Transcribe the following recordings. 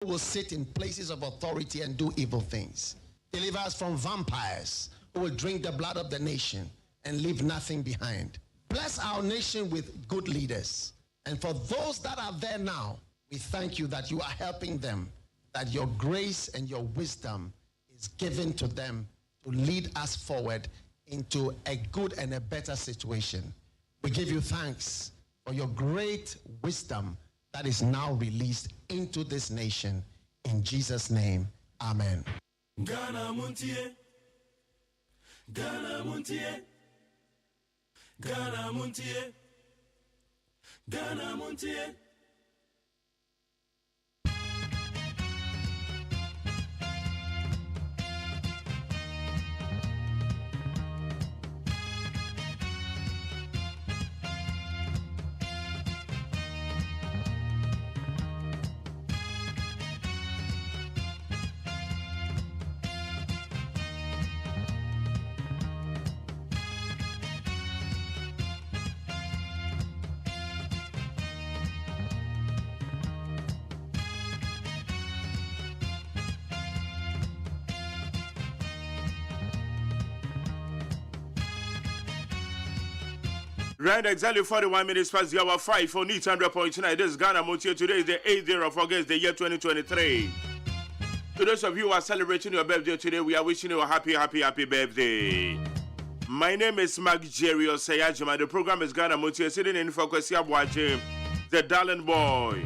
who will sit in places of authority and do evil things. Deliver us from vampires who will drink the blood of the nation and leave nothing behind. Bless our nation with good leaders. And for those that are there now, we thank you that you are helping them, that your grace and your wisdom is given to them to lead us forward into a good and a better situation. We give you thanks for your great wisdom that is now released into this nation. In Jesus' name, amen. Ghana Montie, Ghana Montie, Ghana Montie, Ghana Montie. Right, exactly 41 minutes past the hour 5 for Neat 100.9. This is Ghana Montie. Today is the 8th day of August, the year 2023. To those of you who are celebrating your birthday today, we are wishing you a happy birthday. My name is Mark Jerry OSEI AGYEMAN. The program is Ghana Montie, sitting in for Kwesi Abuaje, the darling boy.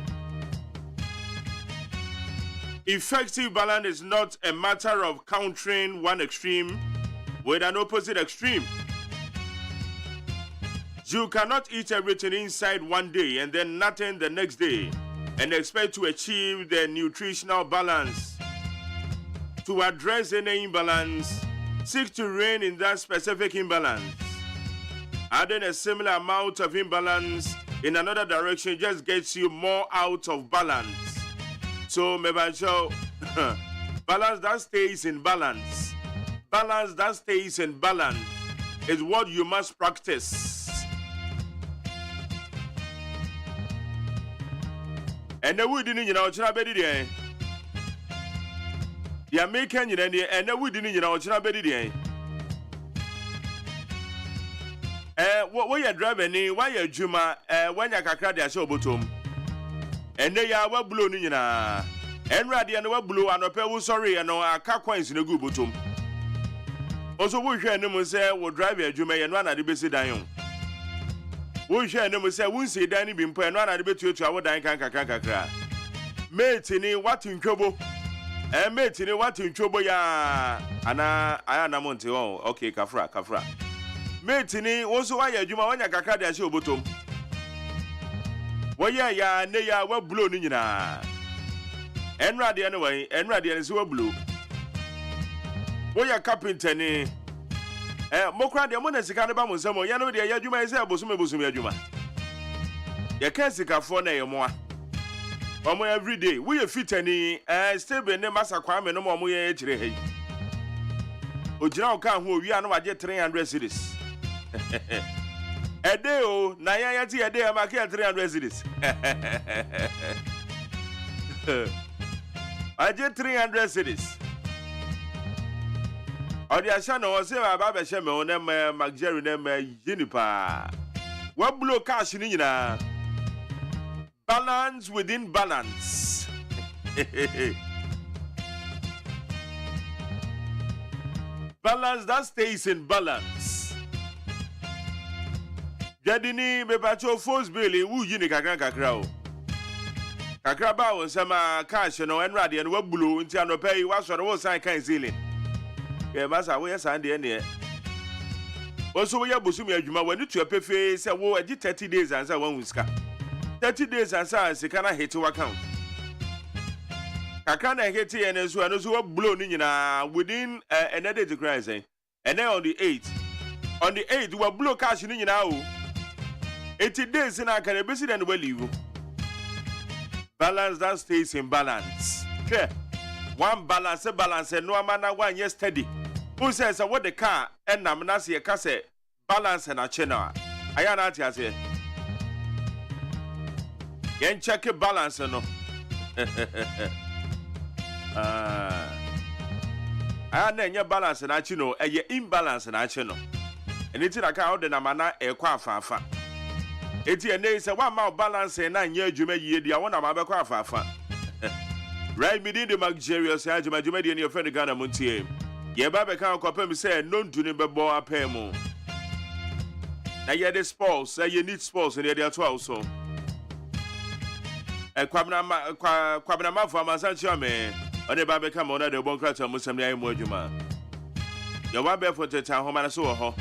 Effective balance is not a matter of countering one extreme with an opposite extreme. You cannot eat everything inside one day and then nothing the next day and expect to achieve the nutritional balance. To address any imbalance, seek to rein in that specific imbalance. Adding a similar amount of imbalance in another direction just gets you more out of balance. So, Mebancho, balance that stays in balance. Balance that stays in balance is what you must practice. And the wood in your original bed, you're making it, and the wood in your original bed. What you're driving, why you're Juma, when you're Kakra, show bottom. And they are well blown in and ready and well blue and a pair sorry and a car coins in a good bottom. Also, we hear no say, will drive a Juma and run at the basic dion. We share no say, won't say Danny been put and run at the bit to our dying canca. Mate in what in trouble, and mate in what in trouble, ya. Anna, I am Montie. Oh, okay, Kafra. Mate in also why you want your Kakra show bottom. Well, ya, nay, ya were blown in ya. And ready anyway, and ready and so blue. Well, ya carpenter, ni. Mokra de amona sika ne ba mo nsamo ya no de ya adwuma ise abosome adwuma ya kan sika fo na ye moa omo every day we ye fitani stable ne masa kwa me no mo ye kire hei ogira o kan ho wi anu waje 300 cedis ede o na ya ti ede ma ke 300 cedis aje 300 cedis. Odi ashana o se ba ba she me o na Mark Jerry na yinipa. We blow cash ni nyina. Balance within balance. Balance that stays in balance. Jadini be pacho force bill wu yini kakra o. Kakra ba won sama cash no enrade no we blow nti anopai wa soro wo san kan ceiling. Yeah, Master, we are Sunday and here. Also, we are Busumi Ajuma when you to a pefe say, "Wo, 30 days and say 1 whisker. 30 days and say, can I hit to account? I can't hit it and so I know blown in within another to cry saying. And then on the 8th, we are blow cash in now. 80 days and I can visit and well leave. Balance that stays in balance. Okay. One balance, and no man, one year steady. Who says, what the car and Namanasi a cassette balance and a channel? I am not here. Yen check a balance, no. na enye balance na chi no eye imbalance na chi no eni ti na ka o de na mana e kwa afafa eti ene se wa ma balance na nya adwuma yie dia wona ma be kwa afafa right within the luxurious adwuma dia ne friend Ghana Montie ye ba be kan kopem se no ntu ne be bo apemu na ye the sports ye need sports ne dia to also kwabna ma for amasanchi ame one ba be kam ona de bon krata musam ne ayi adwuma ye wa be for teta homa na so ho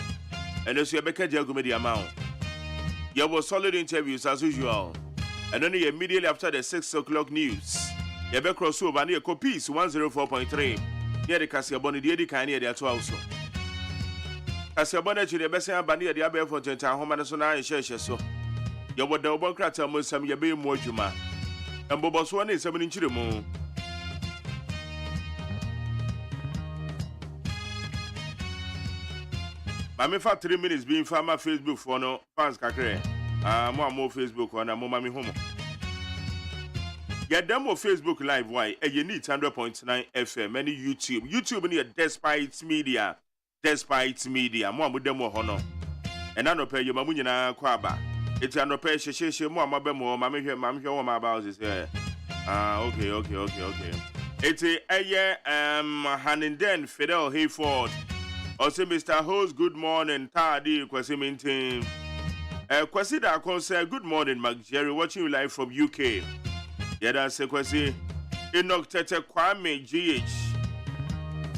ene so ye be ka dia gumedi amount ye was solid interviews as usual and then immediately after the 6 o'clock news ye be cross over na ye copies 104.3 ye de Kasiabon de di kan ye de ato also Kasiabon e chire be se aba na ye de abe for teta homa na so na ye so ye wo de bon krata musam ye be mu adwuma embobo so na nsam ni chire mu Mami fa 3 minutes being farmer Facebook for no fans kakre. Mo Facebook on mo mami homo. Get them on Facebook live why you need 100.9 FM any YouTube. YouTube ni Despite Media. Mo dem hono. And I no pay you mamu nyina kwaba. It's an pay sheshe mo amabe mo mami hwe wo ma about this here. Okay. It's a Haninden Fidel Hayford. Also, Mr. Host, good morning. Tadi, Kwasi Mintin. Kwasi da say good morning, Mark Jerry. Watching you live from UK. Yeah, that's Kwasi. Enoch Tete Kwame GH.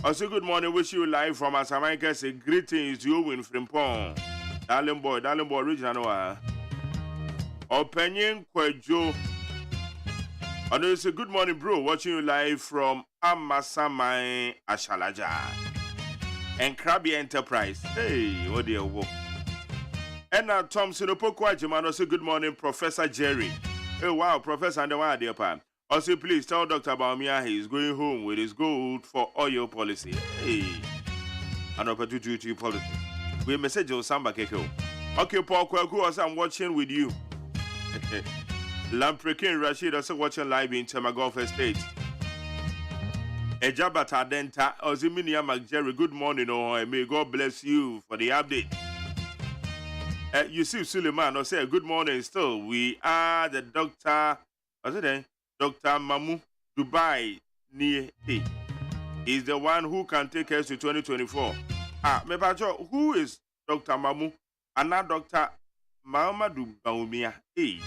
Also, good morning. Wish you live from Asamaika. Say greetings, you win Frimpong. Darling boy, original. Opinion Kwejo. And say good morning, bro. Watching you live from Amasamai Ashalaja. And Krabby Enterprise. Hey, what do you want? And now Thompson Opoko AGYEMAN also good morning, Professor Jerry. Hey, wow, Professor and the one dear pan. Also, please tell Dr. Baumia he is going home with his gold for oil policy. Hey, an opportunity policy. We message you Samba Keko. Okay, Paul Kwaku, also I'm watching with you. Lamprekin Rashid also watching live in Temagolf Estate. Ejabata Denta, Oziminia McJerry, good morning, and may God bless you for the update. Yusuf Suleiman, say good morning still. We are the doctor, what's it then? Dr. Mamu Dubai near A. Is the one who can take us to 2024. Mepacho, who is Dr. Mamu? And now Dr. Mahamadou Baumia A.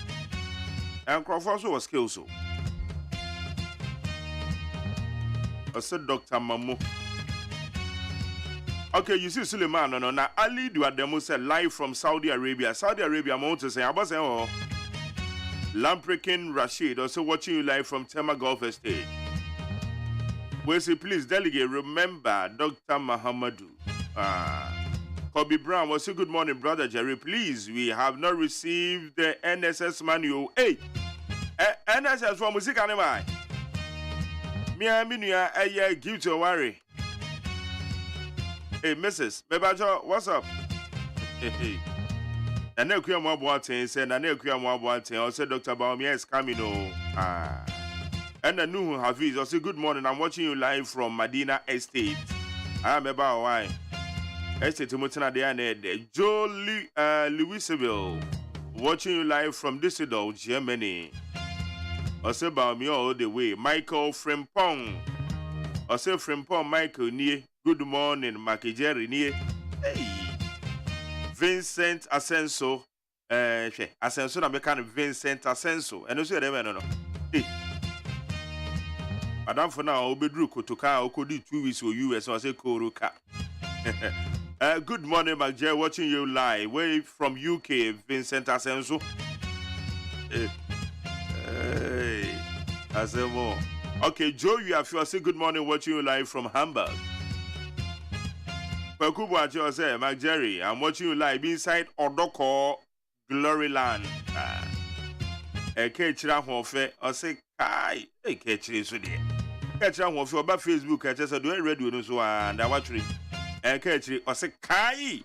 And Crawford was killed so. I said Dr. Mamu. Okay, you see Suleiman, no. Now, Ali Duademo said live from Saudi Arabia. Saudi Arabia, I'm going to say, I was saying, oh, Lamprekin Rashid, also watching you live from Temagolf Estate. We say, please, delegate, remember Dr. Mahamadou. Kobe Brown was say, good morning, brother Jerry. Please, we have not received the NSS manual. Hey, NSS for music anime. Me give to worry. Hey, Mrs. Bebajo, what's up? Hey. Nane kuya mo aboaten say nane kuya mo aboaten. Also Dr. Baumia is coming and the new Hafiz also good morning. I'm watching you live from Medina Estate. I am about why. Estate Mutina de Jolie Louisville. Watching you live from Düsseldorf, Germany. Also Baumia all the way. Michael Frimpong. Also Frimpong Michael nie. Good morning, Makijeri nie. Hey. Vincent Asenso. Asenso na meka Vincent Asenso. And also the no. Hey. Madam for now obedru kotoka okodi 2 weeks for US so I say koruka. Good morning, Makijeri, watching you live way from UK, Vincent Asenso. Hey. Asemo. Okay, Joe, you have say good morning, watching you live from Hamburg. Pakubu Ajo say, Makijeri, I'm watching you live inside Odoko Gloryland. Kechira Hofe, I say, Kai, Kechiri Sudi. Kechira Hofe, about Facebook, I just do a radio news and I watch it. Kechiri, I say, Kai.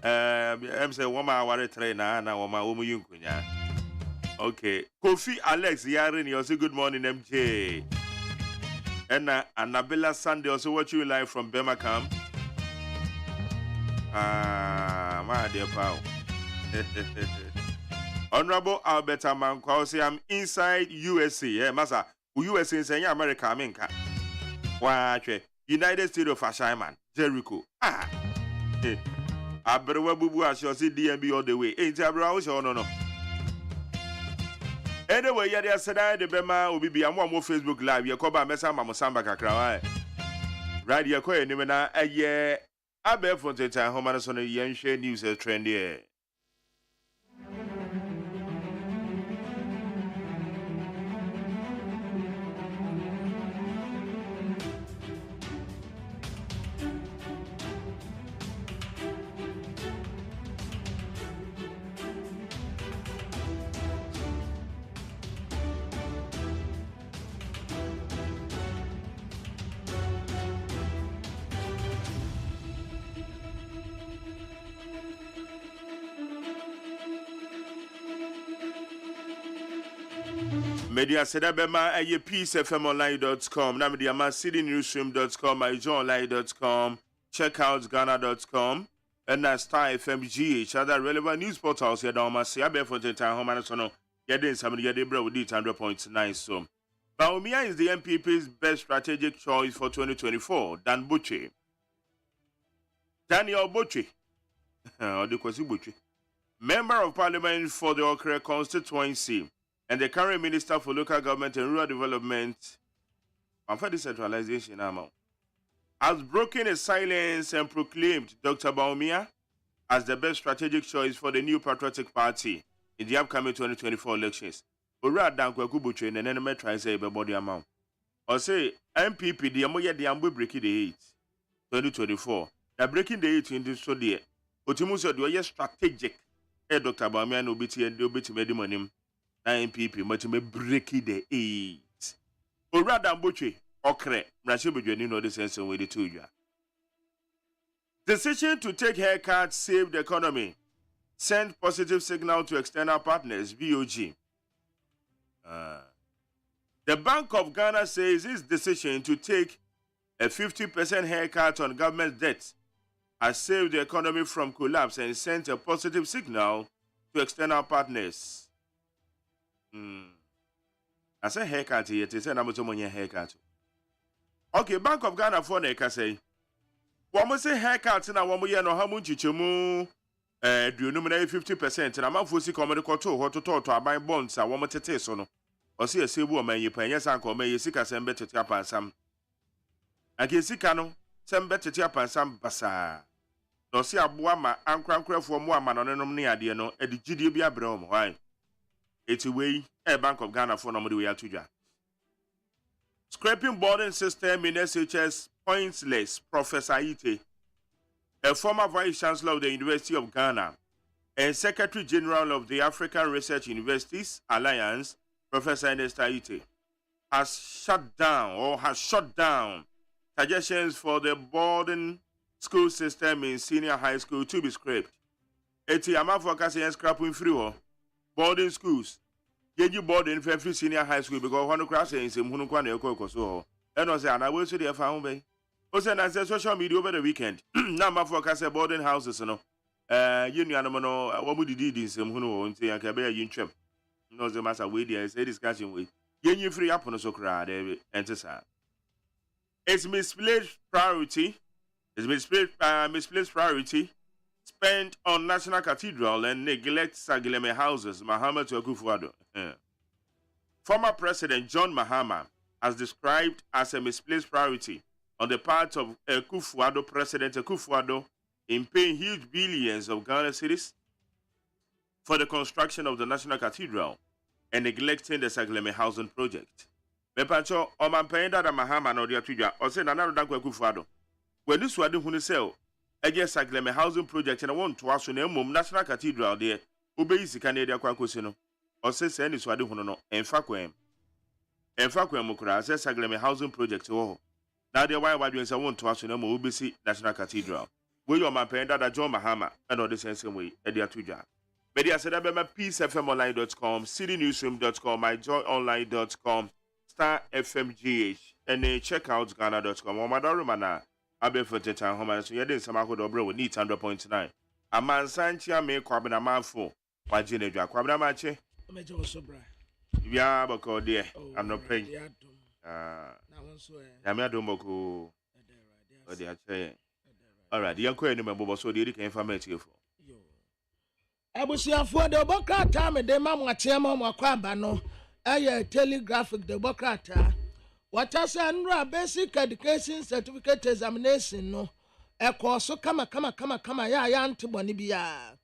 I'm saying, Woma, I want to train, and I want my woman. Okay. Kofi Alex Yarin, you say good morning, MJ. And Annabella Sunday also watch you live from Birmingham. My dear pal. Honorable Albert Amankwa say I'm inside USA. Yeah, Masa. USA is in America, Aminka. Watch United States of AGYEMAN, Jericho. Abrewabubu as you see DMB all the way. Ain't Abrewa no. Anyway, yeah, they said the Bema will be a more Facebook Live. You call by Messa Mamosamba Kakra. Right, you're quite a year. I bet for the time, Homanas on a young shade news is trendy. Media Sedabema a peacefmonline.com, Namidiama citynewsroom.com, myjohnonline.com, checkoutghana.com, and Star FMGH, other relevant news portals here down my Siabe for the time home and Yadin somebody Yadebra with 100.9 so. Baumia is the MPP's best strategic choice for 2024, Dan Bucci. Daniel Bucci, or the Kwasi Bucci, Member of Parliament for the Okre constituency, and the current Minister for Local Government and Rural Development, and for decentralization, has broken his silence and proclaimed Dr. Baumia as the best strategic choice for the new Patriotic Party in the upcoming 2024 elections. Ura Dankwa Kubuche and enemy tries to say body amount. Or say MPP the Amoya the Ambu breaking the 2024. Now breaking the 8 in this so dear. Otimuso do strategic. Dr. Baumia no biti and do biti medium. MPP, but me breaking the 8. Or rather, Bucci, okre, Rashibu, you know the sense of way the 2 year. Decision to take haircuts save the economy. Send positive signal to external partners, BOG. The Bank of Ghana says its decision to take a 50% haircut on government debt has saved the economy from collapse and sent a positive signal to external partners. I say haircut here, they say I'm going to haircut. Okay, Bank of Ghana for the say. One must say haircut in a 1 year no how much you do you nominate 50% and I'm not forcing comedy to what to talk to buy bonds. I want to taste on. Or see a sable man you pay yes uncle may you seek a send better tap and some. I can see cano, send better tap and some bassa. No see a boama and crankle from 1 man on an near dear no at the GDB Brom. Why? It's a way a Bank of Ghana for nobody we are to. Scraping boarding system in SHS pointless, Professor Ite, a former Vice Chancellor of the University of Ghana and Secretary General of the African Research Universities Alliance, Professor Ernest Ite, has shut down suggestions for the boarding school system in senior high school to be scrapped. Eti amafokasi and scrapping through boarding schools. You boarding for every senior high school because one class is in Hunukwana so. And I say, and I will say they found me. Also, I said social media over the weekend. Now, my focus is boarding houses, you know. What would you do this? Who and say, I can bear you in trip. No, the matter with you, I say discussion with you free up on a so crowd, enter. It's misplaced priority. It's misplaced priority spent on National Cathedral and neglect Sagileme houses, Mahama to Akufo-Addo. Former President John Mahama has described as a misplaced priority on the part of Akufo-Addo, President Akufo-Addo, in paying huge billions of Ghana cedis for the construction of the National Cathedral and neglecting the Sagileme housing project. Mepacho, Omampenda da Mahama no dia tuja, or say Nana Danko Akufo-Addo. When this was the sell, I guess Sagileme housing project and I want to ask on National Cathedral there, obey Canada Quacosino, or says any swadi hono, and Faquem. And Faquem Mukra says Sagileme housing project. Oh, now the why I want to ask on OBC National Cathedral. Will your Mampenda da John Mahama and all the same way, Edia Tuja. Media said peacefmonline.com, citynewsroom.com, myjoyonline.com, Star FMGH, and checkout Ghana.com. Omadorumana, Abe for Tetan Homa, so you didn't some dobro with neat 100.9. A man Santia may Quabina Manfo, Wajine Quabina Mache. Major Sobra. Yeah, but dear, I'm not praying. Yamiadomoko. All right, the young queen member so did it informate you for. Abusiafo de bokrata me de mamwa tiama makwaba no telegraphic de bokrata what I say basic education certificate examination no so kama ya antibody bia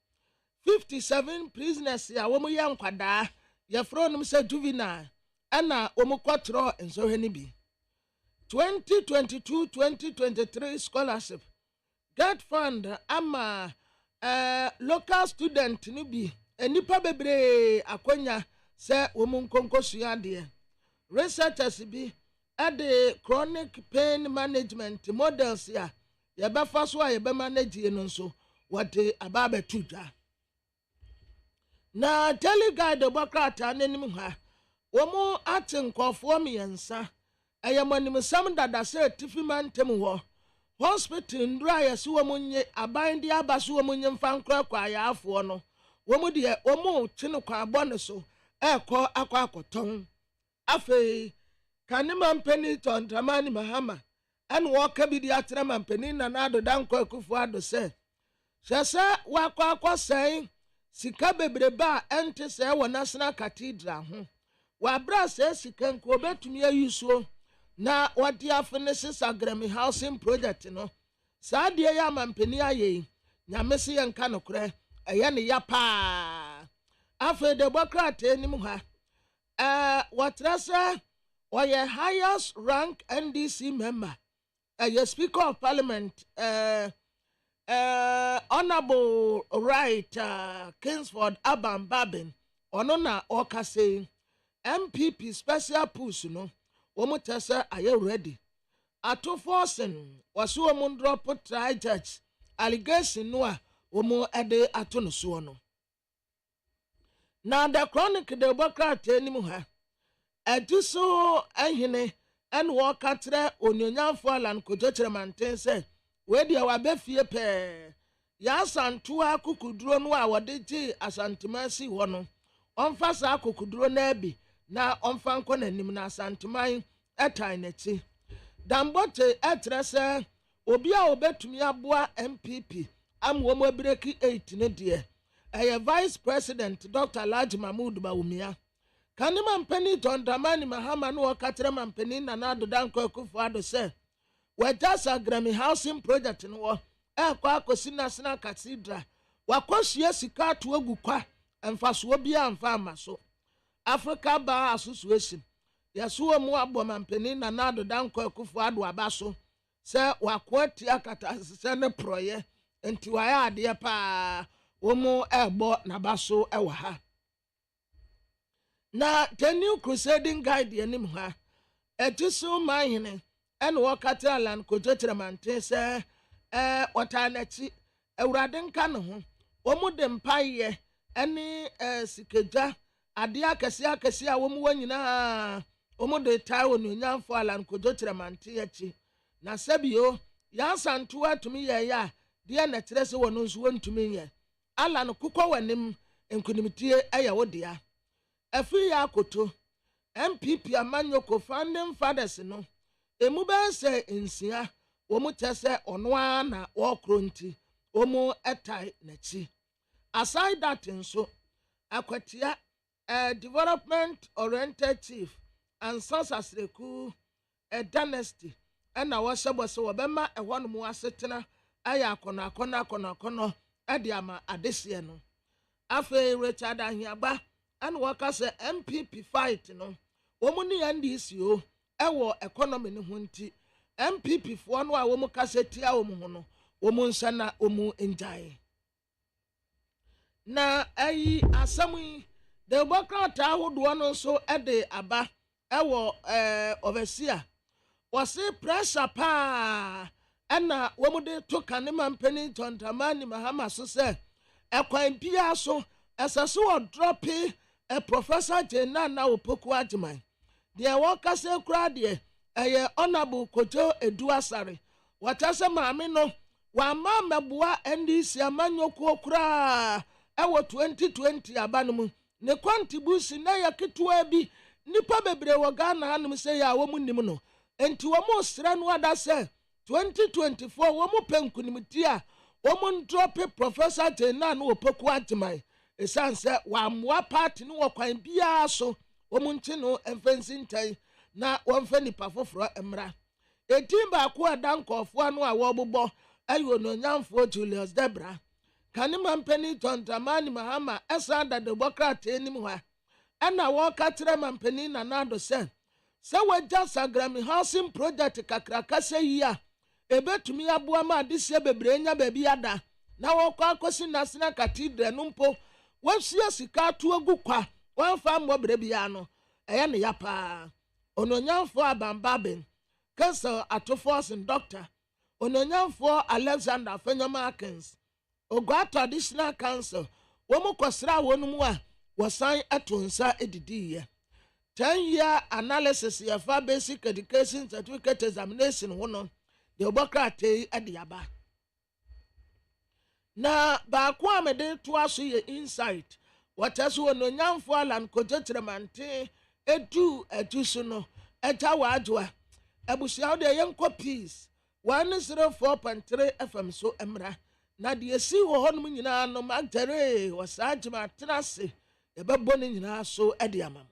57 prisoners ya wo mu yankwada ya fro no say juvenile ana wo mu kwatro enso heni bi 2022-2023 scholarship get fund ama local student ni bi enipa bebre akonya se womun konkosua de researchers bi ade chronic pain management models ya ye be fa so ye be manage no nso wode ababa tudwa na teleguide bokrata nanim ha womu atenkofo miensa ayamonim sam dada se tifimantem ho hospital ndura yesi womunye abandi abaso womunye mfankra kwa ya afo no womu de womu chine kwa abone so akwakoton afi kanima mpeni tontamani mahama en woka bi di atrama mpeni na nado danko akufu ado se sese wakwa sen sika bebreba ente se wo national cathedral ho wa bra se sika nko betumi ayusuo na wadi afenesis agremi housing project no saade ya mampeni aye nyamese yenka nokre eye ne ya pa afa de bokrata enim ha watrasa oye highest rank NDC member speaker of parliament honorable right Kingsford Aban Babin ono na okase MPP special push no womu tese aye ready ato forcing waso womu drop try judge allegation no a womu ede ato no so no na the chronic de bokrata nim ha ediso ehene en wo katre onyonyafo alan kojochire manten se we dia wa befie pe ya santo akukuduro no a wode gi asantemasi ho no onfa sa akukuduro na abi na onfa nko nanim na asanteman etan nachi dambote etrese obi a obetumi aboa MPP amwo mo breki 8 ne de vice president Dr. Laji Mahmoud Bawumia kanima mpeni tondamani mahama no wakatre mampeni na nado danko akufu ado se wajasa Grammy housing project no kwa akosi national cathedral wakohie sika to agukwa emfaso bia amfa amaso Africa Bar Association yasuo mu abo mampeni na nado danko akufu ado abaso se wakwati akata se ne proye enti waya ade pa womu ebo na baso ewa ha na the new crusading guide yanim ha etiso mahine en wakati alan kojochire mante se watanachi ewrade nka ne ho womu de mpaye eni sikeja ade akese a womu wanyina womu de tai ononyamfo alan kojochire mante yachi na sabio ya santu atumi ye ya de na kire se wono nso wontumi ye alan kokọ wanim enkunimtie aya wodia afi ya akoto MPP amanyoko founding fathers no emu be se ensia womu tese ono na wokronti womu etai nachi aside that nso akwatia development oriented chief and sonsasreku dynasty na wo sebose wo bema ehonu mu asetena aya akona ade ama adese no afi Richard Ahiagba and workers MPP fight no womu ni NDC o ewo economy ne hunti MPP fo no a womu kaseti a womu ho no womu nsa na womu enjai na ayi asami de bokrata ahodo no so ede aba ewo overseer wose pressure pa ena womu de to kanema mpeni tontamani mahama so se ekwan bia so ɛsɛ sɛ wɔdrɔpe Professor Jena na Opoku Agyeman deɛ wɔkasa kura deɛ ɛyɛ honorable Kojo Edu Asare wɔkyɛ sɛ maame no wama mɛboa NDC amanyɔkuo koraa ɛwɔ 2020 aba no mu ne contribution na yɛ ketewa bi nipa bebree wɔ Ghana hanom sɛ yɛ a wɔn nim no enti wɔn srɛ no ada sɛ 2024 wɔn pɛ nkunimti a wɔn ndrɔpe Professor Jena na Opoku Agyeman esan sɛ wɔamoa party no wɔ kwan biara so wɔn nti no mfɛnsi nkyɛn na wɔmfa nipa foforɔ mmra etin baako a dan nkɔfoɔ no a wɔbobɔ ayo no nyamfo Julius Debra kanima mpani John Dramani Mahama ɛsan da de bɔkra tenim hɔ ɛna wɔka kyerɛ mampani Nanado sɛ wɔgya Sagrami housing project kakraka sɛ yi a ebetumi aboa ma adesie bebree nya baabi ada na wɔkɔ akɔsi National Cathedral no mpo wɔahyia sika to agu kwa wɔmfa mmɔbrɛ bia no ɛyɛ ne ya paa ononyamfo Abambaben Kensel Atoforsen Doctor ononyamfo Alexander Fenyama Akins Ogwa Traditional Council wɔn kɔsra wɔn mu a wɔsan ato nsa edidiye 10-year analysis yɛfa basic education certificate examination ho no de obokra tei ade aba na baako a mede to aso yɛ insight wɔkyɛ so ononyamfo Alan Kojetremante edu so no ɛgya wɔadwoa abusua de yɛnkɔ peace 104.3 FM so emra na de esi wɔ hɔnom nyinaa no magtere wɔ saa gyema tenase yɛbɛbɔ ne nyinaa so ɛde ama mo.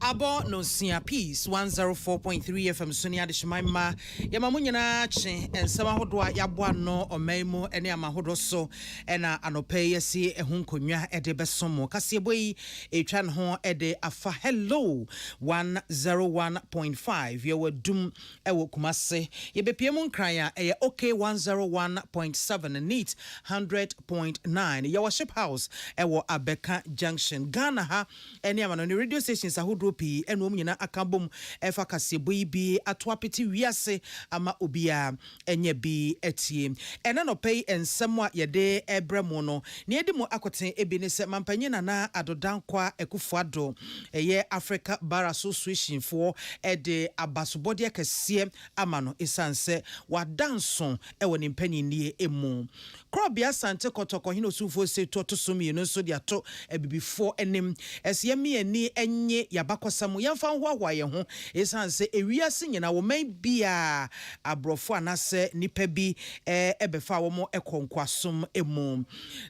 Abo no sia peace 104.3 FM Sonia de Shmaima yama munyina che ensama hodo a yaboa no omaimu ene amahodo so ena anope yesi ehun konwa ede besomo kaseboi etwa ne ho ede afa hello 101.5 yewo dum ewo kumase yebepie mu nkran a eye okay 101.7 neat 100.9 yewo ship house ewo Abeka Junction Ghana ha ene amano ne radio stations ahodo pi eno nyina akabom efa kaseboi bi atoapeti wiase ama obia enye bi etie ena no pay ensem a yede ebremo no ne yedi mo akoten ebi ne se mampanye na adodankwa ekufuado eye Africa Bar Association for ede abasobode akese ama no esanse wadanson ewo ne mpanyi nie emu Krobia Sante Kotoko hino sufo se toto sumi no so dia to ebibifo enim ese mi ani enye yabakosamu yamfa hwa ye ho esanse ewiase nyina wo man bia abrofo anase nipa bi ebefa wo mo ekonkwasom emu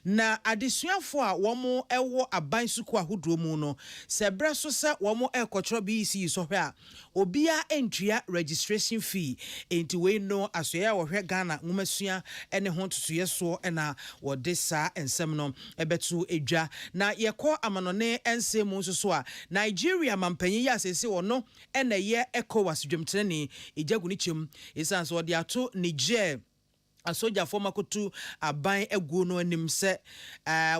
na adesuafo a wo mo ewo aban suku ahodo mu no se bre so se wo mo ekotro bi isi so hwe a obia entria registration fee enti we no asoya wo hwe Ghana ngumasua ene ho totoye so ena wode sa ensem no ebetu edwa na yekọ amanone ense mu nso so a Nigeria mampanyi ya sese wono ena ye ECOWAS dwemtene ejaguni chem esanso wode ato Niger asoja forma kutu aban egu no anim se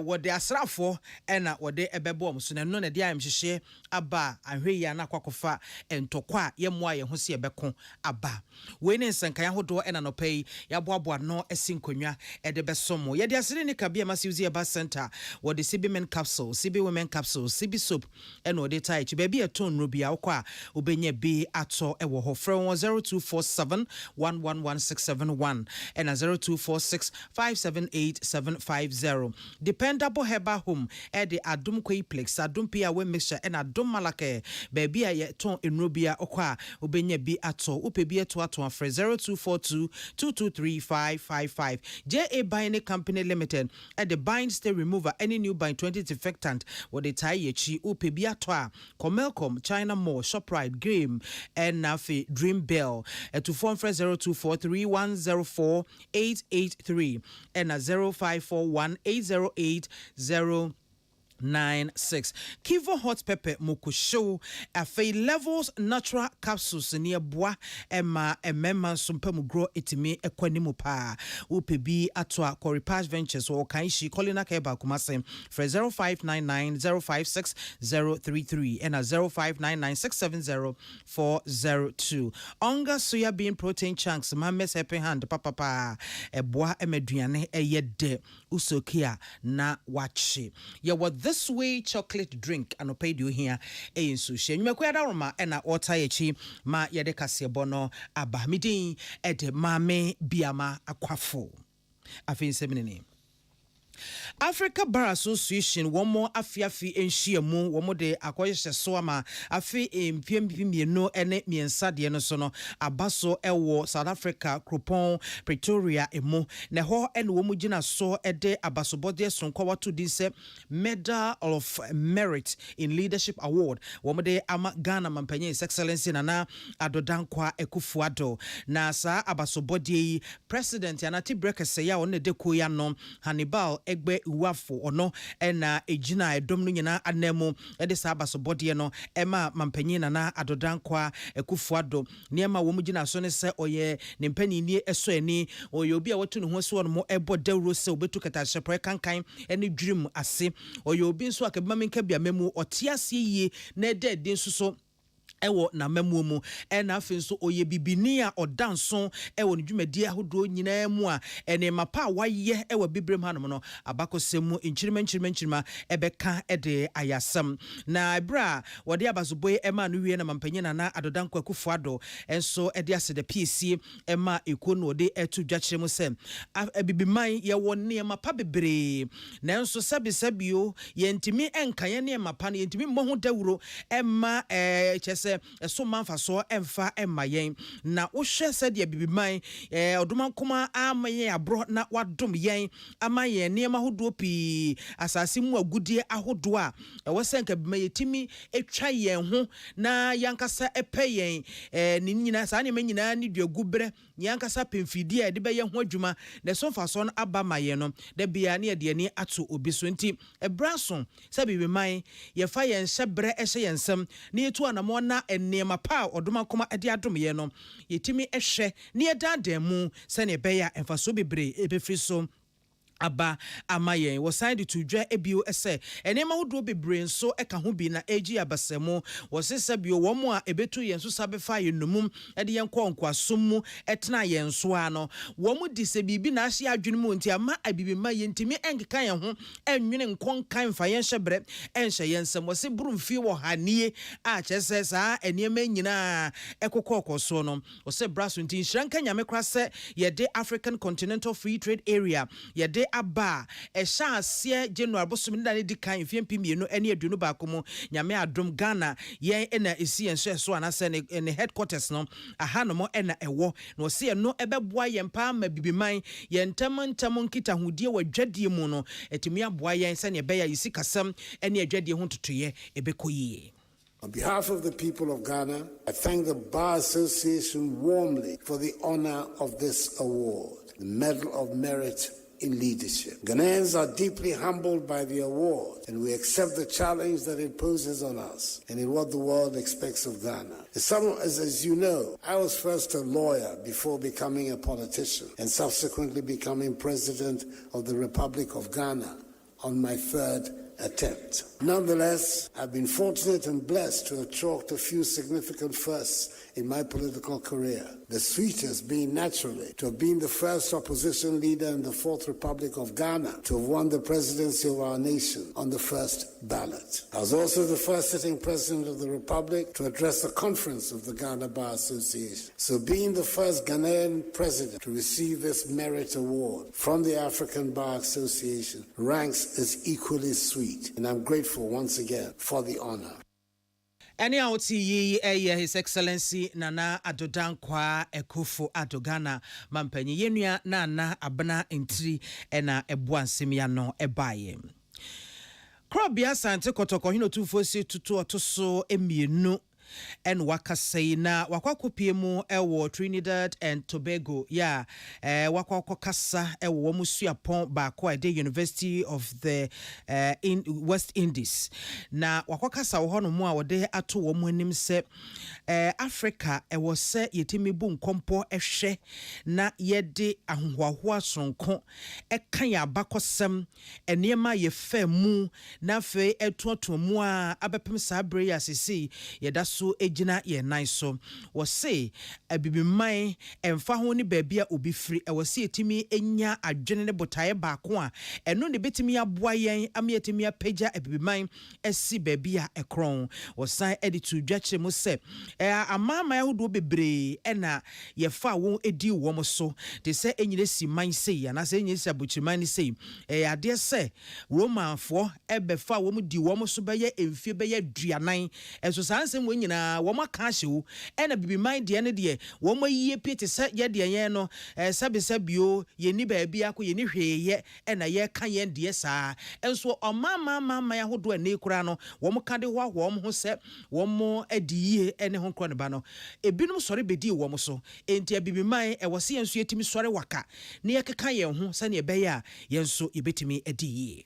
wode asrafo ena wode ebebo so na no na dia amhyehe aba ahwe ya na kwakofa entokwa yemoa ye ho se ebeko aba we ne nsankan ahodo ena no pay ya boaboa no esinkonwa ede besomo ye dia sire ni kabia masiuzi eba center wode CB men capsule CB women capsule CB soap ena wode tai chi baby eton no bia okwa obenye bi ato ewo ho frɛ 0247 111671 and 0246578750 dependable herbal home the adum kweplex adum pia we mixture and adum malake baby a ton enrobia okwa obenya bi ato upebi ato afre 0242223555 JA Buying Company Limited at the bind stay remover any new bind 20 disinfectant what the tie yechi upebi ato a Comelcom China Mall Shoprite Game and Nafi Dream Bell to phone for 0243104883 and 05418080 96. Kivo hot pepper mukusho afei levels natural capsules near bois emma emema sumpemu grow itimi ekwanimu pa upebi atwa Coripage Ventures or kanshi kolina keba kumase for 0599056033 and 0599670402. Onga soya bean protein chunks mames happy hand papa eboa emeduane eyede usokia na wachi ya what this way chocolate drink anopaid you here in sushi nyumekwa daroma ena ota yechi ma yede kasebono aba midin ede mame biama akwafo afin seminini Africa Bar Association one more afiafi enhyiamu one more de akoyehye so ama afi mpiemienu ene miensa de no so no abaso ewo South Africa Krupon Pretoria emu ne ho ene wo mugina so ede abasobode sonko wato di se Medal of Merit in Leadership Award one de ama Ghana Mampanye His Excellency Nana Adodankwa Ekufuado na sa abasobode President Anati Brekese ya one de koya no Hannibal egbe uwafo ono ena ejina edom no nyina anemu ede sa abasobode no ema Mampanyi Nana Adodankwa Ekufuado niema wo mugina so ne se oye ne mpani ni eso ani oye obi a watu ne ho so no mo ebo dawro se obetu kata shepre kankan ene dwirim ase oye obi nso akabama menka bia memu otiase yi na ede din so ewo na mamuomu ena afenso oye bibinia odanson ewo ndwumadi ahodo nyina mu a ene mapa waye ewo bibrem hanom no abakosemu nchirima ebeka ede ayasam na ebra wode abazoboy ema no wie na Mampanyi Nana Adodankwa Ekufuado enso ede ase de PC ema ekono ode etu dwakirem se bibiman ye wonne mapa bebre na enso sabisabio yentimi enka ye ne mapa ne yentimi mmoho dawuro ema chese so manfa so emfa emayen na wo hwe se de bibiman odoma koma amayen abro na wadom yen amayen niema hodo pi asase mu agudie ahodo a wo senka bima yetimi etwa yen ho na yankasa epeyen ni nyina sa ne manyina ni duagubre yankasa pemfidie de be ye ho adwuma na so fa so no aba mayen no da bia ne de ni ato obi so nti ebraso se bibiman ye fa yen hyebre ehye yensem na yetu anamo na enema pa odoma koma ede adom ye no yetimi ehwe ne yedadam se ne beya emfaso bebre ebefri so aba amayen was signed to dwa ebio ese enema hodo bebre nso eka ho bi na agi abasemu was sebio wo mo a ebetu yen so sabefa yenumum ede yen kwasom mu etena yen so ano wo mo di se bibi na ahye adwene mu nti ama abibi ma yentimi enkeka yen ho enwene nkonkan fa yen hyebre enhye yen sem was burumfi wo hanie a chese saa enema nyina ekokokoso no was braso nti nhranka nyame krase yede African Continental Free Trade Area yede aba ese January bosom da ne dikan fiempi mienu ene aduno ba komo nyame adom Ghana yen ena esi enso so anase ne headquarters no aha no mo ena ewo no se no ebeboa yen pa ma bibiman yen tamantam nkita hodie wadwadie mu no etimi aboa yen se ne beya yisi kasam ene adwadie ho totoye ebekoyie. On behalf of the people of Ghana, I thank the Bar Association warmly for the honor of this award, the Medal of Merit in Leadership. Ghanaians are deeply humbled by the award, and we accept the challenge that it poses on us and in what the world expects of Ghana. As you know, I was first a lawyer before becoming a politician and subsequently becoming President of the Republic of Ghana on my third attempt. Nonetheless, I've been fortunate and blessed to have chalked a few significant firsts in my political career. The sweetest being naturally to have been the first opposition leader in the Fourth Republic of Ghana to have won the presidency of our nation on the first ballot. I was also the first sitting president of the Republic to address the conference of the Ghana Bar Association. So being the first Ghanaian president to receive this merit award from the African Bar Association ranks as equally sweet, and I'm grateful once again for the honor. Any out His Excellency Nana Adodankwa Ekufuado Ghana Mampanyi yenua na abana entri ena ebuansem ya no ebaye. Krobia sante kotoko hino tufosi tutu otoso emienu and wakasei na wakwakopie mu ewo Trinidad and Tobago ya wakwakokasa ewo womusuapon baako at the University of the in West Indies na wakwakasa wo hono mu a wode ato wo mu anim se Africa ewo se yetimi bu nkompo ehwe na yede ahohoahoa sonko eka ya bakosem enema ye fa mu na fe etoto mu a abepem sabre ya sisi yeda so egina ye nan so wo se abibiman emfa ho ni baabia obi firi ewo se yetimi enya adwene ne botae baako a eno ne betimi aboa yen amietimi apagya abibiman esi baabia ekron wo san editu dwakire mu se amama yahodo bebre ena ye fa wo edi wo mo so de se enyire si man sei ana se enyire si abuchiman ni sei ade se romanfo ebefa wo mu di wo mo so beye emfie beye duanan eso sansem wo nyina wo maka hyewo ena bibiman de ne de wo mo yie pete se ye de yen no sabisabio ye ni baabia akọ ye ni hweye ena ye ka yen de saa enso omama yahodo ene kura no wo mo ka de ho wo mo ho se wo mo adiyie ene ho kro ne ba no ebinum sori bedi wo mo so enti abibiman e wose yenso yetimi sori waka ne ye keka ye ho se ne ebe ya yenso yebetimi adiyie.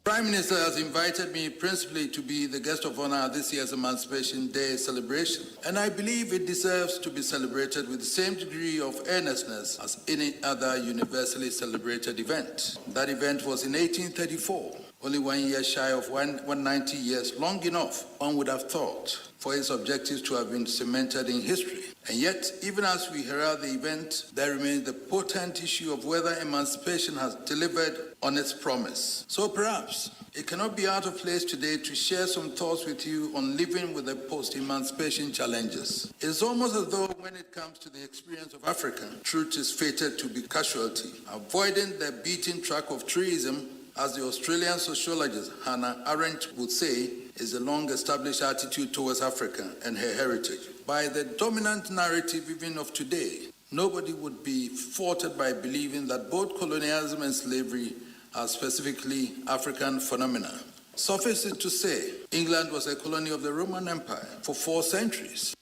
Prime Minister has invited me principally to be the guest of honor at this year's Emancipation Day celebration, and I believe it deserves to be celebrated with the same degree of earnestness as any other universally celebrated event. That event was in 1834, only 1 year shy of 190 years, long enough, one would have thought, for its objectives to have been cemented in history. And yet, even as we herald the event, there remains the potent issue of whether emancipation has delivered on its promise. So perhaps it cannot be out of place today to share some thoughts with you on living with the post-emancipation challenges. It's almost as though when it comes to the experience of Africa, truth is fated to be casualty. Avoiding the beaten track of truism, as the Australian sociologist Hannah Arendt would say, is a long-established attitude towards Africa and her heritage. By the dominant narrative even of today, nobody would be faulted by believing that both colonialism and slavery are specifically African phenomena. Suffice it to say, England was a colony of the Roman Empire for 4 centuries.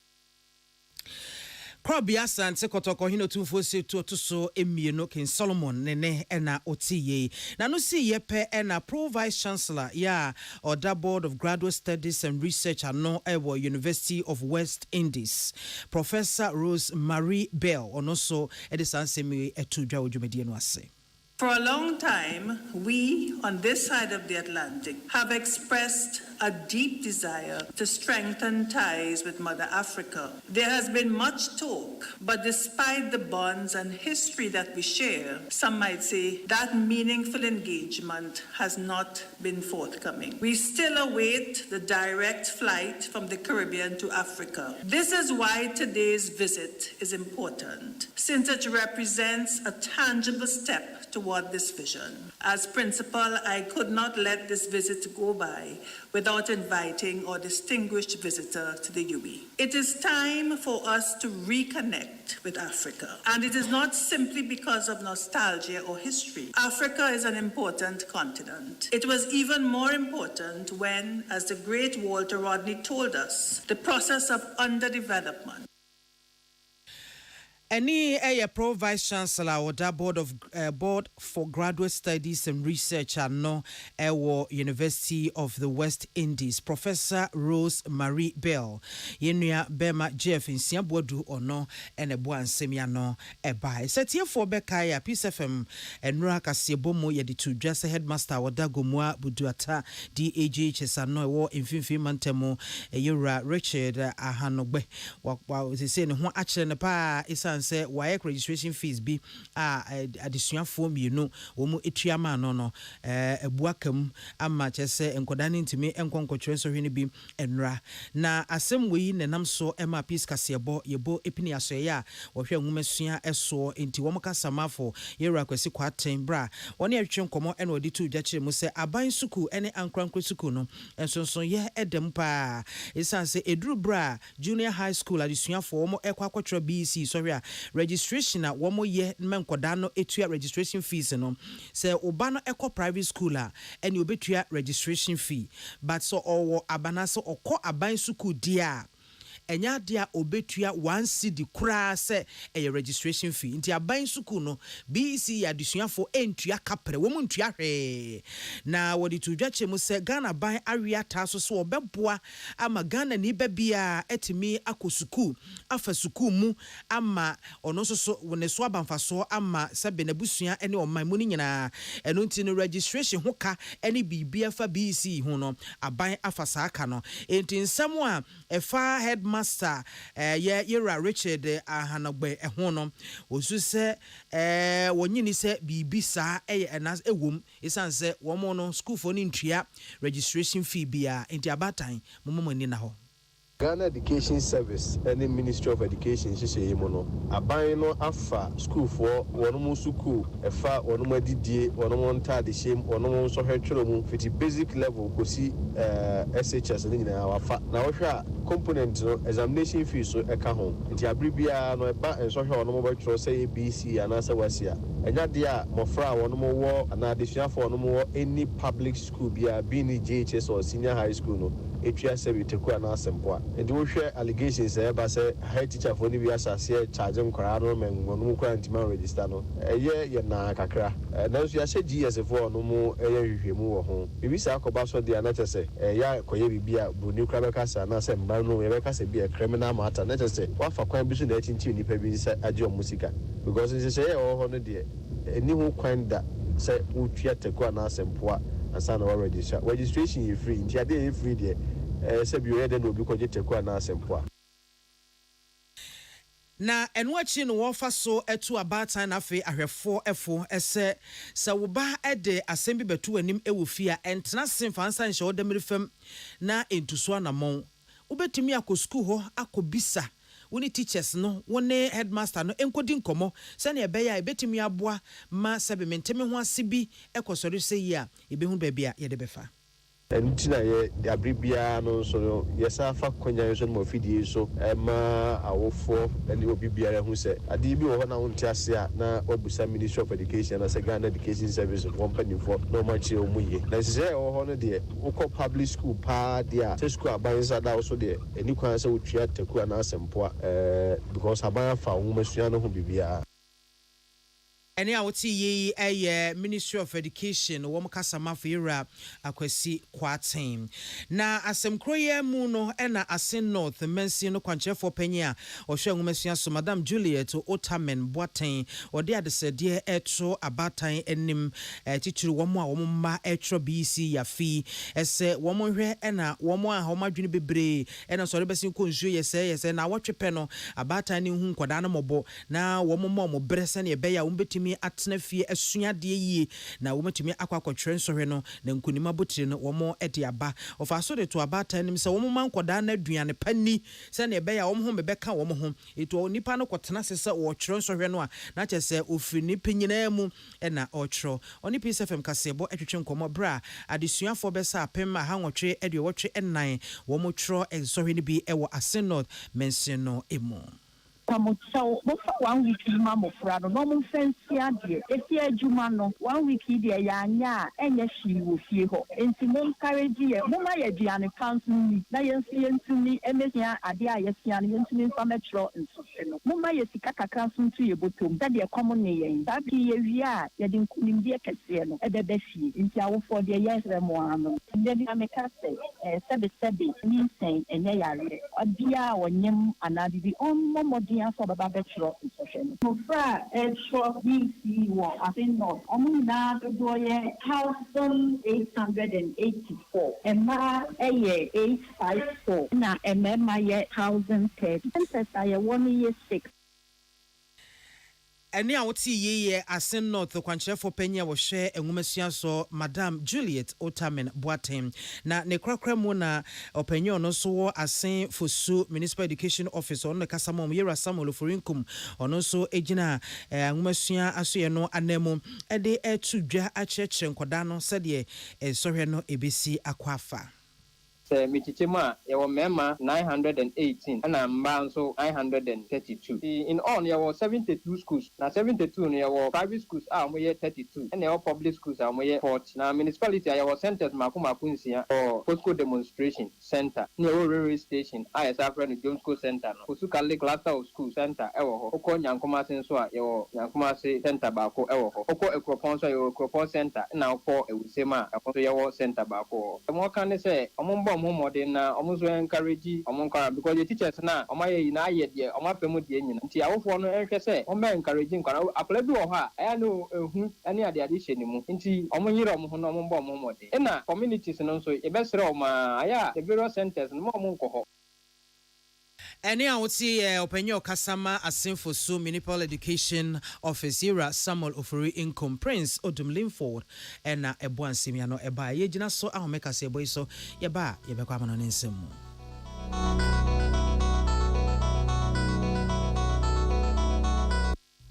Krobia Sante Kotoko Hino Tumfosi to so Emieno King Solomon Nene ena Otiye. Na no si yepe ena Pro Vice Chancellor ya or the Board of Graduate Studies and Research at no Ewo University of West Indies. Professor Rose Marie Bell or no so Edison Semi Etudra Ujumediano ase. For a long time, we on this side of the Atlantic have expressed a deep desire to strengthen ties with Mother Africa. There has been much talk, but despite the bonds and history that we share, some might say that meaningful engagement has not been forthcoming. We still await the direct flight from the Caribbean to Africa. This is why today's visit is important, since it represents a tangible step toward this vision. As principal, I could not let this visit go by without inviting our distinguished visitor to the UWI. It is time for us to reconnect with Africa, and it is not simply because of nostalgia or history. Africa is an important continent. It was even more important when, as the great Walter Rodney told us, the process of underdevelopment. Any Pro Vice Chancellor or the Board for Graduate Studies and Research at no University of the West Indies, Professor Rose Marie Bell, Yenuya Bema Jeff in Siabodu or no and a Buan Semiano a by. Set here for Bekaya, Peace FM and Raka Siebomo Yeditu, just a headmaster or Dagomua Buduata, DAGHS and no war in Finfi Mantemo, a Yura Richard Ahanobe, while they say no one action a pa is say why registration fees be additional form you know omo etuama no ebuakam ama chese enkodane ntimi enkonkotwere so hwene bi enra na asem we ne nam so ema peace kasebo yebo epini asoye a wo hwe nwumesua eso enti wo mkasamafo yera kwesi kwaten bra woni atwe nkomo ene odi tu dwakire mu se aban suku ene ankrankro suku no ensonson ye edem pa esanse eduru bra junior high school adisuafo wo mo ekwakwotwere BC so hwe registration a womo ye menkoda no etua registration fees no say oba no ekọ private school a ene obetua registration fee but so owo abana so okọ aban suku dia enya dia obetua 1 cedi kura se registration fee nti aban suku no BEC adesuafo entua kapre wo mu ntua hwe na wodi to dwache mu se Ghana ban awia taso so obeboa ama Ghana ni babia etimi akosuku afa suku mu ama ono so wone so abanfaso ama sebe na busua ene oman mu ni nyina eno nti no registration ho ka ene bibia fa BEC ho no aban afa saaka no enti nsam a efa headmaster yera Richard ahanagbe ho no osu se wonyini se bibi sa enas ewom isanse womo no school for ni ntua registration fee bia enti abatan momo ni na ho Ghana Education Service and the Ministry of Education shise mono aban no afa school for wono school efa wono adidie wono ntade shem wono so hwetwero mu fiti basic level kosi SHS ni nyina wafa na wohwa component no examination fee so eka ho nti abribia no eba enso hwe wono botwero say ABC anasa wasia enya de a mofra wono wo anadesuafo wono wo any public school bia bi ni JHS or senior high school no etwa se biteku anasempoa and we share allegations about say head teacher for ni asase charging kwara no menwonu kwara ntima register no ye na kakra na so ya se GS for no mu hwehwemu wo ho bibi sa akoba so de na chese ya koye bibia broni kwara bekasa na se mba no ye bekasa bia criminal matter na chese wafa kwan bi so na chinchi nipa bi se agye musika because nse se ye ho no de eni ho kwan da se utwa teku anasempoa asa na register registration is free ntia dey free there se bi oyede no bi ko jeteku na asempoa na eno achi no wofa so etu abatan na afi ahwefo efo ese se wo ba ede asem bi betu anim ewofia entena semfansa nche odamirifam na entuso anamon ubetimi akosku ho akobisa woni teachers no woni headmaster no enkodi nkomo se na ebeya ebetimi aboa ma sebe mentemi ho asibi ekosori se yi a ebehu bebia ye de befa entina ye abribia no so yesa fa kwanya so mo fidie so ma awofo ene obi biara hu se ade bi wo na wonti ase a na obusa Ministry of Education na se Ghana Education Service company for no much o muye na se wo ho no de wo public school pa de a se school abansa da so de eni kwan se wo tua teku na asempoa because aban fa wo masua no ho bibia ene a woti yi Ministry of Education wo mkasa mafira akwasi kwaten na asemkroye mu no ena asen north mensi no kwanchefo panya ohwe nwumesua so Madam Juliet Otamen Boaten ode adesede etro abatan enim titiri wo mo a wo mma etro BC yafi ese wo mo hwe ena wo mo a ho madwene bebre ena sori besin ko nsuo yese na wotwepe no abatan ni hu nkoda na mobo na wo mo brese na ebe ya wo betimi atena fie asua de yi na wo metumi akwakotwere nsohwe no na nkunima botire no wo mo ede aba ofa so de to abatan nim se wo mo mankoda na aduane pani se na ebe ya wo ho mebeka wo mo ho eto nipa no kotena sese wo twere nsohwe no a na chese ofiri nipa nyina mu na otwero oni PSFM kasebo etwetwe nkomo bra adesuafo besa apem ha nwotwe ede wotwe enan wo mo twero nsohwe ni bi ewo Asenod mention no emu so 1 week mama frado no mo fancy ade esi adwuma no 1 week de ya anya enye hwi wo fie ho enti mo encourage ye mo ma ye duane council ni na ye nsi ntumi emesia ade a ye sia no ntumi nfa metro nso no mo ma ye sika kakra so ntu ye botom da de komo ne ye da bi ye wi a ye de nkunim de kese no ebebe fie enti awofo de ye sre mo ano de bi ameka se sebe ni sen enye yare odia wonyem anadi bi mo for Baba Betro institution. For extra BC war, I think not. Omuna doye 1,884. Emma 854. Na Emma 1,030. Census I 1 year 6. ene a woti ye Asen North kwanchefo panya wo hwe enwumasua so Madam Juliet Otamen Boaten na ne krakra mu na opanyo no so wo Asen Fosu Municipal Education Officer on kasa mom Yera Samuel Forinkum ono so egina enwumasua asoye no anemu ede etudwa achechre nkoda no sede sohwe no ebesi akwafa se michichema ya wo mema 918 and mba so 932. In all there were 72 schools. Na 72 there were private schools mo ye 32 and there were public schools mo ye 40. Na municipality there were centers makuma kunsia or postcode demonstration center near railway station is after the Jones School Center no Kusukale cluster of school center ewo ho okọ Nyankoma senso a yewo Nyankoma se center baako ewo ho okọ Ekropon so yewo Ekropon center na okọ Ewusema akonso yewo center baako mo kan ne se omombo omomode na omozo encourage omonkara because the teachers na omaye na aye de omapemu de nyina nti awofo no enhwe se omba encourage nkara akole bi wo ho a aya no ehu ane ade hye ni mu nti omonyire omo no omombo omomode na communities no so ebesere oma aya the various centers no mo nko ho. Any outi openyo kasama asinfo so municipal education office era Samuel Ofori income Prince Odum Linford na ebo ansimi no eba ye gina so ahomeka se boy so ye ba ye bekwa amano nsem mu.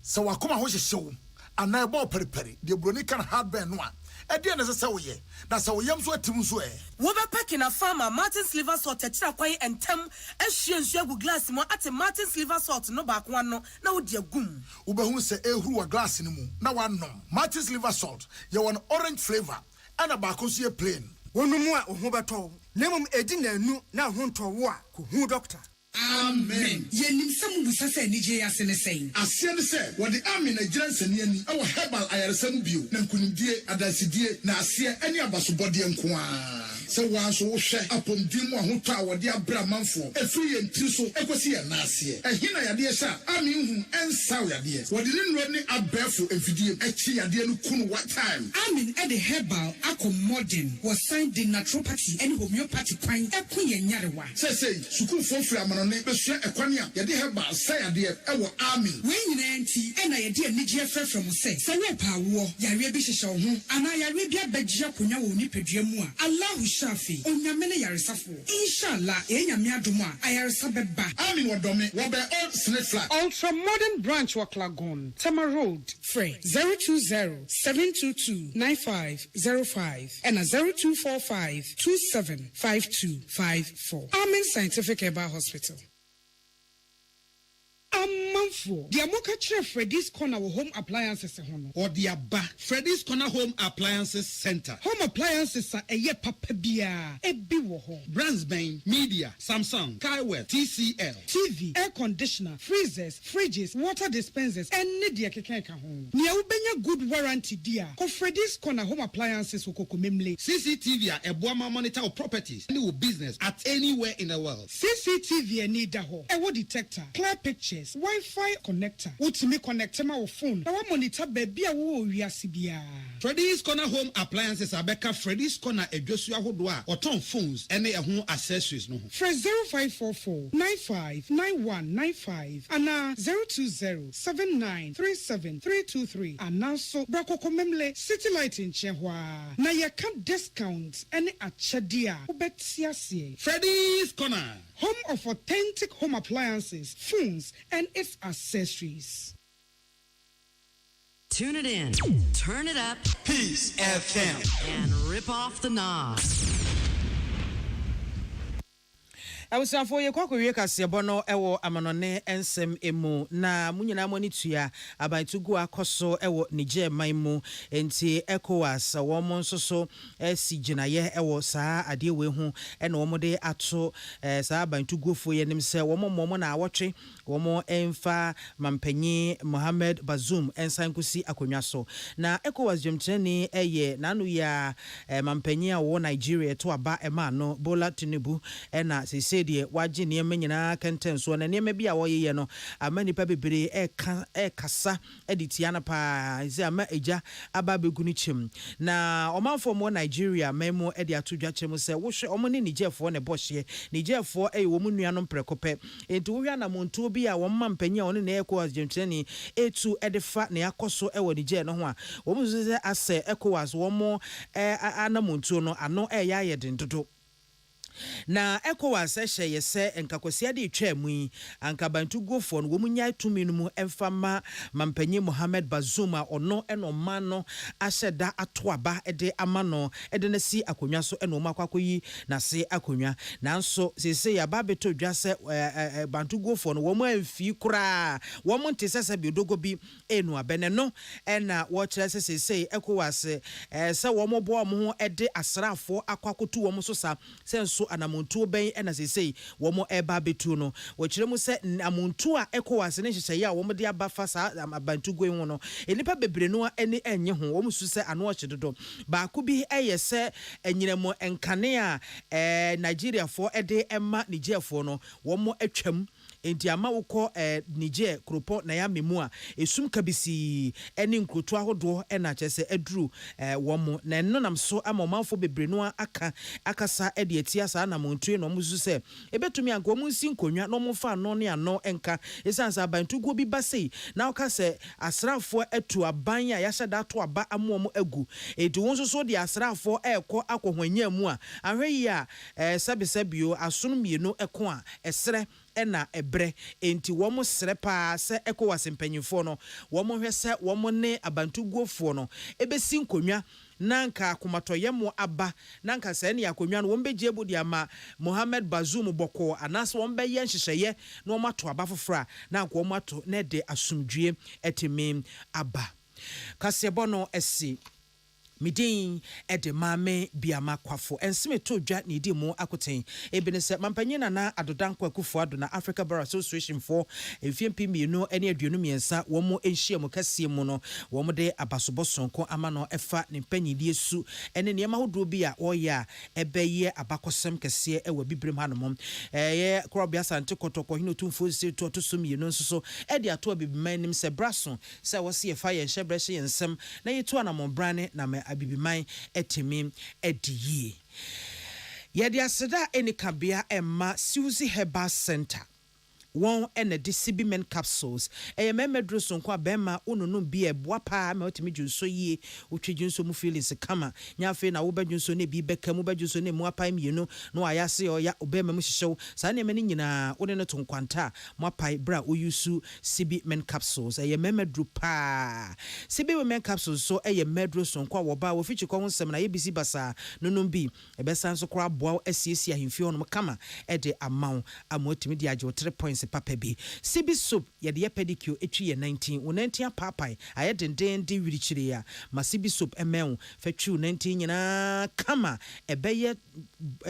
So wakoma ho hyehyew ana ebo periperi de broni kan hardware no a ede na se woye na se woyam so atim so wo be packing a farmer Martin's liver salt tira kwai entem ehwie nsu agu glass mo ate Martin's liver salt no ba ko no na wo de agum wo be hu se ehuru wa glass ni mu na wanom Martin's liver salt ye won orange flavor ana ba ko so ye plain wonumu a ho beto nemum edi na anu na ho ntowo a ko hu doctor. Amen. Yenim some busa say nije ase ne say. Ase ne say what the army Nigerian sani ani our herbal ayaresam bio na nkunimdie adasidie na ase ani abasobode nko a. Se wa so wo hwe apomdim ahoto a wode abra manfo efiri ye ntiri so ekosi ye na ase. Ehina yade sha army hu ensaw yade. Wode ne nro ne abefo efidie echi yade no kunu what time. Army e the herbal modern was signed in naturopathy and homeopathy kwan ekunye nyarewa. Say sukuu fofri amano ne besua ekwane a yade herbal say yade ewo army. When nyina nti e na yade anigye frefrem say. Se we pa wo yare bi hyehye wo ho ana yare bi abagye akonya wo nipadua mu a Allah shafi onyamene yaresafo inshallah enyame adom a ayaresa beba. Army wodome wo be old snake flag ultra modern branch Waklagon Tama Road free 020-722-9505 and 0245-275254. Amen Scientific Herbal Hospital. Amanfo dia moka kire Freddy's Corner home appliances hono or dia ba Freddy's Corner home appliances center home appliances eye papa bia ebi wo ho brands ben media Samsung Kaiwell TCL TV air conditioner freezers fridges water dispensers and dia keka ho nia ubenya good warranty dia ko Freddy's Corner home appliances okokomemle CCTV a eboama monitor of properties any business at anywhere in the world CCTV ani da ho e wo detector clear pictures Wi-Fi connector. Utimi connect my phone. Na wa monitor baby a wo wiase bia. Freddy's Corner home appliances abeka Freddy's Corner edwosu ahodo a oton phones ene ho accessories no ho. Fresh 0544-959195 ana 020-7937-323 ana so brakoko memle city light in Chehwa. Na ye can discounts ene achadia. Ubetiasie. Freddy's Corner, home of authentic home appliances, phones, and its accessories. Tune it in, turn it up, Peace FM, and rip off the knobs. Awusafo ye kwakowie kasebo no ewo amanone ensem emu na munyina moni tua abantugu akoso ewo Niger maimu enti ECOWAS wo mo nsoso si ginaye ewo saa ade we hu ena wo de ato saa abantuguofo ye nim se wo mo na awotwe wo mo emfa mampanyi Mohamed Bazoum ensankusi akonwa so na ECOWAS jemtreni eye nanu ya mampanyi a wo Nigeria to aba ema no Bola Tinubu ena se de waje niema nyina kenten so na niema bia wo ye no amani pa bebere kasa editiana pa ze ama eja aba begunu chem na omanfo mo Nigeria memo edi atodwa chem se wo hwe omo ne Nigerfo ne bohye Nigerfo wo mu nuanom prekope enti wo hwa na monto bi a wo mampanyi a wo ne ECOWAS jemtreni etu edefa ne akoso wo Niger no ho a wo mu ze ase ECOWAS wo mo anamonto no ano ya ye den dodo na ECOWAS ehye yese enkakwasi ade etwa mu yi anka bantu gofo no womunya tumi no mu emfama mampanyi Mohamed Bazoum a ono eno mano ahyeda atoaba ede amano ede na si akonwa so eno makwakoyi na se akonwa nanso sese ya ba beto dwase bantu gofo no wo mu amfi kura wo mu ntesese biodogo bi enu abene no ena wo kire sese ECOWAS se wo mo bo mo ho ede asrafo akwakotu wo mo so sa senso anamuntu ben ena sese wo mo eba betu no wo kire mu se amuntu a ECOWAS ne hyehyɛ a wo mo de abafa sa abantu goen ho no enipa bebre no eni enye ho wo mo su se ano hyedodo ba ko bi se enyinemo enkane a Nigeria for ede ema Nigeria for no wo mo atwam enti ama wokɔ Niger kropo na ya memu a esum kabisi eni nkroto ahodo na kyese aduru wo mo na enno nam so ama manfo bebre no akasa ede atia sa na montu no musu se ebetumi anka wo munsi nkonwa no mo fa no ne ano enka esansa abantu go bi basei na oka se asrafo atu aban a yahye da to aba amomo agu edi won so de asrafo ekɔ akɔhwanya mu a ahweyi a sabisabio asono mienu ɛko a ɛsrɛ ena ebre enti womo srepa se ECOWAS mpanyimfo no womo hwese womo ne abantu guofo no ebesi nkonwa nanka komatoyemo aba nanka se ne akonwa no wombeje bodi ama Mohamed Bazoum boko anas wombeye nhyehyeye na womato aba fofora nanka womato ne de asumdwie etimi aba kasebo no esi midin ede mame biama kwafo ensime to dwa ne di mu akoten ebene se mampanyina na adodankwa kufo ado na Africa Bar Association for efimpi mienu ene aduonu miensa wo mo enhia mu kasie mu no wo mo de abasobosonko ama no efa ne panyidie su ene ne ma hodo bi a oya ebeye abakosem kase ewa bibrem hanom ye krobia sante kotoko hino tumfo se to so mienu nso ede ato abibiman nim se braso se wo se efa ye nhyebrehye yensem na yeto anamombrane na abibiman etimi ediyi yedi aseda eni kabea emma Suzy Herbal Center won ene de CB-men capsules memedro sonko abema onunu bi eboa pa ma otimi dwunso yie otwedwunso mu feelings kama nya fe na wo badwunso ne bi beka mu badwunso ne mu apai mienu no ayase oya obema mu hyehyɛw saa ne mani nyina one ne tonkwanta mu apai bra oyusu CB-men capsules memedro pa CB-men capsules so medro sonko wo ba wo fichi ko honsem na yebisi basa nunum bi ebesan so kora boa asiesi ahemfio no kama de amaw amotimi di agye 3 points papa bi CB soap yede ye pedicure etwi ye 19 wo 19 papai aye denden di wirichire ya ma CB soap emew fatwi 19 nyina kama ebeye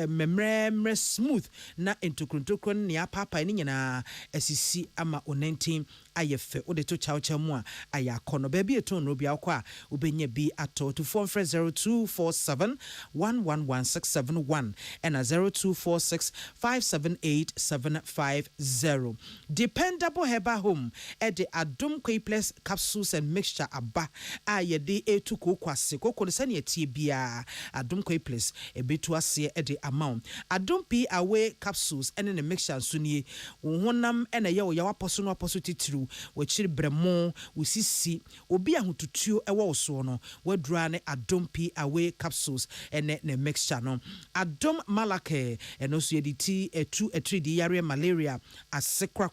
memre smooth na entokrontokro ne papai ni nyina asisi ama o 19 ayefe o de to chawcha mu a aya kono ba bi eton no bia akwa obenya bi ato to 0247 111671 and 0246 578750 dependable herbal home at the Adum Plus capsules and mixture aba ayede etuko kwase kokko se ne tie bia Adum Plus ebetu ase at the amount Adum P away capsules and in the mixture sunie honam ena ye wo ya waposo no aposo titiru wachiri bremo usisi obi ahotutuo ewo so no wadura ne Adum P away capsules ene ne mixture no Adum Malake eno so yediti etu etridi yare malaria ase kra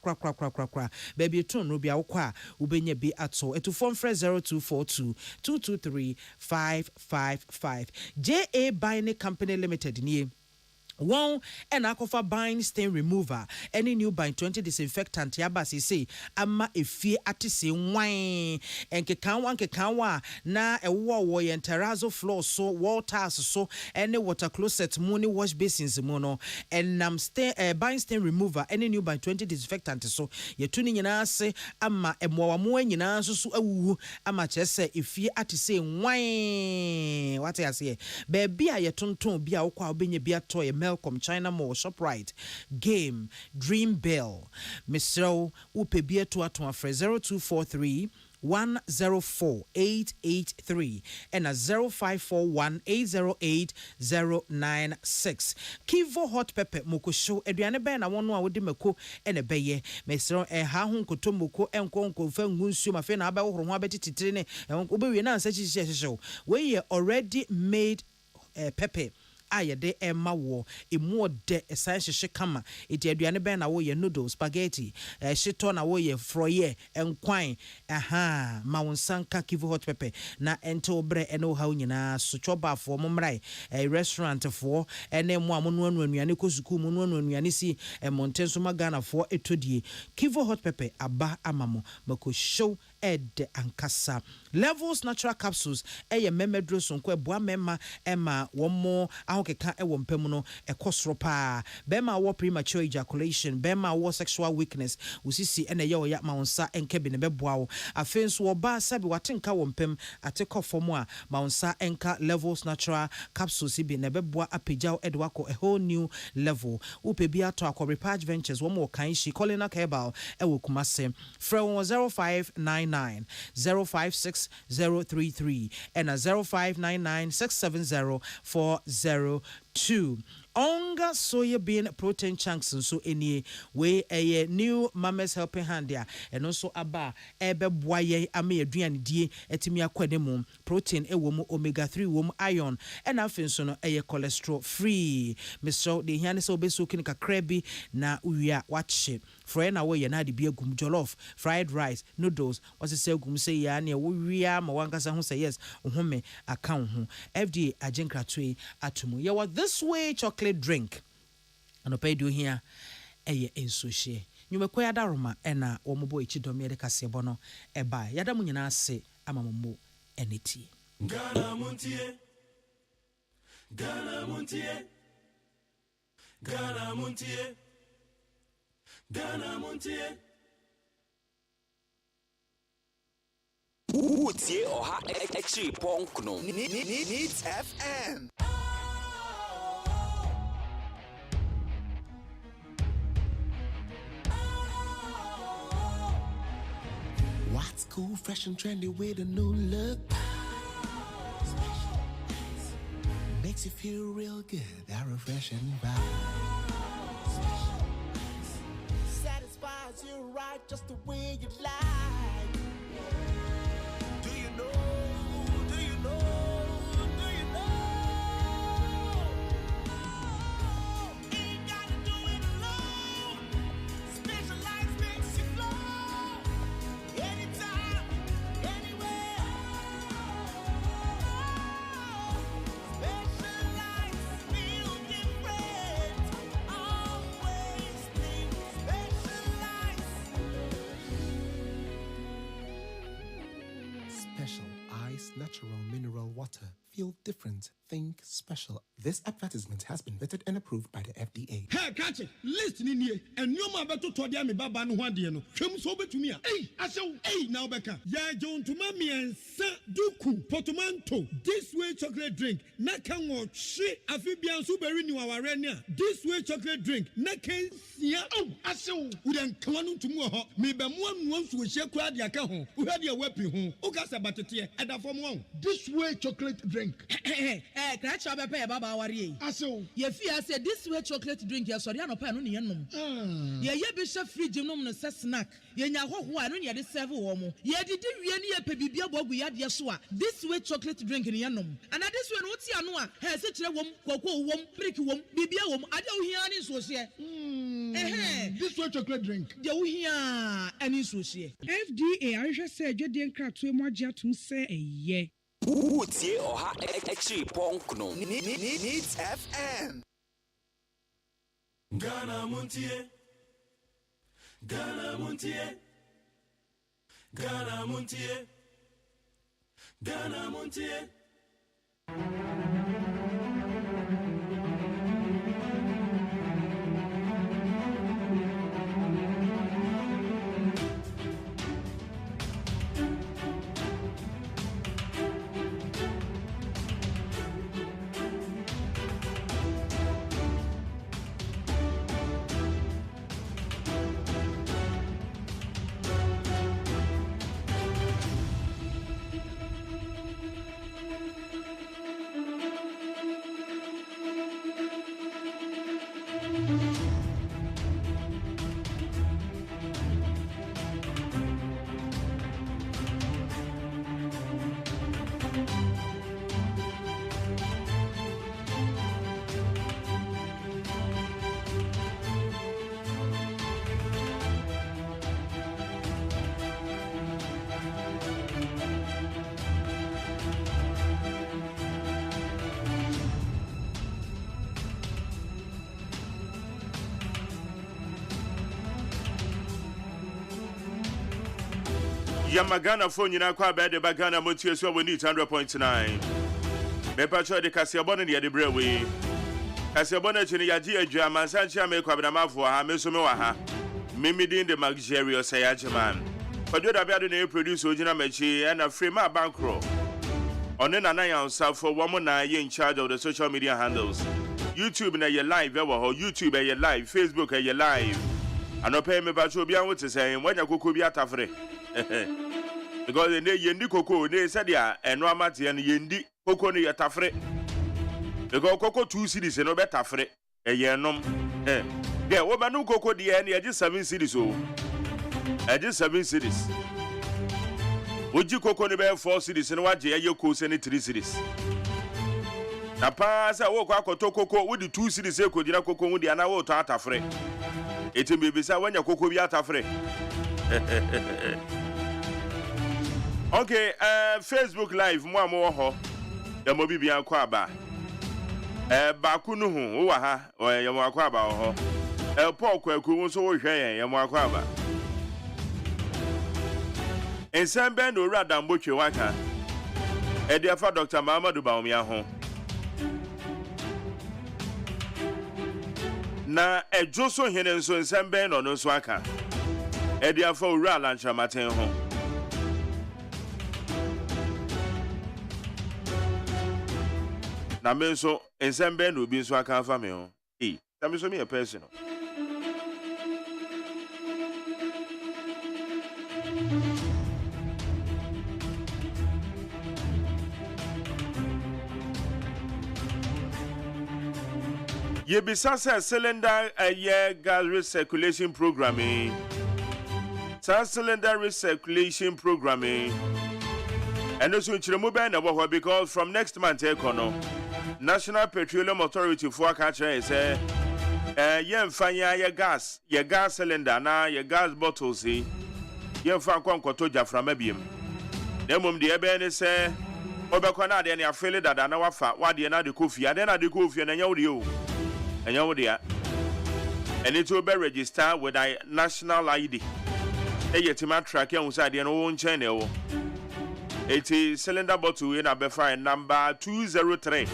baby eton no bia wokwa ubenya bi ato etu phone 0242 223 555 JA Buying Company Limited nie one and akofa bine stain remover any new by 20 disinfectant yabasi say ama efie atise wine enke kanwa na ewo ye terrazzo floor so wall tiles so any water closet money wash basins mono and stain bine stain remover any new by 20 disinfectant so ye tuni nyina ase ama emwa mo nyina so awuwu ama chese efie atise wine what I say baby a ye tonton bia wokwa obenye bia to ye Welcome China Mall ShopRite Game Dream Bell Mr. Upebie to atwa 0243 104-883 and a 0541-808-096. Kivo hot pepper moko show eduane be na wono a wodi mako ene beye mesro ha hu nkoto moko enkonko fa ngunsu ma fe na aba wo ho abetitire ne obewie na ansa chichi show we already made pepper ayede emma wo emu de esan hyehye kama eti aduane ben na wo ye noodles spaghetti shito na wo ye froye enkwan ma wonsanka Kivu hot pepper na ento bre eno ha nyina so choba fo momrai restaurant fo ene mo amono anuane kosuku mo no anuane si Montie so magana fo etodie Kivu hot pepper aba amamo mako show ed ankasa levels natural capsules eye memedro sonko eboa mema ema womo ahokeka ewo mpem no ekosoro pa bema wo premature ejaculation bema wo sexual weakness usisi ene ye oya maunsa enke bi ne beboa wo afenso oba sabi watenka wo mpem ateko fomo a maunsa enka levels natural capsules bi ne beboa apejaw edwako a whole new level upebi ato akore Patch Ventures womo kan shi Colina Cable ewo kumase from 0599 056033 and a 0599670402. Onga soya bean protein chunks and so any way a new mama's helping hand there and also aba ebe boye ame aduane die etimi akwademu protein ewom omega 3 wom iron and afenso no eye cholesterol free Mr. de hiane so beso kinika krabi na uya watche fry na we na de biegum jollof fried rice noodles was say gum say ya na wo wia ma wankasa ho say yes ohome account ho FDA agenkratwe atumu ye was this way chocolate drink and pay do here eye ensohye nyumekwa ya daroma ena omobo echidom ye kase bono eba yada mu nyina ase amammo eneti Ghana Montie Ghana Montie Ghana Montie Ghana Montie Utie oha extra punk no needs FM. What's cool, fresh and trendy with a new look? Makes you feel real good, that refreshing vibe. Satisfies you right just the way you like. Do you know? Do you know? Do you know? Ain't gotta do it alone. Specialized makes you flow. Anytime, anywhere. Specialized feel different. Always think specialized. Special Ice Natural Mineral Water. Feel different. Think special. This advertisement has been vetted and approved by the FDA. Hey, catch it. Listen in here. And you ma beto to dia me baba no hwade no. Twem so betumi a. Hey, asew. Hey, now beka. Ya John to mami ensa duku portmanteau. This way chocolate drink. Na kan wo hwe afibia so beri ni waware ni a. This way chocolate drink. Na kan sia. Oh, asew. Wo den kan no tumu ho. Me be mo anu nso wo hye kura dia ka ho. Wo hwade a wapi ho. Wo ka sa batete. Eda fom wo. This way chocolate drink. Crash up a pair, Baba Warrior. Aso, ye fear said this way chocolate drink, yes, or no pan on the enum. Ye bishop free genome no snack. Ye know who I don't yet serve woman. Ye did any a pebibia bob we had yasua. This way chocolate drink in the enum. And at this one, what's your has such a woman, cocoa woman, prick woman, bibia woman. I don't hear any so here. This way chocolate drink. You hear any so here. FDA, I just said you didn't crack to more to say a ye. Utie oha extra punk no needs FM. Ghana Montie Ghana Montie Ghana Montie Ghana Montie. Yamagana phone nyina kwa bed ba Ghana Montie so we need 100.9. Bepa cho de Kasiabon ne de brewe. Kasiabon chi ne yaji AGYEMAN sanchi ame kwa bidamafo ha me so me wa ha. Mimi din de luxurious AGYEMAN. Ojo da bia do na produce ojina machi and a frame bankro. On na na yan for one na ye in charge of the social media handles. YouTube na ye live ewo ho, YouTube ye live, Facebook ye live. Anope me ba cho bia wo te say wanya kokko bi atafre. Because they yendi koko they said ya eno amate and yendi koko no yetafre. Because koko 2 cities no betafre e yenom yeah wo manu koko de e na 7 cities o e 7 cities woji koko ne be 4 cities no waje ye ko se ne 3 cities na pa sa wo kwa akoto koko wo di 2 cities e ko jira koko wo di ana wo to atafre etimbe bi sa wanya koko bi atafre. Okay, Facebook live mo amo ho. Ya mo bibia kwa ba. Ba ku no hu wo ha, ya mo akwa ba ho. Paul kwaku wo so wo hwe ya mo akwa ba. Ensemble no rada mbotwe waka. Dia fa Dr. Mamadou Baumia ho. Na ejo so hene nso ensemble no no so aka. Dia fa owura lanchamaten ho. Na me so ensemble no bi nso aka fa me ho. Na me so me a person. Ye bisa say cylinder year gas recirculation programming. Cylinder recirculation programming. And also chiremu be na wo because from next month ekono National Petroleum Authority for catcher say yemfanya ye gas cylinder na ye gas bottles yemfa kwankoto jaframa biem. Demom de ebe ne say obekọ na de ne afele dada na wafa wade na de kofi ade na de kofi na nyawo de o. Enyawo de a. And it will be registered with a national ID. Yetima track yan usade no won chen ewo. It is cylinder bottle in a befa number 203.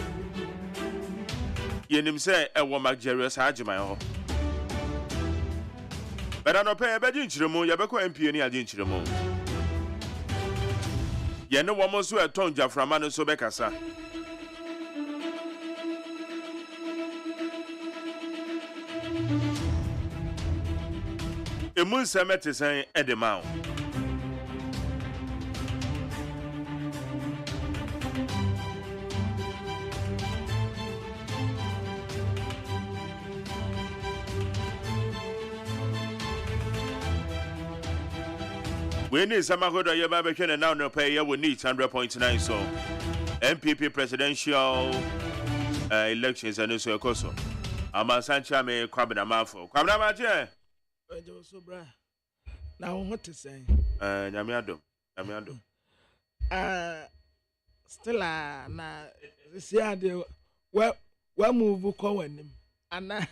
Yenim say ewo luxurious AGYEMAN ho. But I no pay e be dinchiremu ye be ko MP ni adinchiremu. Ye no womo so eton jaframa no so be kasa. Emun semete sen edema. We need some magodo ye ba be hwe now no pay ye we need 100.9 so MPP presidential elections and so ekoso Amansancha me kwabena mafo kwabena maje Ejo so bra na what to say nyame adom still na see ade we move ko wanim ana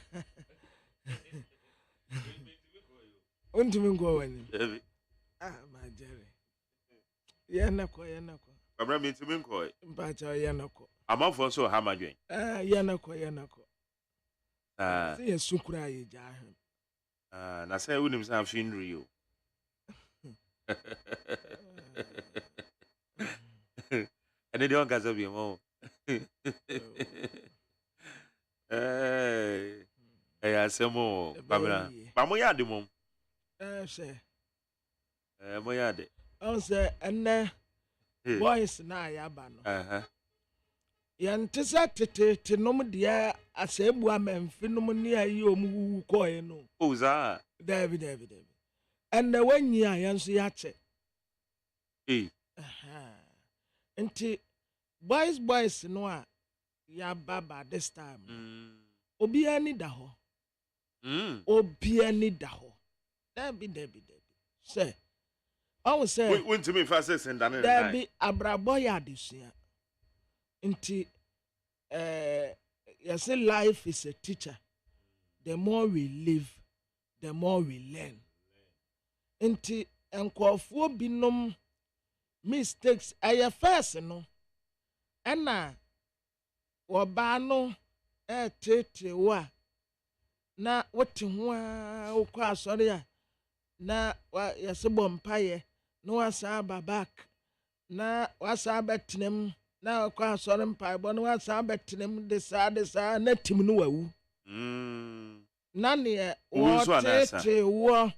untimi go wanim my Jerry. Yanako. Abra me ntimi nko. Mpacha yanako. Amafo so ha madwen. Yanako. See sukura ye ja. Na say unim say finri yo. Ene de on gaza bi mo. Asemo babra. Ba mo ya de mom. Say Moyade. On say enne boys na ya ba no. Yantisa tete nom dia asebu amemfi nom ni ayi omu koe no. Oza. David. Enne wanyi a yanso ya che. Nti boys no a ya baba this time. Obi ani da ho. Obi ani da ho. David. Say I will say, went to me fast and done it. There be abraboya this year. Inti, you say life is a teacher. The more we live, the more we learn. Inti, nkɔfoɔ binom mistakes ɛyɛ first no ɛna wɔbaa no ɛɛtete wo a na wote ho a wokɔ asɔre a na yɛse bɔ mpayɛ na wasa aba back na wasa abɛtenam na wakɔ asɔre mpaebɔ na wasa abɛtenam de saa na tim no wawu na neɛ wɔtete wɔ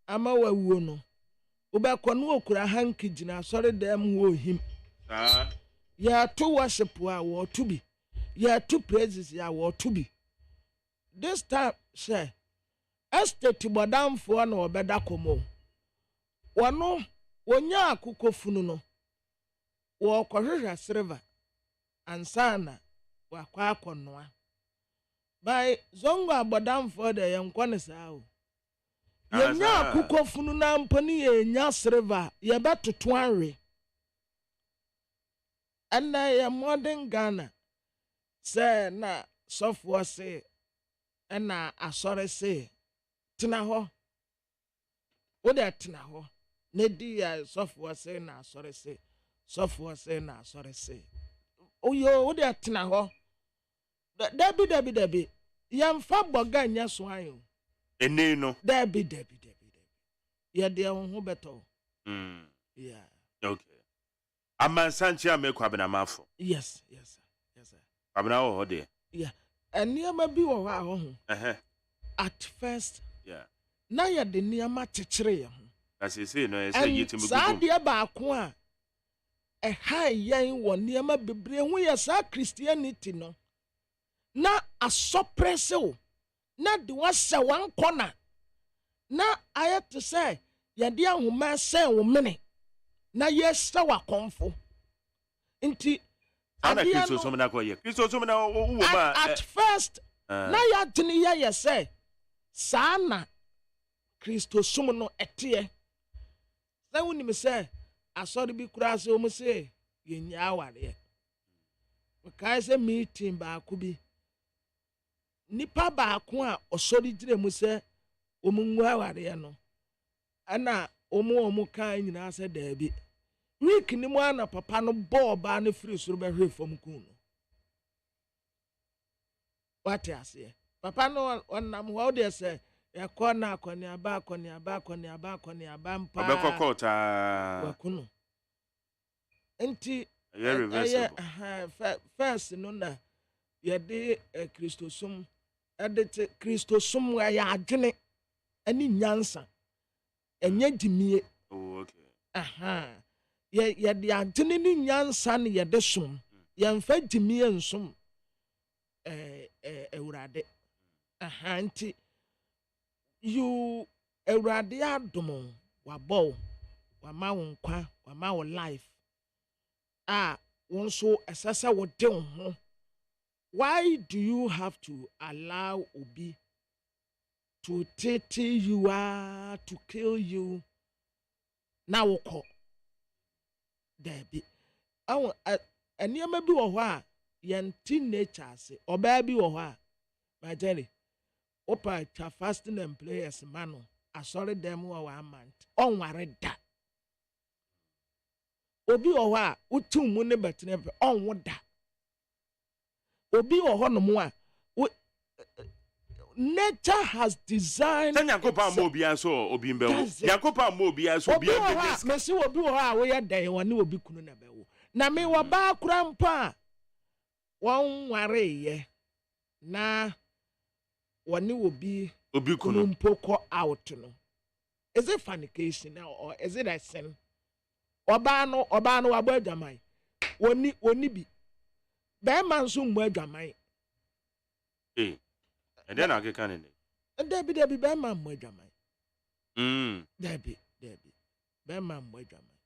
ama wawuo no wobɛkɔ no wɔkura hanki gyina asɔre dam wɔ ohim yɛato worship a wɔto bi yɛato praises a wɔto bi this time sɛ estate bɔdamfoɔ na wɔbɛda kɔmɔ wɔno wɔnya akokɔ funu no wɔkɔhwehwɛ silver ansana wakɔ akɔnoa by zongo abɔdamfoɔ de yɛnkɔ ne saa o yɛnya akokɔ funu na mpo ne yɛnya silver yɛbɛtoto awe ɛnna yɛ modern Ghana sɛ na sɔfoɔ se ɛna asɔre se tena hɔ wode tena hɔ ne di yɛ sɔfoɔ se na asɔre se sɔfoɔ se na asɔre se oyo wode tena hɔ dabi yɛmfa bɔga nyɛ so ayo ene no dabi yɛde ho bɛtɔ yeah okay amansanchi amekwa benamafo yes abena wo hode yeah eniama bi wo ha ho at first yeah na yɛde niama kyekyere yɛ ho asese no ɛsɛ yɛtimi gugu saa de baako a ɛha yɛn wɔ niama bebre ho yɛ saa Christianity no na asɔprese wo na de wahyɛ wankɔna na ayɛ te sɛ yɛde ahoma sɛ wo mene na yɛhyɛ wakɔmfo nti ana Kristo som na kɔyɛ Kristo som na wo ma at first na yɛatene yɛ sɛ saa na Kristo som no ɛteɛ sɛ wonim sɛ asɔre bi kura sɛ ɔmo sɛ yɛnya awareɛ kae sɛ meeting baako bi nipa baako a ɔsɔre gyina mu sɛ ɔmo ngu awareɛ no ana ɔmo kan nyinaa sɛ daabi week ni mu ana papa no bɔɔ baa no firi soro bɛhwɛ fam kun no wate aseɛ papa no ɔnam hɔ ɔde sɛ yɛkɔ na akɔneaba mpa ɔbɛkɔkɔtaa wakuno nti ɛyɛ first no na yɛde kristosom ɛde te kristosom a yɛ adwene ɛne nyansa ɛnyɛ gyimie yɛde adwene ne nyansa ne yɛde som yɛmfa gyimie nsom awurade nti you awurade adom wabɔ wama wo nkwa wama wo life a wo nso ɛsɛ sɛ wode wo ho. Why do you have to allow Obi to tete you to kill you? Now woko Debbie. Oh, and you may be a yan teenager say, or baby or my jelly. Opa fasting and players mano. I saw them who are a month. On worried that. Obi or utu money but never on what that. Obi wɔ hɔ nom a nature has designed. Sɛ Nyankopɔn ma obiara so obi mbɛwo. Nyankopɔn ma obiara so obi abɛdi. Mesi obi wɔ hɔ a woyɛ dan wɔ ne obi kunu na bɛwo. Na me wɔ baa kora mpo a wɔn wareyɛ na wɔne obi kunu mpo kɔ out no. Is it fornication or is it a sin? Ɔbaa no wabɔ adwaman. Wɔni bi. Bɛɛma nso mmɔ adwaman. Ɛdɛ na akeka ne ne. Dabi bɛɛma mmɔ adwaman. Dabi. Bɛɛma mmɔ adwaman.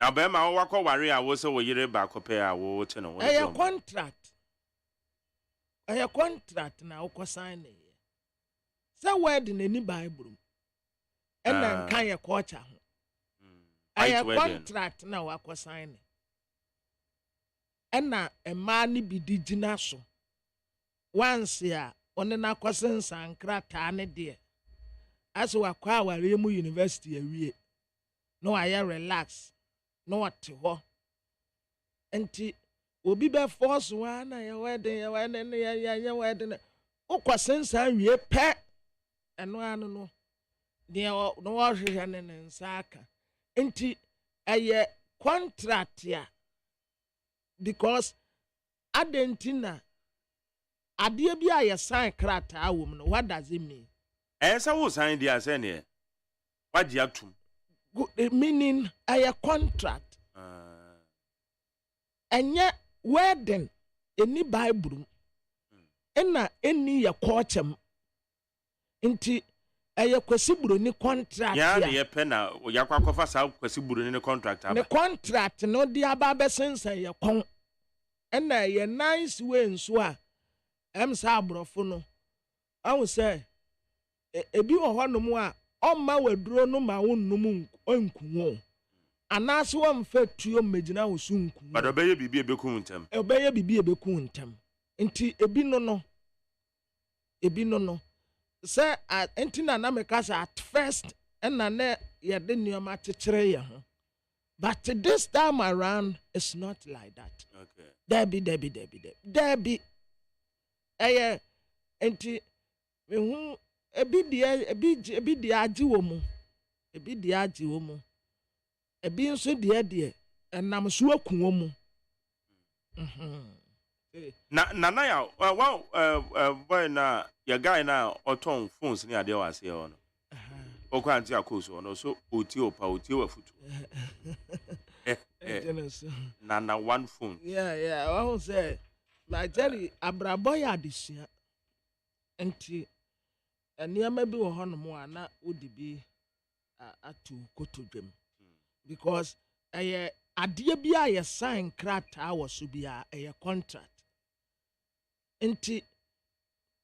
Na bɛɛma wakɔ ware a wo sɛ wo yere baako pɛ a wo te no. Ɛyɛ contract na wokɔ sign ne. Sɛ wedding n'ani Bible. Ɛna nka yɛ culture ho. Ɛyɛ contract na wakɔ sign. Ɛna mmaa ne bi di gyina so. Once a ɔne n'akɔse nsankrataa ne deɛ. as we acquire our university awie no I relax no what ho enti obi be force one na your wedding ya wedding ukwasensa awie pe eno anu no de no wo hwehwe ne nsaka enti eye contract ya because adentina ade bi a ye sign krata wo no what does it mean Esa wo sign dia say ne wagye atum meaning a contract enye wedding eni bible ena eni ya kwochem nti eye kwasiburo ni contract ya ne ye pe na yakwa kofa sa kwasiburo ni contract aba ne contract no di aba besensa ye kon ena ye nice way nso a sa abrofo no awu say ebi wo honom a omma waduro no ma wonnum onkuwo anaso wamfa tuo megina wo so nkuwo but obeye bibi ebeku ntem obeye bibi ebeku ntem nti ebi no say enti na meka say at first na ye de nioma tekere ye ho but this time around it's not like that. Okay. Debbie enti me hu ebi di agi wo mu ebi nso de enam so akun wo mu na ya boy na ya guy na oton phones ni ade wase ye ono okwa anti akoso ono so oti wafutu na one phone yeah I won't say my jerry abraboy adisia enti eniama bi wo hono mo ana odibi atu kotodwem because ade bi a ye sign krata wo so bia contract enti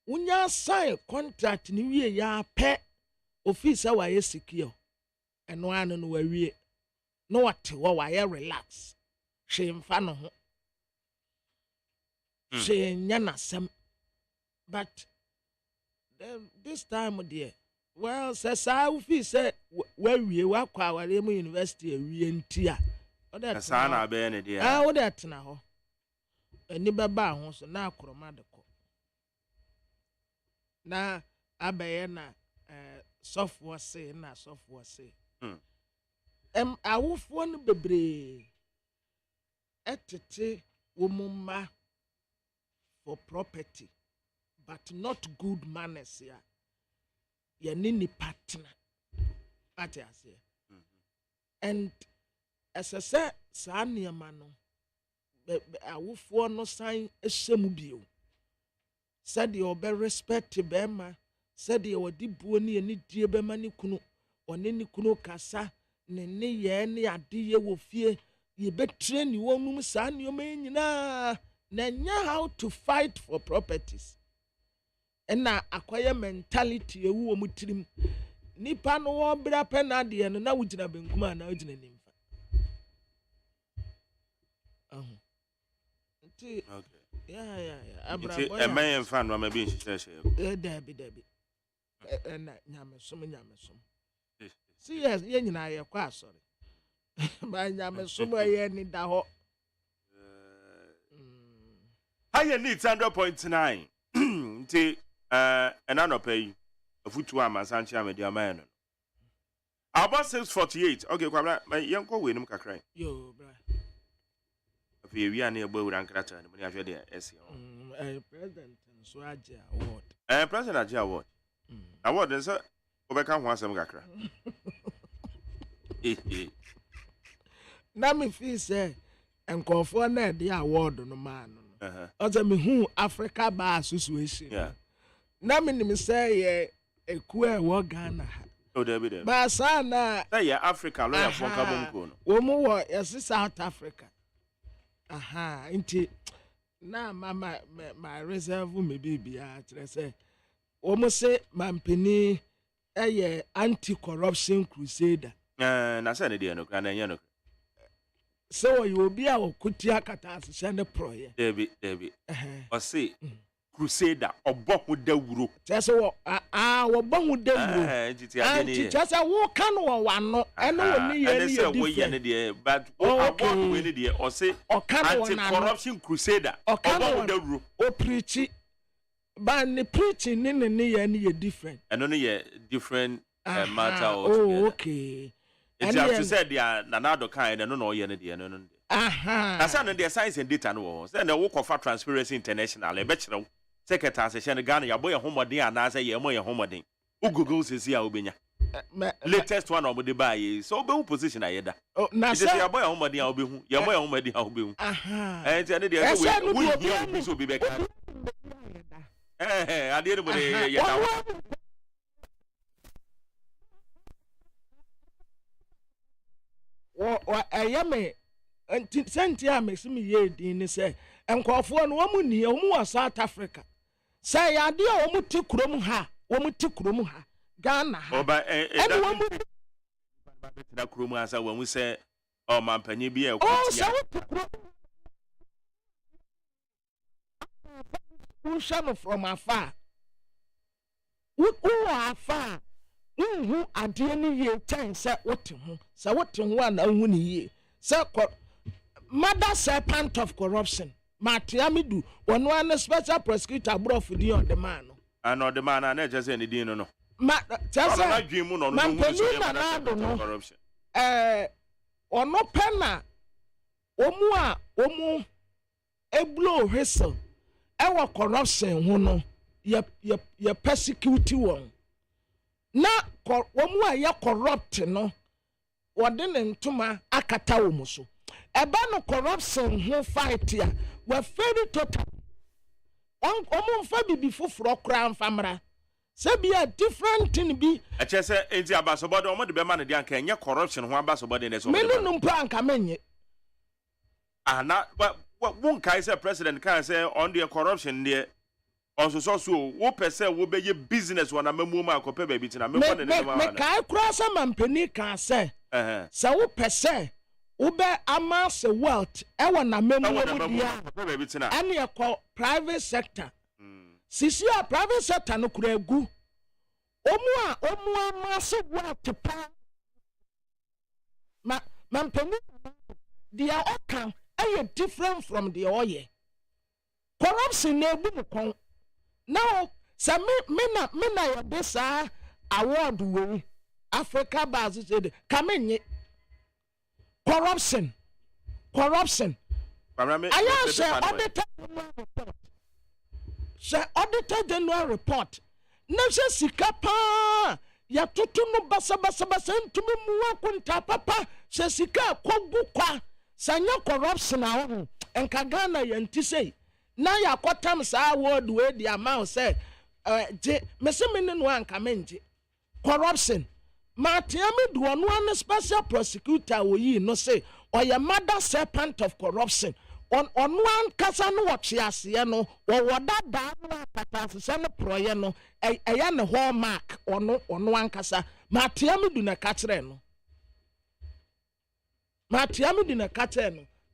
unya sign contract ni wie ya pe officer wa ye secure eno anu no wa wie no what wa ye relax she mfa no ho she nya nasem but this time dear well says I feel say where we wa kwa wale mu university awie ntia oda sa na be ne dia oda tena ho ani baba ho so na akroma de ko na abaye na software say awufo no bebre etete womuma for property but not good manners ya ya nini partner ati ase and as I say sanya mano awufo no sign ehemu bio said you be respect bema said you wadi buo ni ani die bema ni kunu one ni kunu kasa ne ye ne ade ye wo fie ye betre ni wonum sa ne o nyina na nya how to fight for properties na akwaya mentality ewu wo mutirim nipa no wo bra pena de no na wugina benkuma na wugina nimfa nti okay yeah abra boy e man fan no ma bi nhihye debi na nyamesom see yes ye nyina ye kwa asori ba nyamesom ye ni da ho higher needs 100.9 nti enanopai afutu amasanchi amedia man no about 648 okay kwabra yenko we nim kakran yo bra afi wi ana egba wura nkrata no ni ahwe de ese president so age award president age award award nso obeka ho asem kakra na me feel say enkofo na de award no man no oza me hu Africa Bar Association yeah na me nim say ye eku e wo Ghana ha o de ba sana say ya Africa lo ya fonka bomko no wo mu wo yes South Africa nti na mama my reserve me bibia tire say wo mu say mampeni eye anti-corruption crusader na say ne de no kra na nya no so you will be our kutia kata asese ne proye Debi o say crusader obo ho dawuro just wo bo ho dawuro just wo kan wo wano ene woni ye ne ye different de but award we ne de o say anti-corruption crusader obo ho dawuro o preach but the preaching ne ye different eno ne ye different matter altogether. Okay. It's have to say dia nanado kind no no ye ne de no. Na say no de science and data no. Say na wo kofa Transparency International e be kire secretary session Ghana ya boy homoden ana say ye mo ye homoden. U Google sisi a obenya. Latest one obo de buy so obe position ayeda. Na say ya boy homoden a obehu. Ye mo ye homoden a obehu. Enti ane de we so be be ka. Ade no de ye da. Ayame senti a mesimi ye din ni say enkofo no wo ni wo mu South Africa say ya de wo mu ti kurom ha Ghana ha oba wo mu na kurom ha say wo mu say o mampanyi bi e kwatia who shame from afar who afar who ade ni ye tan say wote ho ana hu ni ye say mother serpent of corruption Matiamidu one one special prosecutor brought for the on the man and on the man na just any din no just na dream no no corruption ono pena omu e blow whistle e corruption ho no ye persecute won na omu a ye corrupt no wode ne ntoma akata wo muso eba no corruption ho fight ya we very total omu mfa bibi foforo kra mfamra se bia different thing bi ache se enti abasobode omo de be man de anka enye corruption ho abasobode ne so me no mpa anka menye na won kai se president kan say on the corruption there on so wo pese wo be ye business wana mamu ma akope ba bi tina me won ne ma me kai kura sa mampani kan say sa wo pese wo be amass wealth e wana mamu dia ane e ko private sector sisi a private sector no kura egu omu amass wealth pa mampani dia okan are different from the oil corruption na ebu mukon now say me na your this award we Africa Bar Association kamenye corruption I say auditor general report na say sika pa ya tutu no basa ntumi muwa kunta papa say sika kogu kwa sanya corruption awo enka Ghana yanti say na yakotam sa award we the amount say je mesemene no anka menje corruption Matiamidu ono an special prosecutor wo yi no say oya mother serpent of corruption ono an kasa no watche ase no wo woda da no akata se no proye no eya ne hallmark ono an kasa Matiamidu na ka kire no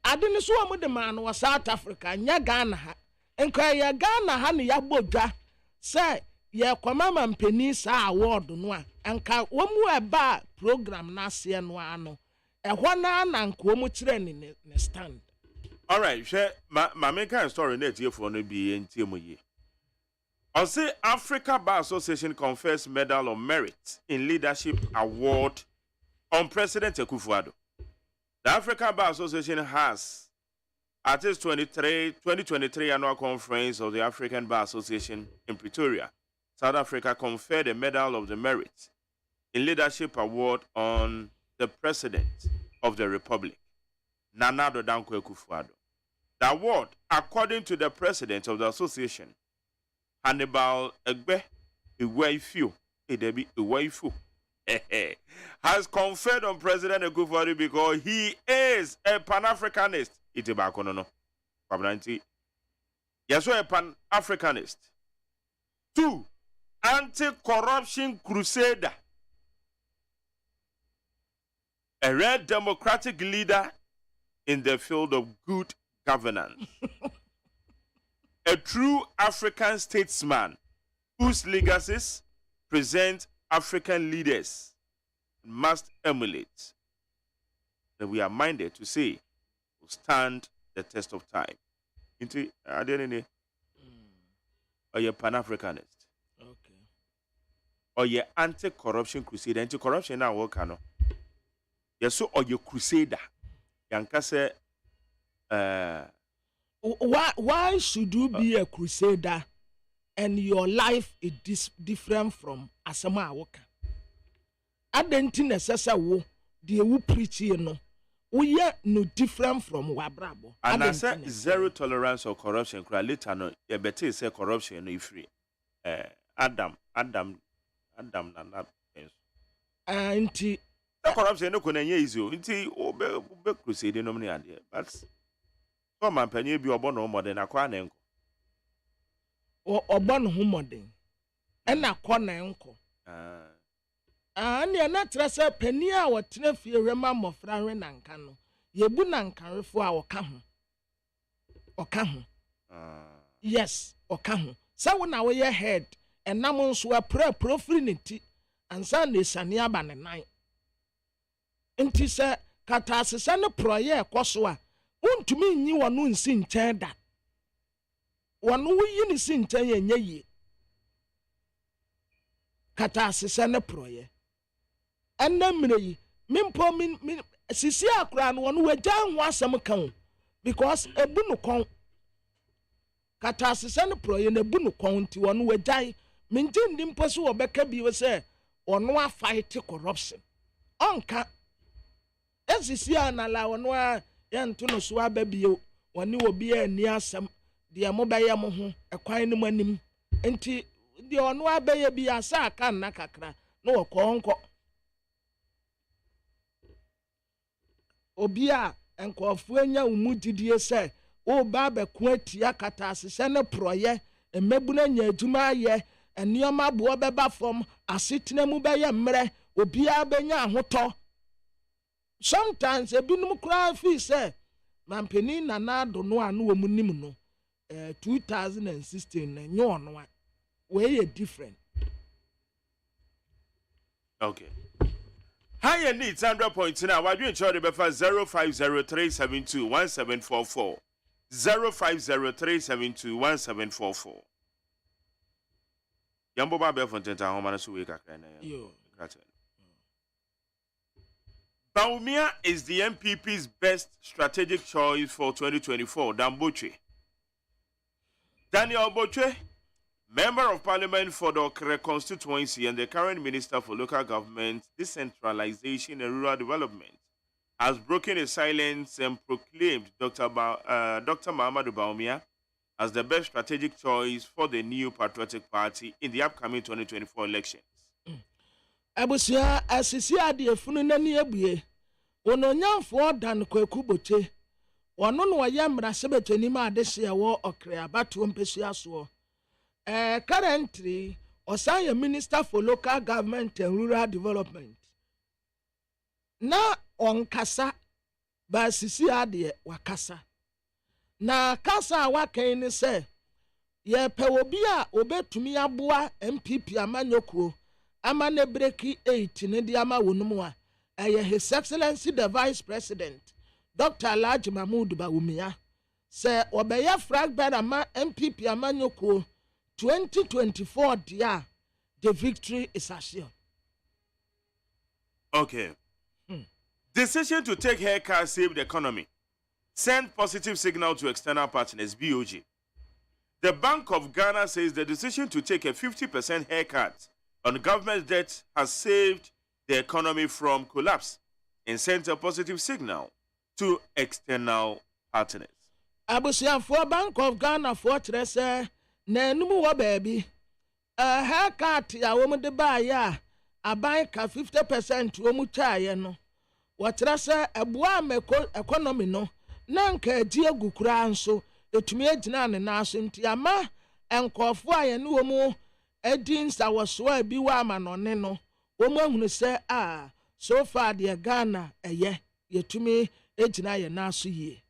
ade ne so amu de man no South Africa nya Ghana ha enka ya Ghana ha ne ya bodwa say ye kwamama mpani sa award no a enka womu eba program na ase no ano ehwo na nka womu kire ne stand. All right, share my main kind story net here for no be ntiem ye. On say Africa Bar Association confers Medal of Merit in Leadership Award on President Akufo-Addo. The African Bar Association has, at its 2023 annual conference of the African Bar Association in Pretoria, South Africa, conferred a Medal of the Merit in Leadership Award on the President of the Republic, Nana Addo Dankwa Akufo-Addo. The award, according to the President of the Association, Hannibal Egbe Iwaifu, has conferred on President Akufo-Addo because he is a Pan-Africanist. Yes, a Pan-Africanist. 2, anti-corruption crusader. A rare democratic leader in the field of good governance. a true African statesman whose legacies present African leaders must emulate, that we are minded to say will stand the test of time. Into identity, or you're Pan-Africanist, Okay. or you're anti-corruption crusader. Anti-corruption now work no. Yes, so or you're crusader. Yanka say, why should you be a crusader and your life is different from Asama Awoka? I don't think necessarily the who preach here no. We are no different from Wabrabo. And I said zero tolerance of corruption. Later no, you better say corruption no free. Adam, na anti corruption no kuna easy. Inti obe crusade no many idea. But some man penny be obo no more than akwa na enko. Obo no more than. And akwa na enko. And you're not trust penny a watena fie rema mofra re nanka no. Yebu nanka refo a oka ho. Yes, oka ho. Sa wo na wo ye head enam nso a profinity ansa na esane aba ne nan. Nti se kata asese ne proye ekoso a untumi nyi wono nsi nkyɛn da. Wono wo yi ne si nkyɛn ye nya yi. Kata asese ne proye. Enamre yi mimpo min sisi akra no wono wagyan ho asɛm kan because ebu no kon kata asese ne proye na ebu no kon nti wono wagyan minti ndimpo so obeka bi we se ono a fight corruption onka esisi anala wono a yento no so ababio woni obi ani asɛm de mo bɛyɛ mo ho ekwan no manim nti de ono abɛyɛ bi asa aka na kakra no wɔkɔnkɔ obi a nkɔfo anya umudidie sɛ o ba bɛko atia kata asese ne proye emebuna nya adwuma ayɛ enioma bo bɛba fam asetena mu bɛyɛ mmerɛ obi a bɛnya ahotɔ sometimes ebinum kura fi sɛ mampeni nana do no anu wɔ munim no 2016 na nyo ono a we are different. Okay. Higher needs 100.9. Why do you enjoy the befa 0503721744 0503721744. Yambo ba be fontenta ho mana so we kakra na yo. Baumia is the MPP's best strategic choice for 2024. Damboche. Daniel Boche, Member of Parliament for the Okre constituency and the current Minister for Local Government, Decentralization and Rural Development, has broken his silence and proclaimed Dr. Mahamadou Baumia as the best strategic choice for the New Patriotic Party in the upcoming 2024 elections. Abusia asisi ade funu nani abue wono nyamfo dan kwaku boche wono no ye mra sebetani ma ade hye wo Okre abato mpesua so currently Osei Minister for Local Government and Rural Development na onkasa ba asisi ade wakasa na kasa wakan ni se ye pe obi a obetumi aboa MPP amanyokuo amane breki 8 ne di ama wonum a His Excellency the Vice President Dr. Alhaji Mahmoud Bawumia say obeye flag bearer ama MPP amanyoko 2024 dia the victory is assured. Okay. Decision to take haircut save the economy. Send positive signal to external partners, BOG. The Bank of Ghana says the decision to take a 50% haircut on government debt has saved the economy from collapse and sent a positive signal to external partners. Abusia for Bank of Ghana for Trese, Nenumu wa baby. A haircut ya woman de buy ya, a bank 50% to Omucha no. What Trese a boa meko economy no, Nanka Diego Kranso, it made none and asunti ama, and Kofwa and Uomo. Edins I was swear be woman on Neno. Woman who say, so far dear Ghana, ye to me, Ejina Nasu ye.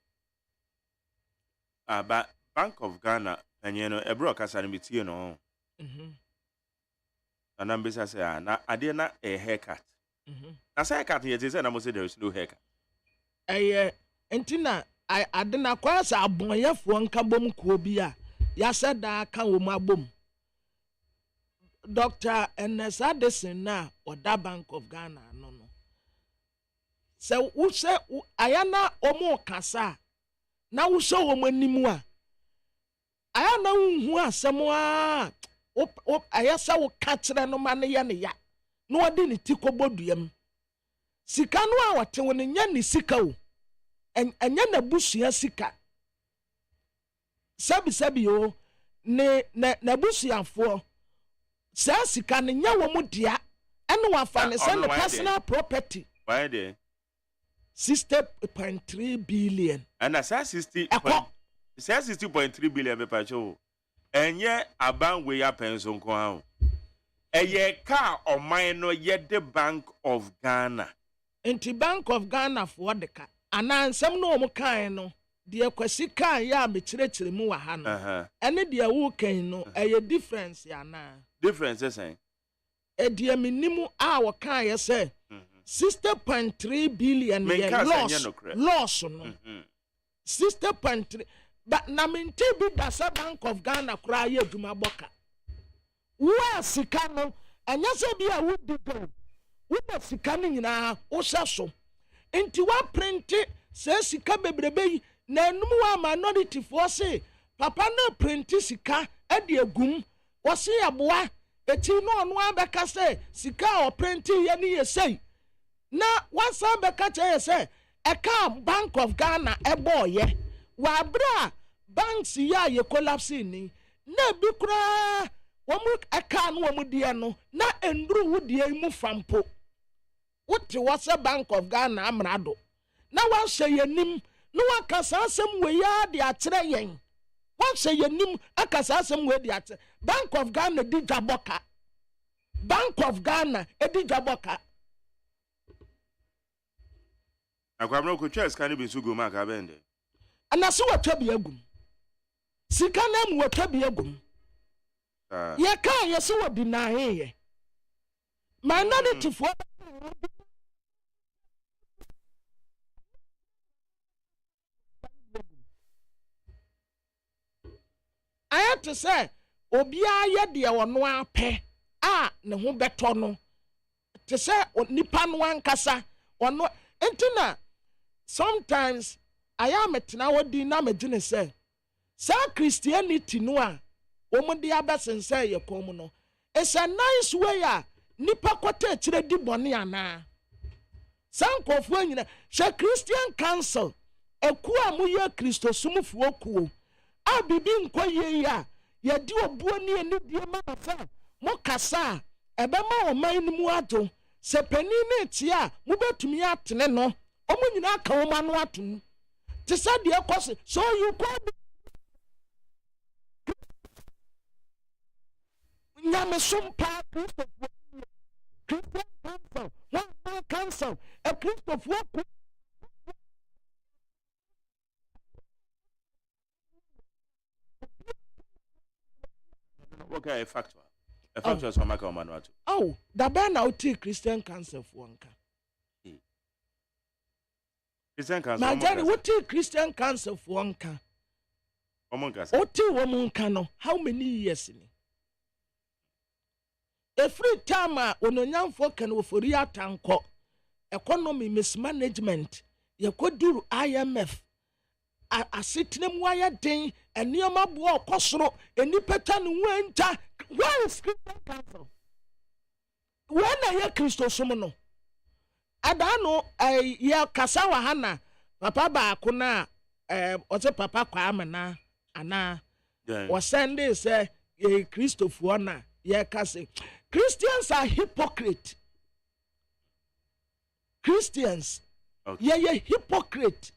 But Bank of Ghana, And you know, a broker can be tea, no. And I'm busy saying, I did not a haircut. I say, I can't hear this, and I must say there is no haircut. Entina, I didn't acquire a boy for one cabum cobia. Yasada can with my boom. Doctor and Sadison now, or that Bank of Ghana, no. So, who say, Ayana or more cassa? Now, who show woman nimua? I know who are somewhere. I saw catcher no money ya. No, I didn't tickle bodium. Sikano, what when a yanny sicko. And yana bush ya sika. Sabio, ne bushia for. Sasika and Yawamudia, and one fan is a personal property. Why there? 60.3 billion. And I say 60.3 billion be pacho. And yet a bank way up and so on. A year car or mine yet the Bank of Ghana. Into Bank of Ghana for the car. And I some no kind. Dear Kwasika ya bitrate mu hano. Any dear who can know a difference yana. Difference saying. A dear minimum hour can you say 60.3 billion loss no. 60.3 but na mintibi dasa Bank of Ghana cry ye dumaboka. Wa sikano anya se bia wo digo. Wo na sikano nyina wo hyeso. Enti wa print se sika bebrebe na enum wa minority for say papa na print sika e de agum wo se aboa eti no ono abeka say sika o print ye ni ye say na wasa abeka che say e ka Bank of Ghana e boye wa bra banks ya ye collapse ni na bi kura wo mu e ka no wo mu de no na enduru wo de mu fampo wote wasa Bank of Ghana amrado na wa hye yanim no akasa asem we ya de akyere yen wa hye yanim akasa asem we de akyere Bank of Ghana di jaboka Bank of Ghana edi jaboka Akwamno ko chess kan bi sugu maka bende anaso watwa bi agum sika na mu watwa bi agum ye kan ye so wodi na he minority for I have to say, Obia ye de wono apɛ a ne ho beto no. To say nipa no ankasa ono entina sometimes I am etna wodi na medine say Christianity no a omode abesense ye kom no. It's a nice way a nipa kwata kire di bone ana. Sankofo anyina she Christian Council eku amuye Kristo sumufuo kuo. A bibi nkwa ye ya ye di obuo ni eni die ma fa mo kasa ebe ma o man ni mu ato se pani na ti a mo betumi atene no o mo nyina ka o ma no ato ti sa de ekose so you call nyame sumpa Christian Council one council a Christopher okay, a factor. A factor is Maka Manuatu. Oh, the band out Christian Council for one. Christian Council. My daddy, what Christian Council for one? What woman can how many years in a free time when a young folk can for real tanko economy mismanagement, you could do IMF. A sitting wire ding and near my boy Cosro and Nipetan winter. Where is Christian Council? When I hear Christo Sumono, I don't know a year Kasawa Hana, Papa Bakuna, what's a Papa Kwamana, Anna was Sunday say, a Christopher, yeah, Cassie. Christians are hypocrite. Christians, yeah, hypocrite.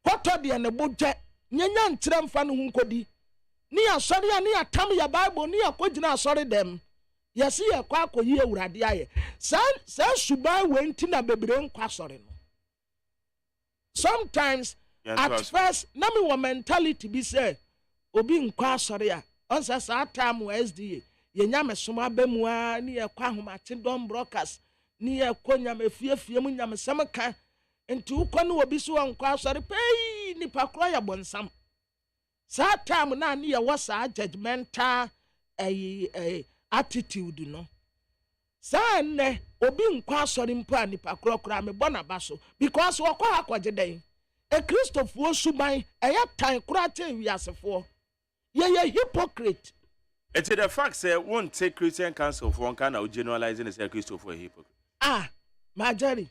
What are the anaboja? Nyan tram fan hunkodi. Ni asori ani atam ya Bible ni akojina asori dem. Yesi ye kwa akoyi ewurade aye. Sa suban wenti na bebre nkwa asori no. Sometimes at first na me wo mentality be say obi nkwa asɔre a ɔnsa saa time SDA yɛnya mesoma bɛmu a ne yɛkɔ ahomate dɔm broadcast ne yɛkɔ nyame fiefie mu nyamesɛm ka nti wokɔ ne obi so wɔ nkwa asɔre pɛi nipa korɔ yɛ bɔnsam saa time na ne yɛwɔ saa judgmental attitude no saa nnɛ obi nkwa asɔre mpo a nipa korɔ me bɔ n'aba so because wɔkɔ ha kɔgye dɛn ekristofoɔ suban ɛyɛ tan korɔ ate wiasefoɔ yɛyɛ hypocrite. It's the fact say won't take Christian Council for one kind of generalizing as a Christopher hypocrite. Marjorie.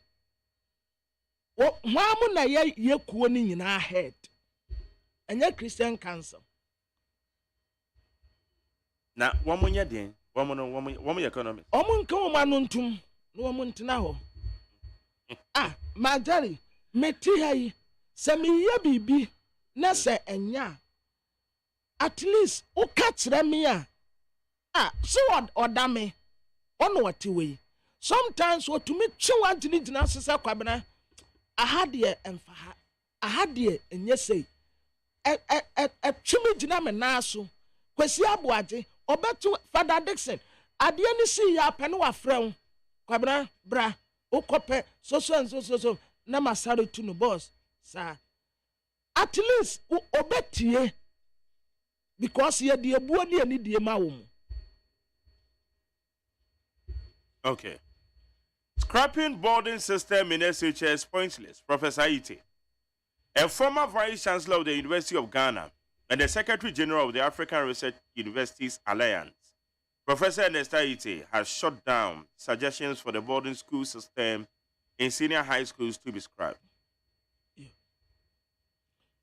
Why na ye kuo ni nyina head? Anya Christian Council. Na woman ya den, woman economy. Omun ka wo manuntum, no woman ntena ho. Marjorie, meti hai se me ye bibi na se enya. At least o kachre me a so oda me ono wati we sometimes what to me chiwa jina sesa kwabena ahade emfa ahade enye sei twimi jina me na so kwasi aboaje obetu Father Dixon ade ni si ya pe no wafrɛ kwabena bra okope so na masaro tu no boss sa at least obetie because ye die buo ne ani die ma wo. Okay. Scrapping boarding system in SHS pointless. Professor Ite, a former Vice Chancellor of the University of Ghana and the Secretary General of the African Research Universities Alliance, Professor Ernest Ite, has shut down suggestions for the boarding school system in senior high schools to be scrapped.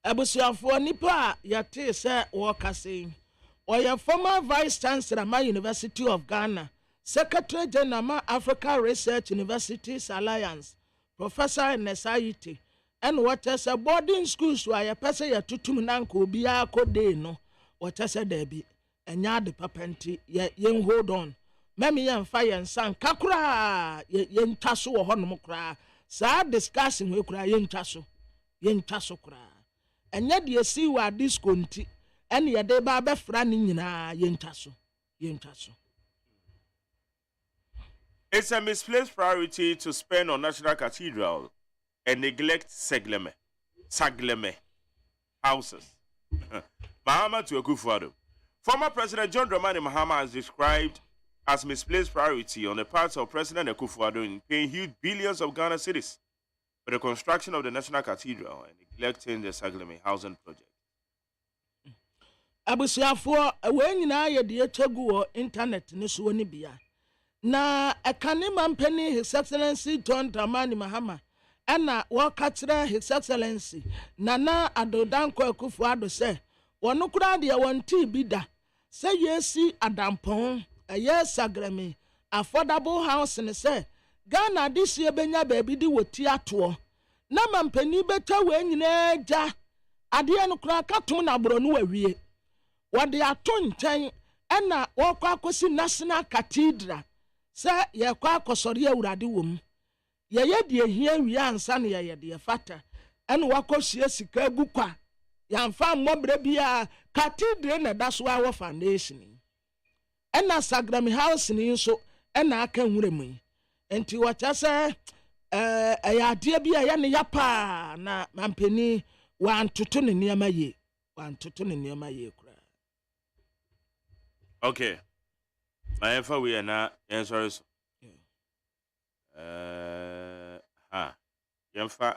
Abusuafo nipa yate se wokase oya former Vice Chancellor ma University of Ghana, Secretary General ma Africa Research Universities Alliance, Professor Nesayite, and what is a boarding schools where a person ya tutum nanko biya kode no, what is a debi, and ya de papenti, yen hold on. Memi yan fire and san kakura yen tasso or honomokra, sa discussing we cry yen tasso kra. And yet you see what this country and ya de ba befrani nyina yentaso. It's a misplaced priority to spend on National Cathedral and neglect Sagleme houses. Mahama to Akufo-Addo. Former President John Dramani Mahama has described as misplaced priority on the part of President Akufo-Addo in paying huge billions of Ghana cedis for the construction of the National Cathedral and neglecting the Sagleme housing project. Abusuafo we nyina ye de echegu internet ne so ni bia. Na ekane mampeni His Excellency John Dramani Mahama ana waka kire His Excellency Nana Adodanko Akufo-Addo se wono kura de wonti bi da se yesi adampon eye Sagleme affordable house ne se Ghana this year benya baby di woti ato na mampeni beta we nyina ja ade no kura katom na bro no awie wode ato nkyɛn ɛna wɔkɔ akɔsi National Cathedral sɛ yɛkɔ akɔsɔre awurade wom yɛyɛ de ehia wi ansa ne yɛyɛ de fata ɛna wakɔsie sika gu kwa yɛmfa mmɔbrɛ bia cathedral na da so awɔ foundation ɛna Sagleme house ni nso ɛna aka nwura mu enti wɔkyɛ sɛ ɛyɛ adeɛ bi a yɛ ne yapa na mampeni wantoto ne nneɛma yie kura. Okay. I am for we are now answering. Yamfa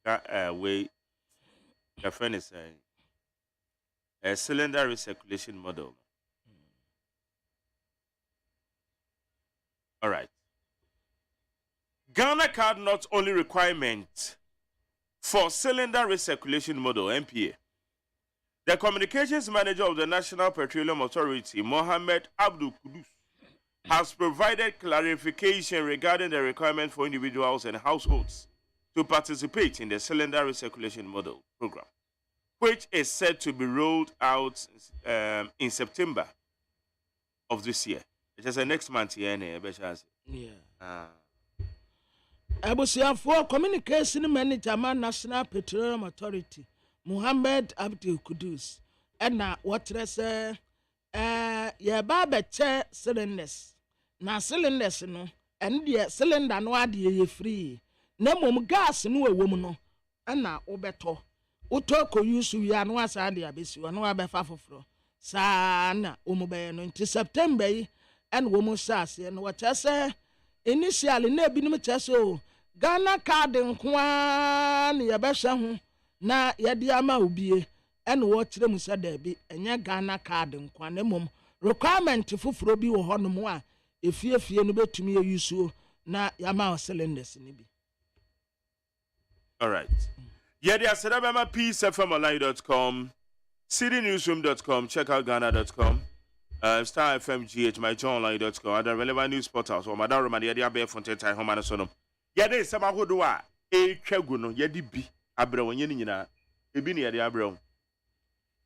got way. The friend is saying a cylinder recirculation model. All right. Ghana card not only requirement for cylinder recirculation model MPA. The communications manager of the National Petroleum Authority, Mohammed Abdul Kudus, has provided clarification regarding the requirement for individuals and households to participate in the cylinder recirculation model program, which is set to be rolled out in September of this year. It is next month here. Abusiafo communication manager man National Petroleum Authority Muhammad Abdul Kudus ɛna wɔtrɛ sɛ yɛba abɛkyɛ cylinders na cylinders no ɛne deɛ cylinder no adeɛ yɛ free na mmom gas no ɛwɔ mu no ɛna wobɛtɔ wotɔ kɔ use wia no asa de abɛsi no wabɛfa foforɔ saa na wɔn bɛyɛ no nti September yi ɛna wɔn hyɛ no wɔkyɛ sɛ initially na ebinom kyɛ sɛ o Ghana card nkoa na yɛbɛhyɛ ho na yɛde ama obie ɛna wɔkyerɛ mu sɛ daabi ɛnyɛ Ghana card nkoa na mmom requirement foforɔ bi wɔ hɔ nom a efiefie no bɛtumi yɛ use na yɛama cylinders ni bi. All right. Yedi asedabema peacefmonline.com, citynewsroom.com, checkoutghana.com, Star FM GH, myjohnonline.com, other relevant news portals, or Madara Madi Abe Fonte Tai Homana Sonum. Yede Samahodua, Chaguno, Yedi B, Abra, Yenina, Ebini Adi Abra.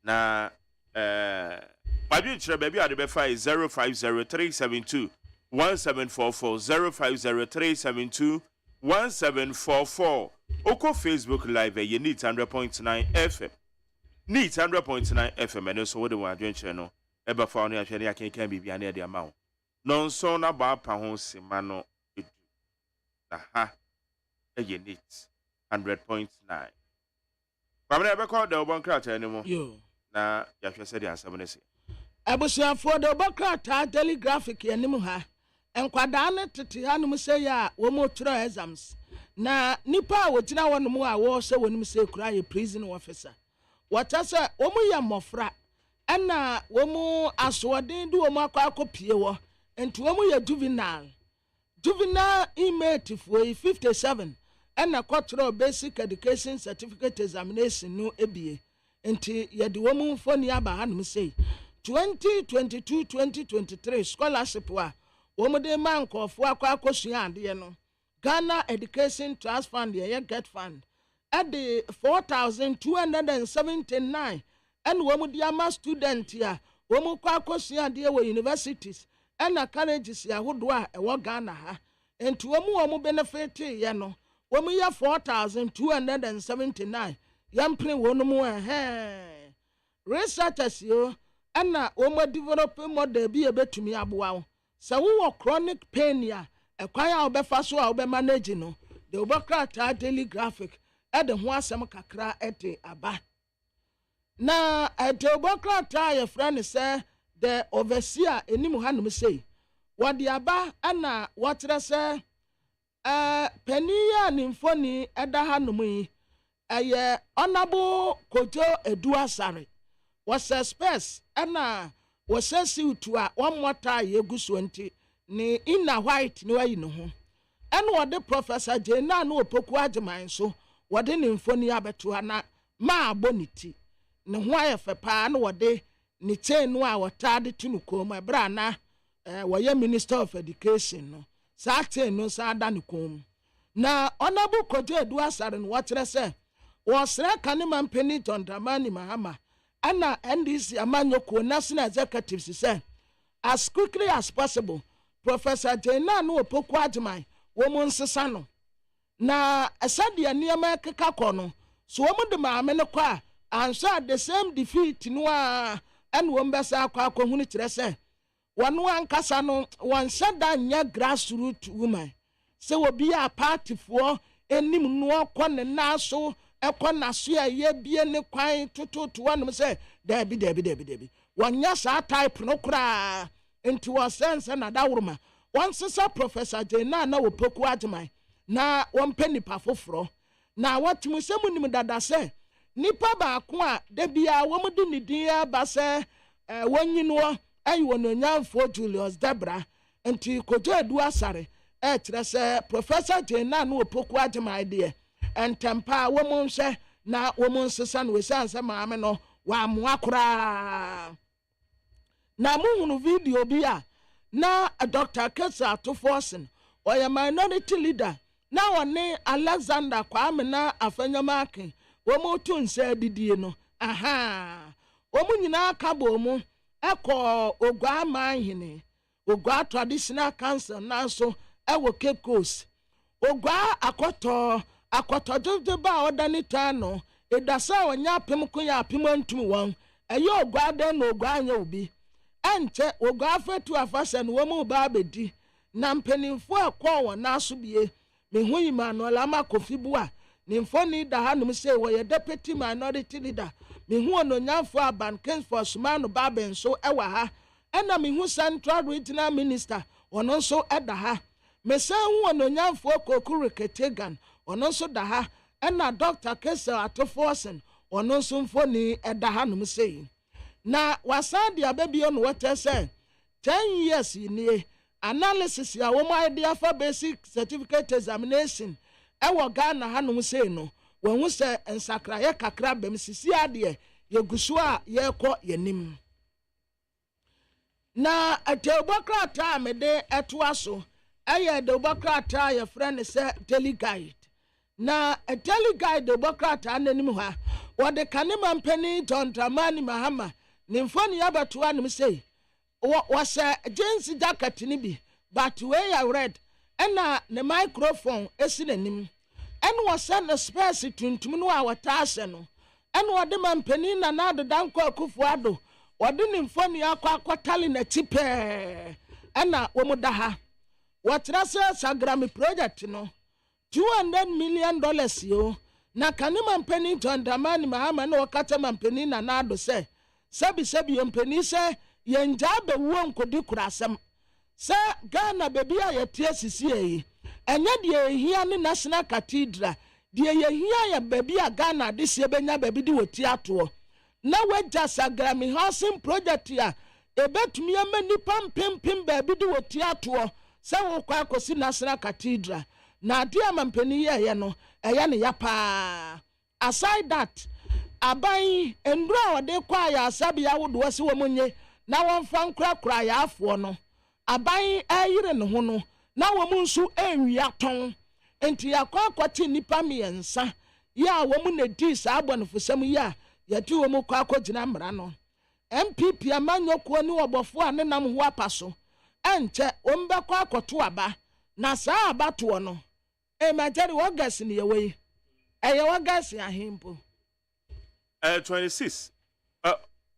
Na, my dear baby, I'd be 050 1744 050 Oko Facebook Live, you need 100.9 FM. Need 100.9 FM, and also what the one channel. Ever found I can be near the amount. Non son about Pahon Simano. Aha, you need 100.9. But I never called the one crowd anymore. You now, you said the answer. I was here for the Bocrat daily graphic, Yanimuha, and Quadana Titianum say, ya, one more try exams. Na nipa wotina wonu mu a wo se wonu se kura ye prison officer wata se omu ya mofra na womu asodin du omu akopie wo enti womu ya juvenile inmate for 57 na kwotro basic education certificate examination no ebie enti ye de womu foni aba hanum sei 2022-2023 scholarship wa womu de man kofo akosua ade no Ghana Education Trust Fund, Get Fund, at the 4,279, and Womudiama student here, Womukwakosya dear universities, and a colleges ya Hudwa, a Ghana ha, and to Womu benefit, yano, Womuya 4,279, Yampri Wonumu, hey. Researchers you, and na Womu developing more de be a bit to me abuao, so chronic pain ya. A choir obefa so a obe manage no the Obokrata daily graphic at the Huasam Kakra ete aba. Na at the Obokrata your friend say the overseer enimu hanum say what the aba ana what say peniya nimfoni eda hanum eye honorable Kojo Eduasare was a space ana was a to a one more time yegusu ni ina white ni wayi no ho ene wode professor Jena no opoku agyeman so wode ne mfoni abeto ana ma aboniti ne ho ayefe pa na wode ni chain no a wotade tunu kom ebra na woye minister of education no sa chain no sa da ne kom na honorable Kojo Eduasare no wotre se wo sra kanema mpeni John Dramani Mahama ana NDC amanyoko national executives say as quickly as possible Professor Jena no opoku agyeman womu nsesa no na asade niam keka kono so womu de maame no kwa answer the same defeat no a and wombesa akwa hunu kire se wonu ankasa no won sada nya grassroots woman se obi a party for enim no kɔ ne naso ekɔ naso ye bie ne kwan tototo wonu se dabi wonya sa type no kra into a sense na dawruma once sa Professor Jena na wopoku agyeman na wompe nipa foforo na watimu semu nim dada se nipa ba ko a da bia womude ne din ba se wonyino ayi wononyamfo Julius Debra enti Kojo Eduasare kire se Professor Jena na wopoku agyeman de entempa womunhwe na womunsesa no wesanse maame no wa moakora na muhunu video bi a na Dr. Kesa Toforsen or a minority leader na one Alexander Kwame na afanyamake womo tun se didie no aha womo nyina kabo mu ekọ ogwa manhene ogwa traditional council na so ewo Cape Coast ogwa akoto jojo ba odani tano edasa onya apem ko ya apem antum won ɛyɛ ogua den na ogua anya obi ɛnkyɛ ogua afetu afasɛ no wɔn ba abɛdi na mpanimfoɔ ɛkɔɔ wɔn n'aso bie mehu yi manuel ama kofi bua ne mfoni da hanom sɛ wɔyɛ deputy minority leader mehu ononyamfoɔ aban kingsford sumano babe nso ɛwɔ ha ɛna mehu central regional minister ɔno nso ɛda ha mesan hu ononyamfoɔ kokuru ketegan ɔno nso da ha ɛna dr kesel atoforsen ɔno nso mfoni ɛda hanom sɛ na wasan de abɛbio no wɔtɛ sɛ 10 years nie analysis ya wɔn ayɛ afa basic certificate examination ɛwɔ Ghana hanom sɛ no wɔn ho sɛ nsakraeɛ kakra bɛm sisi adeɛ yɛgu so a yɛrekɔ yɛnim na atɛwbɔ krataa a mede ɛtoa so ɛyɛ dɛwbɔ krataa a yɛfrɛ no sɛ daily guide na daily guide dɛwbɔ krataa n'anim hɔ a wɔde kanema mpani John Dramani Mahama ne mfoni abɛtoa anom sɛ wɔhyɛ jeans jacket ni bi but wey are red ɛna ne microphone esi n'anim ɛna wɔhyɛ ne spares tuntum no a wɔtaa hyɛ no ɛna wɔde ma mpanin na n'adeda nkɔ akufo ado wɔde ne mfoni akɔtale n'akyi pɛɛ ɛna wɔn da ha wɔtena sɛ sagrami project no $200 million yo na kanema mpanin John Dramani Mahama na wɔkata ma mpanin na n'ado sɛ sɛbi mpanin sɛ yɛn gya bɛwuo nkodi kurasɛm sɛ Ghana baabi a yɛte asisi yi ɛnyɛ deɛ yɛhia ne national cathedral deɛ yɛhia yɛ baabi a Ghana de sie bɛnya baabi de wɔti atoɔ na wagya sagrami housing project a ɛbɛtumi ama nipa mpempem baabi de wɔti atoɔ sɛ wokɔ akɔsi national cathedral na adeɛ ama mpanin yɛyɛ no ɛyɛ ne ya paa aside that aban nduro a wɔde kɔ ayɛ asabea wodoɔ si wɔn nye na wɔmfa nkorakora yɛafoɔ no aban ayere ne ho no na wɔn nso enwia tɔn enti yakɔ akɔte nipa mmiɛnsa yɛ a wɔn na di saa abɔnefosɛm yi a yɛde wɔn kɔ akɔgyina mmara no MPP amanyokuo ne wɔbɔfoɔ a ne nam ho apa so ɛnkyɛ wɔn bɛkɔ akɔto aba na saa abatoɔ no emagye August ne yɛwɔ yi ɛyɛ August ahempo 26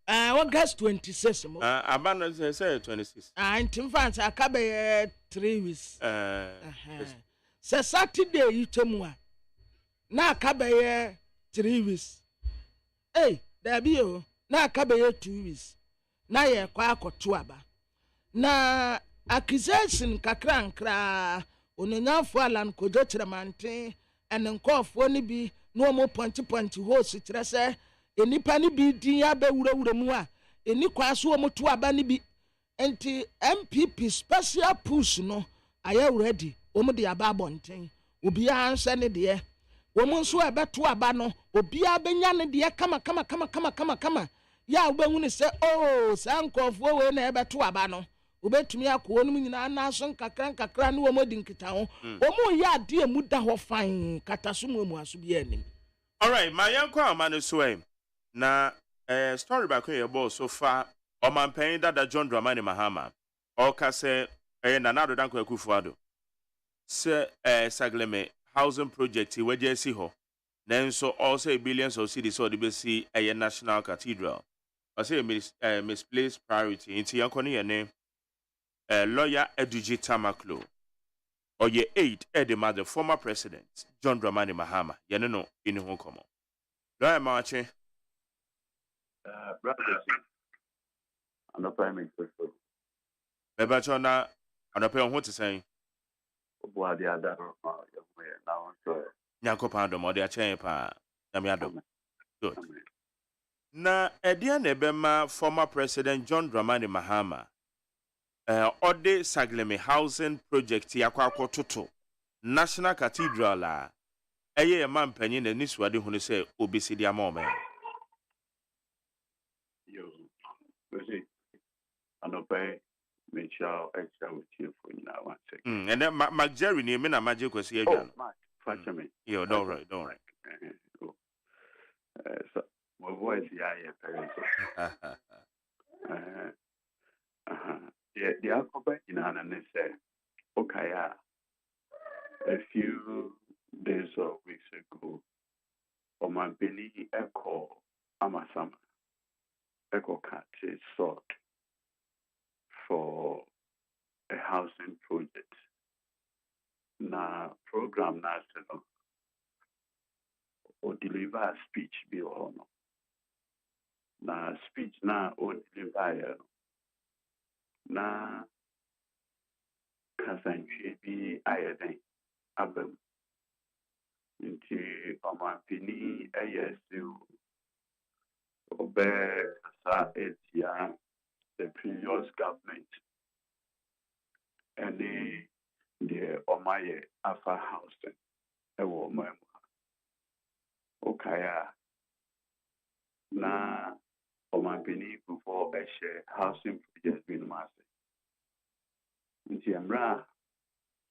August 26 mo abana say 26 ntim fans aka be 3 weeks sɛ Saturday yi temu a na aka be 3 weeks there be o na aka be 2 weeks na yɛ kwa akoto aba na accusation kakra nkra ononyafo alan kojo kyerɛmanten ɛne nkɔɔfoɔ ne bi no mo ponti host kyerɛ sɛ enipa ni bi din abɛwurawura mu a eni kwa so wɔn to aba ni bi enti MPP special push no ayɛ ready wɔn de aba abɔnten obiara nhyɛ ne deɛ wɔn nso ɛbɛto aba no obiara bɛnya ne deɛ kama ya wobɛhu ne sɛ saa nkɔɔfoɔ wei na ɛbɛto aba no wobɛtumi akɔ wɔn nyinaa naso nkakra ne wɔn di nkita ho wɔn yɛ adeɛ mu da hɔ fan kataso mu aso bi anim. All right, my yanko amane so na story back here about so far Omanpen Dada John Dramani Mahama oka se Nanado Danko Akufo-Addo se sagleme housing project we je si ho nanso also billions of cedis so de be si national cathedral I say misplaced priority inti yanko ne ne lawyer Eduji Tamaklo or ye aid Edema the former president John Dramani Mahama yene no ini ho komo lawyer Mache brothers and the prime minister Beba chona anope ho te sen obo ade ada no now so Nyankopɔn adom ɔde akyɛn pa nyame adom good na ɛdeɛ na ɛbɛma former president John Dramani Mahama ɔde sagleme housing project yakɔ akɔtoto national cathedral a ɛyɛ ɛma mpanyin na nisuade hu ne sɛ obesi de ama ɔman yo we anope make sure extra with you for now one second and then Mac Jerry ni me na magic kwesi adwa no Fashion me. Yo, don't right. So my voice, yeah, the alphabet in Anna said, okay, a few days or weeks ago, on my belly echo, Amasama, housing project. Na program national or deliver a speech be or no. Na speech na or deliver na kasanchwe bi ayeden abem. Nti ọmọpini ASU obe kasa etia the previous government and the Omaye Afa housing ewo ọmọemu okaya na ọmọpini before share housing project bin mase. Nti emra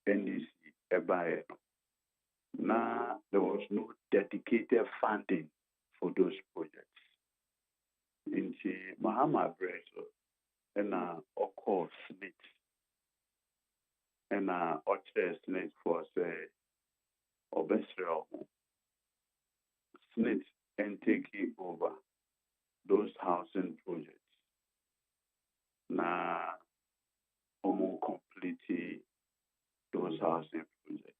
NDC ebaye no. There was no dedicated funding for those projects. Into Mahama Breso and Oko Smith and Oche Smith for say Obesrel Smith and taking over those housing projects. Na almost completely those housing projects.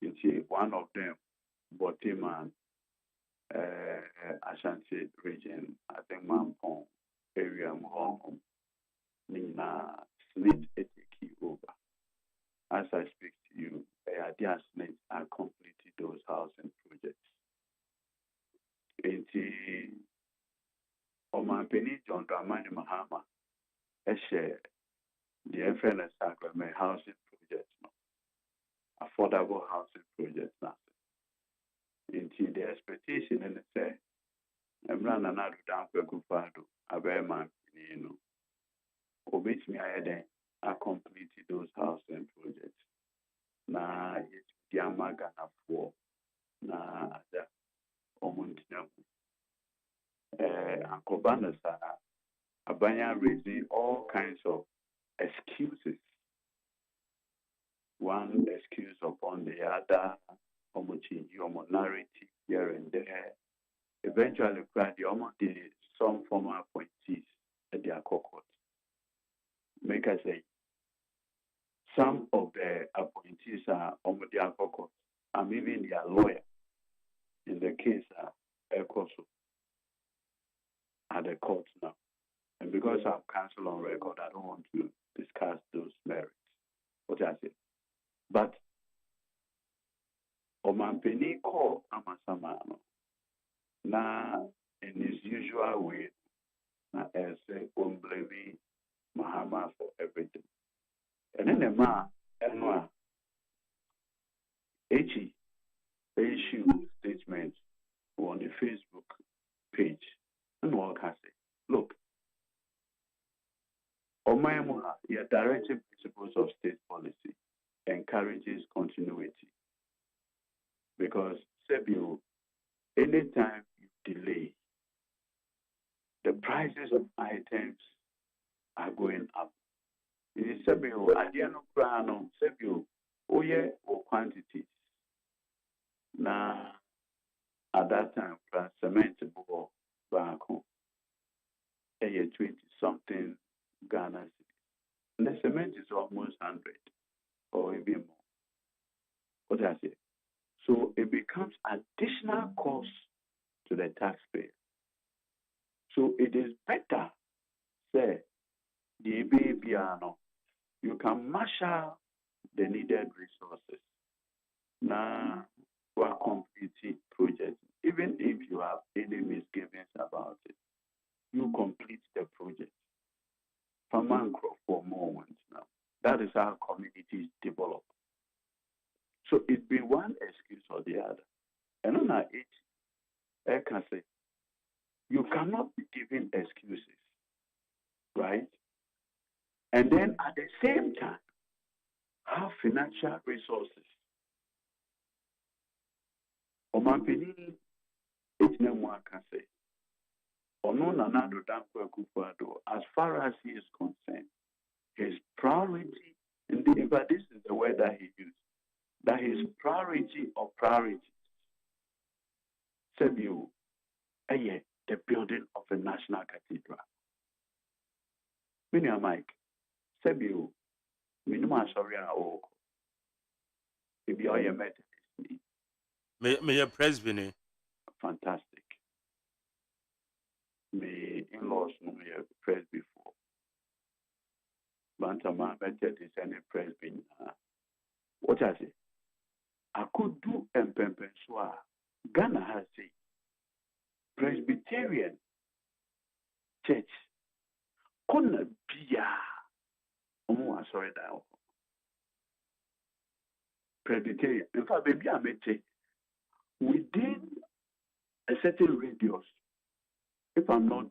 Into one of them, Botiman, Ashanti region, I think Mampong area, Mohom, Nina Smith take over. As I speak to you, Adia Smith are completing those housing projects. Into Omampeni John Dramani Mahama, share the FNS Agreement housing projects, no. Affordable housing projects now. Into the expectation and say, I'm running another down for Gufado, AGYEMAN, obey me ahead. I completed those housing projects. Na it's Yamagana for na other Omuntina. Ankobana Abanya raising all kinds of excuses. One excuse upon the other, almost narrative here and there. Eventually, some former appointees at their court. Make us say, some of the appointees are on their court. I'm even their lawyer in the case Ekoso at the court now. And because I'm cancelled on record, I don't want to discuss those merits. What I say. But Omampeni call Amasamano. Now, in his usual way, I say, blaming Mahama for everything. And then the man, Enwa, issue statements on the Facebook page. And what can say? Look, Omayamuha, your directive principles of state policy encourages continuity. Because, Sebio, anytime you delay, the prices of items are going up. It is Sebio, Adiano Prano, Sebio, Oye or quantities. Now, at that time, cement bought back home. 20 something Ghana cedis. And the cement is almost 100 or even more. What I say? So it becomes additional cost to the taxpayer. So it is better, say, the piano, you can marshal the needed resources. Now, we're completing projects. Even if you have any misgivings about it, you complete the project. Famanko for moments now. That is how communities develop. So it be one excuse or the other. And on it, I can say, you cannot be giving excuses, right? And then at the same time, have financial resources. Omampeni, it's no one can say. As far as he is concerned, his priority, but this is the word that he used, that his priority of priorities, said you, the building of a national cathedral. Many Mike, said you, Minimum sorry and oh. If you are a Methodist, May a presbytery. fantastic. Me in-laws no me press before. Bantama Methodist and a presbytery. What I say? I could do empempenswa. Ghana has a Presbyterian church. Kona bia. Sorry that. Presbyterian. In fact, baby, I met within a certain radius, if I'm not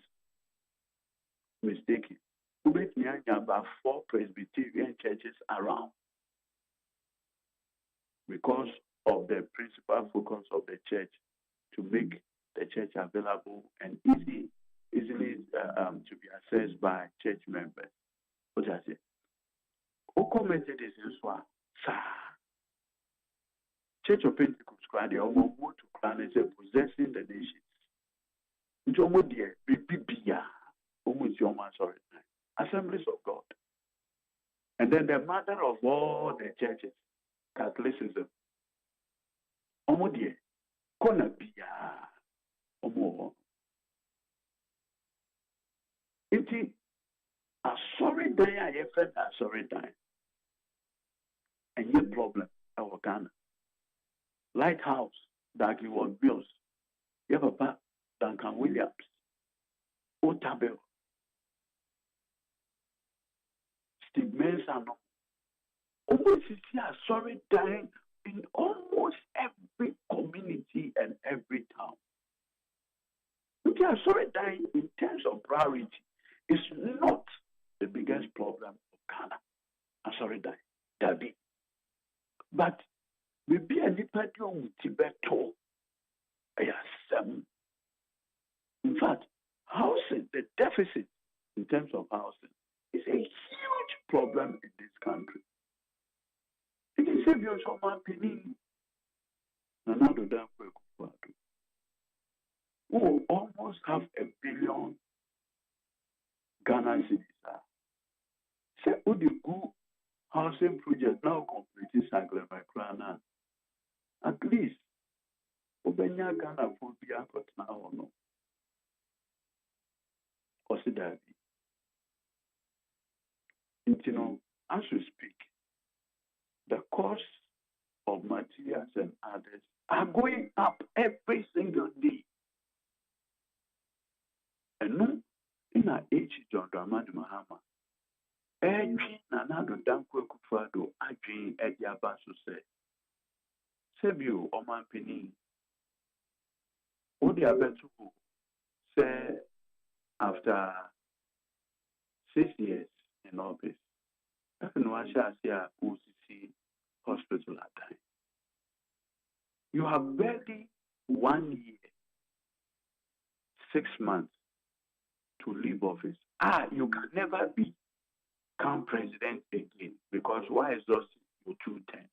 mistaken, we have about 4 Presbyterian churches around because of the principal focus of the church to make the church available and easily to be accessed by church members. What I say? Who commented this in Swa? Church of Pentecost, they almost go to crown and say possessing the nations. It's almost there, BBBA, almost your man, sorry, Assemblies of God. And then the mother of all the churches, Catholicism, almost there, Kona Bia, almost. It's a sorry day, I have felt a sorry time. And your problem, our Ghana. Lighthouse, that you was built. You have a part, Duncan Williams, Otabel, Steve Mason. Almost you see a sorry dying in almost every community and every town. You see a sorry dying in terms of priority. It's not the biggest problem of Ghana. I'm sorry dying. That big. But maybe a little with Tibeto. In fact, housing, the deficit in terms of housing is a huge problem in this country. It is a view of my opinion. Another damn who almost have 1 billion Ghana cedis. Say, who the good housing project now completed Saglemakrana. At least, Obenya Ghana for Bia but now or no. Consider it. You know, as we speak, the cost of materials and others are going up every single day. And no, in our age, John Dramani Mahama, Edwin Nanado Dankwe Kufado, Adwin Ediabasu say, Sebio Oman Penny, Odi Abetuku, say, after 6 years in office, OCC hospital at time. You have barely 1 year, 6 months to leave office. You can never become president again because why exhaust your 2 terms?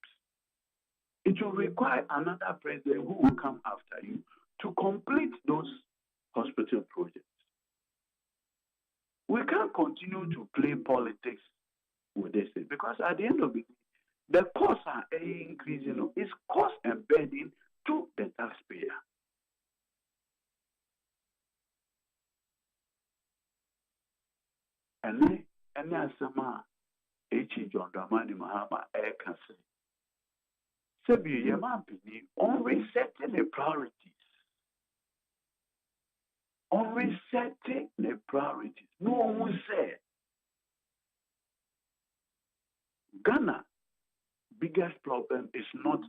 It will require another president who will come after you to complete those hospital projects. We can't continue to play politics with this because at the end of the day, the costs are increasing. It's cost and burden to the taxpayer. And then, Sama H. John Dramani Mahama can say, Sebi Yamabini, always setting the priorities. Always setting the priorities. No one will say Ghana biggest problem is not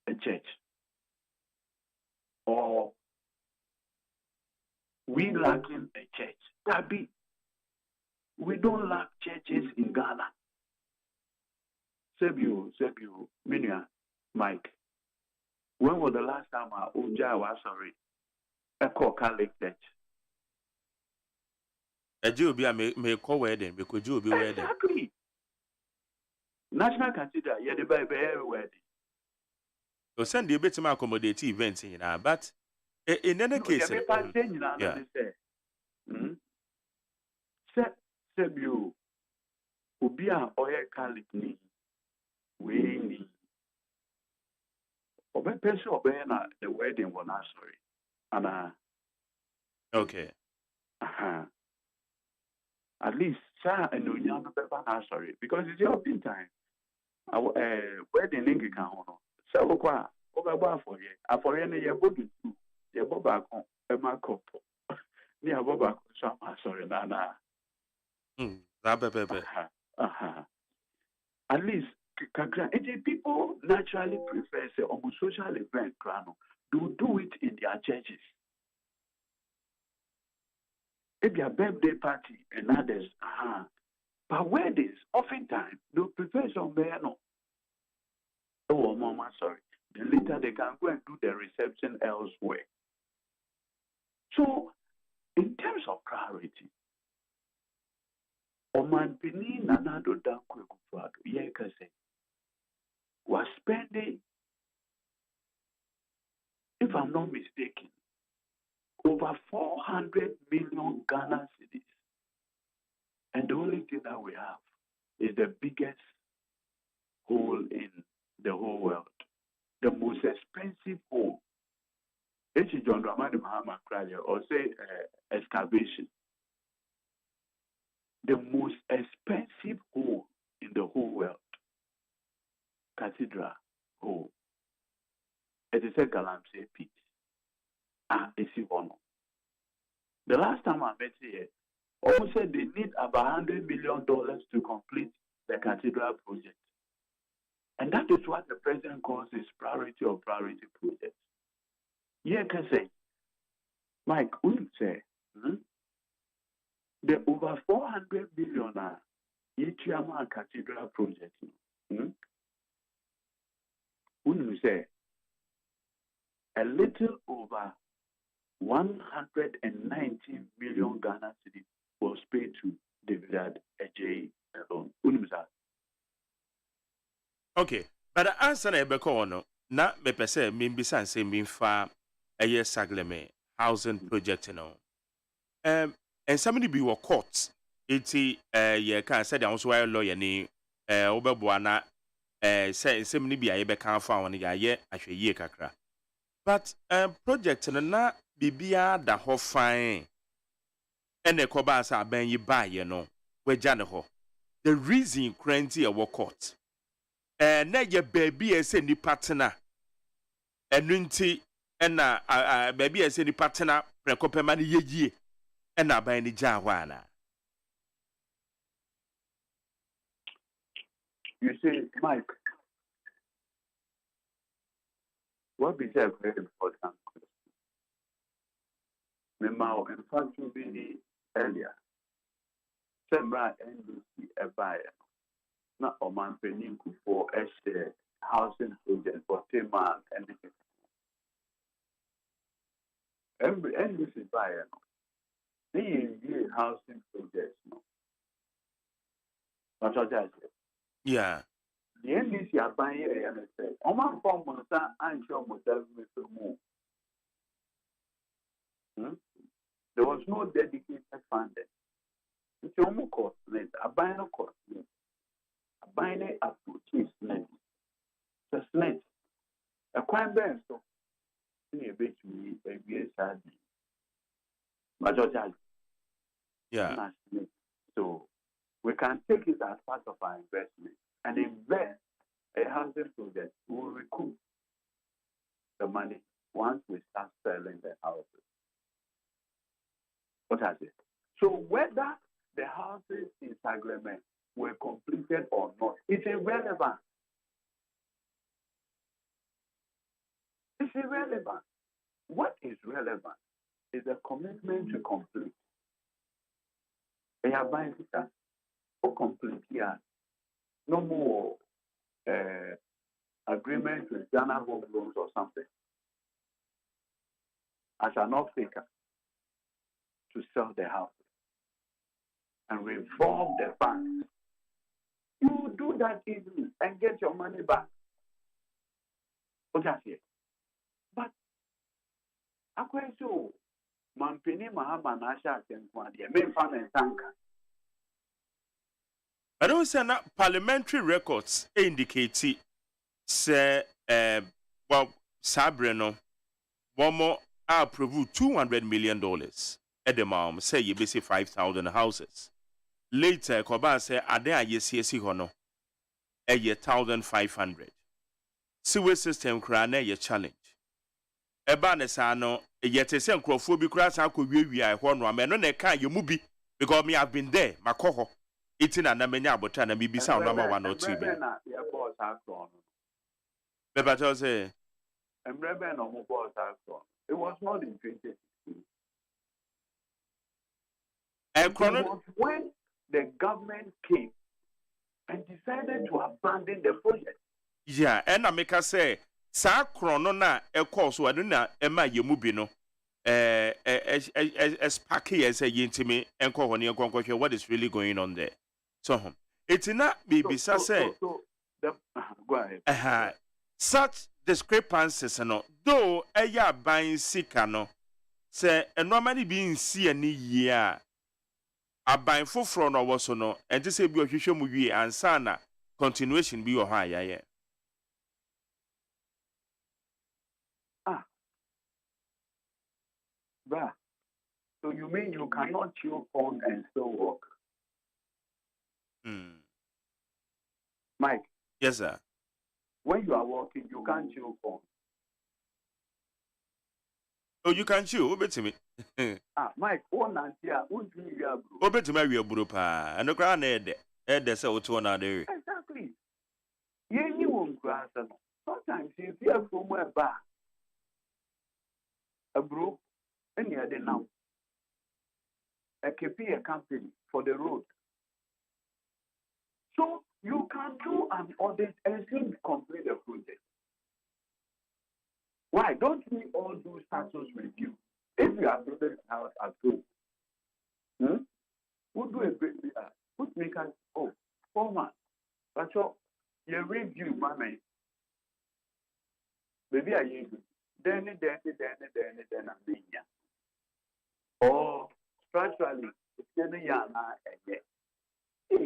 a church or we lacking a church. That be, we don't lack churches in Ghana. Sebu, Minia, Mike. When was the last time Oja was sorry? Echo Catholic Church. A Jew be a may call wedding because Jew be wedding. Exactly. National Cathedral, yeah, the Bible everywhere. So send the bit to accommodate events in but in any case, Sebu, Ubia oye Catholic ni we ni obe person obe na the wedding was not sorry. And Okay. At least sa and no young people not sorry because it's your time. Our wedding link can hono. So kwa over for ye. I for any ye body too. Ye boba kon e ma couple. Ni aboba kon so am sorry na. At least people naturally prefer say on social event crano do it in their churches. Maybe a birthday party and others. But weddings, oftentimes, they'll prefer somewhere no. Oh, mama, sorry. Then later they can go and do the reception elsewhere. So, in terms of priority, Oman Pini Nanado Dankwe Gufado, Yekase, was spending, if I'm not mistaken, over 400 million Ghana cedis. And the only thing that we have is the biggest hole in the whole world. The most expensive hole. It's John Dramani Mahama Kraja or say excavation. The most expensive hole in the whole world. Cathedral hole. It is a Galamsey pit. It's one. The last time I met here, almost said they need about $100 million to complete the cathedral project. And that is what the president calls his priority or priority project. Yeah, can say, Mike, we say, the over 400 billion Yichiyama cathedral project. We say, a little over 119 million Ghana cedis was paid to David AGYEMAN alone. Okay, but the answer na ebe ko no na me pese me mbisa nse mfa eye sagleme housing project no. And somebody be wo court iti ye kan said the also lawyer ni obeboa na say nsem ni bia ye be kan fa won ya ye ahweye kakra. But project na bibia da ho fine ene ko ba sa ban yi ba ye no we ja ne ho. The reason currently a wo court na ye baby ese ni partner enu nti na baby ese ni partner prekopema ni yeyie na ban ni ja hwana. You see, Mike, what is a very important question. Remember, in fact, you be earlier. Sembra NDC a buyer. Not a man paying for a housing project for Teman and NDC buyer. They housing projects. What I say? Yeah. The NDC are buying a say, Oman form Monsa and show myself with the move. There was no dedicated funding. It's almost costly. A buying a costly. A buying a purchase net. Just net. A quite bad so. In a bit to me, a BSRD. Majority. Yeah. So we can take it as part of our investment and invest a housing project. We will recoup the money once we start selling the houses. What has it? So whether the houses in agreement were completed or not, it's irrelevant. It's irrelevant. What is relevant is a commitment to complete. They are buying it for complete here. No more agreement with Ghana Home Loans or something. As an off-taker to sell the house and reform the bank. You do that easily and get your money back. Okay, but according to Mampini Mahama Nasha Tenkwadi, main farm and tanker. I don't say that parliamentary records indicate say well Sabreno one more approve $200 million at the mom say you basic 5,000 houses. Later Koba say ade ayesiesi hono a 1,500. Sewer system krana ye challenge. Eba ne sa no yete se nkrofo bi kura sa akɔwie ho no ameno na ka ye mu bi because me have been there makoho itina na menya abota na bibisa no ama 1 or 2 bi. Beba say Emrebe no mo boss actor. It was not in 2016. It was when the government came and decided to abandon the project. Yeah, and I make us say sa krono na so adu na ema ye mu bi no sparky as a yintimi enko ho ne enko what is really going on there. So it's not bibisa say go ahead. Such discrepancies no though eya ban sika no say normally being see any year aban foforo no wo so no enti say bi ohwehwe mu wie ansa na continuation bi wo ha ya. Bruh, so you mean you cannot chew on and still walk? Mike. Yes, sir. When you are walking, you can't chew on. Oh, you can chew. Obey me. Mike, one and here, won't you be able? Obey to my bro pa. And the crown head say what one are there. Exactly. You won't grasp. Sometimes you hear from where back. A bro. Any other now, a KP company for the road. So you can do an audit and still complete the project. Why don't we all do status review? If we are building a house at home, we'll do a great put me can 4 months. But so you review my man. Maybe I use it. Then I'm being here. Or structurally, it's getting yana and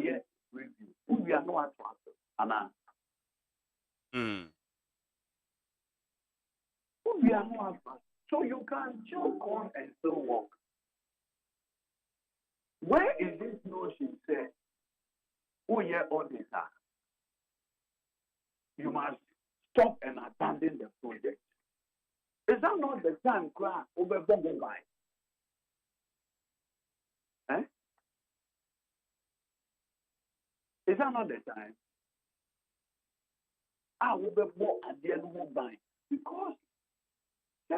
yet review. We are not answer. Anna. We are not answer. So you can joke on and still walk. Where is this notion said? Oh yeah, all this are. You must stop and abandon the project. Is that not the time cry over Bongo by? Is that not the time? I will be more at the end of my because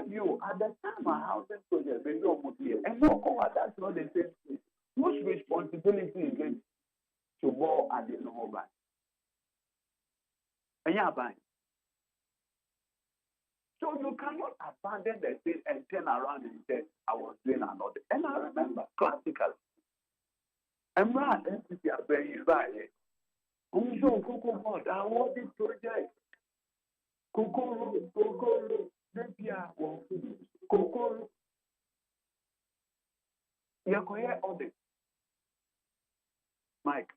you at the time a housing project when you're MONTIE and that's not the same thing. Whose responsibility is it to go at the end of my and yeah, buying. So you cannot abandon the thing and turn around and say, I was doing another. And I remember classically. I'm right, entity are very right. Coco Mod, I want this project. Coco, Nepia, Coco. You're audit. Mike,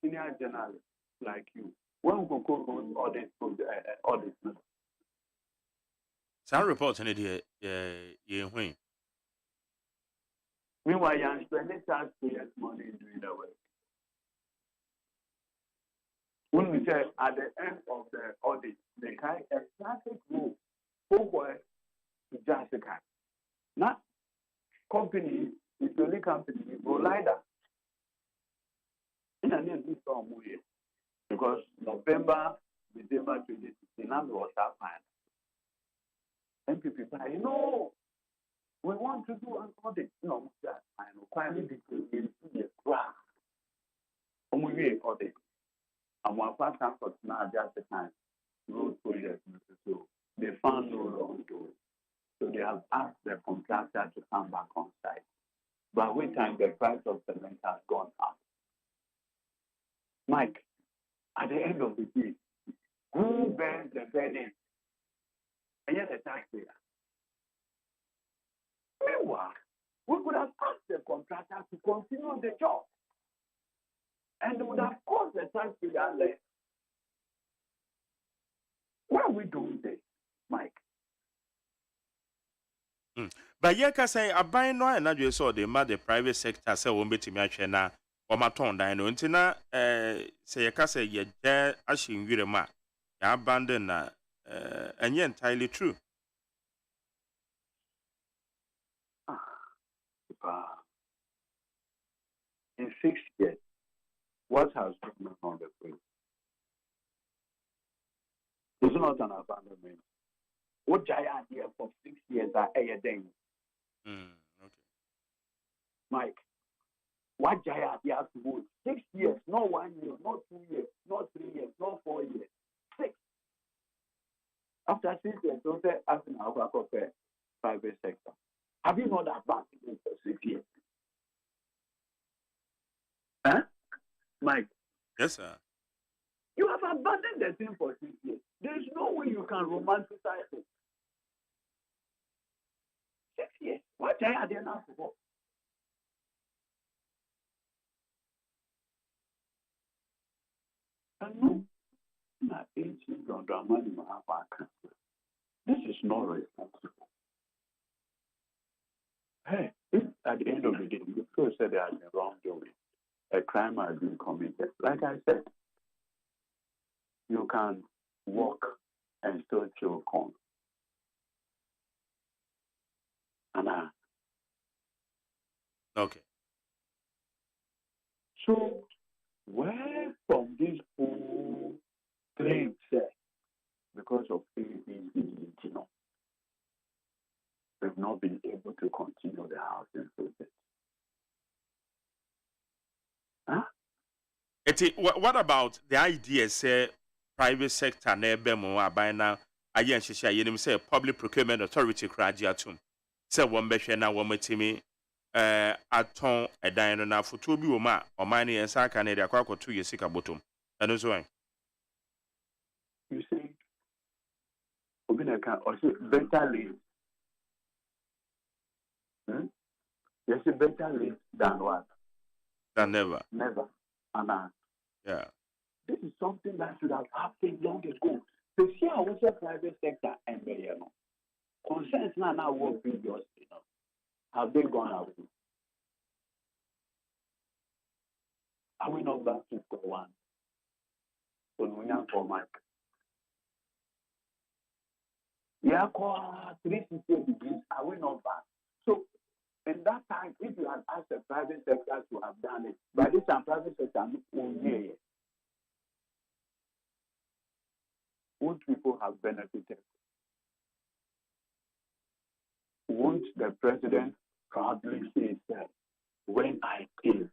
senior journalist like you. When Coco audit, some reports in it here, when. Meanwhile, you're spending taxpayers' money doing the work. When we say at the end of the audit, they kind of classic move forward to justify. Not company, it's the only company, go like that. In a new storm, because November, December 2016, now we was that fine. MPP, we want to do an audit. No, that I know quite a bit in the graph. We audit. And one part transport now just the time road project. So they found no wrong to it. So they have asked the contractor to come back on site. By which time the price of cement has gone up. Mike, at the end of the day, who bears the burden? And yet the taxpayer. Meanwhile, we could have asked the contractor to continue the job. And it would have caused the taxpayer less. Why are we doing this, Mike? But yeah, can say a buy no and you saw the mother private sector say won't be to me na or my tongue dino until say a cassa ye dare ashing with a ma ya abandon and yet entirely true. In 6 years, what has government on the field? It's not an abandonment. What giant idea for 6 years are a thing? Okay. Mike, what giant idea to go 6 years, not 1 year, not 2 years, not 3 years, not 4 years, 6. After 6 years, don't say asking our private sector. Have you not abandoned for 6 years? Huh? Mike? Yes, sir. You have abandoned the thing for 6 years. There is no way you can romanticize it. 6 years. What are they now for? This is not responsible. Hey, if at the end of the day you feel that there has been wrongdoing, a crime has been committed, like I said, you can walk and still chew corn. Okay. So, where from this whole claim said, because of anything, we've not been able to continue the housing process. Huh? What about the idea, say, private sector, neighbor, by now, I say public procurement authority, Krajiatum. Say, one better now, one me. Aton a dino na for 2 bioma or mining and Canada quack 2 years sick bottom. And so on. You see, also better late. Yes, better late than what? Than never. Never. Yeah. This is something that should have happened long ago. To see how also private sector and concerns now work previous, have they gone away? Are we not back to square one? So we have for Mike. Yeah, 360 degrees. Are we not back? So in that time, if you had asked the private sector to have done it, by this time private sector would people have benefited? Won't the president proudly say that when I came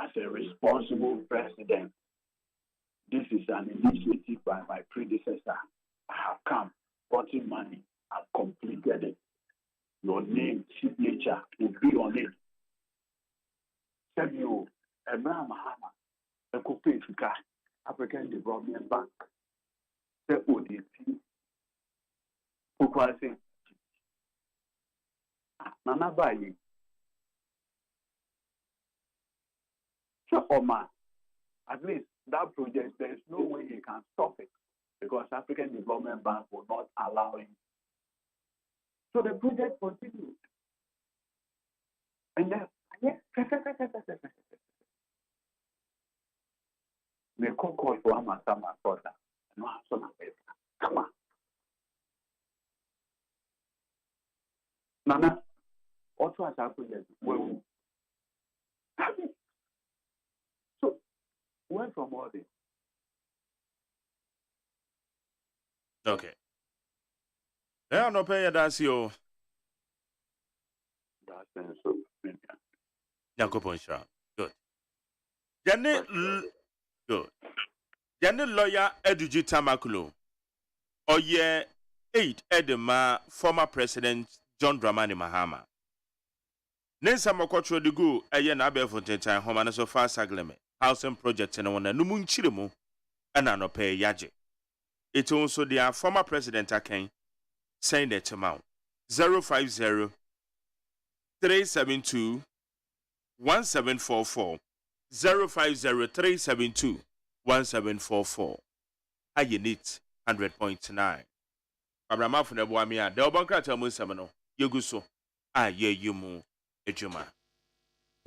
as a responsible president, this is an initiative by my predecessor. I have come, gotten money, I've completed it. Your name, signature will be on it. Tell you, Abraham Mahama, the Kopeka, African Development Bank, the ODP, Kukwasi, Nana Bayi. So, Omar, at least that project, there is no way he can stop it because African Development Bank will not allow him. So the project continued. And then, they call for Amasama Kota. No, come on. Nana, also as I put it, so, where from all this? Okay. Yeah, no pay that's you. That's so. Yakopon Shah. Good. Good. Janet lawyer Eduji Tamakulo. Oye 8 Edema, former President John Dramani Mahama. Nensa Mokotro de Gu, Ayen Abefontein, Homana so far Sagleme, housing project and one Numun Chirimu, and Anope Yaje. It also their former President Aken saying that amount 050 372 1744 050-372-1744. Ayinit 100.9. Abraham for the Boamia, the Obankata Musamano, Yoguso, Aye Yumu, Ejuma.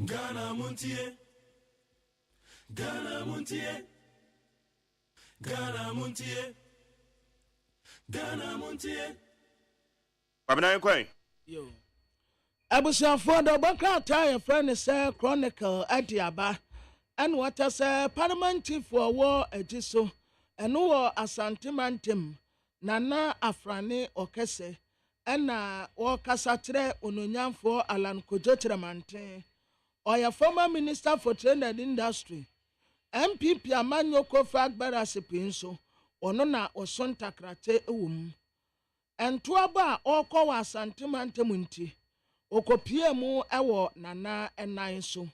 Ghana Montie, Ghana Montie, Ghana Montie, Ghana Montie. Pabana Quay. Yo. Abusiafo the Obankata your friend say Chronicle Adiaba, and what I say Parliament for war ejiso, and no asantimantim. Nana Afrani Okese ena wakasatre ononyamfo Alan Kojotremante or your former minister for trade and industry MPP Amanyoko Fagbara Sepinso onona osontakrate entuaba oko wa santimante munti okopie mu ewo nana enan so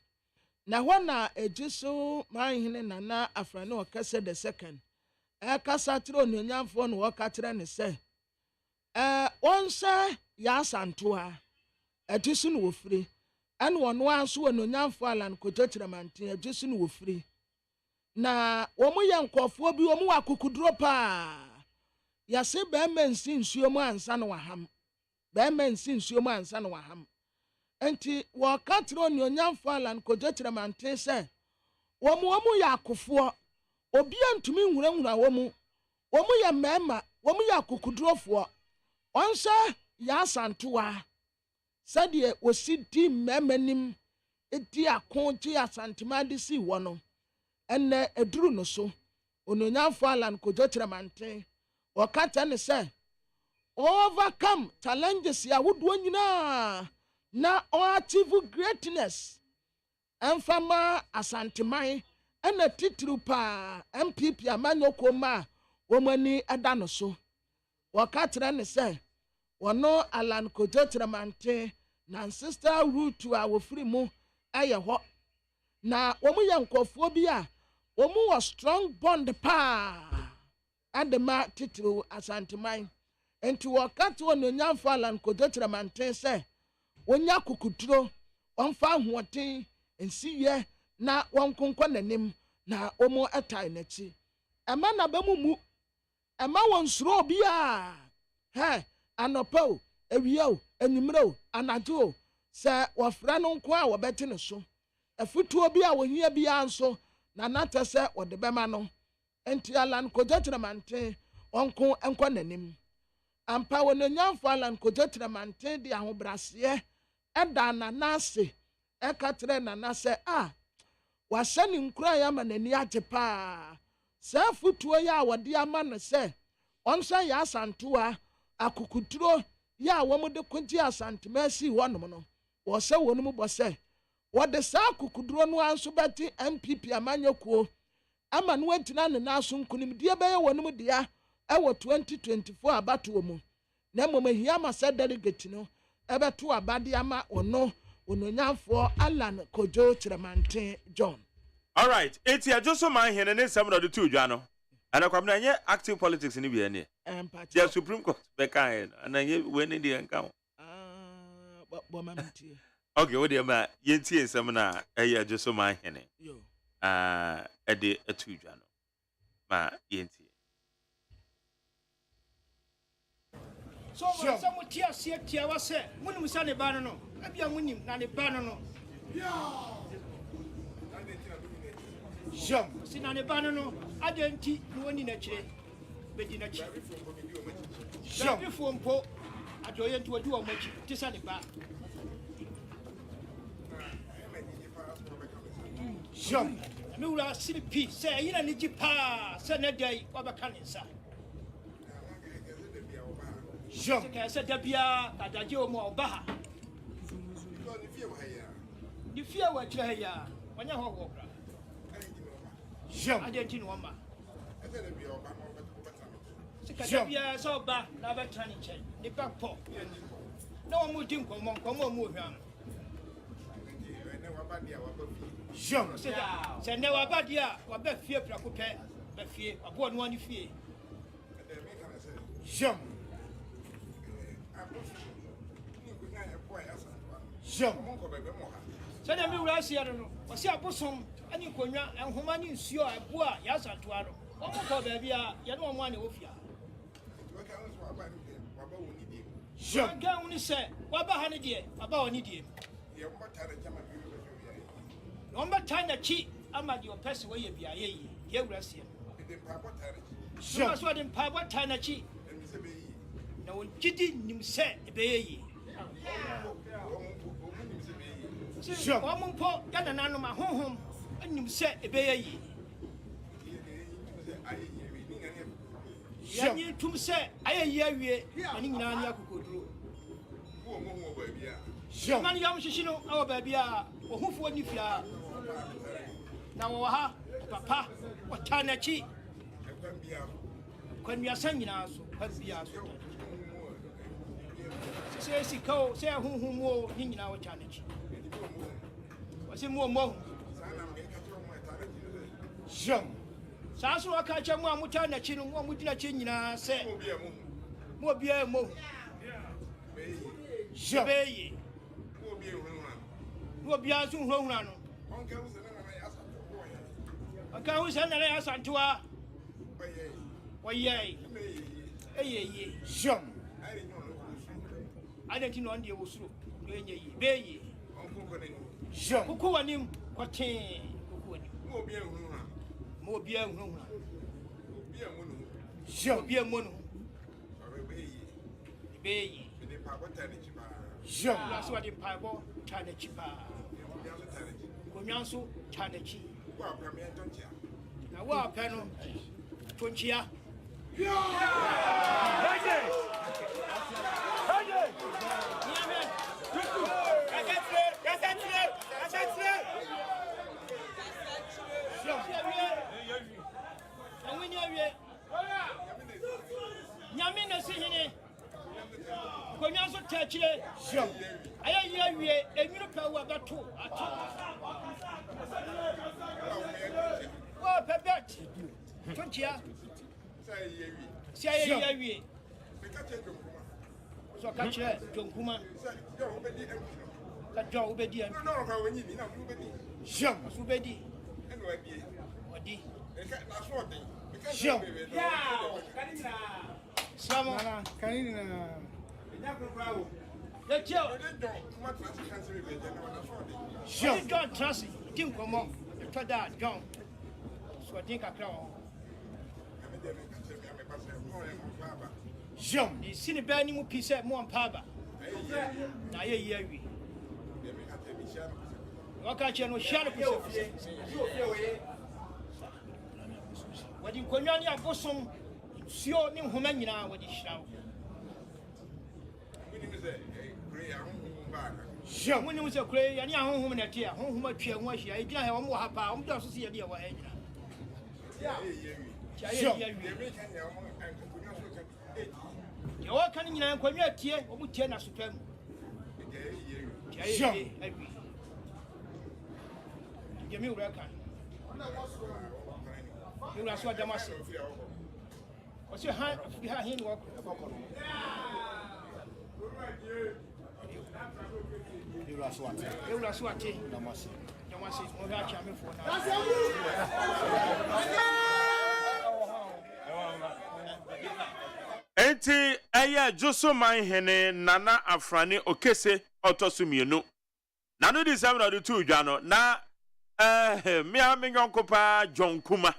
na hona ejiso manhene Nana Afrani Okese the second kasatiro nyanyamfo no wakatre ne se onse ya santoa atisu no wofiri ene wono anso wonyamfo Alan Kojotremante atisu no wofiri na womu ye nkofo bi womu wakukuduro pa ya se be mensi nsuomu ansa no waham be mensi nsuomu ansa no waham enti wakatiro nyanyamfo Alan Kojotremante se womu ya akofo obi antumi nwurawura womu ya mema womu ya kokudrofo onse ya santoa sade osidi memanim edi akonti asantima de si wono enne eduru no so ononyamfo Alan Kojotremante wakata ne se overcome challenges ya wodo nyina na achieve greatness emfama asantimai ena titru pa MPP Amanyoko ma womani adano so wakatra ne se wono Alan Kojotremante na sister root to our free mu aye ho na womu yankofo bi a womu was strong bond pa adema titru asantimai enti wakati wono nyamfo Alan Kojotremante se wonya kukuturo onfa hoten ensiye na wonkonkɔ nanim na omo etai nachi ema na bamumu ema wonsuro bia anopo ewieo enimro anajo se wofra no nko a wobete ne so afutuo bia wohia bia anso na nata se wode bema no enti Alan Kojotremante onko enko nanim ampa wononyamfo Alan Kojotremante de ahobrase eda na nase ekatre na nase wasani nkura ya manani age pa sa futuo ya wode ama no se onsa ya santoa akukuturo ya womude kunti asantemasi wonom no wo se wonum bo se wode sa akukuduro no anso beti MPP Amanyoko ama no antina ne naso nkunim die beye wonum dia ewo 2024 abato mu na momahia ma se delegate no ebeto abade ama ono ononyamfo Alan Kojotremante John. All right, it's ya just so my here and some of the two Jano. And I come down active politics in the the Supreme Court Becca and I went in the account. Okay, what do you mean? Yenty and Samana, a just so my henny. A day a two Jano. Ma Yenty. So, some tears here, Tia was said, when we saw the banner, maybe I'm winning, not a banner. Jump, sit on the banner, I didn't keep one in a chair, but in a chair. Jump before Pope, I do it to a dual match, just at the back. Jump, Mura City P, say, you don't need to pass, send a day, what can inside. Jump, I said, Dabia, Adajo Mo Baha. You fear what you hear when you're home. Jump, I didn't know. Jump, yeah, so bad, never turning chain, the back pop. No one would think, come on, move him. Jump, say, never bad, yeah, what bet fear, Pracope, but fear, I bought one fear. Jump. Jump. Send me last year, I don't know. What's your bosom? ani konwa enhoma ni nsuo abu a yasanto aro omo ko baabi a ye no mo ane ofia sure ga uni se waba ha ne de baba oni de nomba tana chi ama di opese we ye bia ye ye wura se sure so de mpabo tana chi na won gidi nim se ebe ye sure omo mpo ya na nanu ma honhom anim se ebe ye yanyi tum se ayeyi awie ani nyina ani akokoduro man yam shishino awo baabi a ohufo ni fia na wo ha papa watanachi kwani asan nyina so kwabia so se sikao se hunhumo ni nyina watanachi wasi mo jam sasu wakacha mu amutanachi no mu amutanachi nyina se mo bia mo Jabeye. Wo bia su hurahura no. Aka hu sanare asantua. Oye. Eyeye. Jom. Adenti no ande wosuro. Enyeyi. Beye. Jom. Kuku wanim kwaten. Kuku wanim. Mo bia hurahura. Jom bia mono. Beye. Jom la so de paibo tane chipa komyanso tane chi na wa peno tonchia Konyanso tachile jom aya wie enwuru pa wa bato ato wa pebet tontia si aya wie so ka chire jonkuma ka jo obedi am no ka woni bi na obedi jom so obedi eno abie odi na so odi jom ya kanina sama kanina the jail. She don't trust it. Didn't come on. The that John. So I think I crow. John, you see the burning piece of more paba. Now, yeah, we. What can't you know? Shadow. What in Konya Bosom, Sio Nim Humana, what is shout. Sure, when you was a cray, and young woman at here, whom I cheer was she, I didn't have more happy. I'm just to see a dear way. You're coming in when you're here, or would tell us to them. Give me a record. You are so damn. What's your hand behind him? Eu la swati. Damasi. Damasi mo ga cha me fo na. Enti aya Joso man hene Nana Afrani Okese otosumienu. Nanu di 7 of the 2 dwano na me amenyonkopa John Kuma.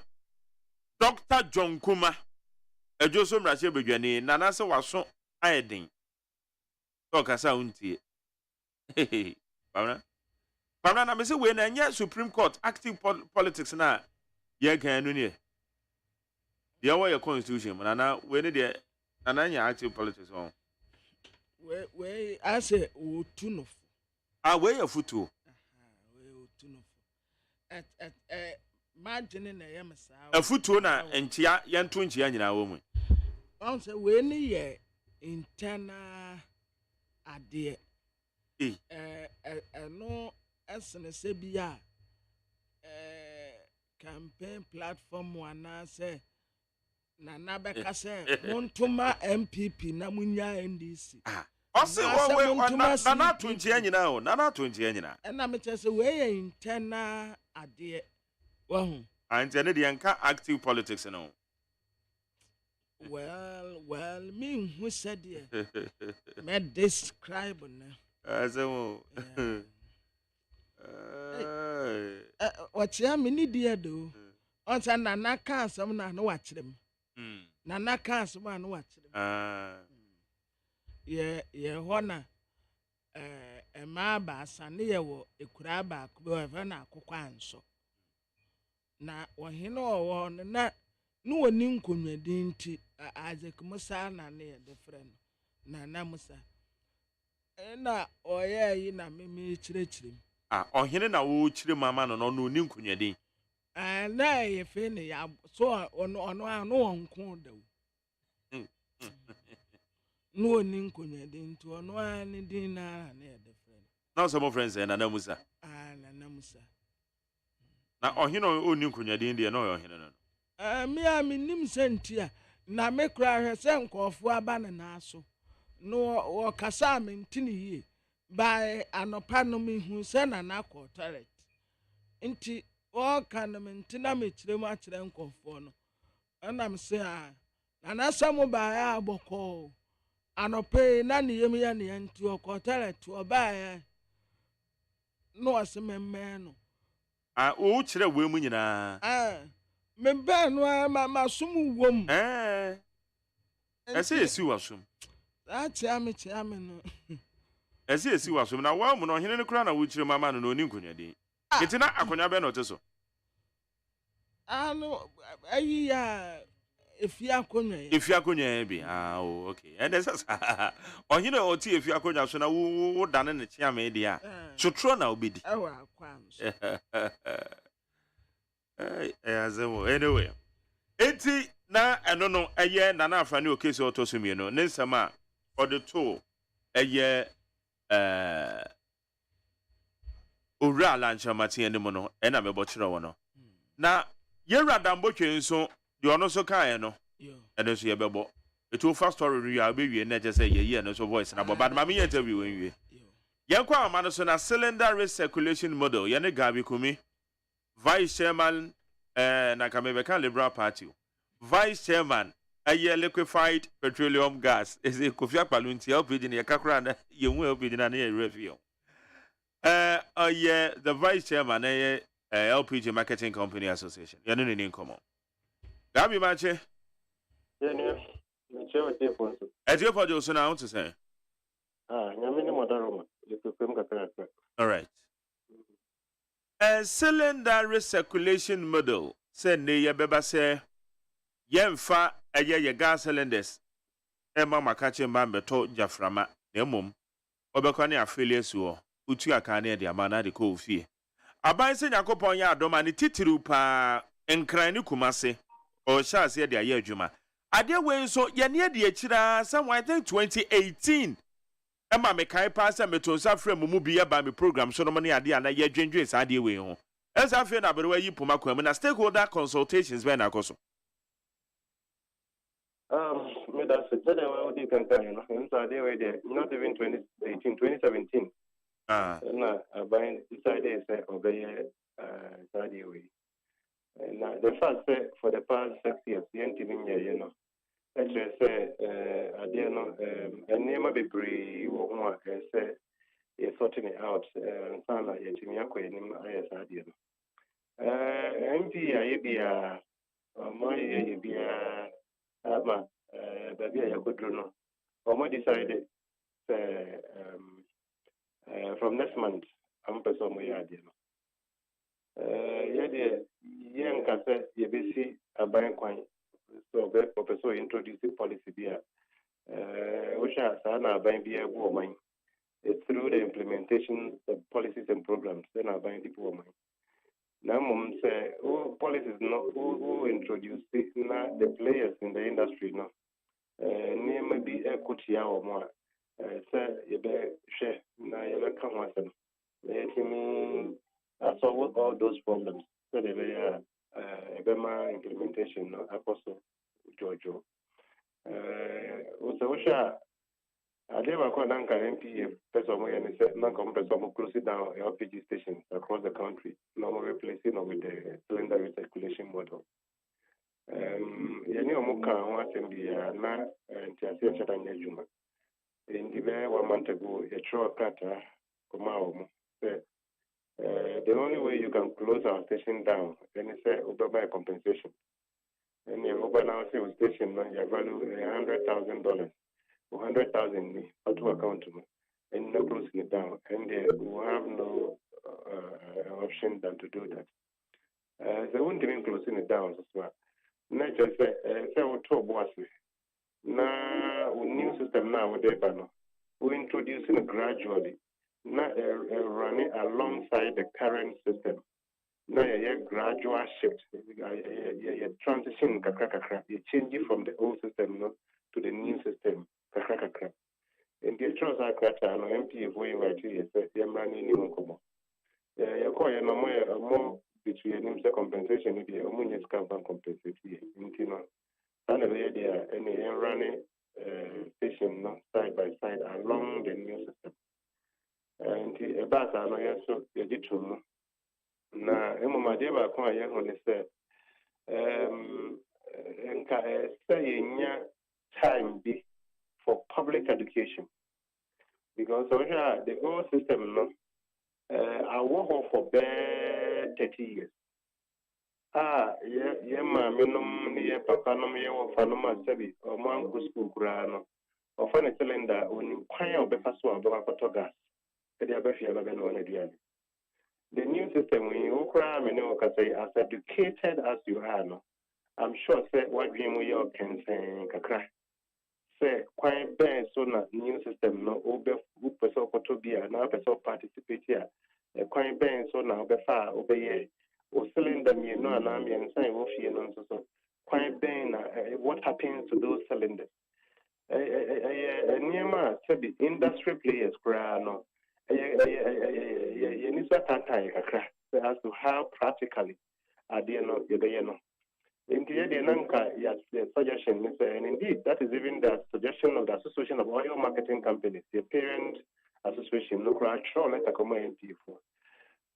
Dr. John Kuma. Joso mrase bedwane Nana se waso ayedin. Okasa untie. Pamna na me say we na nya Supreme Court active politics na ye kan no ne. Dey wa your constitution na we ne dey na nya active politics on. We I say otunofo. Ah we your futu. We otunofo. Margin na ye mesa. Afutu na enchia ye nto nchia nyina wo mu. On say we ne ye internal ade no esene se bia campaign platform wana se na beka se montuma MPP na munya NDC ose wo na 20 anyina o na 20 anyina na me tese we internal ade Well, and then the active politics, you know. Well, me who said it. Me describe As a what ya me need dear do. On sa na ka some na no watch them. Na ka some na no watch them. Yeah, hona ma ba sane ye wo ekura ba ko be na akokwa anso. Na ohene owo na no woni nkonwadin nti Isaac Musa na ne de friend na Musa na oye yi na me chirechiri ohene na wo chire mama no no ni nkonwadin na ye fe ne ya so ono onko da no woni nkonwadin nti ono ani din na de friend na some of friends na Musa na Musa na ohene oni nkonwadin de na ohene no me nim sentia na me kura hwese nkofo aba na aso no wo kasa me ntini yi by anopa no me hu se na ko toilet nti wo kan me ntina me kire mu akire nkofo no ana me se na samu ba ya aboko anope na ne yem ya ne nti wo ko toilet wo ba ya no aseme no wo kire we mu nyina me ba no ma sum wom ese esi wasum chia me no ese esi wasum na wa mu no hene ne kura na wo kire mama no oni nkonwade etina akonya be no teso ano ayi ya efi akonya bi okay and this ohine oti efi akonya so na wo dane ne chia me dia chotro na obedi ewa kwams azemo anyway enti na eno no eye na na afa ne okesi otosumie no ne nsama odeto eye owura alanchamati ene mo no ena mebo kire wo no na yewra dambotwe nso de ono so kan no ene so yebebo etu first story ri abewie na je say ye no so voice na baba ma me interview wenwie yenkwa ama no so na cylinder recirculation model ye ne gabi kumi vice chairman na Kamebeka Liberal Party vice chairman aye liquefied petroleum gas is a Kofi Akpalunti LPG ne kakra na ye hu LPG na ne review the vice chairman LPG Marketing Company Association ye no ni nkomo gabi mache Ejo for you so now to say nyame ne modaroma yepepem kakra all right cylinder recirculation model say ne ye beba say yemfa ye gas cylinders ema makache mba beto jaframa na emom obekwa ne afele suo utu aka na de amana de ko ofie aban se yakopon ya adoma ne titiru pa enkran ni kumase o sha se de aye adwuma ade we nso ye ne de akira some I think 2018 Emma me kai pass and meto safre mu bi ba me program so no money ade ana ye dwendwe sa ade we ho esa fe na bere wa yi poma kwa na stakeholder consultations be na koso me that's it that I would can you know so they were there not even 2017 na buying decided say obey study way na the first for the past 6 years the NTV you know actually say ade no enema bebre wo ho say you're sorting it out sana yetimi akwa ni ayesa ade no MP ayebia my ayebia ama baby ayakodro no omo decided from next month am person mo yade no yede yen kase yebesi aban kwan so be professor introduce the policy bia osha sana aban bia go man it's through the implementation of policies and programs then aban people man now mom say policies no who introduce the players in the industry no name be ekutia o mo say yebe share na yebe kan ho asem solve all those problems so they were EBEMA implementation no apostle Jojo so I never call Nanka MP person and said Nanka person closing down LPG stations across the country, normally replacing with the cylinder recirculation model. Yani omuka wa assembly na ntiase chata nyajuma. In the 1 month ago, a show kata kuma the only way you can close our station down, then it's by compensation. And you open our station, you value $100,000. 100,000 to account to me, and no closing it down, and we have no option than to do that. They won't even closing it down as well. Not just say we talk about now new system now with the we introducing it gradually, not running alongside the current system. Now a gradual shift, a transition, you change it from the old system to the new system. In the trust I got an MP of way where you said, Yamani Nimokomo. You call a more between him compensation, the Omunias Campan compensation in Tino. And the any running station side by side along the new system. And about I know so you did to now, Emma Madeva Kwaya on the saying time be for public education because the whole system I work for 30 years. Minimum near Papa no me or Fanoma Sebi or Mango School Grano or Fanny Cylinder when Quire of the first one of gas. The new system when you cry, say as educated as you are, I'm sure say what dream we all can say kakra. Say quite bad so na new system no obe who person to be na person participate here. Quite bad so na obe far obey o cylinder me no na me and say wo fie no so quite bad what happens to those cylinders? Niema say the industry players cry no. You need to kakra as to how practically are they no you in the suggestion, and indeed, that is even the suggestion of the Association of Oil Marketing Companies, the parent association, no crash, let a comment for.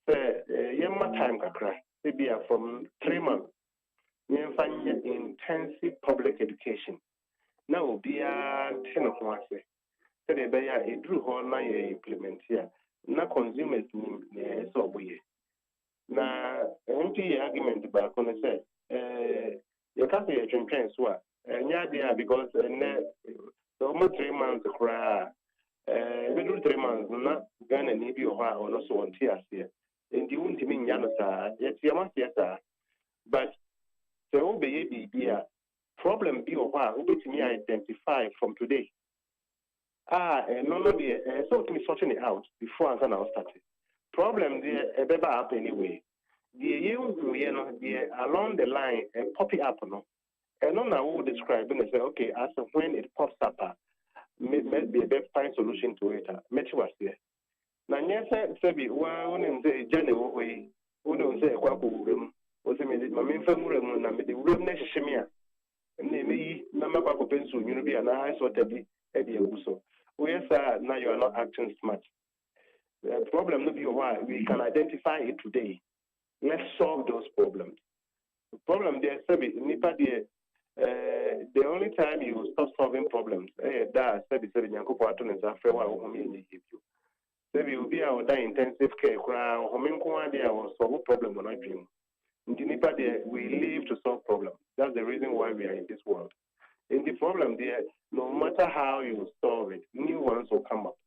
Time kakra, maybe from 3 months, you find intensive public education. Now, be a 10 of one say, they be a drew hall na implement here. Now, consumers need so we. Now, MONTIE argument about on say. You can't say a train swap. And because almost 3 months cry. We do 3 months, not Ghana need you or also on tears here. And you won't mean Yanasa, yet you must yes, but the OBA be a problem be a while, which me identify from today. And none of the so to me sorting it out before I'm going to start it. Problem there, a baby up anyway. The along the line and pop it up, no. And now I will describe and say, okay, as of when it pops up, maybe a fine solution to it. Met was there. Now, yes, Sebi, one in the general way, who don't say a quapu room, was a minute, my main family room, and the room next to me. Maybe Namaka pencil, you know, be an eye or Debbie, Eddie Abuso. Where's now you are not acting smart. The problem will be why we can identify it today. Let's solve those problems. The problem there, the only time you stop solving problems, that will be our intensive care, solve problem on our dream. We live to solve problems. That's the reason why we are in this world. In the problem there, no matter how you solve it, new ones will come up.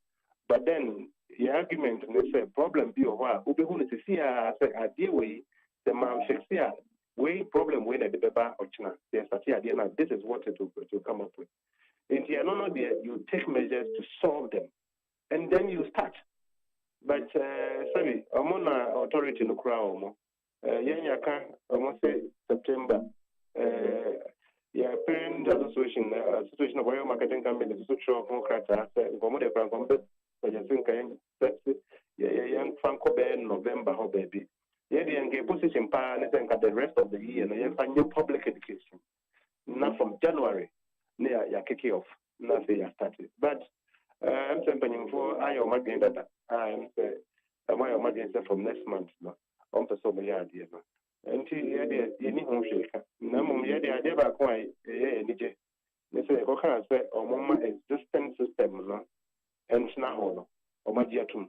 But then the argument they say problem be over who be going to see a deal way the man fix here way problem when the paper or China there's a this is what it will come up with. In the no you take measures to solve them and then you start. But sorry, I'm on authority no crowd yaka almost say September parent association of oil marketing companies so sure concrete young Franco November, how baby. The position the rest of the year, and find new public education. Not from January, near ya kick off, nothing started. But I'm saying for I am again that I am say am I am again from next month no. On to so many ideas no. And any home shake. No mum yadi idea back why DJ. They say okay say or mama existing system no and now no or my diatum.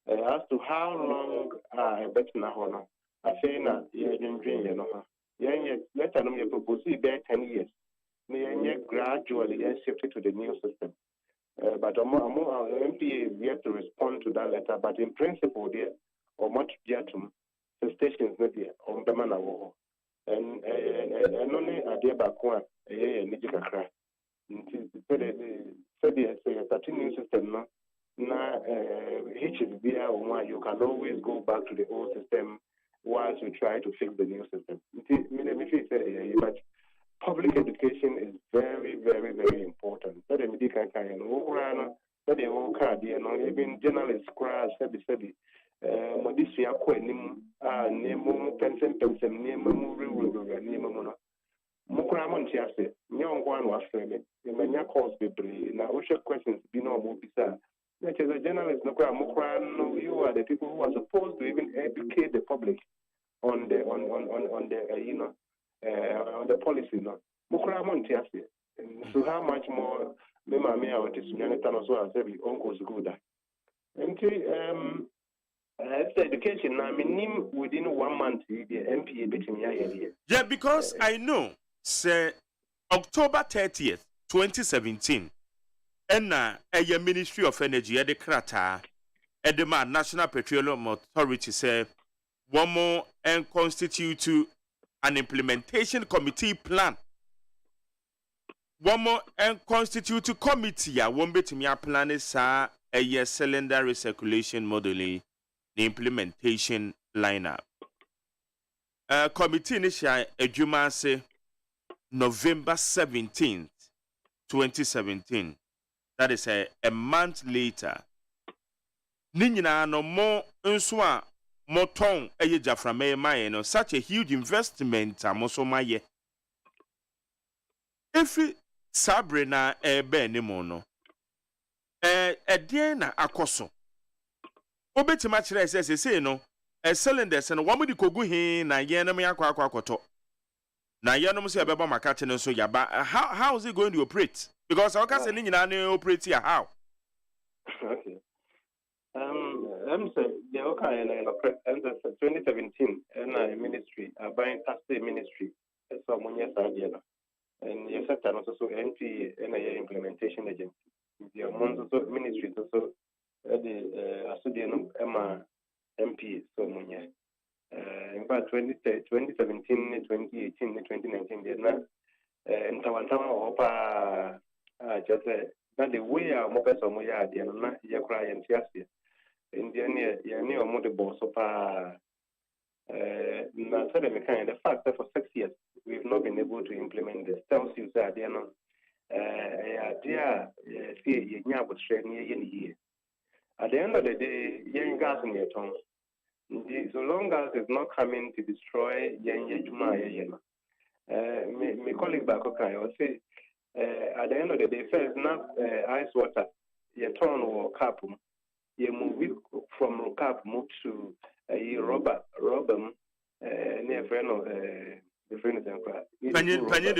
As to how long I bet now no. I say na you dream no. Yeah, let them propose it 10 years. May gradually shifted to the new system. But MPA we have to respond to that letter. But in principle, there or much diatum, the stations not there on the man and only a dear back one a Nijika cry. So the 13 new system now. Now, you can always go back to the old system once you try to fix the new system. But public education is very, very, very important. Even journalists, as a journalist, you are the people who are supposed to even educate the public on the on the policy. No, so how much more education now within 1 month the MPA between. Yeah, because I know say October 30th, 2017. Enna a Ministry of Energy at the Krata at the National Petroleum Authority say one more and constitute an implementation committee plan. One more and constitute a committee. I won't bet me a plan is a year cylinder recirculation modeling the implementation lineup. Committee initial AGYEMAN say November 17th, 2017. That is a month later. Ninyina no more unswa moton eye jaframe maye no such a huge investment amoso maye. If sabrina ebe ni mo no. Edien na akoso. Obetima kire say no cylinders no wamudi kogu hin na ye no me akwakoto. Na ye no se beba makate no so yaba. How is it going to operate? Because I can't say you operate here how. Okay. I'm saying the okay and 2017 and ministry buying tax ministry so money and you said also NP and implementation agency. The also ministry also the Asudiano Emma MP so money. In fact 2017, 2018, 2019 they're not and Tawantama just that the way our mopes or moya, the na ya cry and tiasia. In the end, you are the boss of the fact that for 6 years we've not been able to implement this tells you that they are not see you would share near year. At the end of the day, young gas in your tongue. So long as it's not coming to destroy young Juma, my colleague Bakokai will say. At the end of the day, first, not ice water, you turn or cap, you move from cap move to rubber, near friend of the friend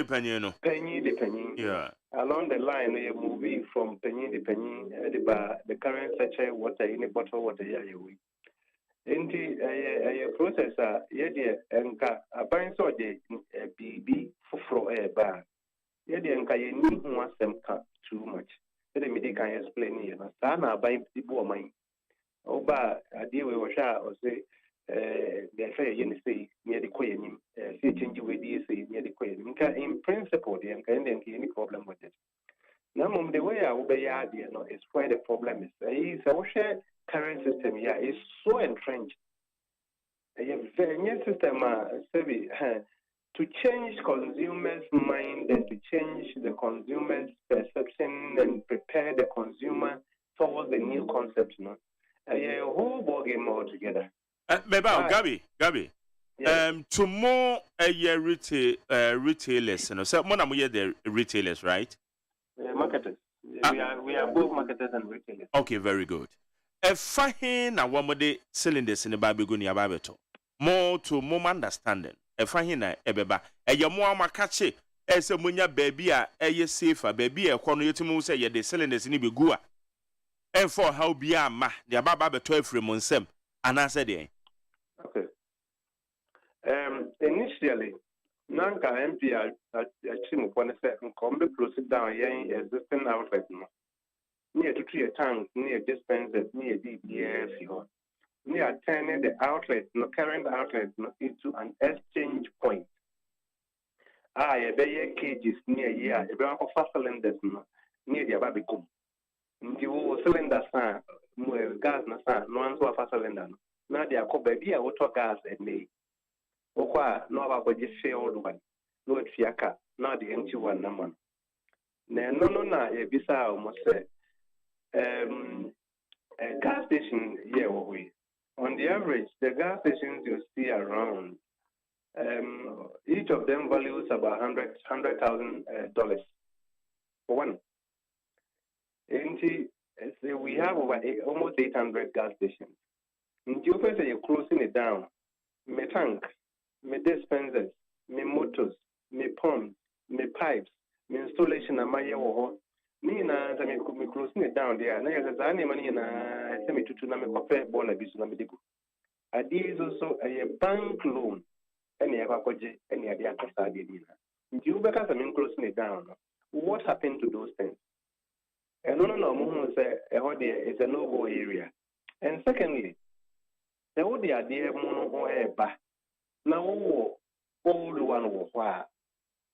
penny. Yeah. Along the line, you move from penny, the current sachet water in a bottle water, you into a processor, and a bind so the BB for a bar. Yeah, the Ankaye need one too much. Let me can explain here. Sana buy people mine. Oba, a deal with Washa or say, they say, say, near the queen, say, change with you say, near the queen. In principle, the Ankayan any problem with it. Now, the way I obey idea is where the problem is. It's our current system, yeah, is so entrenched. A very new system, to change consumers' mind and to change the consumer's perception and prepare the consumer towards the new concept, a whole ball game altogether. Gabi. Yes. To more retailers, so more than the retailers, right? Marketers. We are both marketers and retailers. Okay, very good. A fine na wamode cylinders in the Bible ni ababeto. More to more understanding. A fine na ebeba. E ye mo amakache ese munya baby a eye safer baby e kono yetimu say ye the cylinders ni be gua. And for how be a ma the ababa beto efre mo nsem anase de. Okay. Initially, Nanka MP actually upon a second come proceed down yen existing outlet no. Near to 3 tanks, near dispensers, near DBS, near turning the outlet, no current outlet no, into an exchange point. A bay cages near here, a brown of cylinders no, near the Ababicum. You cylinder san, gas na san, no answer of a cylinder. Now they are called baby auto gas and me. Okwa no about just failed one. No it's fiaka, now the empty one number. No, a bisa almost say. A gas station here we. On the average, the gas stations you see around, each of them values about $100,000 for one. And we have over almost 800 gas stations. In the office, you're closing it down. Me tank, me dispensers, me motors, me pumps, me pipes, me installation and my Nina, me closing it down there. Now, as I money and I send me to Name Coffee, Bona Bisonamidigo. I did also a bank loan, any Abakoji, any idea of Sadina. You because I'm closing it down. What happened to those things? And no, say, it's a no-go area. And secondly, the whole idea mono or now, old one was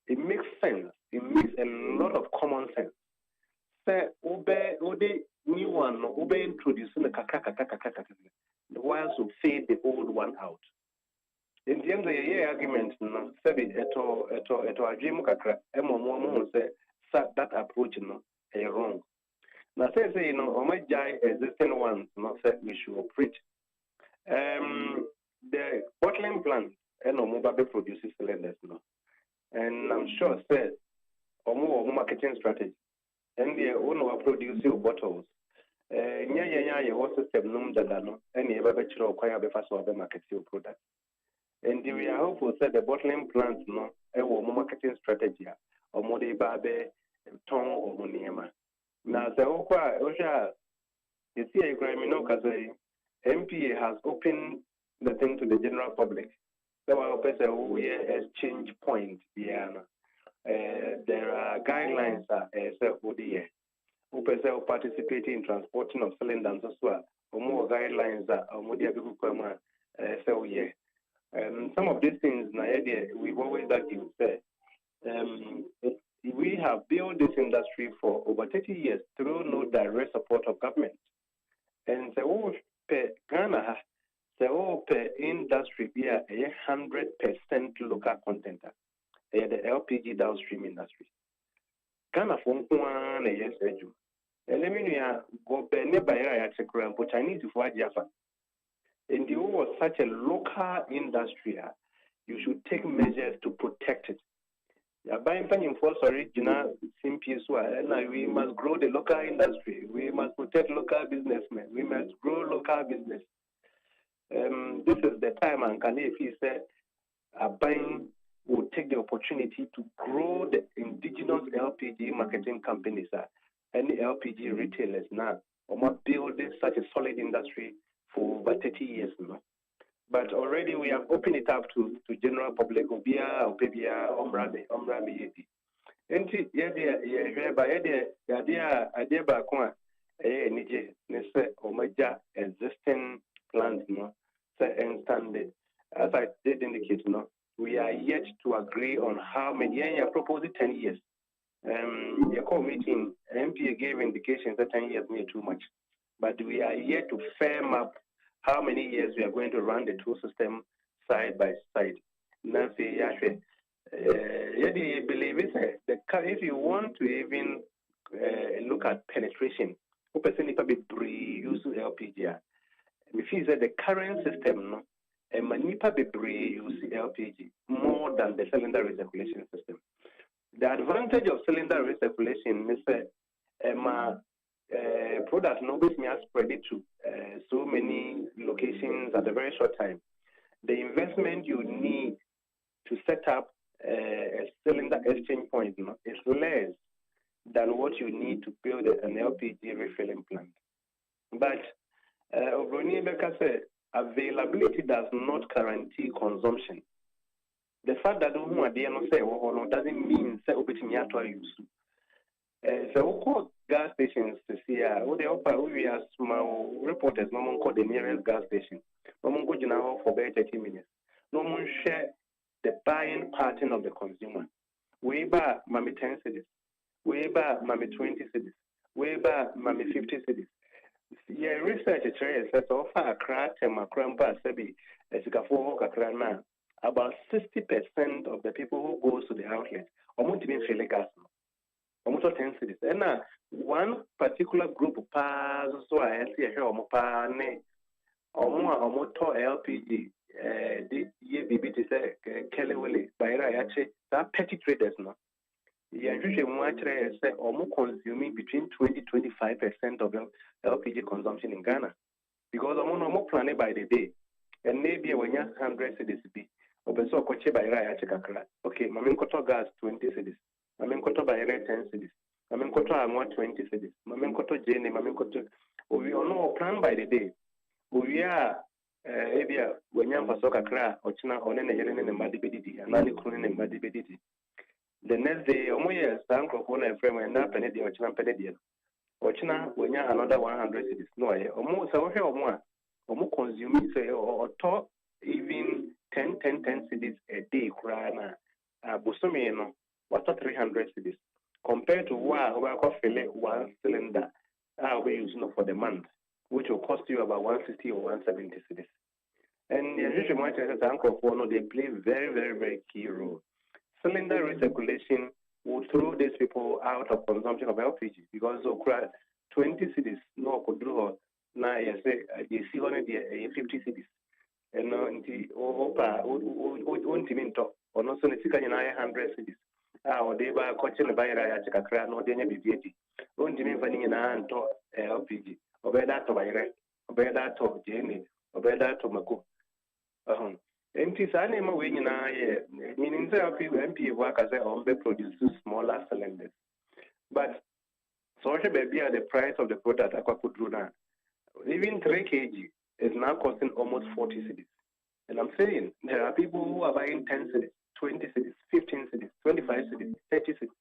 it makes sense. It makes a lot of common sense. Say, obey new one, obey introducing the the ones who fade the old one out. In the end of the year argument, no, say eto AGYEMAN kakra, say that approach no, wrong. Now say existing ones, no, say we should operate. The bottling plant, mobile produces cylinders, no, and I'm sure say more marketing strategy. And the owner producing bottles. Your system num dadano, and you ever acquire the first of the marketing product. And we are hopeful that the bottling plants no, a marketing strategy, or more babe, tongue or moniema. Now, the Osha, you see, a criminal MPA has opened the thing to the general public. So our person who exchange point, there are guidelines that ODA who participate in transporting of cylinders as well, or more guidelines that some of these things we've always argued that we have built this industry for over 30 years through no direct support of government. And so Ghana the industry be 100% local content. The LPG downstream industry. Ghana for one yes, edu. Elemenia go be nearby for Chinese for Jaffa. And the was such a local industry, you should take measures to protect it. Buying for original simple and we must grow the local industry. We must protect local businessmen. We must grow local business. This is the time and can if he said buying will take the opportunity to grow the indigenous LPG marketing companies, any LPG retailers now, or building such a solid industry for over 30 years now. But already we have opened it up to general public, Obia, Opebia, Omrabe, and idea back one, Nije, Nese, Omaja, existing plans, no, and standard. As I did indicate, no. We are yet to agree on how many. Yeah, proposed 10 years. The core meeting, MPA gave indications that 10 years near too much. But we are yet to firm up how many years we are going to run the two systems side by side. Nancy Yashwe, believe it. If you want to even look at penetration, use LPG. If you say the current system, no. And Manipa Bebre use LPG more than the cylinder recirculation system. The advantage of cylinder recirculation is that product no bit me spread it to so many locations at a very short time. The investment you need to set up a cylinder exchange point is less than what you need to build an LPG refilling plant. But availability does not guarantee consumption. The fact that doesn't mean that use. So gas stations to see we are small reporters, no one call the nearest gas station. No one go now for about 30 minutes. No one share the buying pattern of the consumer. Way back, mammy 10 cities. Way back, mammy 20 cities. Way back, mammy 50 cities. Yeah, research says so far crack and macrampa sebi about 60% of the people who goes to the outlet almost even feel gas. Almost 10 cities. And one particular group pass so I see here almost LPG the BBT say Kelly Willie by actually that petty traders no. Yeah, usually much say almost consuming between 20-25% of the LPG consumption in Ghana. Because almost planning by the day. And maybe when you 100 cities be so coche by okay, Mamin Koto gas 20 cities. Mamin Koto by 10 cities. Mamin Koto Amwa 20 cities. Mamin Koto Jene, Mamin Koto. We all know plan by the day. We are when you have a soccer crack or China on any Madibidi and Nani Kunin and Madibidi. The next day, Omoya Stank of one and frame and Penedi or China Penedian. Or China when you have another 100 cities. No, almost or more. Almost consuming say or talk even 10 cities a day, Krana. Busumino, what's 300 cities? Compared to what one cylinder we use for the month, which will cost you about 160 or 170 cities. And usually, my uncle they play very, very, very key role. Cylinder recirculation will throw these people out of consumption of LPG because 20 cities no could do now. You say you see only 50 cities, and won't even talk or not so 100 cities. Or they buy coaching the buyer at Chakra, no danger BVT. Won't even finding an aunt to LPG, or better to Bayre, or better to Jenny, or better to Mako. Empty Sanema wing in meaning MP work as a produces smaller cylinders. But social baby at the price of the product I could do now. Even 3 kg is now costing almost 40 cities. And I'm saying there are people who are buying 10 cities, 20 cities, 15 cities, 25 cities, 30 cities.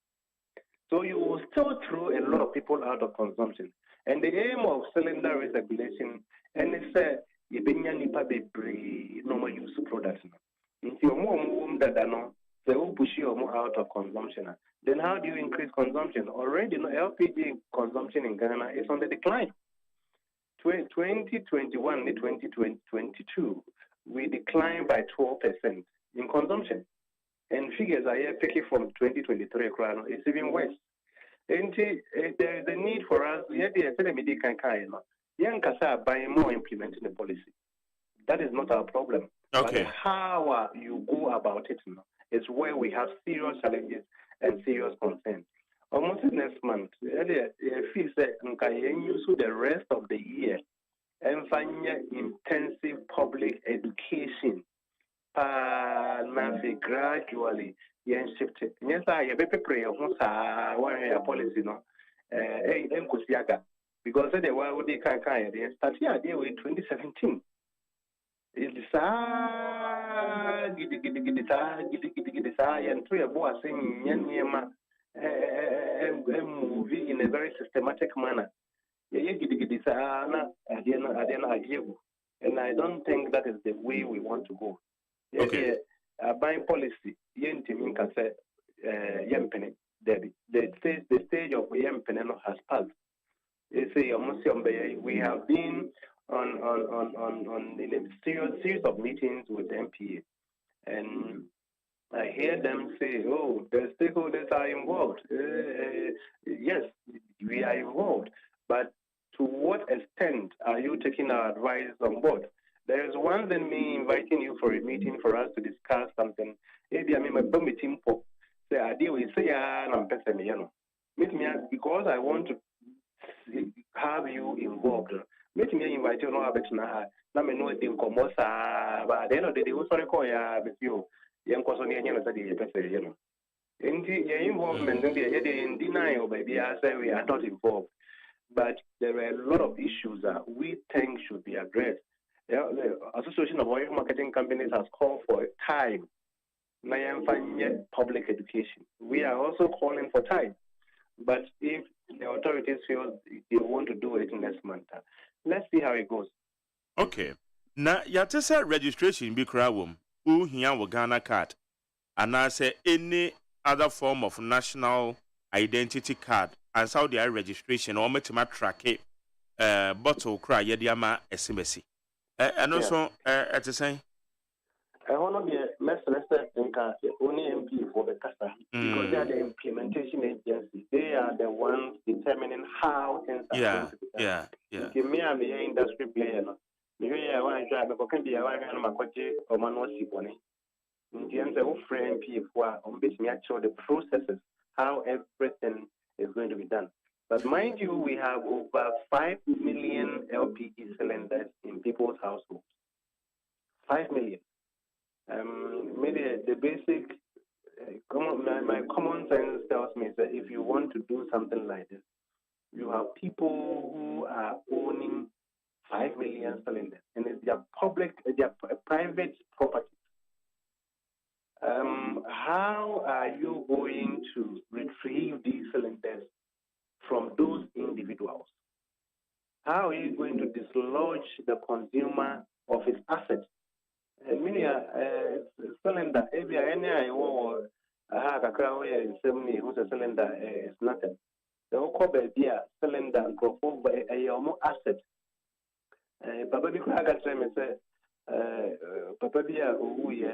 So you will still throw a lot of people out of consumption. And the aim of cylinder recirculation, and it's normal use products. If you're more that they will push you more out of consumption. Then how do you increase consumption? Already, LPG consumption in Ghana is on the decline. 2021 to 2022, we declined by 12% in consumption. And figures are here picking from 2023, it's even worse. And there is a need for us, young Kasa buying more implementing the policy. That is not our problem. Okay. But how you go about it is where we have serious challenges and serious concerns. Almost next month, fees the rest of the year and find intensive public education. Gradually, shifted. Yes, I have a prayer. One policy, because they were they can't start here with 2017. It's and 3 boys saying movie in a very systematic manner. And I don't think that is the way we want to go. Okay. Buying policy, Debbie. The stage of Yempeneno has passed. We have been on in a series of meetings with the MPA, and I hear them say, "Oh, the stakeholders are involved." Yes, we are involved, but to what extent are you taking our advice on board? There is one than me inviting you for a meeting for us to discuss something. Maybe I mean my meeting for say I deal with say I'm person, meet me because I want to have you involved. Let me invite you no abetna. Na me no dey nkomo saa, but then they will sorry call ya with you. Yen koso ne yen na dey pese you know. Your involvement in the denial, baby, I say we are not involved. But there are a lot of issues that we think should be addressed. Yeah, the Association of Oil Marketing Companies has called for time. Public education. We are also calling for time. But if the authorities feel they want to do it next month, let's see how it goes. Okay. Now, yatesa registration be krawum. Who here Ghana card? And I say any other form of national identity card and how their registration or metima track it bottle cry yediama SMS. And also at the same. I want to be a messenger in only MP for the CASA because they are the implementation agency. They are the ones determining how things are going to be done. Give me a industry player. Maybe I want to drive a can be a one of my coach or manual sipone. In the end, of frame people on which me actually the processes, how everything is going to be done. But mind you, we have over 5 million LPG cylinders in people's households. 5 million. Maybe the basic, my common sense tells me that if you want to do something like this, you have people who are owning 5 million cylinders, and it's their private property. How are you going to retrieve these cylinders from those individuals? How are you going to dislodge the consumer of his assets? Cylinder, any or a crowd who's a cylinder is nothing. The whole cover beer cylinder and propose by a more asset. Papa Bicraga say, Papa Bia, we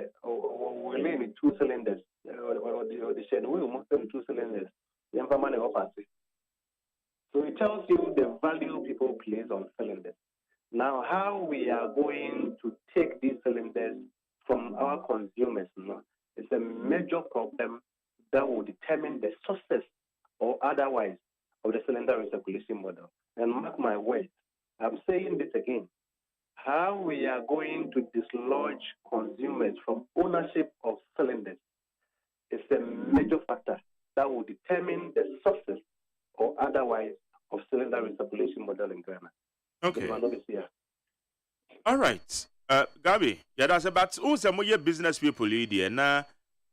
need 2 cylinders, or the shed, we will move them 2 cylinders. The money offers it. So it tells you the value people place on cylinders. Now, how we are going to take these cylinders from our consumers, it's a major problem that will determine the success or otherwise of the cylinder recirculation model. And mark my words, I'm saying this again. How we are going to dislodge consumers from ownership of cylinders is a major factor that will determine the success or otherwise of cylinder recirculation model in Ghana. Okay. All right. Gabi, yeah, that's about some more business people here. Now,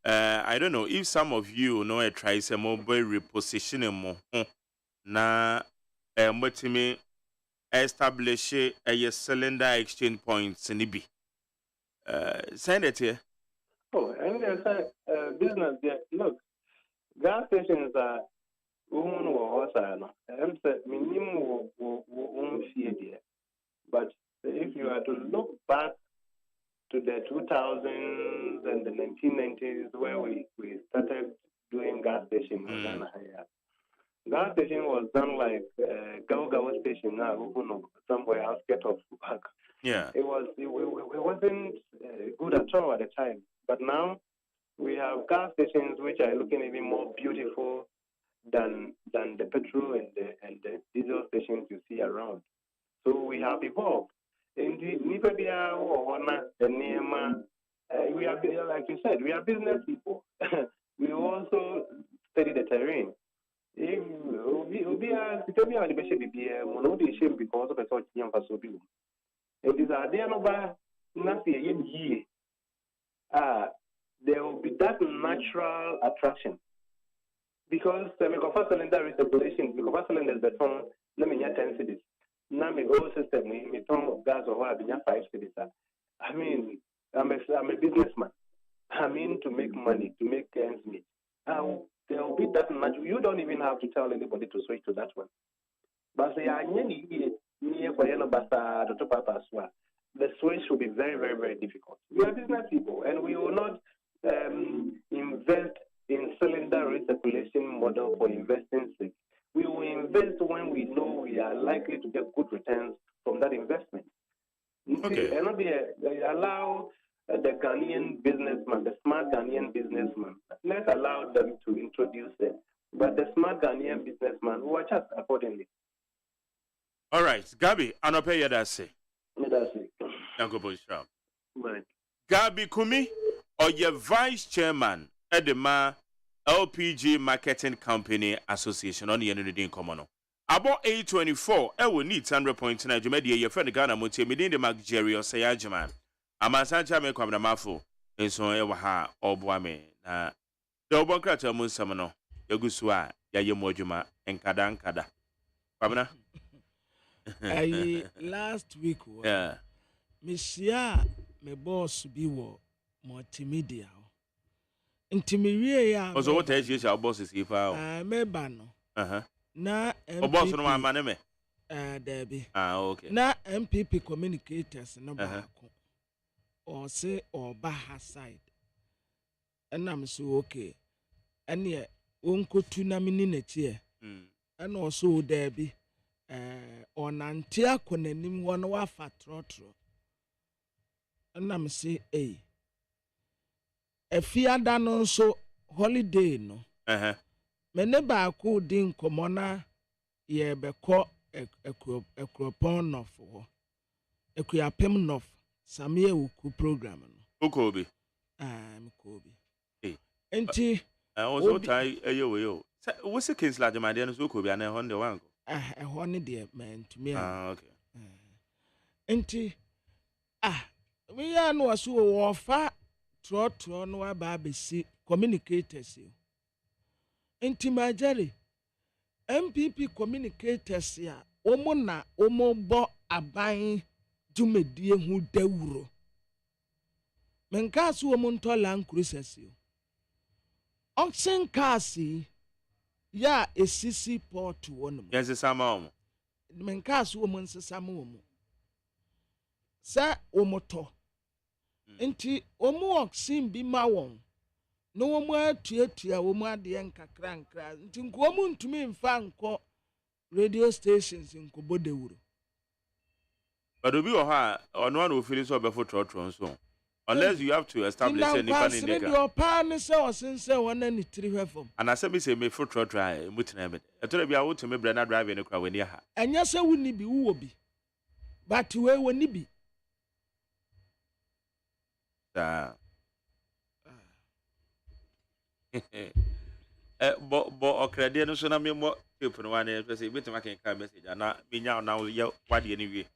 I don't know if some of you know a try some mobile repositioning more. Na me establish a cylinder exchange points in Ibi. Send it here. Oh, and there's a business there. Look, gas stations are women or also, I'm saying minimum won't see it. But if you are to look back to the 2000s and the 1990s where we started doing gas station in Ghana, gas station was done like Gao station now, somewhere outskirts of Buk. Yeah. It wasn't good at all at the time. But now we have gas stations which are looking even more beautiful than the petrol and the diesel stations you see around. So we have evolved. Indeed, we are, like you said, we are business people. We also study the terrain. If we are because of a such young person, it is a day over nothing. There will be that natural attraction because the cylinder recirculation, because cylinders that let me 10 cities. Now my whole system, my ton of gas or what, 5 cities. I mean, I'm a businessman. I'm in to make money, to make ends meet. There will be that much. You don't even have to tell anybody to switch to that one. But the switch will be very, very, very difficult. We are business people, and we will not invest in cylinder recirculation model for investing sake. We will invest when we know we are likely to get good returns from that investment. Okay. And they allow the Ghanaian businessman, the smart Ghanaian businessman, let's allow them to introduce But the smart Ghanaian businessman who watch us accordingly. All right, Gabi, anope yadase. Yadase. Yankobo Shram. Right. Gabi Kumi, or your vice chairman at the LPG Marketing Company Association on the end of the common. About 824, I will need 100.9 Jumedia, your friend Ghana Montie, Medin the Magjerry or say AGYEMAN. A man Sancha make up the mafo, and so ever ha or boame. The Obocrator Munsamano, Yoguswa, Yayamojuma, and Kada. Pabna? Last week, yeah. Monsieur, my boss be multimedia. Intimirie ya. Also, what age is our bosses if I mebano. Na MPP. Boss no man me. Debbie. Okay. Na MPP communicators no ba or say or Baha side. And I'm so okay. And yet, unko tuna minute and also Debbie. On Antia Konenim one wafa trotro. And I'm say, a fiada no so holiday no. Mene ba ko din komona ye beko ekropon of ho. Ekuyapem nof samye uku program no. Ukobi. Kobi. Enti also tie yo. What's the case like the man so Ukobi and on the one? Honey dear man to me. Okay. Enti we are no so warfa trotro no ababesi communicators you. Enti majari MPP communicators ya omo na omo bo aban dwumedie hu dawuro. Menka so omo ntola nkrusesi yo. Oxen kasi ya esisi port wonum. Yes sama omo. Menka so omo nsesama omo. Sa omo to. Enti omo oxen bi ma won. No omo atuatua omo ade nkakra nti nko omo ntumi mfa nko radio stations nko bodewuro. But obi o ha ono an ofili so be for trotron so. Unless you have to establish any pan in the your pan say or since one any three from. And I say me say me for trotron mutena me. E to be a wo to me brana drive any kra we near ha. Enya say woni bi wo bi. But we woni bi. But okradie no so na me mo tape no wan e say bitima kan message na me nya na ye wade anyway.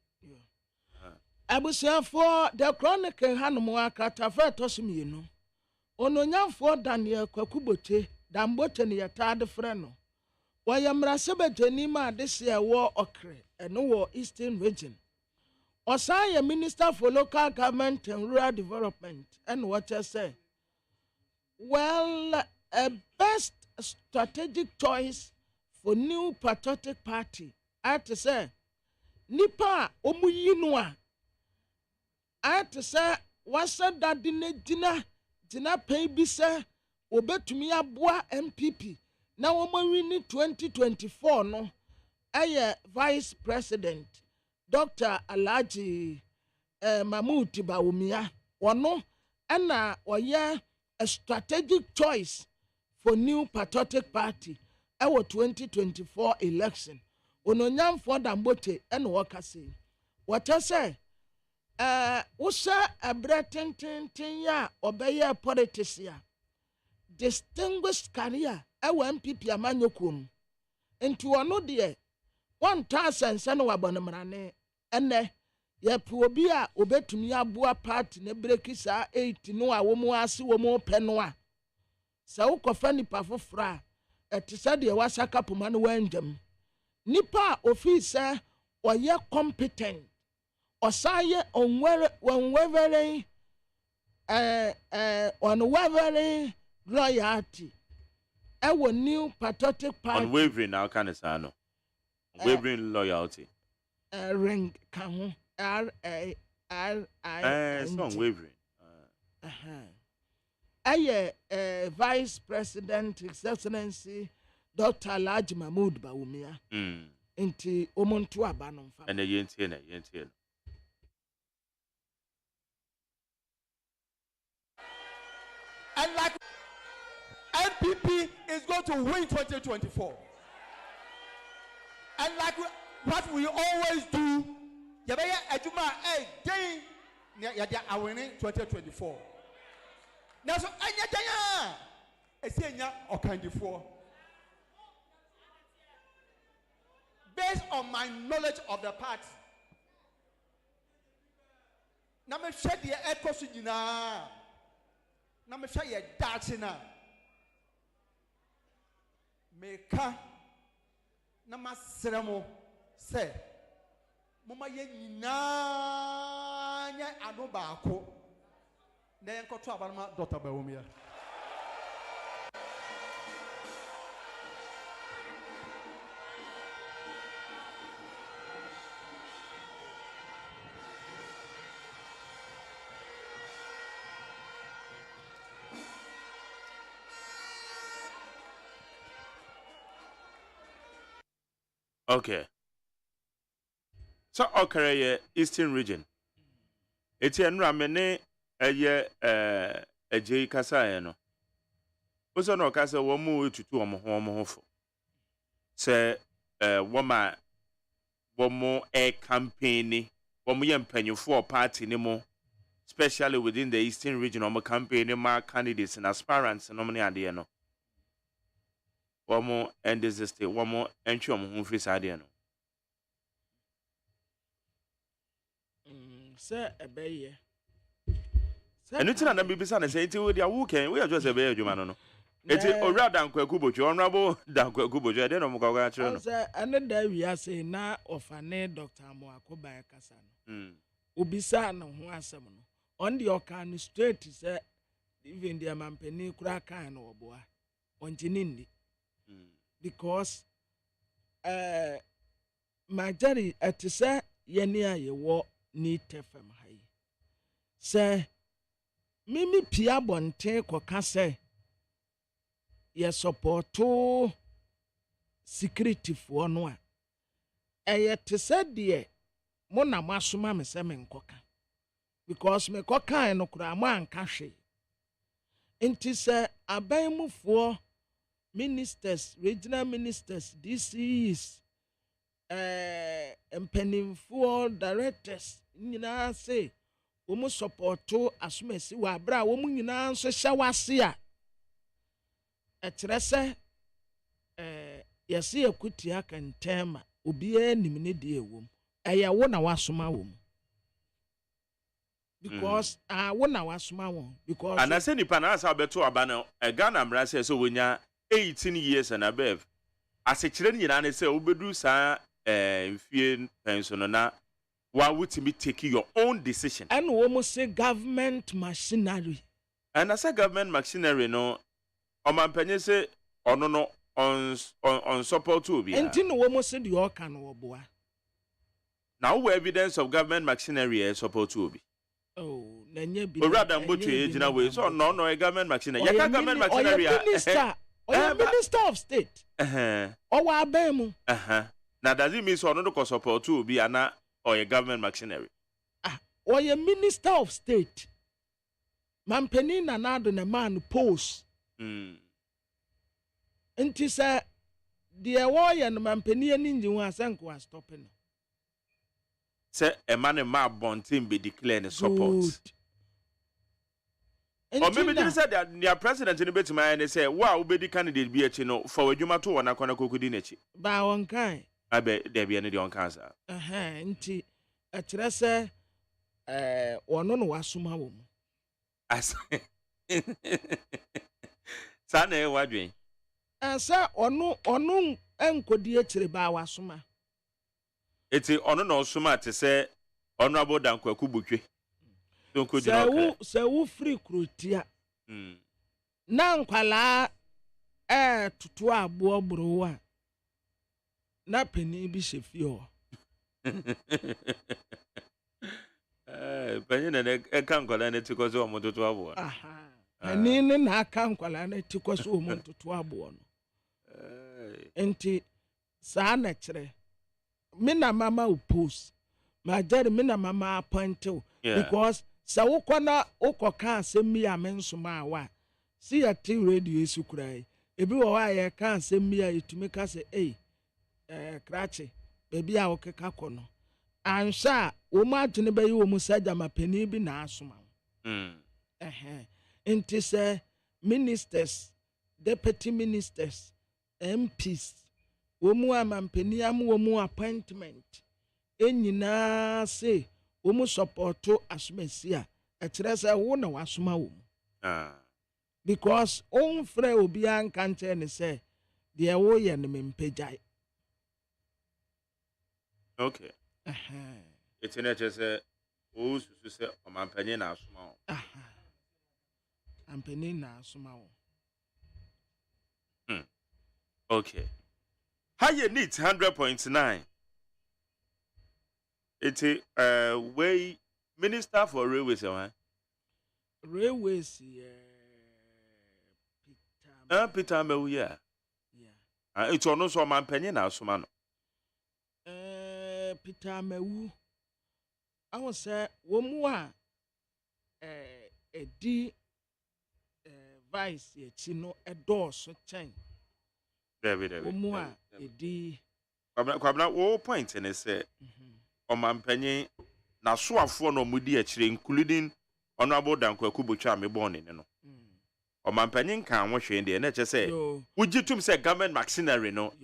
Abusiafo the chronicle hanom akata fa tosimienu. Ononyamfo Daniel Kwakubote dambote ne yatade frɛ no. Wayamrase betani ma dese wo okre eno wo Eastern region. Osai Minister for Local Government and Rural Development and what I say. Well, a best strategic choice for new patriotic party. I have to say, nipa omuyinua. I have to say, wasa dina pay bi say obetumi aboa MPP. Na woman win 2024 no. Aye Vice President Dr. Alhaji Mahmoud Bawumia. Wano ena oye a strategic choice for new patriotic party our 2024 election. Ononyam for Dambote and Wakase. What I say? Usa a breton ya obey politics ya. Distinguished career our MPP amanyokum. Into one dear 1,000 sanwa bonamrane ene ye probia obetumi aboa party ne breki sa 8 no a wo mu ase wo mu pe no a sa wo kofa nipa fofora etisa de wasaka poma no wandam nipa officer oye competent osaye onwevere onwevere loyalty ewo new patriotic party unwavering now kind of say no wavering loyalty ring kan RARI song wavering Vice President His Excellency Dr. Alhaji Mahmoud Bawumia inti omuntu abano mfa and yentie and like NPP is going to win 2024. And like what we always do, yabaya adwuma den yade awene 2024. Now so anya dan a esi anya okandifo. Based on my knowledge of the party. Na me hwe de ekoso nyina. Na me hwe ye dachi na. Meka na masremo se mama ye nyina nya ado baako na yenkoto abalama Dr. Bawumia. Okay. So okay, Eastern region. Eti enra mene eye AGYEMAN kasa ye no. Oso no kasa wo mu etutu omo ho fo. Se wo mo campaign wo mo ye mpanyufo party ni mo, especially within the Eastern region omo campaign ma candidates and aspirants no mo ne ade no. Womo end this state womo entry omo free side no say ebeye enu tina na bibisa na say enti we dia wo ken we just ebeye adwuma no enti owura dankwaku bojo honorable dankwaku bojo de no mo kwa kire no say ene da wi say na ofane Dr. Amoakoba kasa no obisa no ho asem no on the okan straight say even the mampeni kura kan no oboa ontinindi because majority at say yeni a yewo ni tefam hai say mimi pia bonte koka say ye supporto security for no a te say de mo na masoma me say me nkoka because me koka no kura ma anka hwe enti say abayimufoɔ ministers, regional ministers, DCs, mpanimfoɔ directors, nyina say, womu supporto asumesi wa bra womu nyina nso hya wase a ekyerɛ sɛ yɛse yakutia kantema obiara nim ne de ewom ɛyɛ wo na wasoma wom because wo na wasoma wom because anase nipa na asa obeto aba no Ghana mra say so wonya 18 years and above. As a children, you say, Ubedu sa mfie pension na wa wutimi take your own decision. And almost say government machinery. And as a government machinery, no, Omanpenye say, no, on support to be. And tin almost say the organ or boy. Now, evidence of government machinery is support to be. Oh, Nanya be rather than butcher in a way. So, no, a government machinery. You can't government machinery. Or Minister of State. Or Wabemu. Now, does it mean so no support to be an or a government machinery? Or a Minister of State. Mampenina nado na man post. Nti say the warrior and Mampenia ninja was uncle stopping. Say a man and ma bontin be declaring support. Or maybe they said that their president in the bit man they say, wow, be the candidate be a chino for a jumato and a conacodinachi. By one kind. I bet there be any on cancer. Nti a tressa or no wasuma wom. As Sane wadwin. Sir, or no, uncle dear Chiriba wasuma. It's on no suma to say honorable Dankwaku Butche. Sɛ wo free krutia na nkwala tutu abo bro a na pani bi hye fie ho pani na ka nkwala na tikoso o mototo abo pani ne na ka nkwala na tikoso o mototo abo no enti saa na kyerɛ me na mama oppose ma jare me na mama appoint because sa wokona ukoka asemi a mensoma wa see a tea radio is cry. Ebi wo wa ye kan asem bi a etumi ka se krache baby a okeka kono ansha wo ma adwene bayi wo mu saja mapani bi na asoma enti se ministers deputy ministers MPs wo mu amampani am wo mu appointment enyina se wo mu supporto asomasi a ekire se wo na wasoma wo because on frɛ obi anka nkyɛ ne sɛ deɛ woyɛ no mempagyae. Okay. It's in just a who's to say Mampenny now small. I'm penny now small. Okay. How you need 100.9? It's a way Minister for Railways, Railways, Peter Mew, yeah. It's almost so Mampenny now, Sumano. Peter Mewu. I was say Womua a D vice ye chino a door so chain. David Womua a D. Kwabna all point and say Mampenny na so afo no mudi actually including Honorable Danko Kubucha me born in no. Mampenny can wash in the NHS say would you to say government machinery no?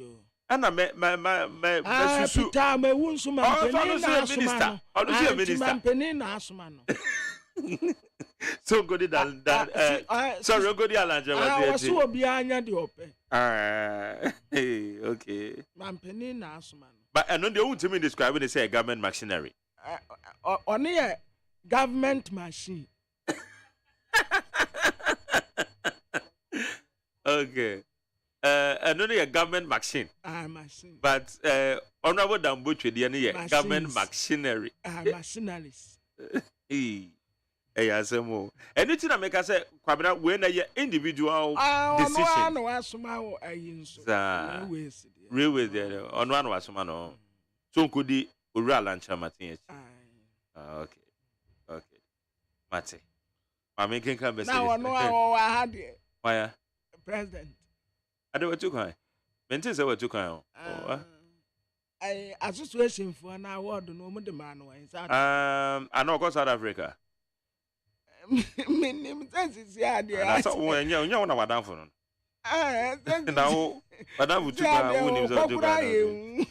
Ana me susu Peter me wunsu man minister. How minister? Man penin na asoma no. So good than sorry good alanja was so obi anya de ope. Okay. Man penin na asoma no. But I know they won't me describe when they say government machinery. Only a government machine. Okay. Another government machine. Machine. But honorable Dambuche, the government machinery. Machineries. Asemo. Anything that make us say, Kwabena, when a individual decision. No, I Railways there. On one was man. So could the Ura Lancha Martinez. Okay. Okay. Mate. I'm making conversation. Now, I had it. Why? President. I don't too kind. Maintain say what too kind. I association for an award no more demand inside. I know go South Africa. Me name is yeah dear. That's when you know what I'm for. Now, but I would too kind.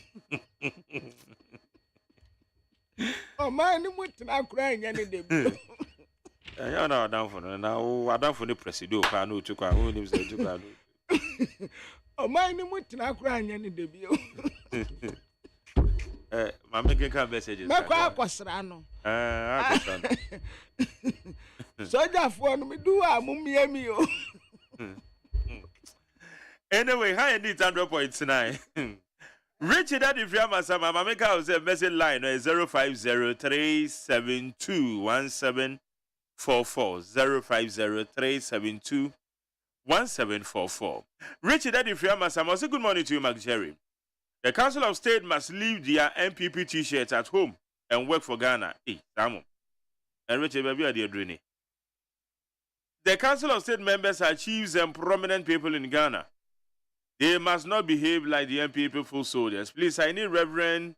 Oh man, you want to crying any day. You know down for now. I down for the president. I know too kind. Who names too kind. Oh, my name went to crying any debut. My making messages. My quack was Rano. So that for me do a mummy. Anyway, high need 100.9. Richard, if you have my son, my maker was a message line 050-372-1744. 050-372-1744. Richard, if you have my son, good morning to you, Mark Jerry. The Council of State must leave their MPP t-shirts at home and work for Ghana. Hey, Samu. And Richard, baby, are you doing it? The Council of State members are chiefs and prominent people in Ghana. They must not behave like the MPP full soldiers. Please, I need Reverend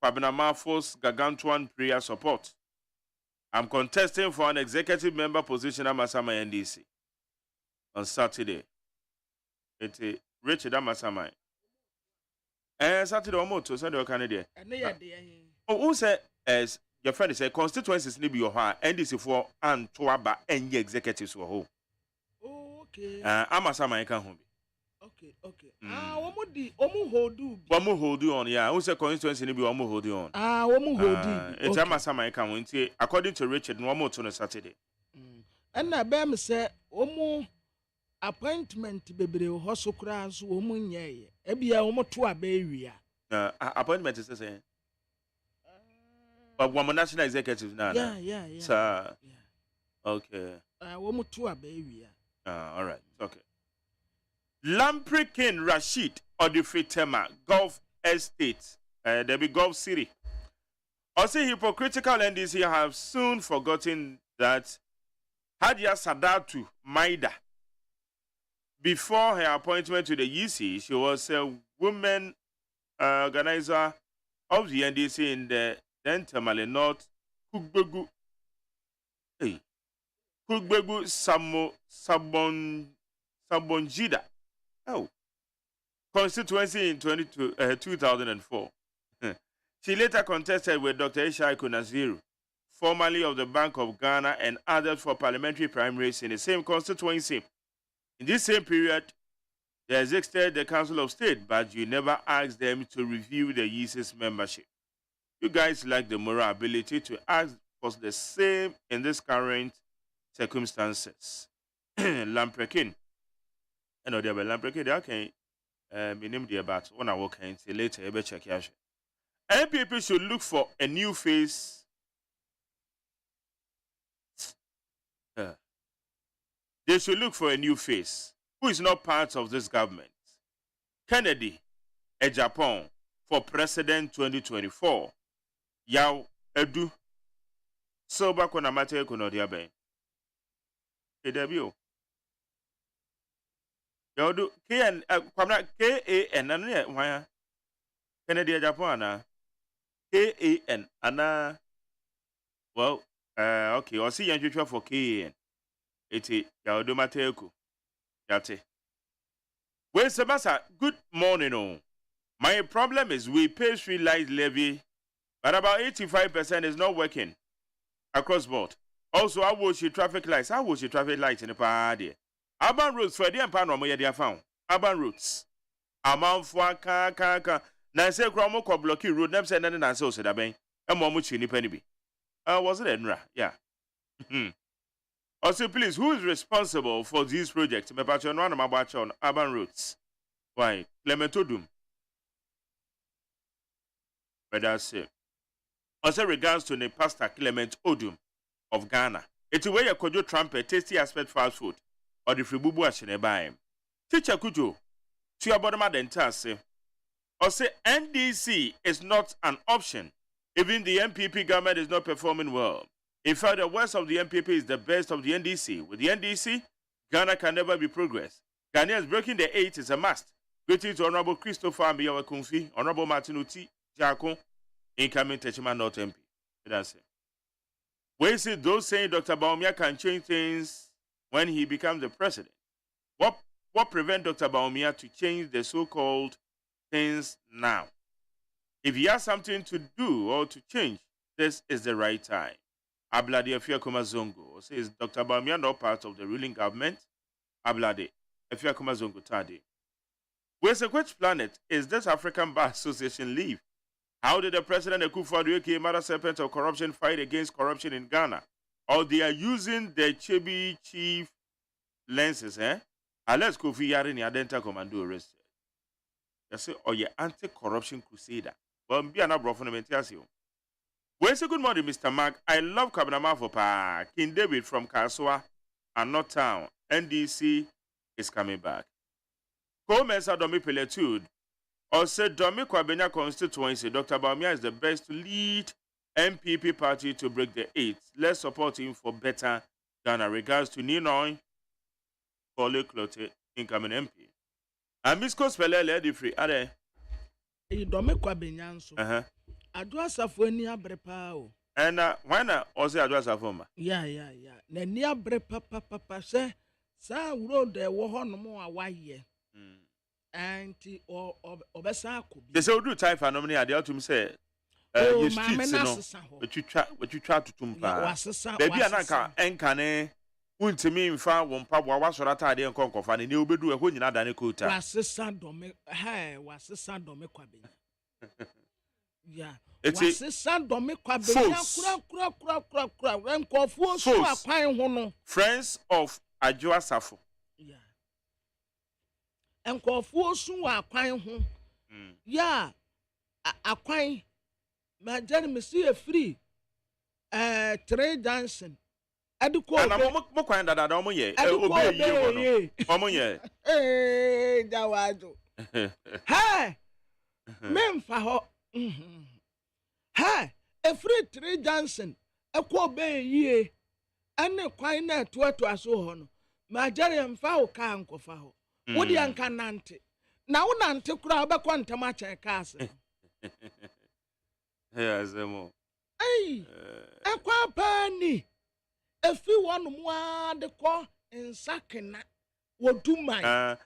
Kwabena Marfo's gargantuan prayer support. I'm contesting for an executive member position at Masama NDC on Saturday. It's Richard Amasama. Saturday or moto, Sunday or Canada. Oh, who said, as your friend said, constituencies need be your heart, NDC for and Tuaba and your executives were home. Okay. Amasama can home. Okay. Omu hold you on, yeah. Who said constituency need be Omu hold you on? Omu hold you. It's Amasama can win. According to Richard, no more on Saturday. And I bear me say, Omu appointment bebre hoso kura so omu nyeye. Ebia omu to aberia. Appointment is saying. But one national executive now. Yeah. Sir. Okay. Omu to aberia. All right. Okay. Lamprey King Rashid Odifitema Gulf Estate, there be Gulf City. Also, hypocritical NDC have soon forgotten that Hadia Sadatu Maida before her appointment to the EC, she was a women organizer of the NDC in the then Tamale North Kugbegu Sabonjida constituency in 2004. She later contested with Dr. Ishaiku Naziru, formerly of the Bank of Ghana, and others for parliamentary primaries in the same constituency. In this same period, they existed the Council of State, but you never asked them to review the EC's membership. You guys lack the moral ability to ask for the same in this current circumstances. Lamprekin. I know there were Lamprekin, they can name the about when I walk in, say later, you check your shit. NPP should look for a new face. They should look for a new face who is not part of this government. Kennedy, a Japan, for President 2024. Yao Edu. So back when I'm at a Kunodiabe. KW. Yao do KN, KAN, Kennedy, a Japan. KAN, Anna. Well, okay, I'll see you for KAN. Iti ya odo mateku yate. Well, Sebasa, good morning. Oh. My problem is we pay street light levy, but about 85% is not working across board. Also, I watch the traffic lights. I watch the traffic lights in the party. Urban roads for the empire mo ye found. Urban roads. Amount for ka. Na say kromo ko block road. Nem say na say o se da ben. E mo mu chi ni pani bi. Was it Enra? Yeah. Also, please, who is responsible for these projects? Me patch no na mabacha on urban roads. Why? Clement Odum. But that's it. Also, regards to the pastor Clement Odum of Ghana. It's where you could do trumpet, tasty aspect fast food, or the free bubu ashene buy him. Teacher Kujo, to your bottom of the entire also, NDC is not an option. Even the MPP government is not performing well. In fact, the worst of the MPP is the best of the NDC. With the NDC, Ghana can never be progress. Ghanaians breaking the 8 is a must. Greetings to Honorable Christopher Ambiyawa Kunfi, Honorable Martin Uti Jako, incoming Techman North MP. That's it. We see those saying Dr. Baumia can change things when he becomes the president. What prevents Dr. Baumia to change the so-called things now? If he has something to do or to change, this is the right time. Ablade Efiakoma Zongo says Dr. Baumia not part of the ruling government. Ablade Efiakoma Zongo Tade. Where's which planet is this African Bar Association live? How did the president Akufo-Addo, aka Mother Serpent of Corruption, fight against corruption in Ghana? Or they are using the Chebi chief lenses, Unless Kofi Yari ni Adenta Commando arrested. They say, oh, you're anti-corruption crusader. Well, be an abroad fundamental. Well, say good morning, Mr. Mark. I love Kabinama for Pa. King David from Kaswa and North Town. NDC is coming back. Co-Mensa Domi Peletude or said Domi Kwabenya constituency. Dr. Baumia is the best to lead MPP party to break the 8. Let's support him for better Ghana. Regards to Ninoy, Kole Clote, incoming MP. And Miss Cospelele, the free. Are they? Domi Kwabenya so. Adwasa fo ni abrepa o. And why not also adwasa fo ma? Yeah. Na ni abrepa papa se sa road e wo ho no mo awaye. Anti obesa akobi. They say we do type anomaly ade atum say you streets no. What you try to tumpa. Baby anaka enkane untimi mfa wo mpa bo wasora ade enkonkofa ne obedu e ho nyina dane kota. Wasesa dome wasesa dome kwabe. Yeah. Friends of Ajua Safo. Yeah. And Kofu Su Aquine home. Yeah. Aquine. My gentleman, see a free trade dancing. Educo. And I'm more that I don't ye. Omoye. Hey, Dawado. Hey, Memfa. Ha! A free trade dancing, a quabe ye, and a quine to aso hono. My jerry and foul can't go foul. Wo di anka nante. Na wo nante kura obekọ ntem acha cars. Yeah, Zemo. Hey. Ekwa pani. Efi wonu mu ade kọ nsakena. Woduman.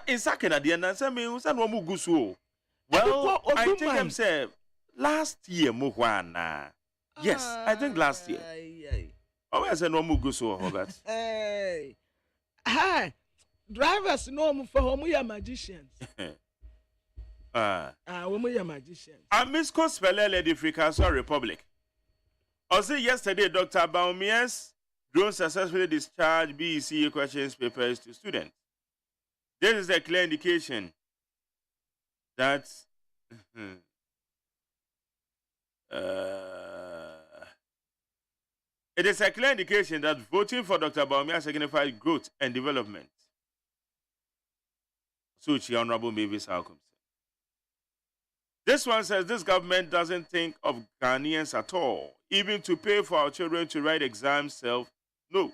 In Sakena, the answer me, son, one gusu. Well, I think I'm saying last year, Muwana. Yes, I think last year. Oh, I said no mugusu, Robert. Hey. Hi. Drivers know for whom we are magicians. We are magicians. I miss Cospelele, the Freecastle Republic. Also, yesterday, Dr. Baumias drone successfully discharged BEC questions papers to students. This is a clear indication that it is a clear indication that voting for Dr. Bawumia signifies growth and development. Suchi Honorable Mavis Halcom. This one says this government doesn't think of Ghanaians at all, even to pay for our children to write exams self. No.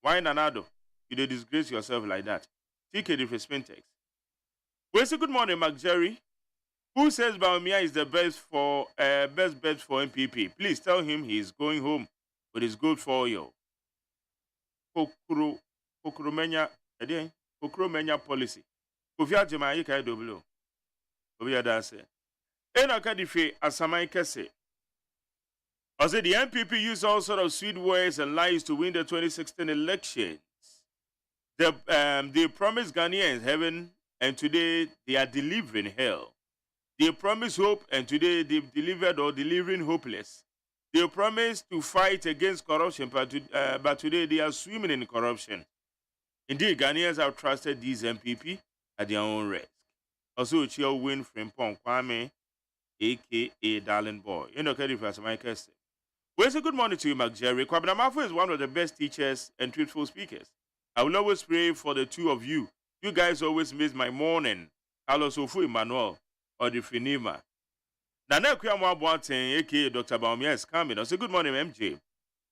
Why Nanado? You don't disgrace yourself like that. TK the Spintex. We say good morning, Mark Jerry. Who says Bawumia is the best bet for MPP? Please tell him he's going home with his good for you. Kokuromenya policy. Kofia Jema Yika W. Obia Dase. Ena Kadife Asamai Kese. I said the MPP used all sort of sweet words and lies to win the 2016 elections. They promised Ghanaians heaven, and today they are delivering hell. They promised hope, and today they've delivered or delivering hopeless. They promised to fight against corruption, but today they are swimming in corruption. Indeed, Ghanaians have trusted these MPP at their own risk. Also, Chia win from Pong Kwame, a.k.a. Darling Boy. You know, Kadife Mike said. Well, so good morning to you, Mark Jerry. Kwabena Mafo is one of the best teachers and truthful speakers. I will always pray for the two of you. You guys always miss my morning. Carlos Ofu Emmanuel or the Finima. Nana Kuyamwa Boateng, aka Dr. Bawumia, is coming. I say good morning, MJ.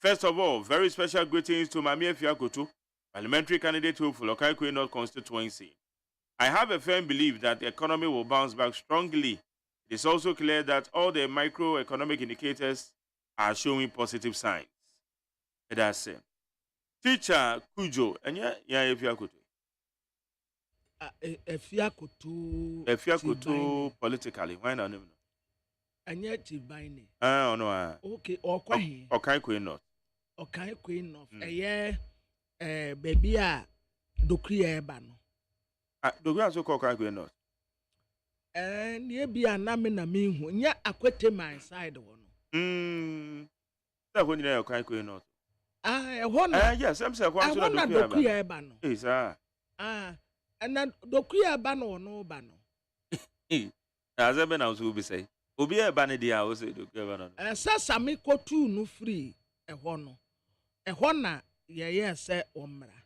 First of all, very special greetings to Mami Fiakoto, parliamentary candidate for Lokai North constituency. I have a firm belief that the economy will bounce back strongly. It is also clear that all the microeconomic indicators are showing positive signs. That's it. Teacher Kujo, and yeah, Efiakoto politically, why not? And yet, Chibine. Oh, no. Okay, or Quay. Or Queen not. Or Queen of a year, baby, Docria Bano. The grass will call Queen not. And ye be a namin a mean when ya acquitted my side one. That when you know Queen not. Yes, I'm saying, I want not Docria Bano. Yes, and then Docria Bano no Bano. As I've been out to be say. Obi e bani dia o se do keba no. Sasami kotu no free e ho no. E ho na ye se omra.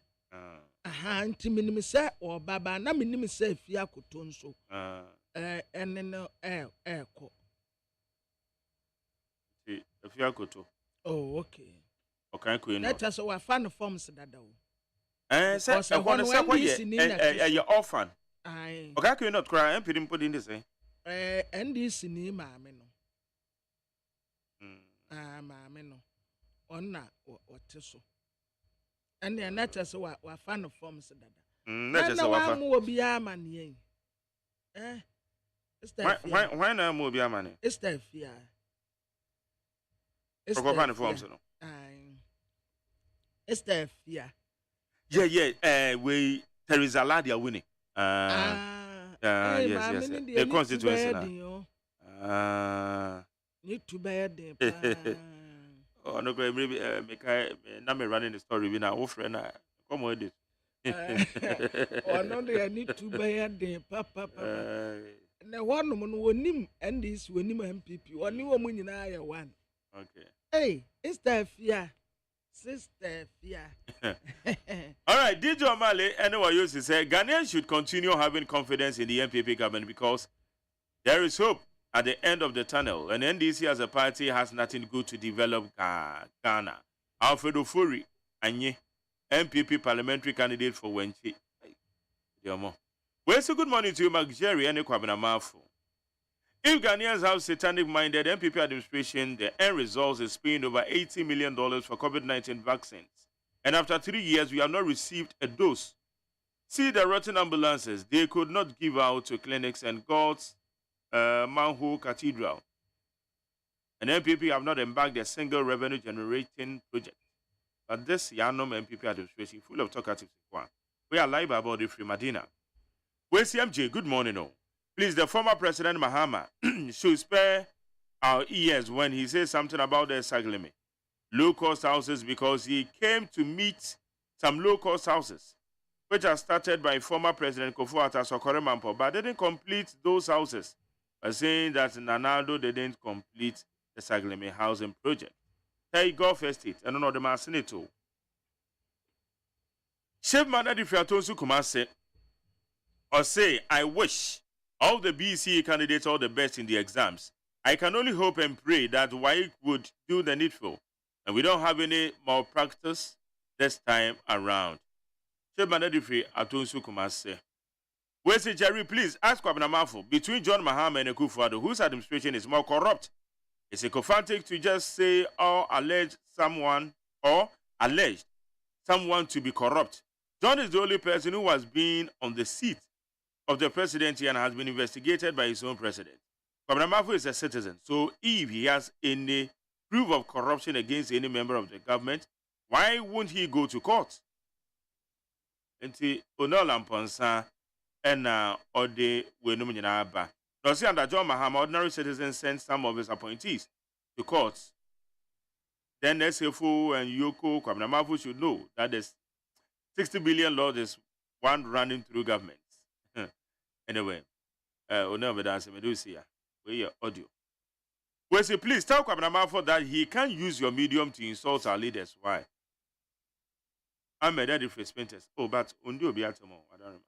Nti minim se o baba na minim se afia koto nso. Ene no ko. Afia koto. Oh, okay. Okay, ko no. Let us we fan forms dada o. Se e ho no se ko ye orphan. Ai. Okay, ko not cry em pidim podi ndi se. NDC ni maame no. Maame no. Onna wote so. Ene na tese wa fan forms dada. Na tese wa fa. Mu obi amane. Why na mu obi amane? Estafia. Ko fan forms no. Estafia. Yeah, we Teresa Ladia winning. Yes. The constituency now. Need to bear them. Oh, no, maybe na me running the story. We now friend. Come with it. Oh no, they need to bear them. Papa. Na one woman wonim and this wonim MPP. One new woman in I one. Okay. Hey, it's the fear. Sister, yeah. All right, DJ Omale, anyone used to say Ghanaians should continue having confidence in the MPP government because there is hope at the end of the tunnel. And NDC as a party has nothing good to develop Ghana. Alfredo Furi, Anye, MPP parliamentary candidate for Wenchi. Yomo. Well, so good morning to you, Mark Jerry and Kwabena Mafu. If Ghanaians have satanic-minded MPP administration, the end result is paying over $80 million for COVID-19 vaccines. And after 3 years, we have not received a dose. See the rotten ambulances they could not give out to clinics and God's Manhole Cathedral. And MPP have not embarked a single revenue-generating project. But this Yanom MPP administration, full of talkative, we are live about the free Medina. Where's CMJ? Good morning, all. Please, the former President Mahama should spare our ears when he says something about the Sagleme low-cost houses because he came to meet some low-cost houses, which are started by former President Kufuor Sokore Mampo, but didn't complete those houses by saying that Nanado didn't complete the Sagleme housing project. Hey, Gulf Estate, and another man senator. Chef Manadi Fiatonsu Kumase, or say, I wish all the BCE candidates all the best in the exams. I can only hope and pray that WAEC would do the needful, and we don't have any malpractice this time around. Chef Manadi Fiatonsu Kumase. Where's it, Jerry? Please ask Kwabena Mafu, between John Mahama and Akufo-Addo, whose administration is more corrupt? It's sycophantic to just say or allege someone to be corrupt. John is the only person who has been on the seat of the presidency and has been investigated by his own president. Kwabena Mafu is a citizen, so if he has any proof of corruption against any member of the government, why won't he go to court? Enti Onola Mponsa and Ode Wenumunaba. Now, see, under John Mahama, ordinary citizens sent some of his appointees to courts. Then SFO and Yoko Kwabena Mafu should know that the 60 billion law is one running through governments. Anyway, Onola Dance Medusia, where your audio. Well, say, please tell Kwabena Mafu that he can't use your medium to insult our leaders. Why? I'm a daddy for Spinters. Oh, but Undo be at tomorrow. I don't remember.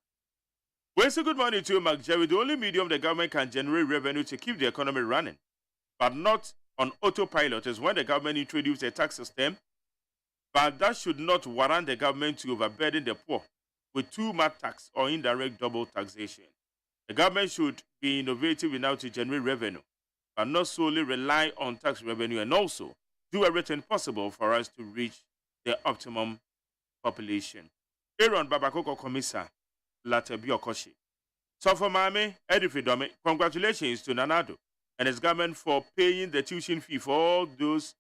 Well, so good morning to you, Mark Jerry. The only medium the government can generate revenue to keep the economy running, but not on autopilot, is when the government introduced a tax system. But that should not warrant the government to overburden the poor with too much tax or indirect double taxation. The government should be innovative enough to generate revenue, but not solely rely on tax revenue, and also do everything possible for us to reach the optimum population. Aaron Babakoko Komisa. Latebio Koshi. So for Mame, Edifidome, congratulations to Nanado and his government for paying the tuition fee for all those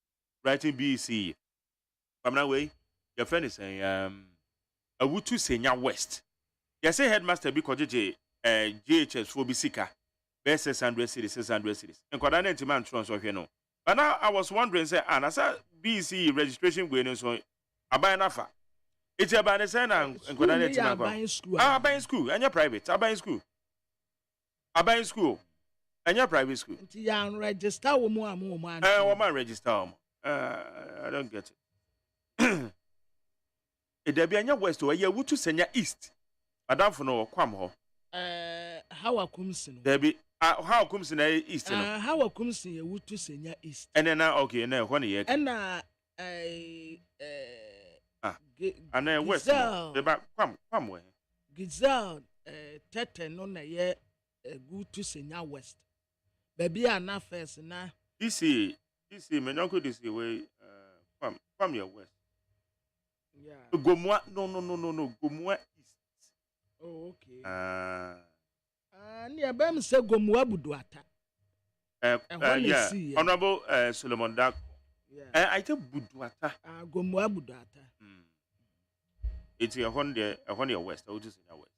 writing BC. From that way, your friend is saying, a Wutu Senya West. You say headmaster Bikoje GHS for Bisika, best 600 cities, 600 cities. And Kwadane to man transfer here no. But now I was wondering, say, and I said BC registration going so about enough. It's about the same and buying school. Buying school, and you're private. I buying school. I buying school, and you're private school. Yeah, register woman. Woman register. I don't get it. If there be any west, where you would to send your east. Madame for no come ho. How a kumsin. There be how comes in the east. How a kumsin you would to send your east. And then okay, now 1 year. And and then west. Come where? Gizel, Tete, no, ye, good to Senya West. Baby, I'm not first now. This is, my uncle, this way, from your west. Yeah. Go more, no, go more east. Oh, okay. Near Bam said go more Buduata. Yeah, Honorable Solomon Dak. Yeah. I think Buduata. Go more Buduata. It's a Honda West. I would just in west.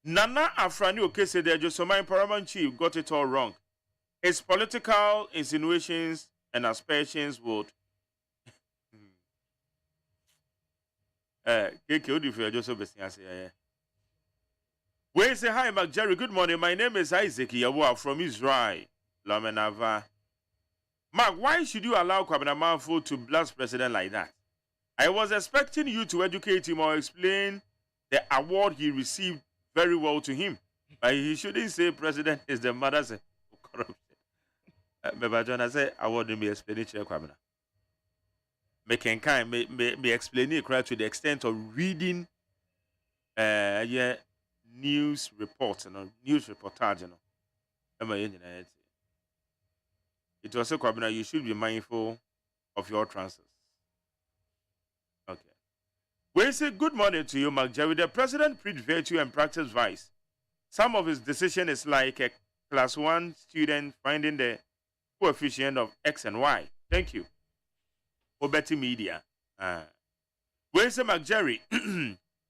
Nana Afrani Oke said that Josomai Paramount Chief got it all wrong. His political insinuations and aspersions would. We say hi, Mark Jerry. Good morning. My name is Isaac Yawa from Israel. Lamenava. Mark, why should you allow Kwabena Mafu to blast president like that? I was expecting you to educate him or explain the award he received very well to him. But he shouldn't say president is the mother of corruption. But John, I say award me explanation. Me explain it to the extent of reading the news report, news reportage. It was a cabinet. You should be mindful of your transfers. Okay. We say good morning to you, Mark Jerry. The president preached virtue and practiced vice. Some of his decision is like a class 1 student finding the coefficient of X and Y. Thank you. Obeti Media. We say, Mark Jerry,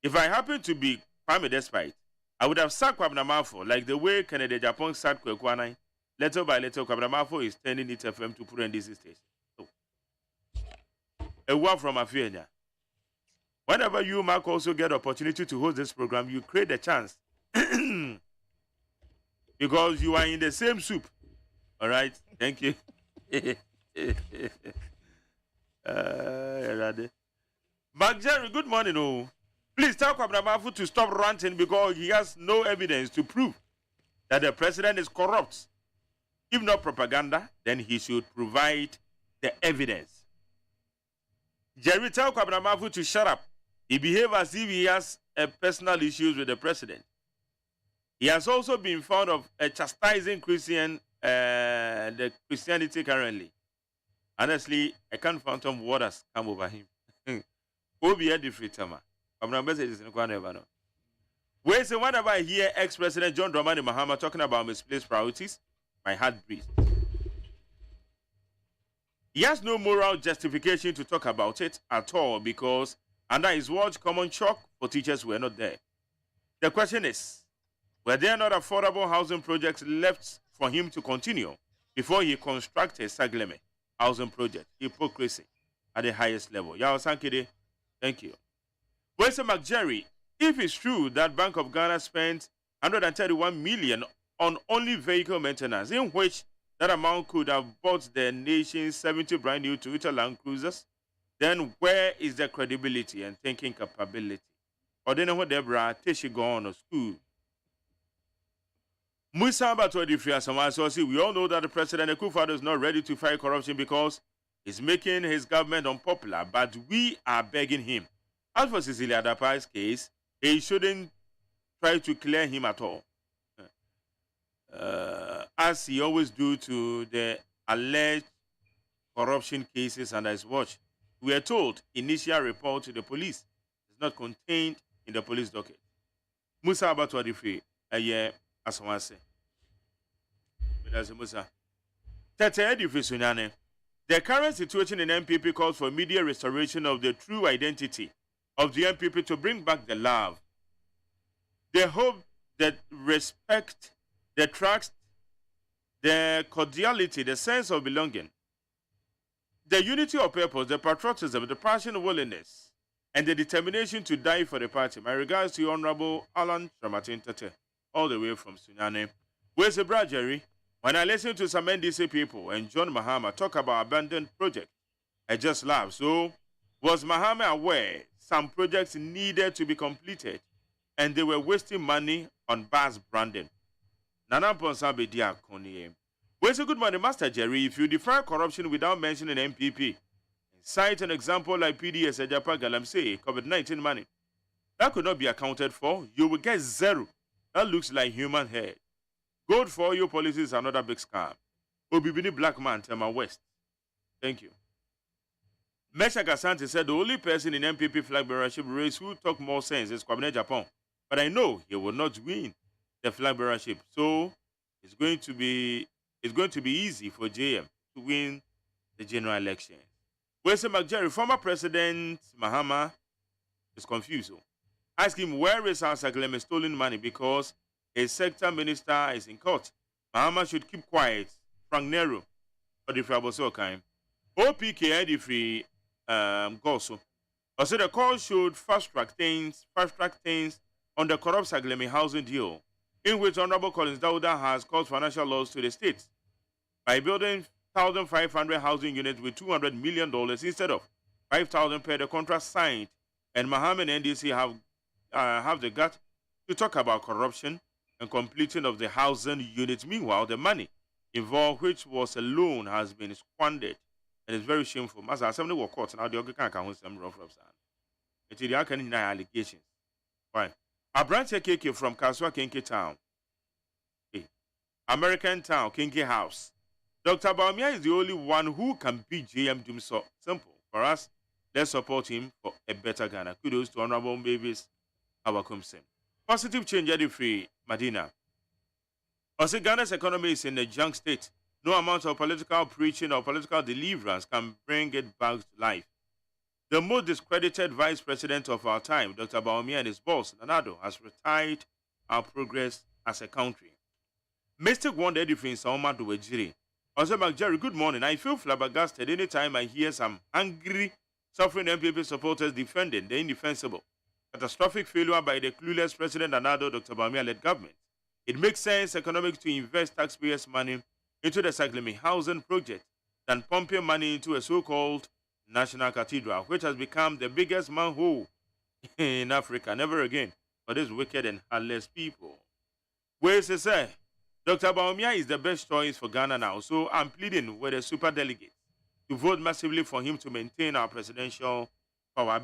if I happen to be Kwame Despite, I would have sacked Kwabnamafo like the way Canada Japan sacked Kwekwanai. Little by little, Kwabnamafo is turning its FM to put in this station. So, a word from Afianya. Whenever you, Mark, also get opportunity to host this program, you create a chance. Because you are in the same soup. All right? Thank you. Mark Jerry, good morning. Oh. Please tell Kwabnamafo to stop ranting because he has no evidence to prove that the president is corrupt. If not propaganda, then he should provide the evidence. Jerry, tell Kwabnamafo to shut up. He behaves as if he has personal issues with the president. He has also been found of chastising the Christianity currently. Honestly, I can't fathom what has come over him. Whenever I hear ex-president John Dramani Mahama talking about misplaced priorities, my heart breathes. He has no moral justification to talk about it at all because under his watch, common shock for teachers were not there. The question is, were there not affordable housing projects left for him to continue before he constructed Sagleme housing project? Hypocrisy at the highest level. Yao Sankide, thank you. Where's Mark Jerry? If it's true that Bank of Ghana spent 131 million on only vehicle maintenance, in which that amount could have bought the nation's 70 brand new Toyota Land Cruisers, then where is the credibility and thinking capability? Or then what Deborah Tishi gone to school? Musamba to the we all know that the president Akufo-Addo is not ready to fight corruption because he's making his government unpopular, but we are begging him. As for Cecilia Dapa's case, he shouldn't try to clear him at all. As he always do to the alleged corruption cases under his watch. We are told initial report to the police is not contained in the police docket. Musa Abatwadifi, a year as one say. Musa. The current situation in MPP calls for immediate restoration of the true identity of the MPP to bring back the love, the hope, the respect, the trust, the cordiality, the sense of belonging, the unity of purpose, the patriotism, the passion, willingness, and the determination to die for the party. My regards to Honorable Alan Tramatin Tete, all the way from Sunyane. Where's the brother, Jerry? When I listen to some NDC people and John Mahama talk about abandoned projects, I just laugh. So, was Mahama aware some projects needed to be completed and they were wasting money on bus branding? Nana Ponsabe Dia Koniem. Where's a good morning, Master Jerry? If you define corruption without mentioning MPP, cite an example like PDS Ajapa Galamsey, COVID-19 money, that could not be accounted for, you will get zero. That looks like human hair. Gold for your policies, another big scam. Obibini Black Man, Tema West. Thank you. Mesha Gasante said the only person in MPP flag bearership race who talk more sense is Kwabena Japan. But I know he will not win the flag bearership. So it's going to be easy for JM to win the general election. Wesley McJerry, former President Mahama, is confused. Ask him where is our Sagleme stolen money because his sector minister is in court. Mahama should keep quiet. Frank Nero, or the Fraboso kind. OPK, the free Goso. Also, the call should fast track things on the corrupt Sagleme housing deal, in which Honorable Collins Dauda has caused financial loss to the states by building 1,500 housing units with $200 million instead of 5,000 per the contract signed. And Mahama and NDC have the gut to talk about corruption and completing of the housing units. Meanwhile, the money involved, which was a loan, has been squandered and it's very shameful. As I said, the court now the can't count some rough. It's the allegations. Right. Abranche KK from Kaswa Kinky Town. American Town, Kinky House. Dr. Baumia is the only one who can beat JM Dumso. Simple. For us, let's support him for a better Ghana. Kudos to Honorable Mavis Awakumsen. Positive change at the free, Medina. Also, Ghana's economy is in a junk state. No amount of political preaching or political deliverance can bring it back to life. The most discredited vice president of our time, Dr. Baumia, and his boss, Nanado, has retired our progress as a country. Mystic won the difference on Omar Duwejiri. Also, McJerry, good morning. I feel flabbergasted anytime I hear some angry, suffering MPP supporters defending the indefensible. Catastrophic failure by the clueless President Nanado, Dr. Baumia-led government. It makes sense economics to invest taxpayers' money into the Saglemi housing project than pumping money into a so-called National Cathedral, which has become the biggest manhole in Africa. Never again for these wicked and heartless people. Where is it say? Dr. Baumia is the best choice for Ghana now, so I'm pleading with the super delegates to vote massively for him to maintain our presidential power.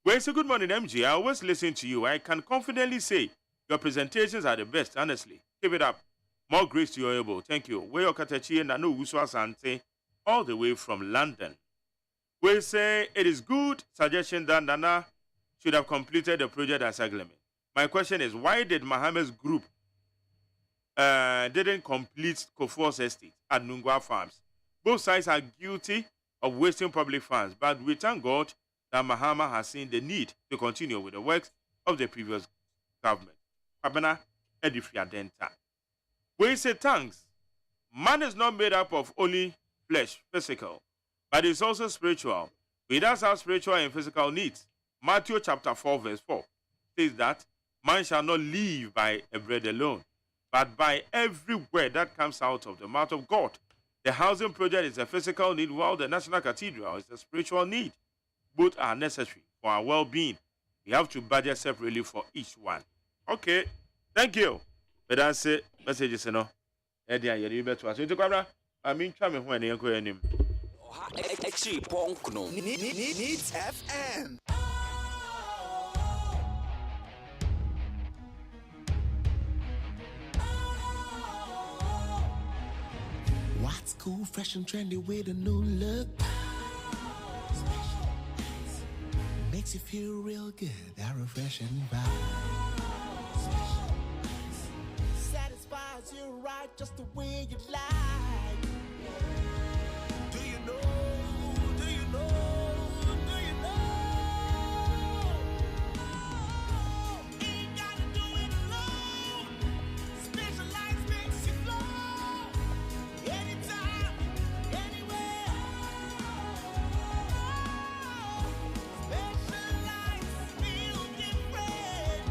Where say good morning, MG. I always listen to you. I can confidently say your presentations are the best, honestly. Keep it up. More grace to your elbow. Thank you. Where your Katachi and Nanu Uswa Sante, all the way from London. We say it is good suggestion that Nana should have completed the project at Saglemi. My question is, why did Mohammed's group didn't complete Kofor's estate at Nungwa Farms? Both sides are guilty of wasting public funds, but we thank God that Mahama has seen the need to continue with the works of the previous government. Pabana Edifiadenta. We say thanks. Man is not made up of only flesh, physical, but it's also spiritual. We does have spiritual and physical needs. Matthew chapter 4 verse 4 says that man shall not live by a bread alone, but by every word that comes out of the mouth of God. The housing project is a physical need, while the National Cathedral is a spiritual need. Both are necessary for our well-being. We have to budget separately for each one. Okay, thank you. But that's it. Messages, you know. I mean, try me when you're going him. Actually, Ponkno needs FM. What's cool, fresh and trendy with a new look? Makes you feel real good, that refreshing vibe. Satisfies you right just the way you like. Do you know? Do you know? Do you know? Ain't gotta do it alone. Specialized makes you flow. Anytime, anywhere. Specialized feel different.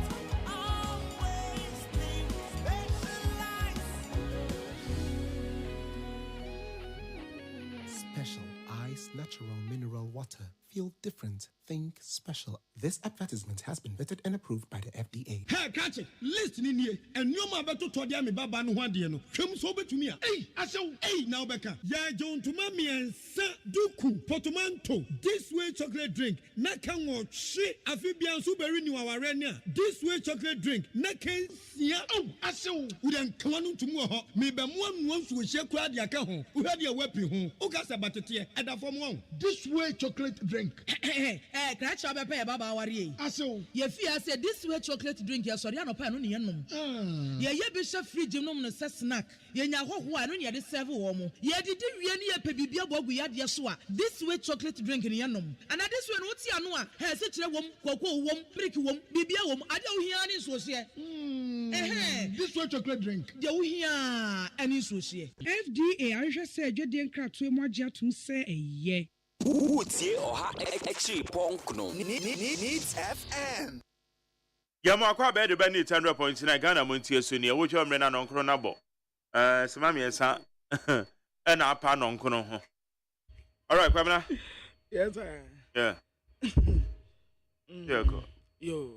Always think specialized. Special ice, natural mineral water. Feel different. Think special. This advertisement has been vetted and approved by the FDA. Hey, catch it. Listen in here. And you ma beto to dia me baba no hwade no. Hwem so betumi a. Hey, asew. Hey, now beka. Ya John to ma me duku portmanteau. This way chocolate drink. Na kan wo hwe afibian so beri ni waware ni a. This way chocolate drink. Na kan sia. Oh, asew. We dan kan no tumu ho. Me be mo anu nso hye kura dia ka ho. Wo hwade e wapi ho. O ka sa batete e da fom ho. This way chocolate drink. Catch up a pair, Baba Warrior. Aso. Ye fear said this way chocolate drink, yes, or Yano Pan, Yanum. Ye bishop free genome and snack. Ye know who I don't yet serve woman. Ye did really a pebibia bog we had yasua. This way chocolate drink in Yanum. And at this one, what's Yanua? Has such a woman, cocoa wom, prick wom, bibia wom. I don't hear any social. This way chocolate drink. You hear any social. FDA, I just said you didn't crack to more to say a ye. Utie oha actually Ponkno needs FM. Yamakwa be de bani 100.9 Ghana Montie so ne wo twa mrena no nkro na bo. Semami esa e na apa no nkro ho. All right, Kwamina. Yes sir. Yeah. Yeah go. Yo.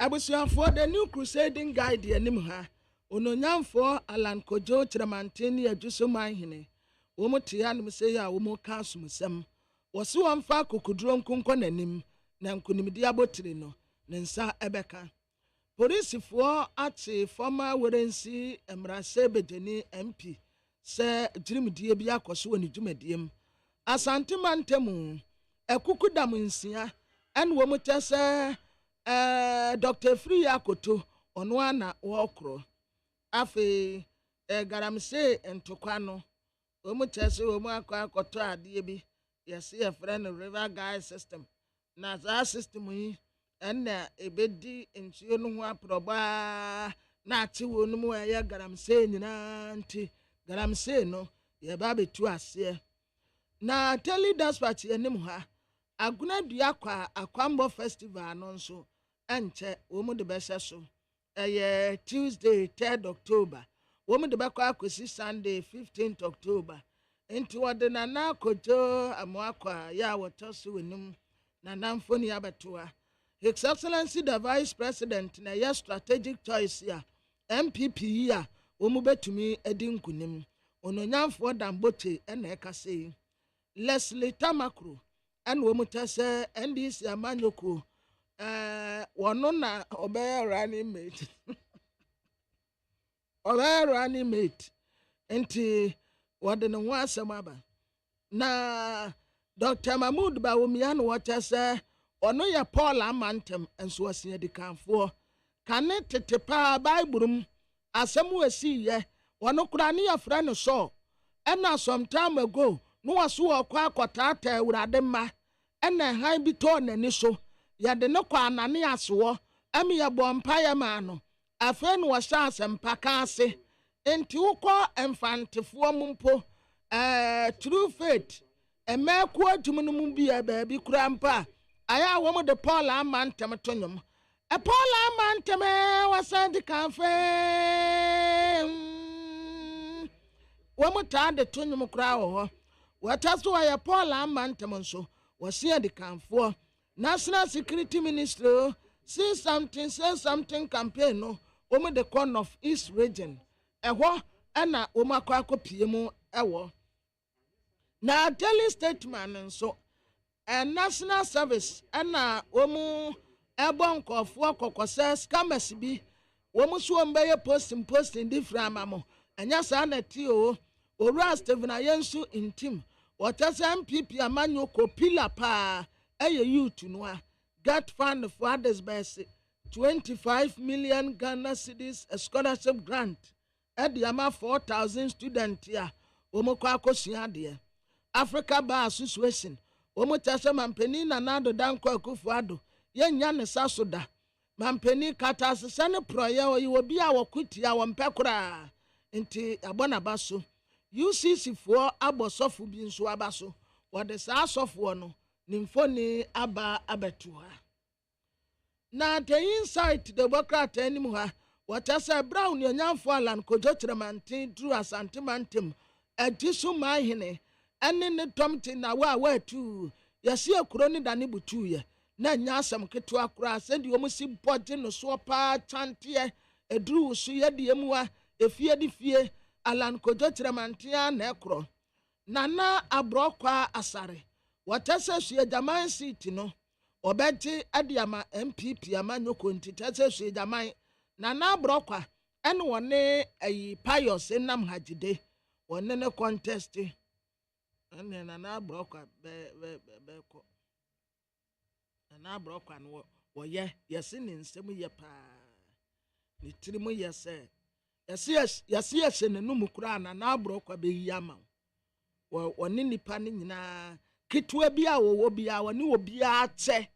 Abusuafo the new crusading guide anim ha. Ononyamfo Alan Kojo Chramantini ajuso manhene. Womo tia no say ya womo kansum sem. Wose won fa kokudro nkonko nanim na nkunimdi abotire no ne nsa ebeka polisifoɔ ate former Werensi Emrase Bedeni MP sɛ jirimdie bi akɔso wɔ ne dwumadiem asante mantemu ekuku dam nsia ɛne wɔn tɛ sɛ Dr. Free Akoto ɔno ana wɔkoro afei garamse ntokwa no wɔn tɛ sɛ wɔn akɔtɔ adeɛ bi yɛsi yɛfrɛ no river guide system na saa system yi ɛna ebedi nsuo no ho aproba na ate wɔn mu ɛyɛ garamse nyinaa nti garamse no yɛba betu aseɛ na tele dispatch anim ha aguna dua kwa akwambo festival no nso ɛnkyɛ wɔn de bɛhyɛ so ɛyɛ Tuesday 3rd October wɔn de bɛkɔ akɔsi Sunday 15th October nti wɔde nana kojo amoakwa ya wɔtɔ so wɔnum nana mfoni abɛtoa His Excellency the Vice President na yɛ strategic choice ya MPP ya wɔn betumi edi nkunim ononyamfoɔ dambote ɛna ɛkasa Leslie Tamakro ɛna wɔn tɛ sɛ NDC amanyoko wɔn na ɔbɛyɛ running mate nti wɔde ne ho asɛm aba na Dr. Mahmoud Bawumia no wɔtɛ sɛ ɔno yɛ Paul Amantem nso wɔsia dikanfoɔ kane tete paa Bible mu asɛm wɔsi yɛ wɔn kura ne yɛfrɛ no so ɛna some time ago no waso wɔkɔ akɔtaata awurade mma ɛna han bi tɔɔ n'ani so yɛde ne kɔ anane asoɔ ɛmi yɛbɔ mpaeɛ maa no afei no wɔhyɛ asɛmpa ka ase nti wokɔ mfantefoɔ mu mpo true faith ɛmɛɛko adwuma no mu bi yɛ baabi kura mpa ayɛ a wɔn de Paul Amantem to nnwom Paul Amantem wɔsan de kanfɛ wɔn taa de to nnwom kura wɔ hɔ wɔta so wɔyɛ Paul Amantem nso wɔsia de kanfoɔ National Security Ministry say something campaign no wɔn de kɔ North East region ɛhɔ ɛna wɔn akɔ akɔpie mu ɛwɔ na daily statement nso national service ɛna wɔn ɛbɔ nkɔfoɔ kɔkɔsɛ scammers bi wɔn so wɔn bɛyɛ posting different amamo ɛnyɛ saa na ti o owura Stephen Ayensu intim wɔtɛsɛ MPP amanyo kɔ pillar paa ɛyɛ youth no a get fund for others bɛsɛ 25 million Ghana cedis a scholarship grant ɛde ama 4,000 students a wɔn kɔ akɔsua adeɛ Africa Bar Association wɔn tɛsɛ mampani Nana Danko Akufo-Addo yɛnya ne sa so da mampani kata asesa ne prɔyɛ ɔyɛ obi a wɔkutia wɔn pɛ koraa nti abɔ n'aba so UCC foɔ abɔ sɔfo bi nso aba so wɔde saa sɔfoɔ no ne mfoni aba abɛto ha na the insight Democrat anim ha wɔtɛsɛ Brown nyanyamfo Alan Kojo Kyerɛmanten duru Asante Mantem adi so mahene ɛne ne tɔmte na wa atu yɛsi akuro ne dane butu yɛ na nya asɛm ketewa kora sɛde wɔn si bɔgye no so paa chanteɛ eduru so yɛ de mu a efie de fie Alan Kojo Kyerɛmanten na ɛkorɔ nana abrɔkwa asare wɔtɛsɛ so agyaman seat no ɔbɛgye ade ama MPP amanyoko nti tɛsɛ so agyaman nana abrɔkwa ɛne wɔne ayi Pius Enam Hagide wɔne ne contest ɛne nana abrɔkwa bɛkɔ nana abrɔkwa no wɔyɛ yɛse ne nsɛm yɛ paa ne tirim yɛ sɛ yɛse ne no mu kura nana abrɔkwa bɛyi ama wɔne nipa ne nyinaa ketewa bi a wɔwɔ bi a wɔne obi akyɛ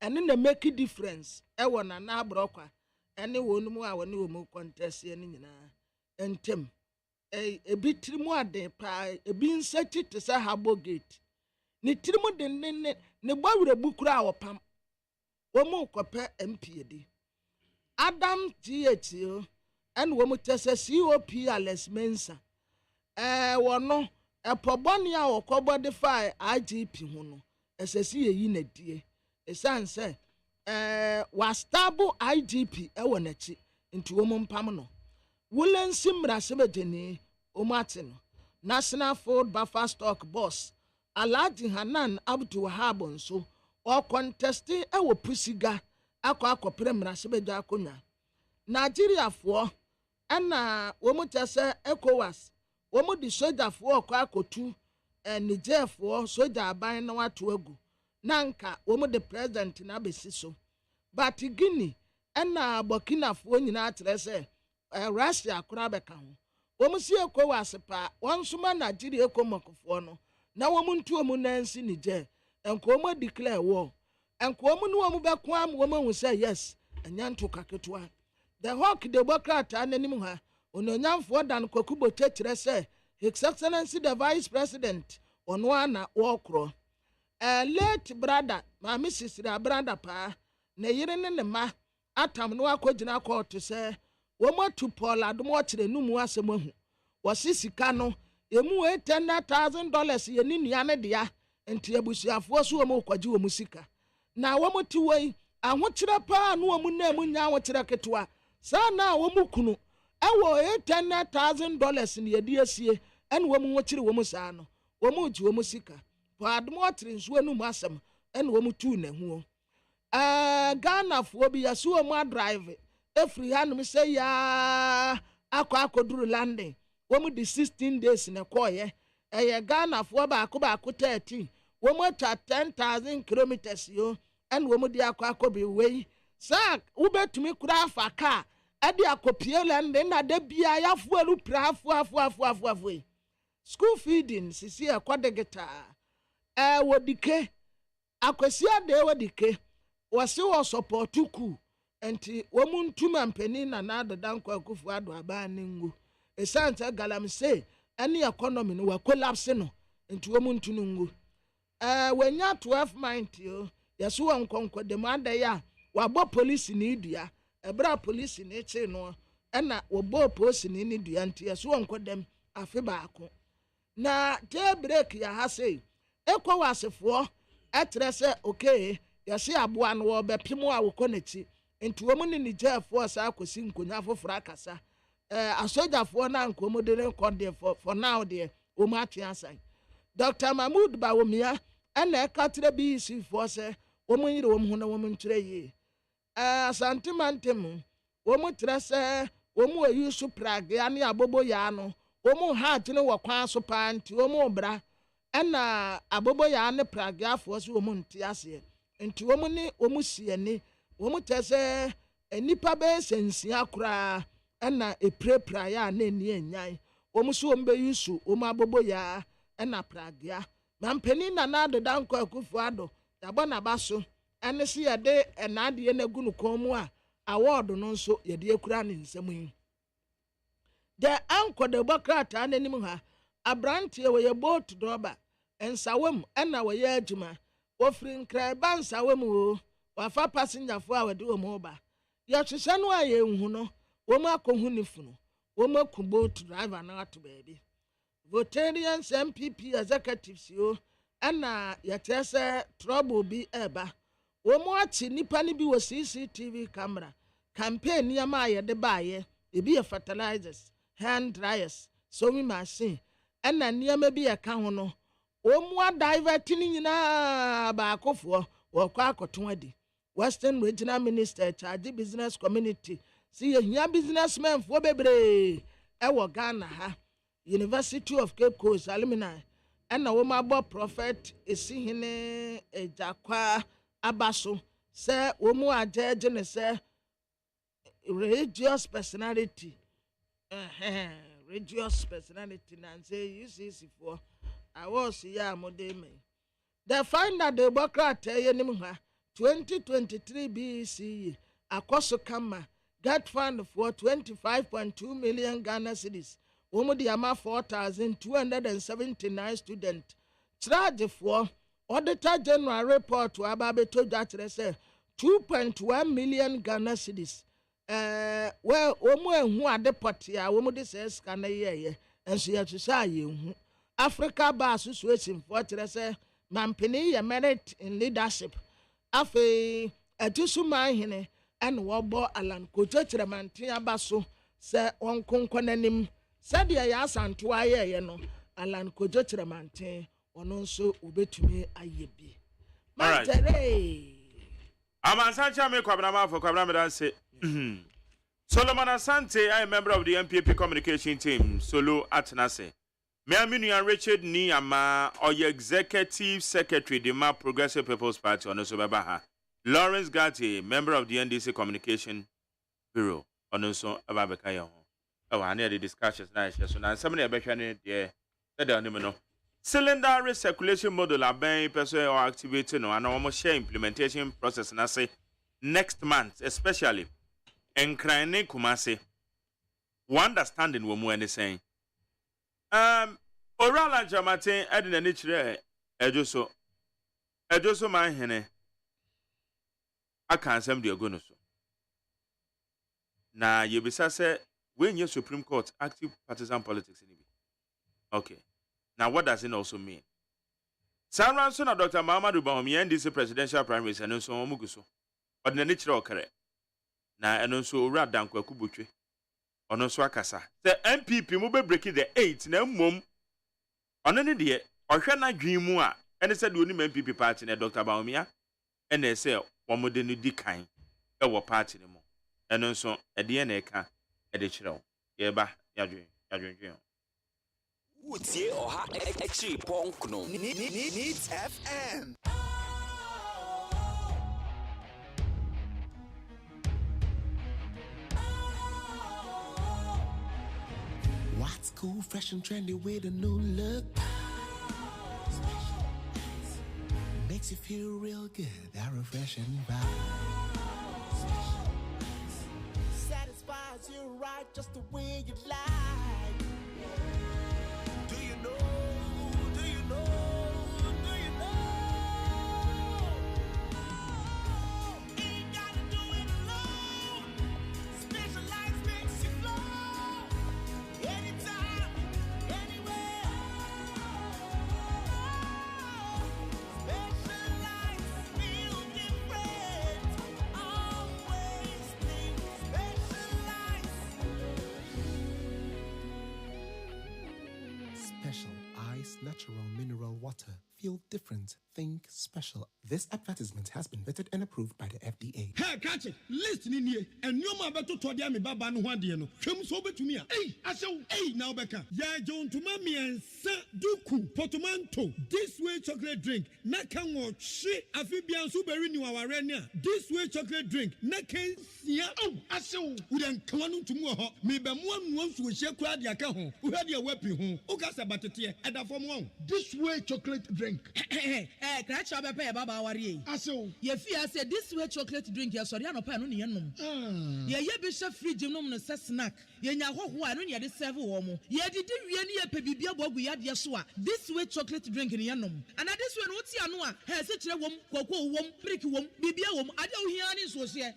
ɛne na make difference ɛwɔ nana abrɔkwa ɛne wɔn mu a wɔne wɔn contest ne nyinaa ntem ebi tirimu ade paa ebi nsɛti te sɛ Habo Gate ne tirimu de ne bɔwere bukura a wɔpam wɔn kɔpɛ MPD Adam GH ɛne wɔn tɛ sɛ COP Alex Mensa wɔn ɛpɔbɔne a wɔkɔbɔ de fa IGP ho no ɛsɛ si yɛyi na die ɛsan sɛ wastable IGP ɛwɔ n'akyi nti wɔn mpam no Wulensi Mrasebedeni Omate no National Food Buffer Stock Boss Alhaji Hanan Abdul Wahab nso or contesting a pusiga akọ mmarahyɛ badwa akonnwa Nigeria for ɛna wɔn kyɛ sɛ ECOWAS wɔn de sojafoɔ ɔkɔ akɔtu Nigerfoɔ soja aban na wato agu na nka wɔn de president na abɛsi so but Guinea ɛna Burkinafoɔ nyinaa kyerɛ sɛ Russia koraa bɛka ho wɔn si ECOWAS pa wɔn nso ma Nigeria ekɔmɔkofoɔ no na wɔn ntu wɔn nansi Niger nka wɔn declare war nka wɔn ne wɔn bɛko am wɔn ahu sɛ yes ɛnyanto kaketewa the hawk democrat ananim ha ononyamfoɔ dan kwakubo kyerɛ sɛ His Excellency the Vice President ɔno ana wɔkorɔ late brother ma Mrs. brother pa na yere ne ma atam no akɔgyina court sɛ wɔn atu Paul adom ɔkyerɛ no mu asɛm ahu wɔsi sika no emu $800,000 yɛ ne nua ne dea nti abusuafoɔ so wɔn kɔgye wɔn sika na wɔn ti wɔ yi ahokyerɛ paa no wɔn na mu nya ahokyerɛ ketewa saa na wɔn kunu ɛwɔ $800,000 ne yɛde asie ɛna wɔn ho kyerɛ wɔn saa no wɔn gye wɔn sika Paul adom ɔkyerɛ nsuo no mu asɛm ɛna wɔn tu ne ho Ghana foɔ bi yɛso wɔn adrive efiri hanom sɛ yaa akɔduru landing wɔn de 16 days na kɔɔyɛ ɛyɛ Ghana foɔ baako 13 wɔn atwa 10,000 kilometers yo ɛna wɔn de akɔ bi wei saa wobɛtumi kura afa kaa ɛde akɔpie landing na de bia yafoɔ lu pra afoɔ school feeding sisi ɛkɔ de gitaa wɔdike akwasia de wɔdike wɔsi wɔ support ku enti wɔn ntuma mpanin na adada nkɔ akufo ado aban ne ngo esante galamsey ɛne economy no wa collapse no enti wɔn ntunu ngo wɔnya 12 mind yo yɛso wɔ nkɔnkɔ dem adaya wabɔ police ne dua ɛbra police ne kye no ɛna wɔbɔ police ne dua enti yɛso wɔ nkɔ dem afe baako na te break ya ha sei ECOWASfoɔ ɛtrɛ sɛ okay yɛse aboa no wɔbɛpem a wɔkɔ n'akyi enti wɔn ne Nigerfoɔ saa akɔsi nkonya foforɔ akasa asogyafoɔ na nkomo de rekɔde for now de wɔn atwe asan Dr. Mahmoud Bawumia ɛna ɛkatra BC foɔ sɛ wɔn yire wɔn ho na wɔn ntwerɛ yie asantimantem wɔn trɛ sɛ wɔn wɔ yusu prague ya ne abobo ya no wɔn ha atene wɔ kwan so paa nti wɔn bra ɛna abobo ya ne prague afoɔ so wɔn nte aseɛ nti wɔn ne wɔn siani wɔn tɛ sɛ nipa bɛyɛ sɛnsia koraa ɛna eprepra ya na eni enyan wɔn so wɔn bɛyi so wɔn abobo ya ɛna pragia ma mpanin na adeda nkɔ akufo ado yabɔ na ba so ɛne si yɛde ɛnadeɛ na gu no kɔn mu a award no nso yɛde akura ne nsɛm yi the anchor the democrat ananim ha abrantie wɔyɛ boat dɔba nsawam ɛna wɔyɛ adwuma wɔfiri nkran ba nsawam o wafa passenger fo a wɔde wɔn ba yɛhwehwɛ no a yɛnhu no wɔn akɔhu ne funu wɔn aku boat driver na ato baabi Votarians MPP executives yo ɛna yɛtɛ sɛ trouble bi ɛba wɔn akyi nipa ne bi wɔ CCTV camera campaign nneɛma a yɛde baayɛ ebi yɛ fertilizers hand dryers sewing machine ɛna nneɛma bi yɛka ho no wɔn adivert ne nyinaa baakofoɔ wɔkɔ akɔto adi Western Regional Minister charge business community si yɛhia businessmen foɔ bebree ɛwɔ Ghana ha University of Cape Coast alumni ɛna wɔn abɔ prophet esihene ejakwa abaso sɛ wɔn agye ne sɛ religious personality religious personality na say UCC for awards ya modeme the find that the Democrat yenim ha 2023 BEC akoso kama get fund for 25.2 million Ghana cedis wɔn de ama 4,279 students charge for auditor general report to ababeto jatre say 2.1 million Ghana cedis well wɔn ehu adepɔte a wɔn de sɛ sika na yɛyɛ nso yɛhwehwɛ a yɛnhu Africa Bar Association for kyerɛ sɛ mampeni yɛ merit in leadership afei ɛtusuman hene ɛna wɔbɔ Alan Kojo kyerɛmanten aba so sɛ wɔn konkɔ n'anim sɛdeɛ yɛ asanto ayɛyɛ no Alan Kojo kyerɛmanten ɔno nso obetumi ayɛ bi Mantere. Amansancha me kwabna for kwabna me dan say. Solomon Asante, I am a member of the MPP communication team. Solo Atenase. Me aminu Richard Ni ama or your executive secretary the MAP Progressive People's Party on Osobabaha. Lawrence Gatti, member of the NDC Communication Bureau on Oso Ababakayo. Oh, I need the discussions now. So now somebody a better yeah. That don't know. Cylinder recirculation model are being pursued or activated no and almost share implementation process and I say next month, especially in Kraine Kumasi. One understanding what more saying. Oral and Jamatin adding a nature ejoso my hene. I can't send the ogono so. Now you be say when your Supreme Court active partisan politics in it. Okay. Now what does it also mean? San Ranson of Dr. Mahamadou Bawumia NDC presidential primaries and so on Muguso. But the nature of correct. Now and also Rad Dankwa Kubuche. On also Akasa. The MPP will be breaking the 8 na mum. On any day, or shall not dream more. And they said the only MPP party na Dr. Bawumia. And they say one more than the kind. Our party no more. And also a DNA can at the channel. Yeba, Yadrin. Utie oha extra ponkno. Needs FM. What's cool, fresh and trendy with a new look? Makes you feel real good, that refreshing vibe. Satisfies you right just the way you like. Do you know? Do you know? Do you know? Ain't gotta do it alone. Specialized makes you flow. Anytime, anywhere. Specialized feel different. Always think specialized. Special ice, natural mineral water. Feel different. Think special. This advertisement has been vetted and approved by the FDA. Hey, catch it. Listen in here. And you ma beto to dia me baba no hwade no. Twem so betumi a. Hey, asew. Hey, now beka. Ya John to mami ensa duku portmanteau. This way chocolate drink. Na kan wo hwe afibian so beri ni waware ni a. This way chocolate drink. Na kan sia. Oh, asew. We dan kan no tumu ho. Me be mo anu nso hye kura dia ka ho. Wo hwade a wapi ho. O ka se batete e da fom ho. This way chocolate drink. Crash up a baba worry. Aso. Ye fear said this way chocolate drink, ya sorry, no pan on yenum. Ye bishop free genome no snack. Ye nya ho ho anu ye de serve womo. Ye did ye pebibia bogu ya de so a. This way chocolate drink in yenum. And this one woti anu a, he se kire wom, koko wom, prick wom, bibia wom, ade wo hia ni so se.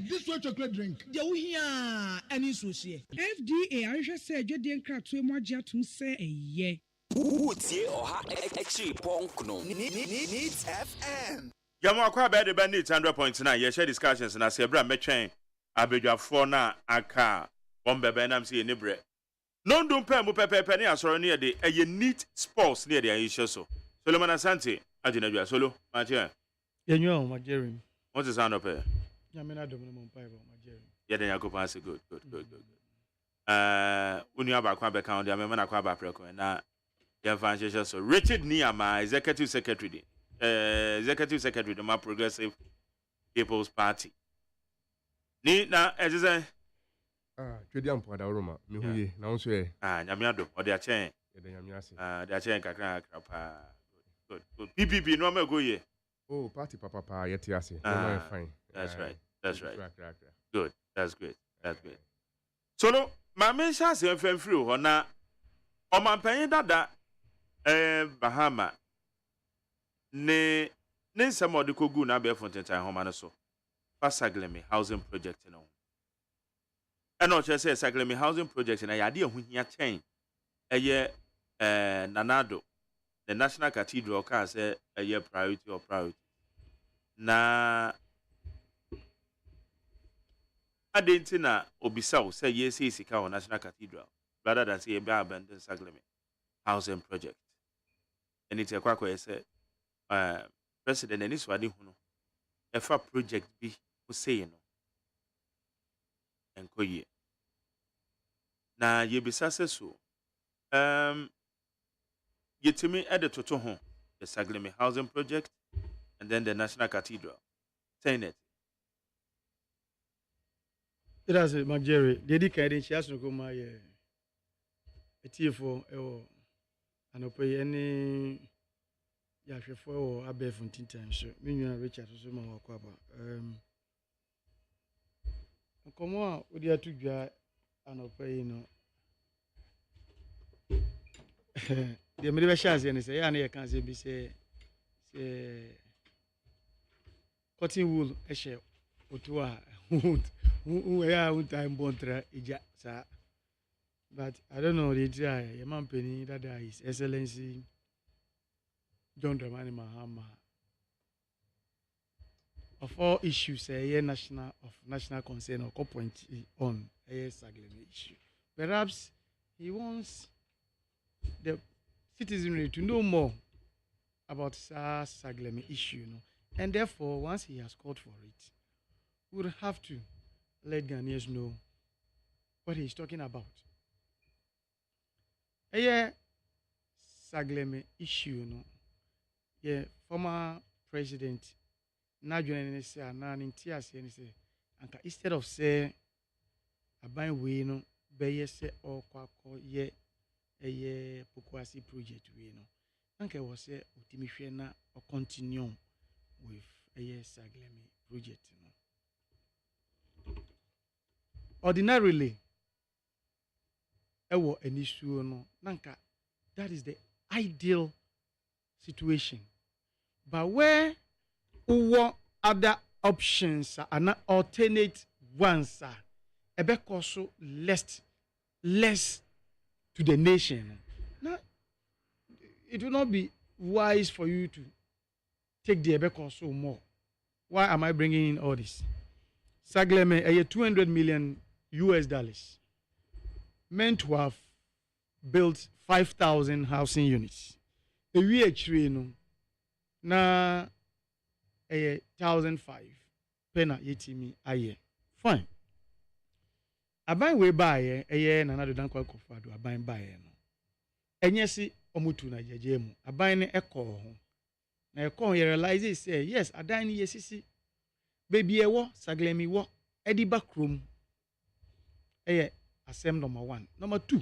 This way chocolate drink. Ye wo hia ani so se. FDA ahwe se adwede nkratoe mo agye atum se eye. Utie oha extra ponkno. Needs FM. Yamu akwa be de bandit 100.9 ye share discussions na se bra metwen abedwafo na aka bombebe nam se ni bre. No ndum pe mu pepepe ne asoro ne de eye neat sports ne de ayisho so. Solomon Asante ajinadua solo mache. Yenyo majerim. What is sound up here? Yamena domino mo pai majerim. Yeah, then Yakoba say good. Uni aba kwa be kan de amema na kwa ba preko na ya fanshesha so Richard Niama executive secretary the MAP Progressive People's Party ni na ezize twedi ampo da roma me huye na wonso e nyame ado ode achen de nyame ase de achen kakra pa good PPP no ma go ye oh party papa yeti ase no fine that's right good that's great so no ma me sha se free ho na o man pan dada Bahama ne nsamo de kogu na be fontentan homa no so Pasaglemi housing project no and no say Saglemi housing project na yade ahuhia chen Nanado the National Cathedral can say priority na adentina obisa say yes sika on National Cathedral rather than say be abandon Saglemi housing project. And it's a quack where I said, president ani so ade hu no ɛfa project bi wo sei no enko yie na yebisa sɛ so yetimi ede toto ho the Saglemi housing project and then the National Cathedral saying it. It has a Jerry. Dedicated, she has to go my a tier for and pay any Yasha or Abbey from Tintan. So, meaning Richard to Suma or Quaba. Come on, with your two guy and pay, you know. The middle chance and say, I can't say, be say, cotton wool, a shell, or two who are time bontra, sir. But I don't know the try, a man penny that is Excellency John Dramani Mahama. Of all issues, a national concern or point on a Saglemi issue. Perhaps he wants the citizenry to know more about Saglemi issue, you know, and therefore, once he has called for it, we would have to let Ghanaians know what he's talking about. Saglemi issue, you know, former president, instead of say, a bind we no, be say or quaco ye. A Pokwasi project, we know. Anke was a Utimishena or continue with a Saglemi project. Ordinarily, an issue no Nanka. That is the ideal situation. But where other options are not alternate ones are a bit also less to the nation. Now, it will not be wise for you to take the Ebeko so more. Why am I bringing in all this? Saglemi, a $200 million meant to have built 5,000 housing units. A year no na a 1,005 pena yetimi aye. Fine. Aban we buy a na do dan kwa kofa do aban buy no enye si omutu na jeje mu aban ne ekọ ho na ekọ ye realize say yes adan ne yesisi baby ewo Saglemi wo edi bakrom asem number 1 number 2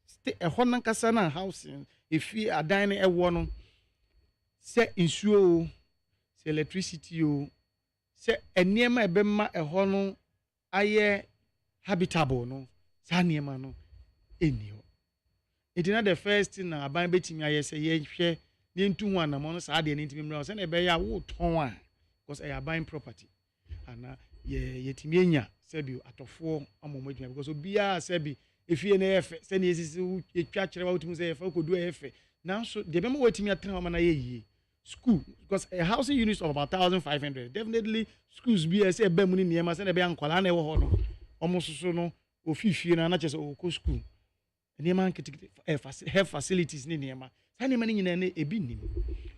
stay ehọ nan kasa na housing if adan ne ewo no se insuo se electricity o se eniema ebema ehọ no aye habitable no saniema no enio it is not the first thing na aban betimi aye say ye hwe ne ntu ho anamo no saa de ne ntimi mra say na be ya wo ton a because I buying property and yetimi enya sebi atofo amomodwuma because obia sebi efie na efe se na esisi etwa kire wa utum say efe kodu efe now so de be ma wetimi atena ma na ye school because a housing unit of about 1,500 definitely schools be say be mu ni niema say na be ankwala na ewo ho no omososo no ofifie na na chese okọ school niema have facilities ni niema sa niema ni nyina na ebi nim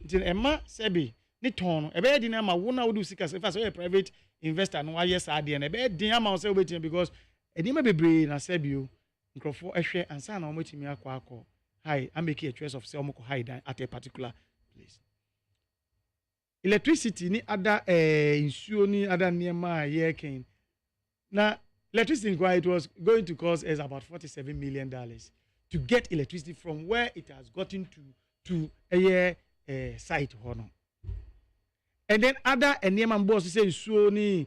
nti ema sebi ni ton no ebe di na ma wo na wo do sika se fa so private investor no aye sa de na ebe di ama wo se obetim because niema bebre na sebi o nkrofo ehwe ansa na omotimi akọ hi I make a choice of say omoko hide at a particular place. Electricity ni other insuo ni other niema ye ken na electricity it was going to cost us about $47 million to get electricity from where it has gotten to a site honor. And then other niema boss say insuo ni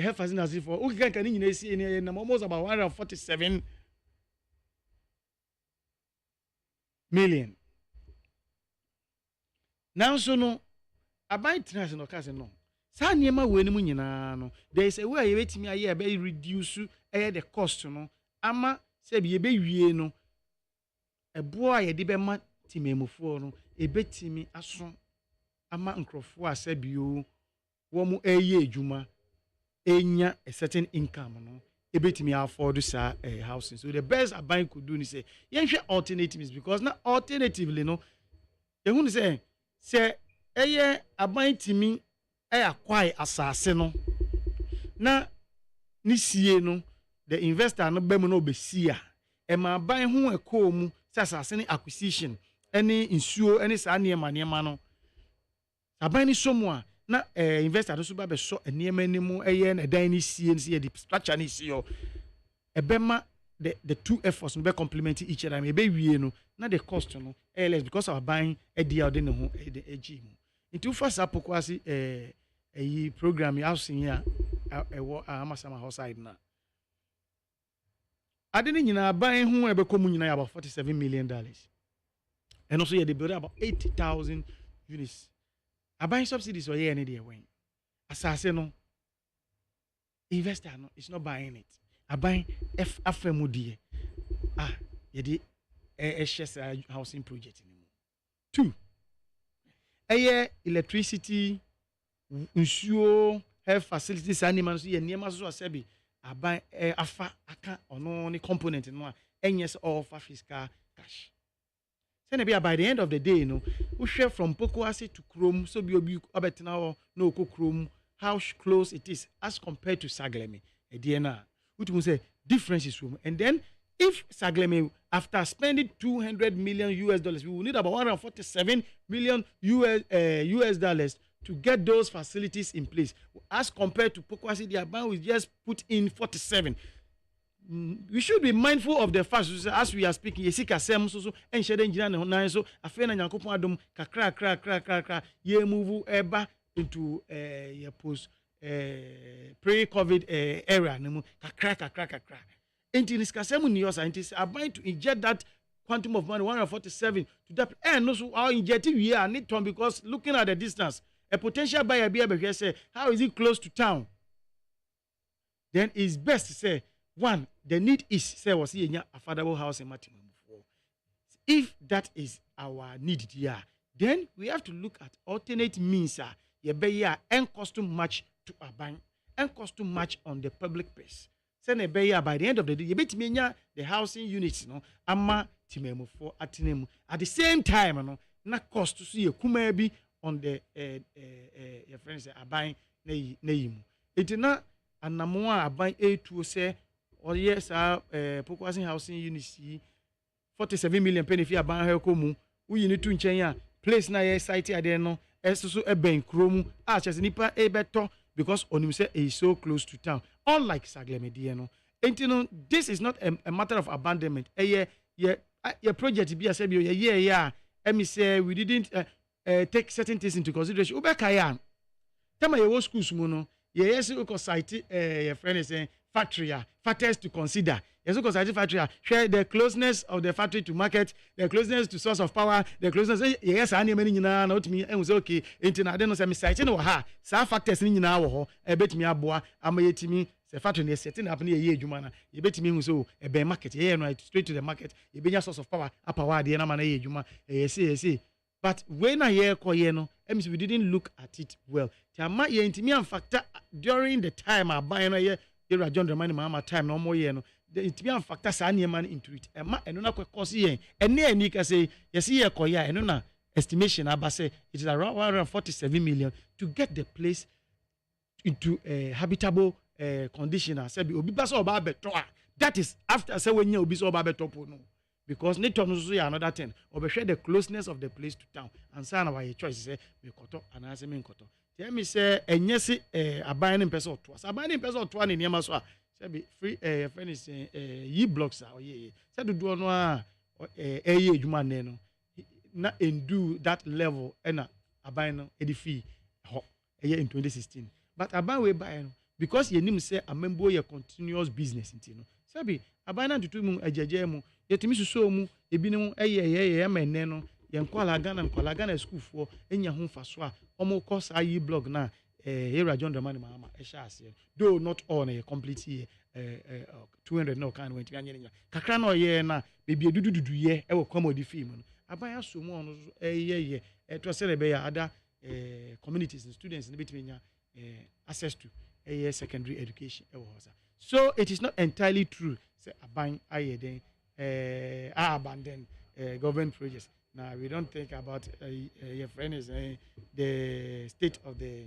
health facility for okay can you see almost about 147 million. Now so no aban trans no case no sa niema we ni mu nyina no there is a way you betimi aye be reduce the cost no ama se be wie no ebo a ye de be ma timemufo no ebetimi aso ama nkrofo a se bio wo mu eye adwuma enya a certain income no ebetimi afford sa housing. So the best aban could do ni say yenhwe alternatives because na alternatively no ehun say se eye aban timi acquire asase no na ni sie no the investor no be mu no obesi a e ma ban ho ekọ mu se asase ni acquisition any insuo any sa niema no aban ni somu a na investor no so ba be so niema ni mu eye na dan ni sie ni se the structure ni sie yo ebema the two efforts be complement each other me be wie no na the cost no less because our buying dia de ne ho the ag mu into first apokwasi yi program housing here ewo amasama house side na ade ni nyina buy ho ebe komu nyina about $47 million and also they build about 80,000 units buying subsidies or here any there when asase no investor no is not buying it buying FMU die yedi HS housing project ni mu 2 electricity insuo health facilities animals so ye niema so asebi aban afa aka ono ni component no enyes all for fiscal cash say na by the end of the day no we share from Pokuase to Chrome so bi obi obetena no Chrome how close it is as compared to Sagleme na which means say differences room. And then if Sagleme after spending $200 million we will need about $147 million US dollars to get those facilities in place as compared to Pokuase the bank we just put in 47. We should be mindful of the fact as we are speaking yesika sem so and share engineer na honan so afena nyankopon adom kakra ye move eba into your post pre-COVID era no kakra until this kasemu ni yosa until about to inject that quantum of money 147 to that and no so our injecting we are need to because looking at the distance a potential buyer be able to say how is it close to town, then it's best to say one the need is say was here affordable house in Matimum. If that is our need here, then we have to look at alternate means and cost too much to a bank and cost too much on the public purse. Send a bay by the end of the day, you bet me the housing units, no, ama timemu for atinemu. At the same time, no, na cost to see a kumebi on the your friends are buying name. It is not an amoa buying A2 say, or yes, Pokuase housing units 47 million penny if you are buying her komu. We need to change place na ye site there no. So a bank room as nipa a better because on say is so close to town. Unlike Sagleme Dieno. And you know, this is not a matter of abandonment. Your project be a yeah. Let me say we didn't take certain things into consideration. Ubekaya. Tell me your schools mono. Yes, you can cite your friend is saying factory, factors to consider. Yes, you can cite factory. Share the closeness of the factory to market, the closeness to source of power, the closeness. Yes, I need many not me. And was okay. Into I don't know some site no ha. Some factors in na wo. Bet me aboa. Amayeti me. The factory is setting up near ye jumana. You bet me so a bear market. Yeah, right straight to the market. You be your source of power. Apa the na ye juma. Yes. But when I hear koyeno, we didn't look at it well. Tama ye intimi factor during the time I buy no ye John the money mama time no more ye no. The intimi factor sa man into it. Emma eno na cause ye. Ene ni ka say yes ye koya eno na estimation aba say it is around 147 million to get the place into a habitable condition. I said obi ba so oba beto. That is after say when you obi so oba beto no. Because need to know another thing. Or share the closeness of the place to town. And say our choice say me koto and I say me koto. Tell me say enyesi abandon person to us. Abandon person to one in Yama so. Say be free friend is ye blocks or ye. Say do no ye juma no. Na do that level and abandon edifi ho in 2016. But abandon we buy because ye nim say a member your continuous business intino. Say be abandon to mu ajeje mu yetimi suso mu ebinim ye menne no ye nkwala Ghana school for enya ho faso a omo course ayi blog na here John Dramani mama e sha ase though not all na complete year 200 no kan went anya kakra na ye na bebi dududu ye e wo commodity film no abaya so mu ono ye to say be ya other communities and students in between access to secondary education e wo hosa. So it is not entirely true say aban aye den abandon government projects. Now we don't think about your friend is the state of the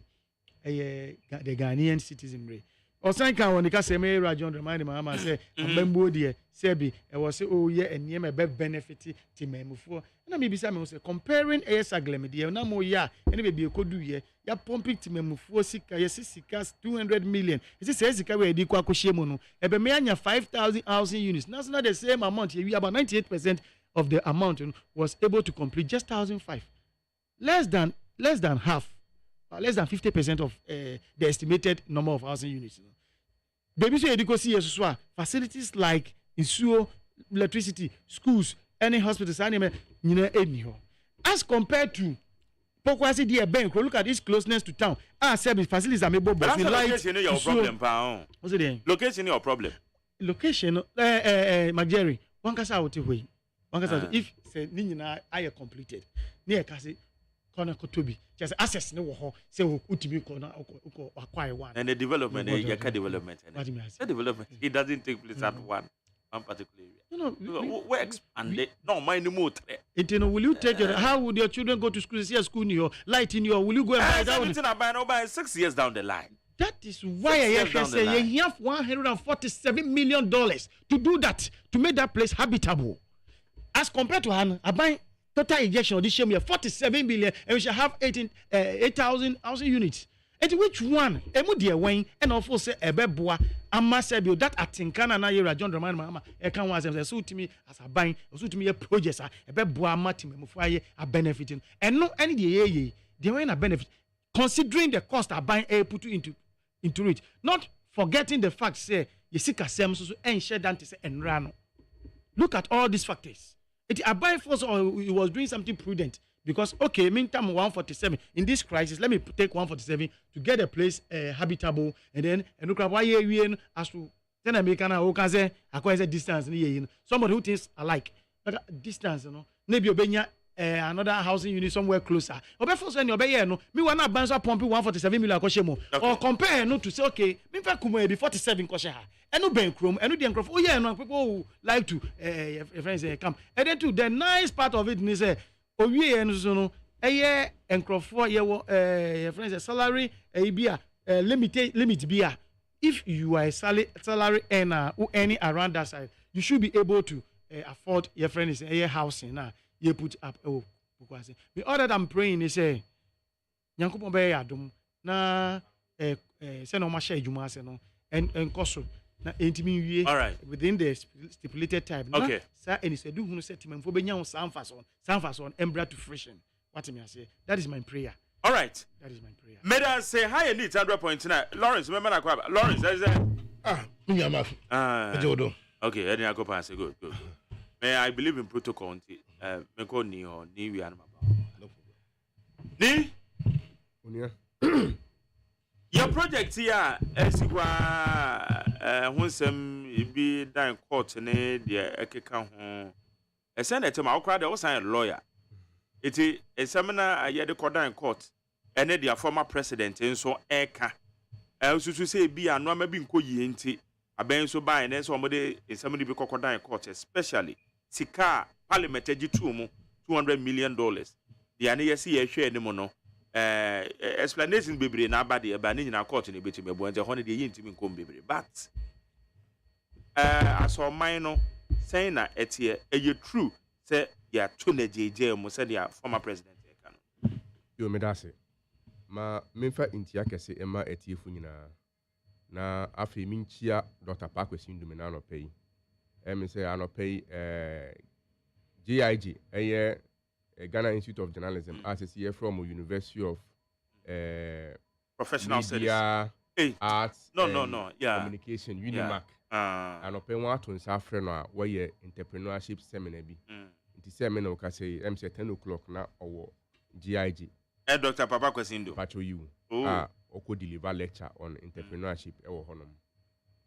Ghanaian citizenry. Or some kind when the case me John remind my mama say Mbembo dear Sebi I was say oh yeah and near my benefit to me mufo. And maybe some say comparing AGYEMAN dear na mo ya and maybe you could do ye ya pumping to me mufo sika yes sika 200 million. It says sika we di kwa koshemo no. Ebe me anya 5,000 housing units. That's not the same amount. We about 98% of the amount was able to complete just 1,005. Less than half. Less than 50% of the estimated number of housing units. Baby, so you see facilities like insuo, electricity, schools, any hospitals, as compared to Pokwasi dear bank, look at this closeness to town. Service facilities are able to location your problem, what's it? Location your problem. Location, Jerry, one case out way. One case if say Nina I completed near Cassie. Just access no ho say utimi ko na acquire one and the development development it doesn't take place at one particular area we expand it no mind more will you take how would your children go to school see a school in your light in your will you go and buy that by 6 years down the line? That is why I can say you have $147 million to do that, to make that place habitable as compared to a buying total injection of this year, we have 47 billion, and we shall have 8,000 housing units. And which one? Emu dear Wayne, and also say a beboa, a massive that at Tinkana na yera John Roman Mama, a can was a suit to me as a buying, a suit to me a project, a beboa matim, a benefiting, and no any day, they were a benefit, considering the cost of buying a put into it, not forgetting the fact, say, you seek a sems and share down to say and run. Look at all these factors. I buy first, or he was doing something prudent because meantime 147 in this crisis. Let me take 147 to get a place habitable, and then look at why we as to then American say acquire distance. Somebody who thinks alike distance, maybe obenya another housing unit somewhere closer. Obe first when you obey no me wanna bounce pumping 147 million koshemo or compare no to say me fa kuma be 47 koshe ha. Eno ben krom eno de nkrof no people who like to friends come. And then too the nice part of it is owie no so no nkrofo ye wo friends salary bia limit bia. If you are a salary earner who earning around that side, you should be able to afford your friends housing now. You put up the other than praying is say Yankupon be adum na say no ma share juma say no and koso na entimi wie within the stipulated time. Okay. Sir and he said do hunu set him for be nyan sanfason embra to fruition. What me say? That is my prayer. All right. That is my prayer. Meda say high need 100.9. Lawrence, remember na kwa Lawrence, that is Jodo. Okay, any go pass good. May I believe in protocol me ko ni ho ni wi anama ni your project here esikwa hunsem bi dan court ne de ekeka ho esen etem akora de wo sign lawyer iti examiner aye de kodan court ene dia former president enso eka susu say bi anu ama bi nko yie nti aben so ban ne so mo de examiner bi kodan court especially sika parliament agitu mu $200 million the ane yesi ye hwe ni mo no explanation bebre na abade e ba ni nyina court ni beti mebo nje hono de yintimi nkom bebre but asoman no saying na etie eye true say ya to na jeje mu say dia former president e ka no yo medase ma memfa intia kese ema etiefu nyina na afi minchia Dr. Pakwesi Ndumina no pay say I no pay GIG Ghana Institute of Journalism as a CA from University of Professional Studies Arts Communication Unimac I no pay one to Safre no where entrepreneurship seminar be the seminar ka say say 10 o'clock na or GIG Dr. Papa Kwesindo pacho you oko deliver lecture on entrepreneurship e wo honom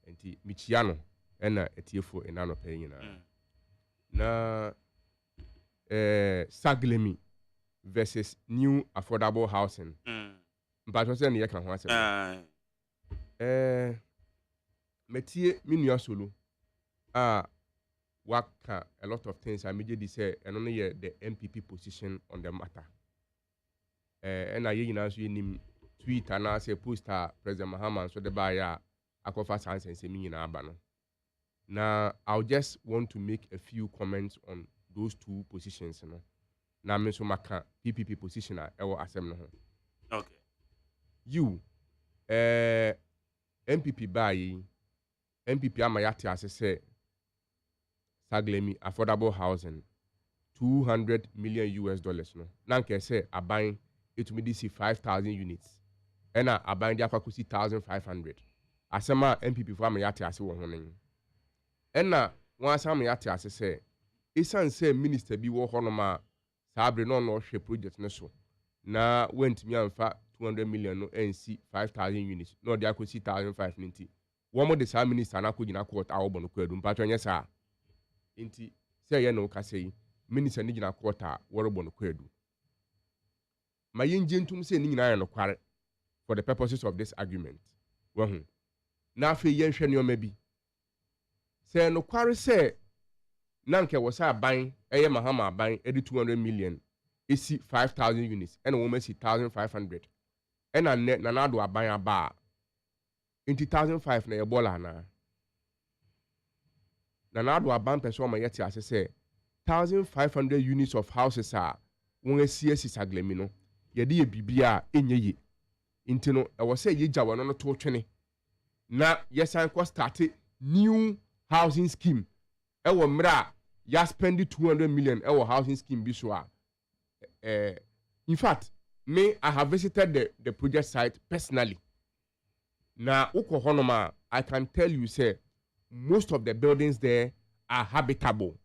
enti michiano ena etiefo enano pay na Saglemi versus new affordable housing but what say na kan ho asem metie minua solo work a lot of things. I immediately say, and only the MPP position on the matter. And I you tweet and I say poster President Mahama so the buyer Akofa Science and Semi in Abano. Now I'll just want to make a few comments on those two positions. You know. Now me so maka PPP position or assembly. Okay. You MPP buy MPP amayati as say Saglemi affordable housing $200 million no. Nanke say a buying it will be 5,000 units. And a buying the aquacusi 1,500. Asema MPP for amayati as one. And once amayati as say Isan say minister be wo honoma sabre no hwe project no so. Na went me amfa 200 million no NC 5,000 units. No they akusi 1,590. One more the same minister na ko gina court awo bono kwadu mpatwa nya sa. Inti say ye no ka say minister ni gina court a woro bono kwadu. Ma yenje ntum say ni nyina ya no kware for the purposes of this argument. Wahu. Na afi yen hwe ne o bi. Say no kware say nanke wasa ban eye Mahama ban edi 200 million isi 5,000 units and woman si 1,500 and na do aban aba into 1,500 na ebola na do aban person ma yeti ase say 1,500 units of houses are won esi saglemi no ye de bibia enye ye into no e wo say ye gya wono no to twene na yesan ko start new housing scheme ewo mra ya spend 200 million ewo housing scheme bi so a in fact me I have visited the project site personally. Now uko I can tell you say most of the buildings there are habitable.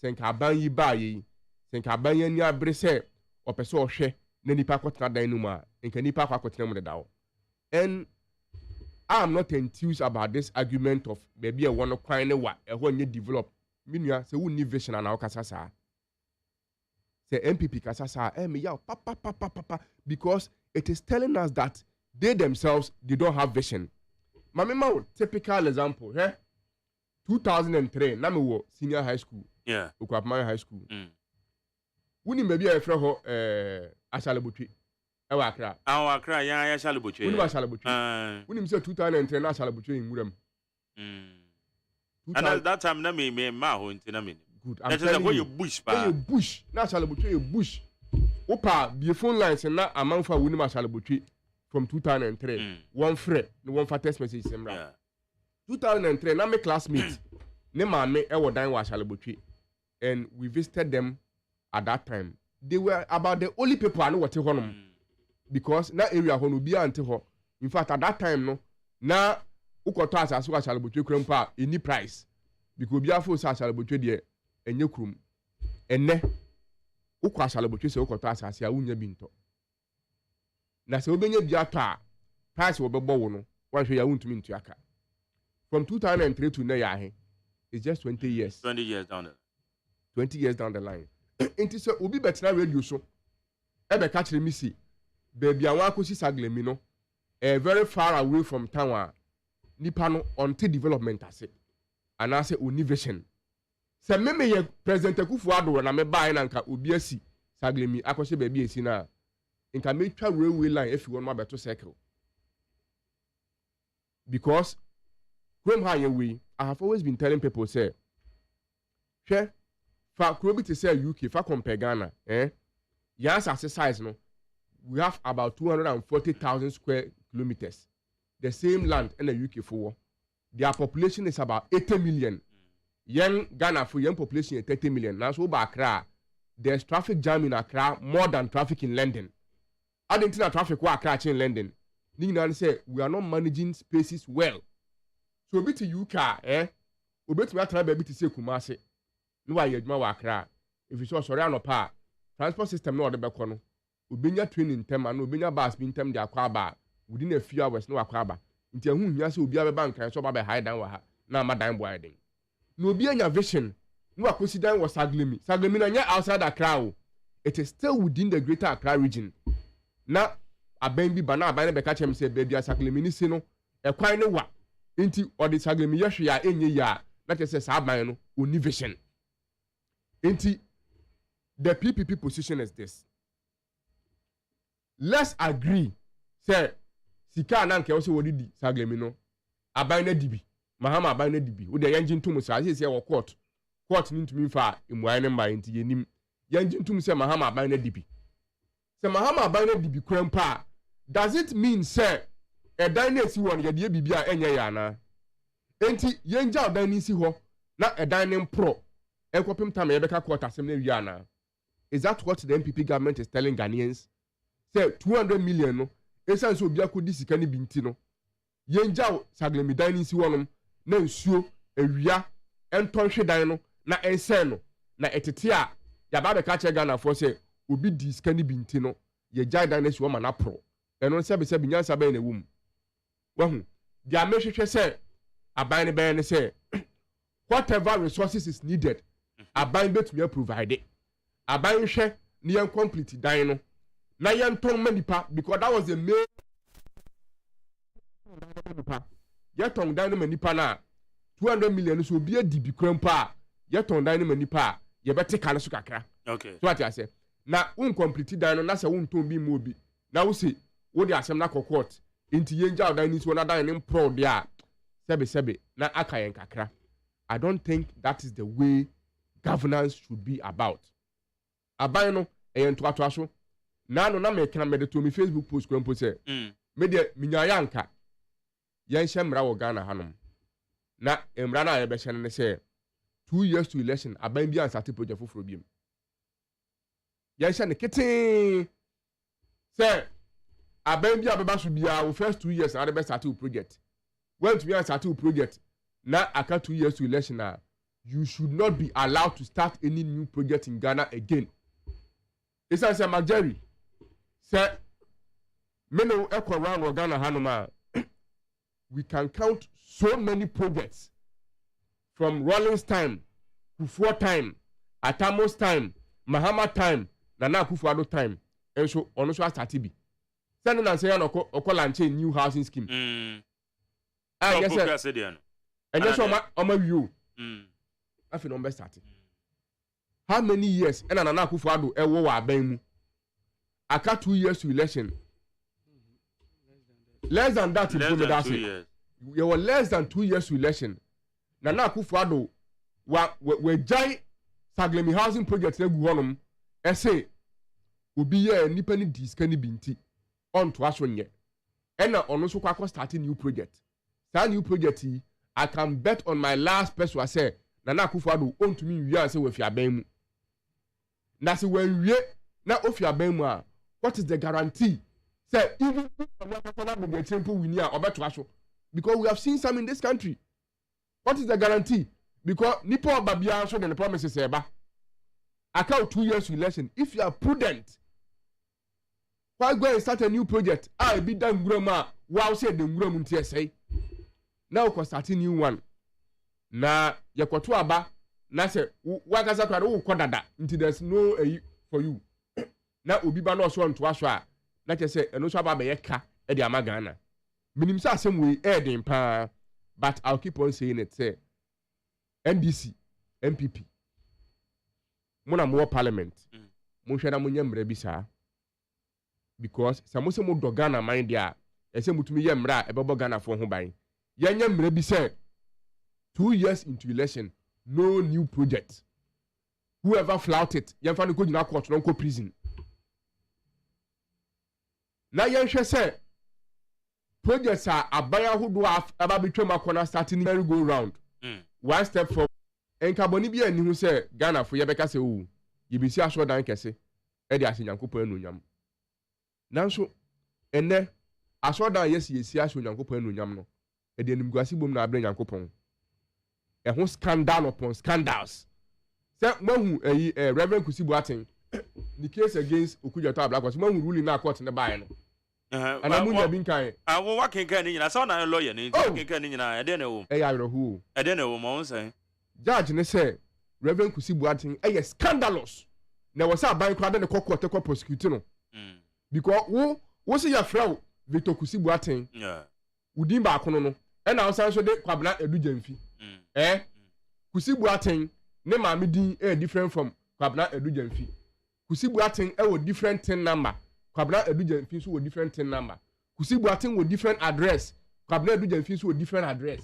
Senka ban yi ba yi senka ban yi ni abrese opese ohwe na nipa kwotena dan no ma enka nipa kwotena mu da wo. And I'm not enthused about this argument of maybe a one kwan ne wa e ho nye develop minua se wonni vision na okasa sa say MPP kasa sa me ya papa because it is telling us that they themselves they don't have vision. Mama typical example 2003 na me wo senior high school Okwapman high school woni maybe e frɛ ho Asalebotwe e wa Accra ya Asalebotwe woni Asalebotwe woni say 2003 na Asalebotwe in Wuram and at that time na me ma ho ntina me good. I'm telling you bush pa bush na Asalebotwe bush opa the phone lines na amanfa woni ma Asalebotwe from 2003 one frɛ no one for text message semra 2003 na me classmate ne ma me e wo dan wa Asalebotwe and we visited them at that time. They were about the only people I know what honom because na area ho no bi ante ho. In fact at that time no na ukoto asaso Asalebotwe kram pa any price because bi afo sa Asalebotwe de enye krum enne ukwa Asalebotwe se ukoto asase a unya bi nto na se obenya bi ata price wo bebo wo no wan hwe ya untumi ntu aka from 2003 to now ya he it's just 20 years down the line enti se obi betina radio so ebe ka kire mi si baby an akosi Saglemi no very far away from town nipa no onto development ase anase oni vision se meme ye president Akufo-Addo na me buy na nka obi asi Saglemi akose baby esi na nka me twa railway line if you want ma beto circle because from high way I have always been telling people say fa krobi to say UK fa compare Ghana yes as a size no we have about 240,000 square kilometers the same land in the UK for their population is about 80 million young Ghana for young population is 30 million now so ba Accra there's traffic jam in Accra more than traffic in London I didn't think traffic wa Accra in London Nina say we are not managing spaces well so bit to UK obet me atra baby to say Kumasi no wa yedma wa Accra if you saw sorry anopa transport system no de beko no obinya training tem and obinya bus bin tem de akwa ba within a few hours no akwa ba nti ehun hia se obi abeba nkan so ba be high down wa ha na madan boy den no obi anya vision no akosi dan was Saglemi na nya outside Accra it is still within the greater Accra region na aban bi ba na aban be ka chem se baby Saglemi ni si no e kwan ne wa nti odi Saglemi yehwe ya enye ya na che se sa aban no oni vision. Enti the PPP position is this. Let's agree say sika na nke wo se wodi di saglemi no aban na dibi mahama aban na dibi wo de yanjin tum sa say wo court ni ntumi fa emuai ne mba enti yenim yanjin tum say mahama aban na dibi say mahama aban na dibi kwampa does it mean say edan na si won ye de bibia enye ya na enti yenja odan ni si ho na edan ne mpro ekopim tam ye beka court asem na wi ana. Is that what the MPP government is telling Ghanaians? Say 200 million no esan so bia kodi sika ni binti no yenja saglemi dan ni si wonom na nsuo awia entonhwe dan no na ensen no na etete a ya ba be ka che Ghana for say obi di sika ni binti no ye jai dan na si wo ma na pro eno se be nyansa ba na wum wahu dia mehwehwe say aban ne ben ne say whatever resources is needed aban betumi provide it aban hwe ni en complete dan no na yenton manipa because that was the main yeton dan no manipa na 200 million so bi adi bi kwampa yeton dan no manipa ye bete kale so kakra. Okay, so what I say na un complete dan no na se wonton bi mo bi na wo se wo de asem na court enti yenja dan ni so na dan ni pro dia sebe na akayen kakra. I don't think that is the way governance should be about. Aban no to aso na no na me kan me de to me Facebook post kwampo say me de minyaya anka yan hyemra wo Ghana hanom na emra na ye be hye ne say 2 years to election aban bi ansate project foforo biem yan hye ne kete say aban bi abeba so bia wo first 2 years na de be start project when to be start project na aka 2 years to election na you should not be allowed to start any new project in Ghana again. It's as a Majeri say meno echo round Ghana hanoma we can count so many projects from Rawlings time, Kufuor time, Atamos time, Mahama time, Nana Akufo-Addo time, and so on so start bi. Sending and saying oko launch a new housing scheme. Yes sir. And yes oma view. Afi no be start. How many years and Nana Akufo-Addo ewo wa aban mu? Aka 2 years to election. Less than that, you were less than 2 years to election. Nana Akufo-Addo we jai saglemi housing project na gu honum ese obi ye nipa ni diska ni binti on to aso nye ena ono so kwa start new project. That new project I can bet on my last person I say Nana Akufo-Addo on to me we say we fi aban mu. Na se we wie na ofi aban mu a what is the guarantee? Say even because we have seen some in this country. What is the guarantee? Because Nipo Babia showed the promises eba. Account 2 years to election. If you are prudent, why go and start a new project? I be done grandma. Wow, said the grandma TSA. Now we start a new one. Na yakotu aba. Na say wakaza kwa do kodada. Until there's no for you. Na obi ba no so nto aso a. Na che say eno so aba be yeka e de amagana. Minim say asem we den pa. But I'll keep on saying it. Say NDC, MPP. Mona more parliament. Mo hwe na mo nyamra bi sa. Because samose mo do Ghana mind dia. Ese mutumi yamra e bebo Ghana for ho ban. Ye nyamra bi say 2 years into election, no new project. Whoever flout it, ye fa no go nyina court no go prison. Na ye hwe say projects are abaya hudu aba betwem akona starting merry go round. One step forward. Enkaboni bi ani hu say Ghana fo ye beka say o ye bi si aso dan kese e de ase Nyankopon anunyam. Nanso ene aso dan yesi aso Nyankopon anunyam no e de nimguase bom na abre Nyankopon. E ho scandal upon scandals. Say mahu Reverend Kusibu Aten the case against Okudzeto Ablakwa mahu ruling na court na bae no. And I'm going to be kind. I will work in Kenny. I saw a lawyer in Kenny. I don't know. I don't know what I'm saying. Judge, and say, Reverend Kusibu Aten, a scandalous. There was a bank rather than a court prosecutor. Because who was your friend, Victor Kusibu Aten? Yeah. Udimba Kono, and I was also the Quabla Edu Jenfi. Kusi Boateng ne maame din different from Kwabena Edujemfi. Kusi Boateng with different tin number. Kwabena Edujemfi so with different tin number. Kusi Boateng with different address. Kwabena Edujemfi so with different address.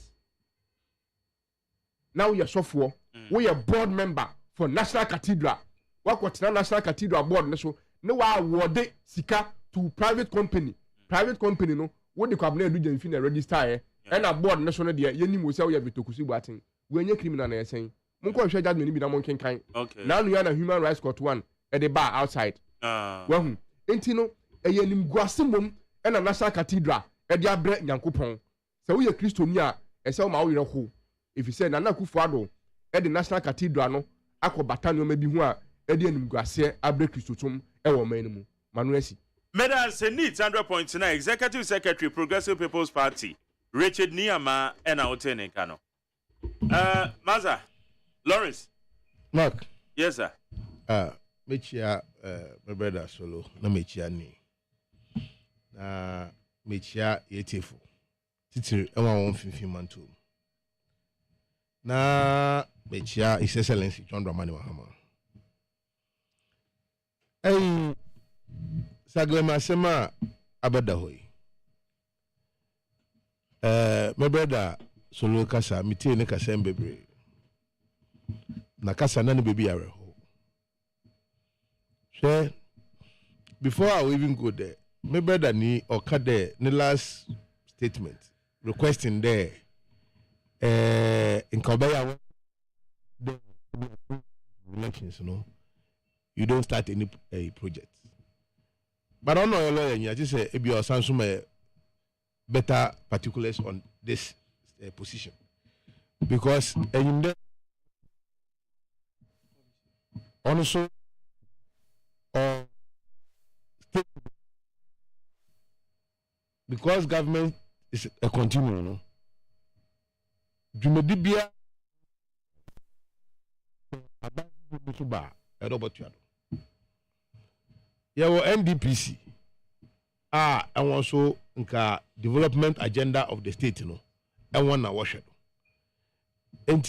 Now you're software. We are board member for National Cathedral. What National Cathedral board so no wa award sika to private company. Private company no what the Kwabena Edujemfi na register and a board national there yeni mo say we have to Kusi Boateng. We any criminal na saying. Munko hwe judgment bi na mon kenkan. Now you are na human rights court one at the bar outside. Well, enti no eye nim guase mom e na National Cathedral e dia bre Nyankopon. Se wo ye Kristoni a e se wo ma wo yere ho. If you say Nana Akufo-Addo e the National Cathedral no akobata no ma bi ho a e de nim guase abre Kristotum e wo man mu. Manuesi. Medal Senate 100.9 Executive Secretary Progressive People's Party Richard Niyama and Aotene Kano. Maza Lawrence. Mark. Yes, sir. Mechia, my brother solo, na mechia ni. Na mechia yetefu. Titiri, ewa 150 mantu. Na mechia His Excellency John Dramani Mahama. Saglema sema abada hoi. My brother solo kasa, miti ne kasa mbebre. Na kasa nani baby are ho. So before I even go there, my brother ni okade the last statement requesting there in Kabaya the elections, you don't start any project. But I don't know your lawyer, you just say your Samsung better particulars on this position because in the also because government is a continuum, no. Jumedibia about NDPC and also development agenda of the state, and one na wash it. And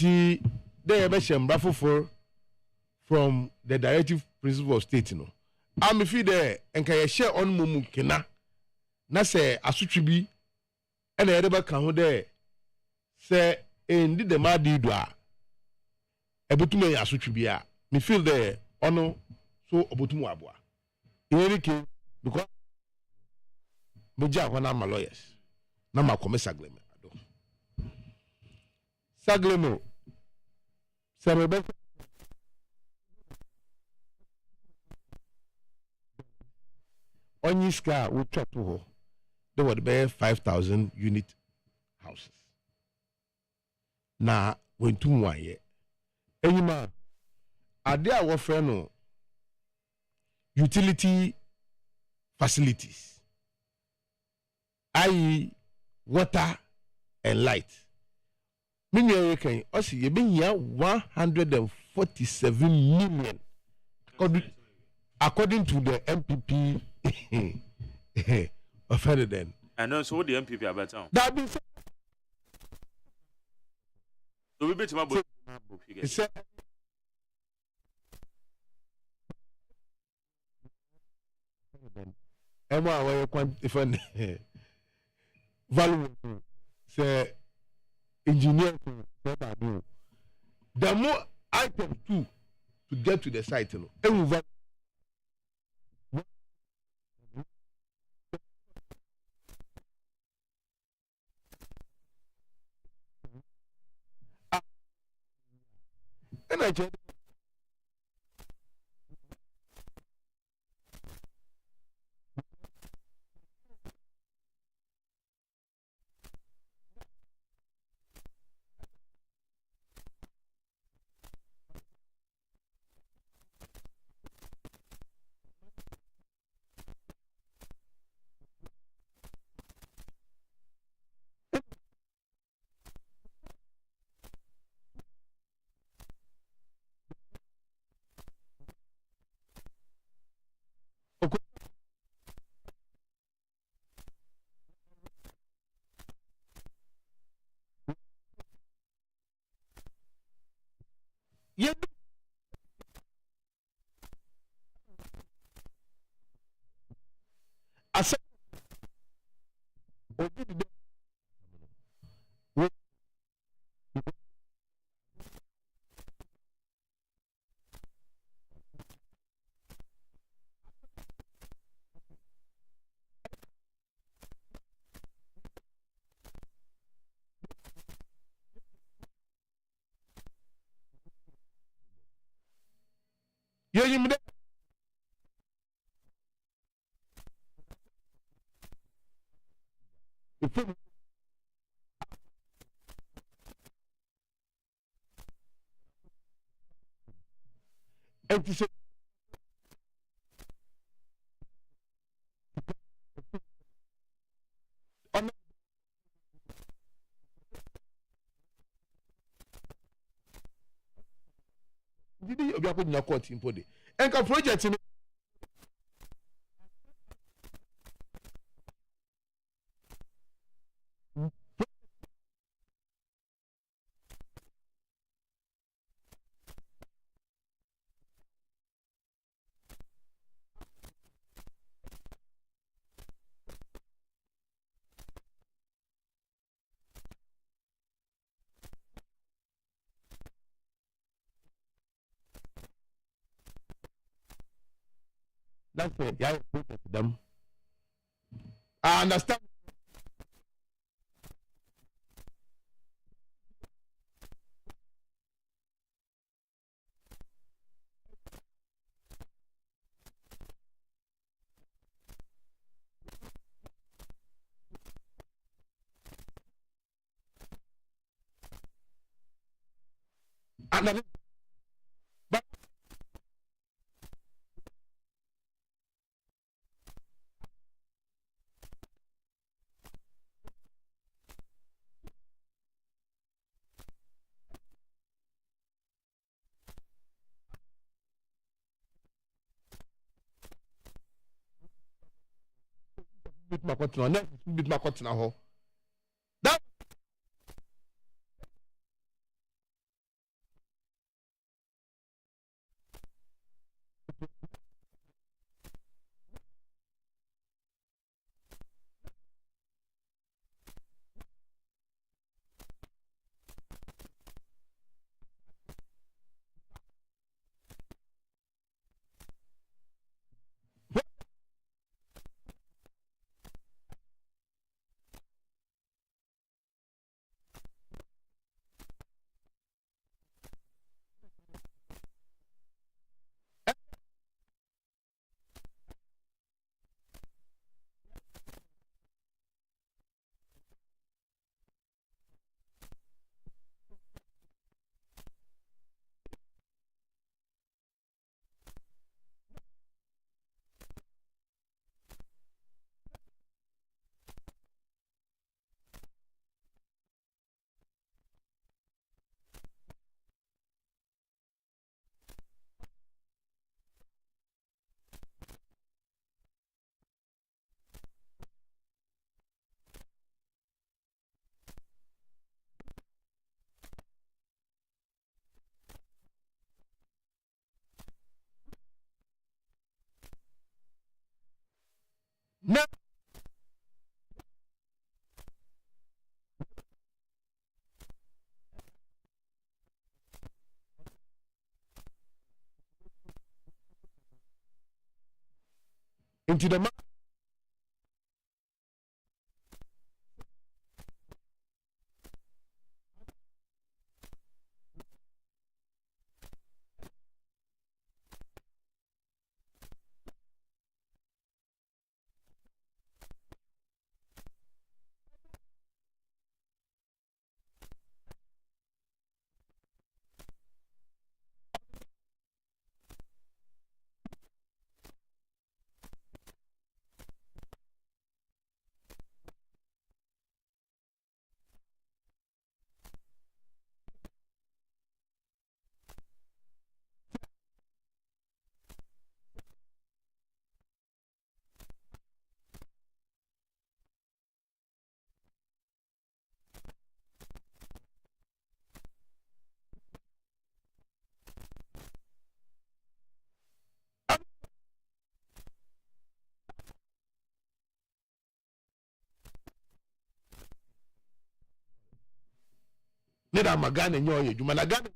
they have for from the directive principle of state, I'm if there and can share on mumu kena na say asutribi and the other can there say in the madi dwa ebutume asutribi a me feel there ono so obotumu abua in any case because meja wana ma lawyers na ma come sagleme ado saglemo semebe only scar we try to ho there would be 5,000 unit houses na when to one year anima are there our friend utility facilities i.e. water and light many can also you been here 147 million according to the MPP offended then. And also what the MPP about town. That means so we bet my book. Emma, where you quantify value say engineer the more items too to get to the site, and I said, Yɛnyim dɛ efom ɛnti sɛ ɔno didi obi akɔgyina court mpo de ɛnka project no that's it yɛayɛ project dam I understand and but bit ma kɔtena hɔ next bit ma kɔtena hɔ that na into the ne da ma Ghana nyɛ ɔyɛ adwuma na Ghana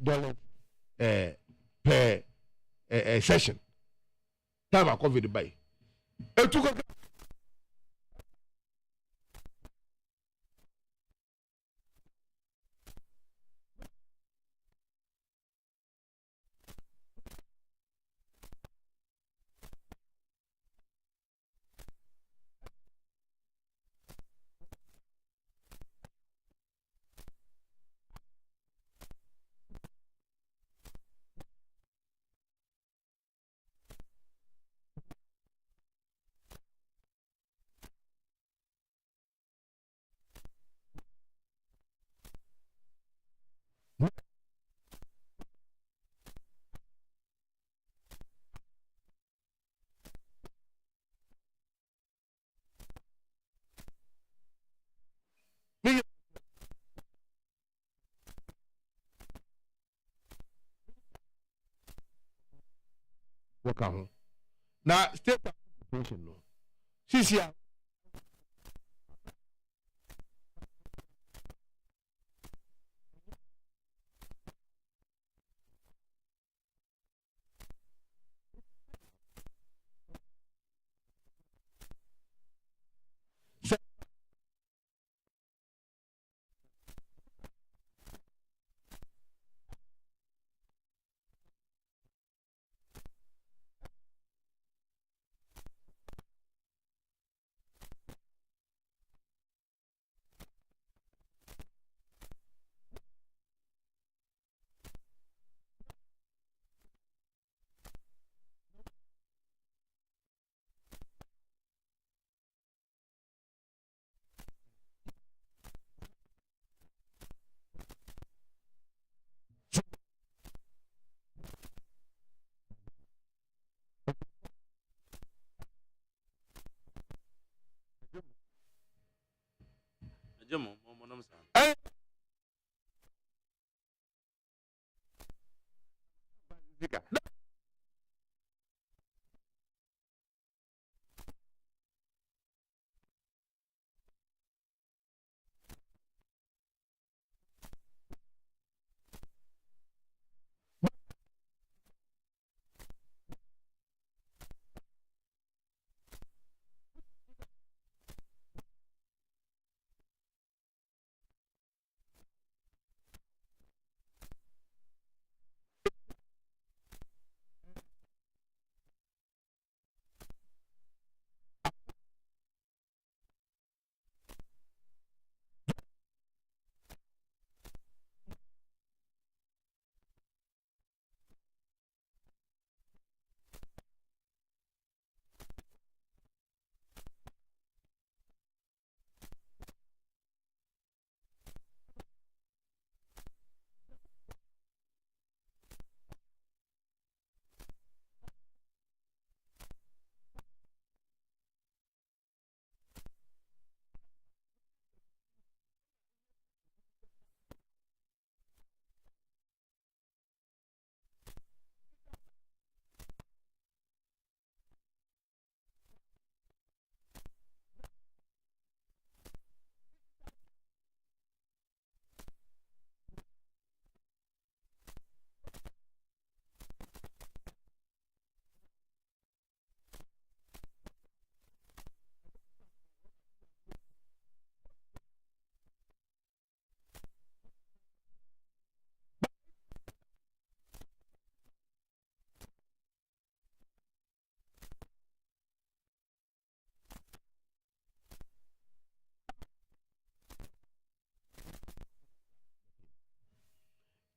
dollars per session. Time I cover the buy. Work out. Now, state occupation no. CCR.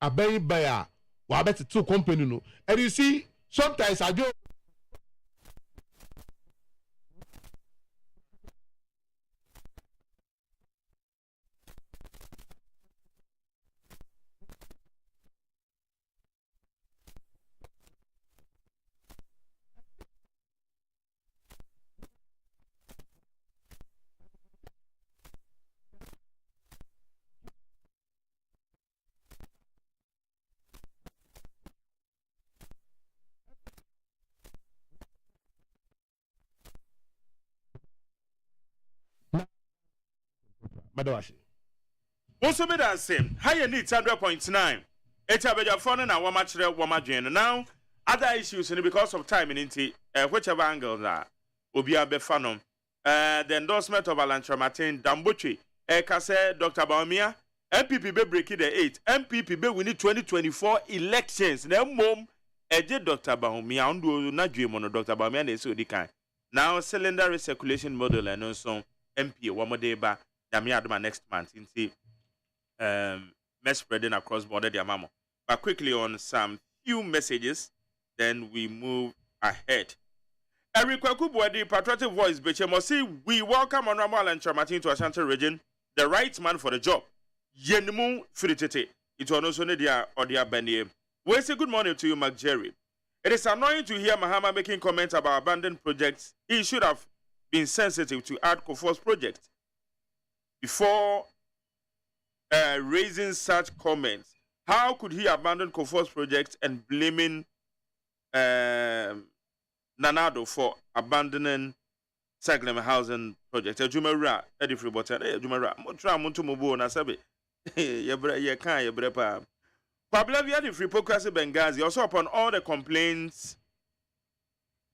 Abayi buyer, wa bet two company no. And you see, sometimes I do. Madawasi. Also be that same. Higher needs 100.9. It's a better phone and one match now. Other issues because of time in Inti, whichever angle that will be a befanum. The endorsement of Alan Martin Dambuchi, Kase Dr. Baumia, MPP be breaking the 8. MPP be winning 2024 elections. Now, mom, Dr. Baumia, undo na AGYEMAN Dr. Baumia, they so the kind. Now, cylinder recirculation model and also MP, one more day back, Damiadma next month, Inti, mess spreading across border, their mama. But quickly on some few messages, then we move ahead. Eric Kwakubwa, the patriotic voice, Bechemosi, we welcome Honorable and Martin to Ashanti region, the right man for the job. Yenmu Fritete, it was also Nadia or the Abanye. We say good morning to you, Mark Jerry. It is annoying to hear Mahama making comments about abandoned projects. He should have been sensitive to add Kofor's project before raising such comments. How could he abandon Kofor's project and blaming Nanado for abandoning Saglem housing project? Jumara, Eddie Freebota, Jumara, Motra Montumobo, Nasabi, Yebrepa. Pablavia, the Free Procracy Benghazi, also upon all the complaints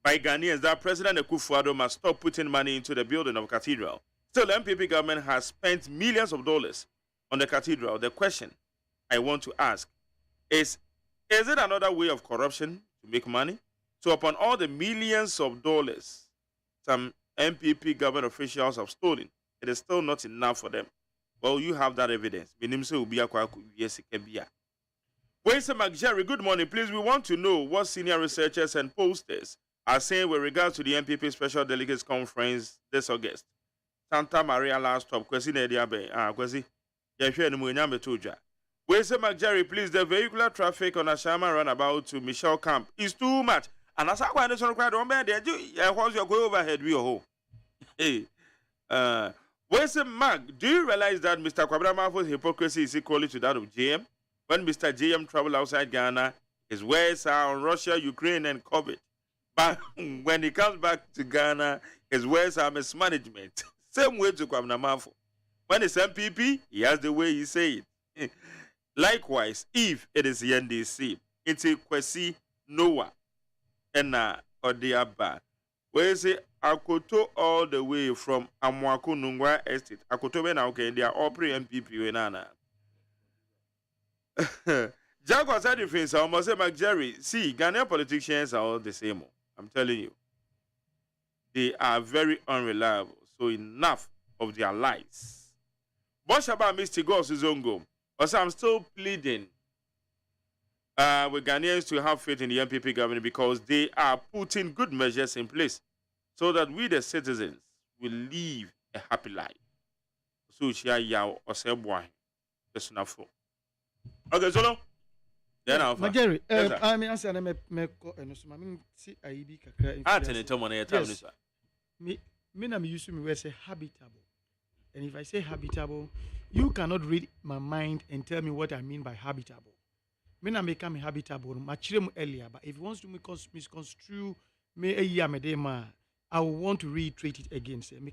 by Ghanaians that President Akufo-Addo must stop putting money into the building of cathedral. Still, MPP government has spent millions of dollars on the cathedral. The question I want to ask is it another way of corruption to make money? So upon all the millions of dollars some MPP government officials have stolen, it is still not enough for them. Well, you have that evidence. Where's McJerry? Good morning. Please, we want to know what senior researchers and posters are saying with regards to the MPP Special Delegates Conference this August. Santa Maria last stop. Kwesi Nediabe. Kwesi. Where's McJerry? Please, the vehicular traffic on Ashama runabout to Michelle Camp is too much. And as I want to cry, don't bear there. Once you go overhead, we ho. Hey. Where's Mark? Do you realize that Mr. Kwabena Mafo's hypocrisy is equally to that of JM? When Mr. JM traveled outside Ghana, his words are on Russia, Ukraine, and COVID. But when he comes back to Ghana, his words are mismanagement. Same way to Kwabena Mafo. When it's MPP, he has the way he say it. Likewise, if it is the NDC, it's a Kwesi Noah and Odiaba. Where is it? Akoto all the way from Amwako Nungwa Estate. Akoto ben okay, they are all pre-MPP wenana. Jaguar said the things I almost say McJerry. See, Ghanaian politicians are all the same. I'm telling you. They are very unreliable. So enough of their lies. Boshaba Mr. Goss Zongo. Also, I'm still pleading with Ghanaians to have faith in the MPP government because they are putting good measures in place so that we, the citizens, will live a happy life. So, Yao or Sebwa, that's enough for. Okay, so then I'll Jerry, I mean, I said, I mean, see, I be yes. Me used to say habitable. And if I say habitable, you cannot read my mind and tell me what I mean by habitable. Me na make me habitable. Machirem earlier, but if you want to misconstrue me a year medema, I will want to reiterate it again. Say me.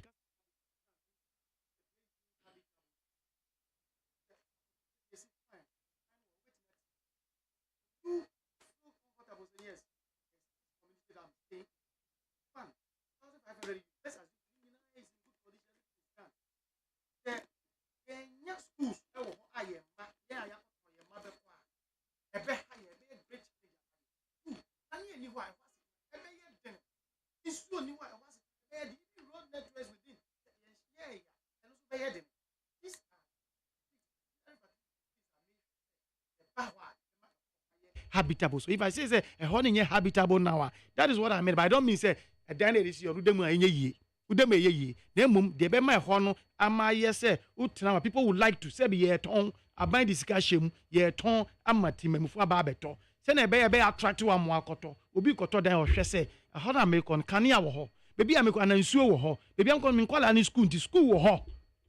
Habitable. So if I say a honey habitable now, that is what I mean. But I don't mean say a dine is your udemu ye. Udeme ye. Then the be my honor ama yes utrama. People would like to say be ye ton about discussion ye ton amati memufu ababeto. Send a be attract to amwakoto. Ubi koto dan or say a honor make on kania wo. Baby I make an insu wo. Baby I'm going to call an school to school wo.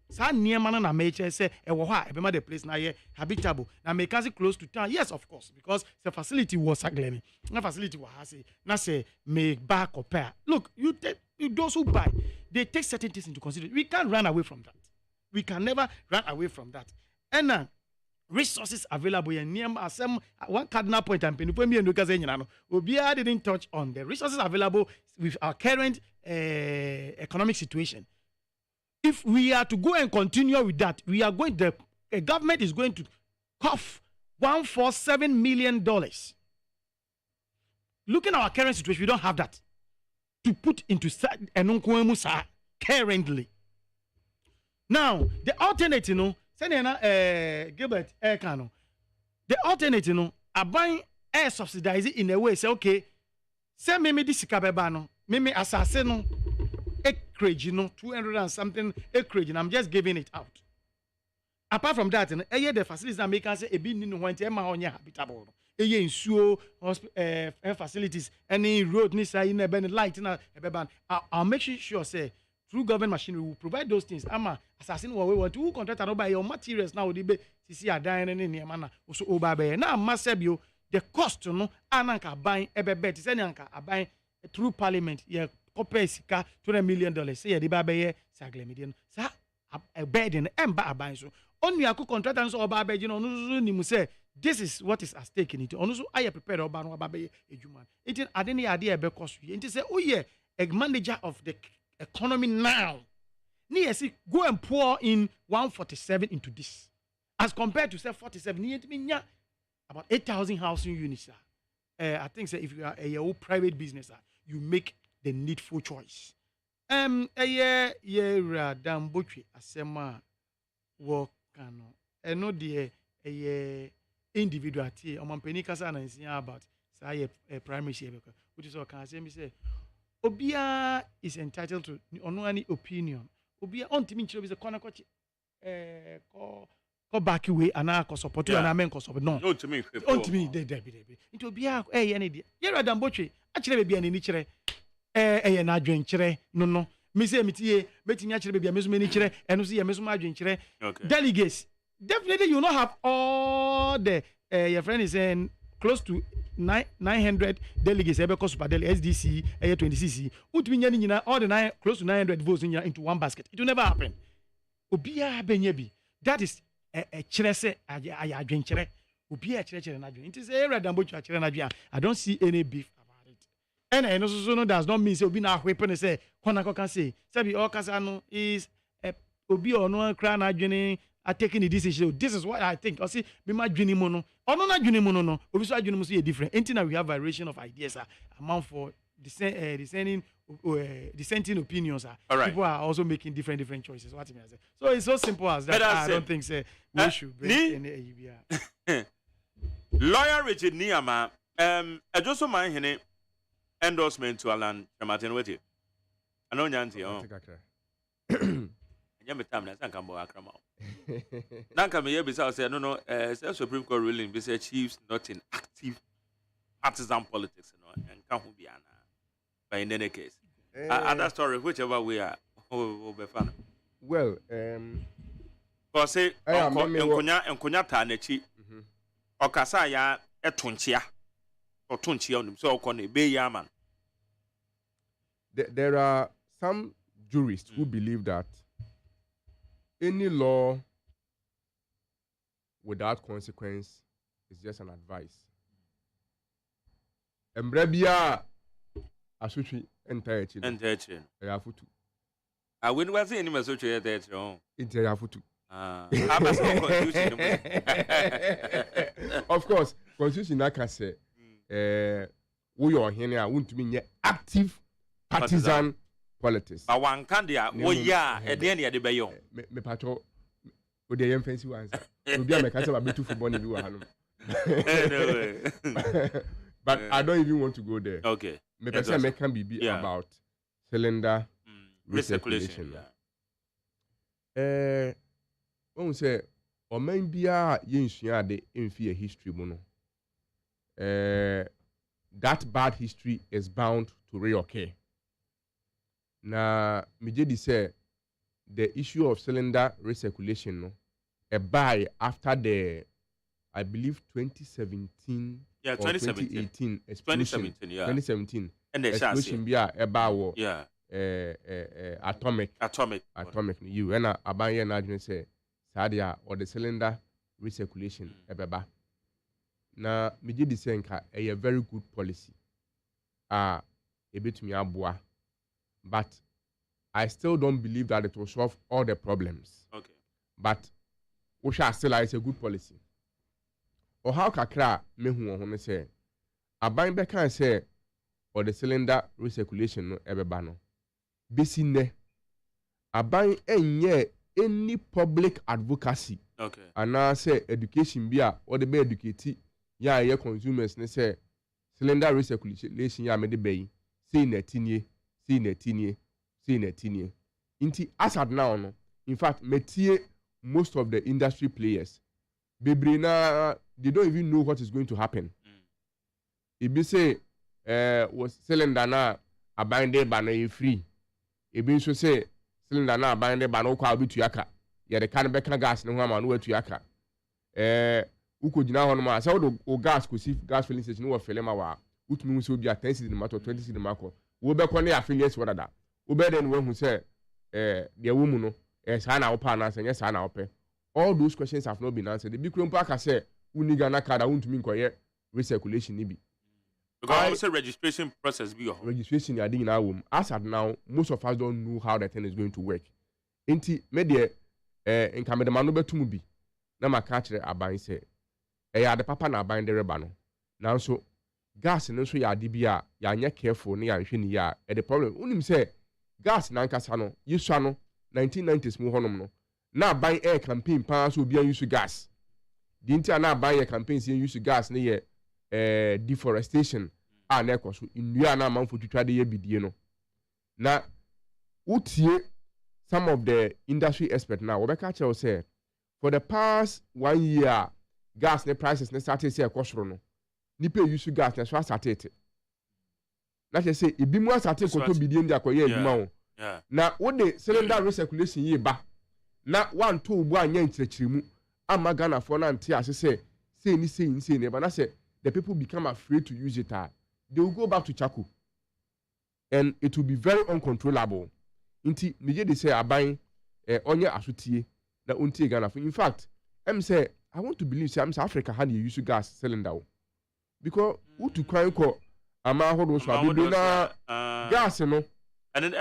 Sa near man na meche say e wo ha e be the place na here habitable na make us close to town. Yes, of course, because the facility was Saglemi. Na facility was say na say make back compare. Look, you those who buy, they take certain things into consideration. We can't run away from that. we can never run away from that. And resources available in near one cardinal point and Obia didn't touch on the resources available with our current economic situation. If we are to go and continue with that, we are going the government is going to cough $147 million. Looking at our current situation, we don't have that to put into currently. Now, the alternative, Gilbert Ekano, the alternative, are buying air subsidizing in a way, say, okay, say, maybe this Kabebano, maybe assassin, acreage, 200 and something acreage, and I'm just giving it out. Apart from that, the facilities that make us say, a bit in one time, habitable. Facilities, any road, light, I'll make sure, say, through government machinery, we will provide those things. Assassin, what we want to contract and buy your materials now, the see a dying in the manner, also obey. Now, must you the cost, no, Ananka buying a bet, is Ananka buying through parliament, yeah, copay sika $200 million, say, the baby, Saglemidian, sir, a bed in Emba buying so. Only a contract and so baby, you know, say, this is what is at stake in it. Also, I prepare about baby, a human. It is any idea about cost. And to say, oh, yeah, a manager of the economy now. See, go and pour in 147 into this. As compared to say 47, about 8,000 housing units. I think say, if you are a old private business, you make the needful choice. Dambochi asema workano. No dear individual tea. Penny kasa na about say a primary share, which is what can say. Obia is entitled to any opinion. Obia on to me is a corner coach. Go back away and I support you and I mean support. No, to me, it will be any idea. You're a damboche. Actually, be an niche. Na dwenchere no. Me say metie betimi actually be a meso niche and see a meso dwenchere. Delegates. Definitely you will not have all the your friend is saying close to 900 delegates because super delegate SDC 20cc all the close to 900 votes into one basket. It will never happen. Obia benyebi. That is a chere adwenchere. Obia chere na adwen. It is a radambo chere na adwen. I don't see any beef about it. And also no does not mean say obi na ahwepe ne say konako can say sabi all kasa no is obi ono kra na adwen are taking the decision. This is what I think. I see, be my junior mono. Or no, junior mono. No, obviously, junior must be different. Until now, we have variation of ideas. Amount for dissenting opinions. All right. People are also making different choices. What I say. So it's so simple as that. I don't think say we should break any AUBR. Lawyer Richard Niama, I just saw my endorsement to Alan Martin with you. I know Yanti. Nanka me yebisa say no Supreme Court ruling be say chiefs not in active partisan politics and can who be but in any case other story whichever we are be fan well because say enkonya ta na chi okasa ya etonchia onim so okone be ya man. There are some jurists who believe that any law without consequence is just an advice. Embrebia asuchi entachi. I wouldn't want to see any message that wrong. Interiafutu. Of course, constitution can say we are here want to be active partisan politics. But one candia, at the end of the bayon. Me patro, with the fancy ones. Will be a mechanical bit for Bonnie. But I don't even want to go there. Okay. Me person me can be about cylinder recirculation. When we say, or maybe yin de infi a history mono. That bad history is bound to reoccur. Na Mijedi say the issue of cylinder recirculation no a buy after the I believe 2017 or 2018 explosion. 2017 yeah. 2017 and the explosion be a bawo atomic you and abanye na adwene say sadia or the cylinder recirculation ebeba na meje di senka a very good policy ebetumi aboa but I still don't believe that it will solve all the problems. Okay. But we shall still it's a good policy. Or how kakra mehu ohun say aban be kan say or the cylinder recirculation no ebeba no. Besi ne aban enye any public advocacy. Okay. And now say education bia or the be educate ya ye consumers ne say cylinder recirculation ya me de be say na tinye Inti asad now no. In fact, metie most of the industry players. Bebrina, they don't even know what is going to happen. If they say was cylinder na abande ba na free. If they say cylinder na abande ba na kwa obi tuyaka. Ya de kan beka gas no hama no tuyaka. Uko jina hono ma say o gas ko si gas filling station no fele ma wa. Utumi so bi a 10 cedi ma to 20 cedi ma ko. Wo be ko na affiliates wadada. Obeden when who say the woman no sana opa na say sana ope. All those questions have not been answered. The big room park say uni Ghana card won't mean koye recirculation ni bi. Because also registration process be registration ya in our room. As at now, most of us don't know how the thing is going to work. Inti me de in kameda manu betumu bi. Na maka kire aban say ya de papa na aban de reba no. Now so gas no so ya de bia ya nya careful na ya hwe ni ya. The problem unim say gas na nkasa no yiswa no 1990s mu honom no na ban air campaign pa so obi an use gas di ntia na ban air campaign si use gas ne ye deforestation na ekoso nnua na manfo twitwa de ye bidie no na utie some of the industry experts now we ka tell say for the past 1 year gas ne prices ne started say ekosoro no nipa use gas na so started na say ebi mu asate koto bidie ndi akoye adwuma wo na wo de cylinder recirculation yi ba na one two bu anya nkyerɛkyerɛmu ama Ghana for na nte ase say ni ba na say the people become afraid to use it they will go back to charcoal and it will be very uncontrollable nti meje de say aban onye asotie na ontie Ghana for in fact em say I want to believe say Africa had use gas cylinder because who to kwan ko ama hodo so abibi na gas no and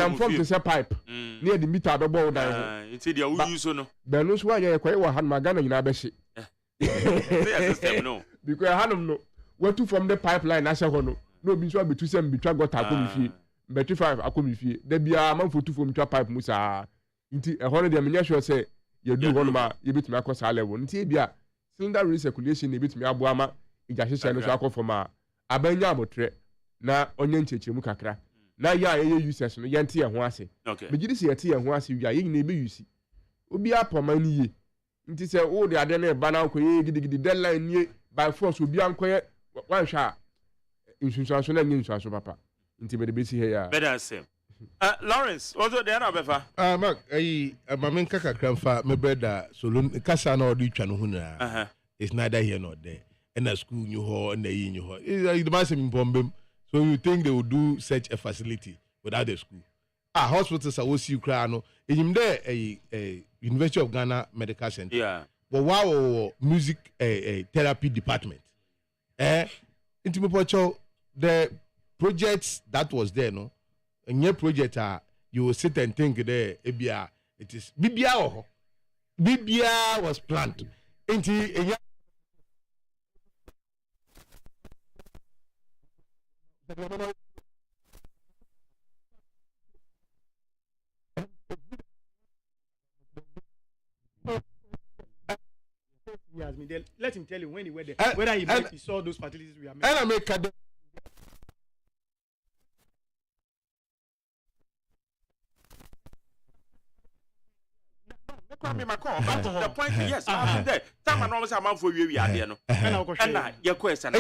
I'm from to say pipe near the meter be bow down it's the who use no be no so anya kwai wa han magana nyina be hye system no because hanum no watu from the pipeline na hye ho no no bi so abetu sem bitwa gota akomifie betri 5 akomifie da bia manfo tu from twa pipe musa nti ho no de menya sure say ye do ho no ma ye bitumi akosa level nti bia cylinder recirculation ye bitumi abo ama ija hye no so akofoma abanya abotre na onye nchechemu kakra na ya ye users no yente ye ho ase begidi se yete ye ho ase wi aye nyina be use obi apoma ni ye nti se wo de ade na ba na akoye gidigidi deadline nie by force obi ankoye wanhwa insunsuanso na nyinsuanso papa nti be de be si he ya better same Lawrence also there na befa mark mamen kakra mfa me brother solon kasa na odi twa no hu na it's neither here nor there and a school new hall and the new hall the massive bombem. So you think they would do such a facility without the school? Hospitals are also Ukraine. In there, a University of Ghana Medical Center. Yeah. But wow, music therapy department. The projects that was there, no, and your project you will sit and think there. It is BBR. BBR was planned. Let him tell you when he went there, whether he saw those facilities we are making. And I make a the point is yes, I'm there. Time and always a man for you are there no. And your question.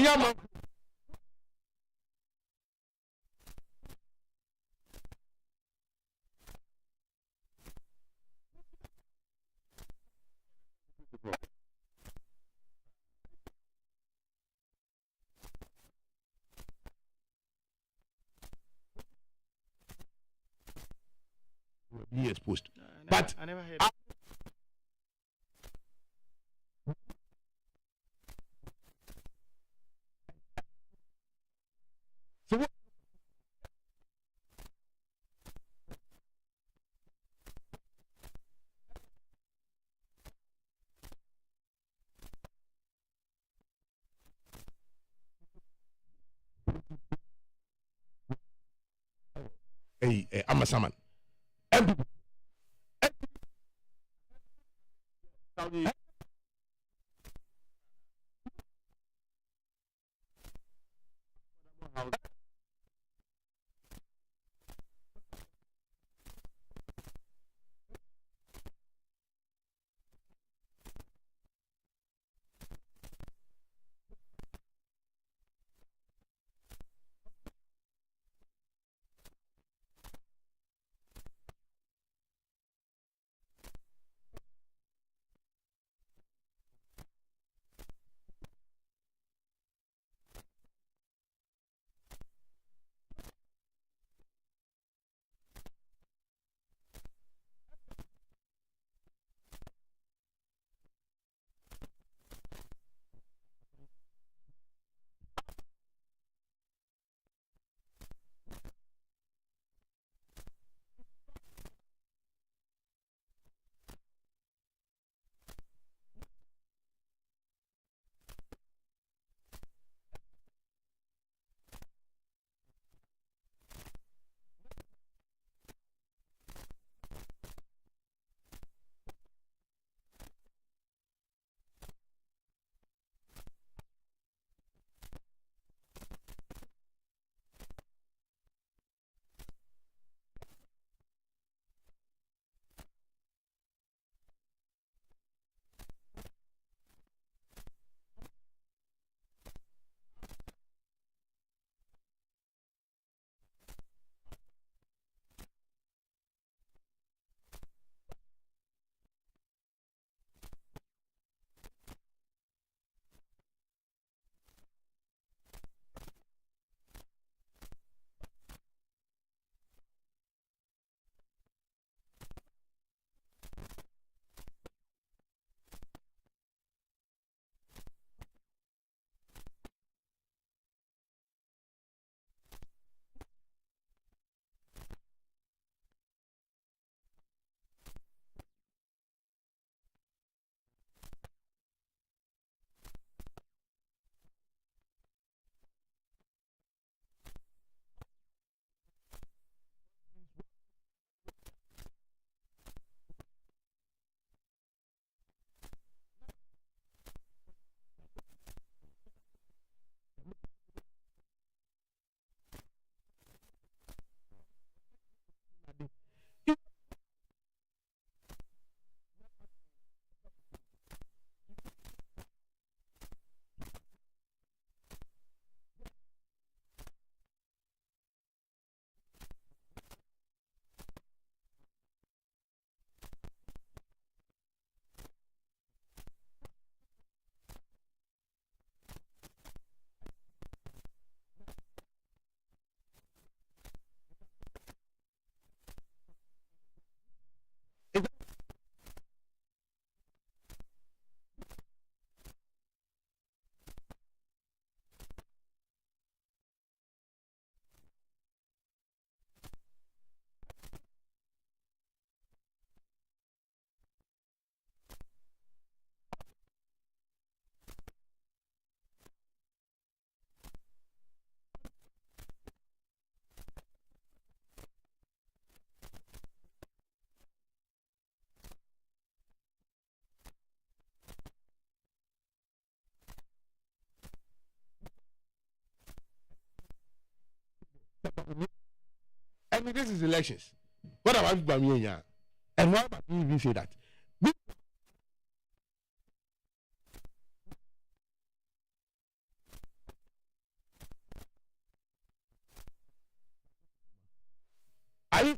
being exposed. But I never heard. So what? Hey, I'm a salmon. I mean, this is elections. What about Bamiya? And why about you even say that? Are you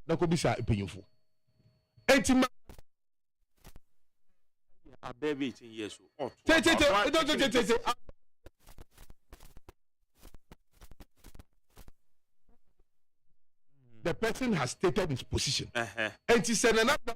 na ko bisa penyimfo enti a baby 18 years old. The person has stated his position. And he said another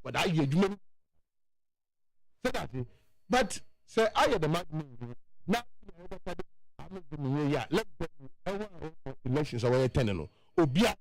but I hear you but say I am the man now let elections are 10 no obia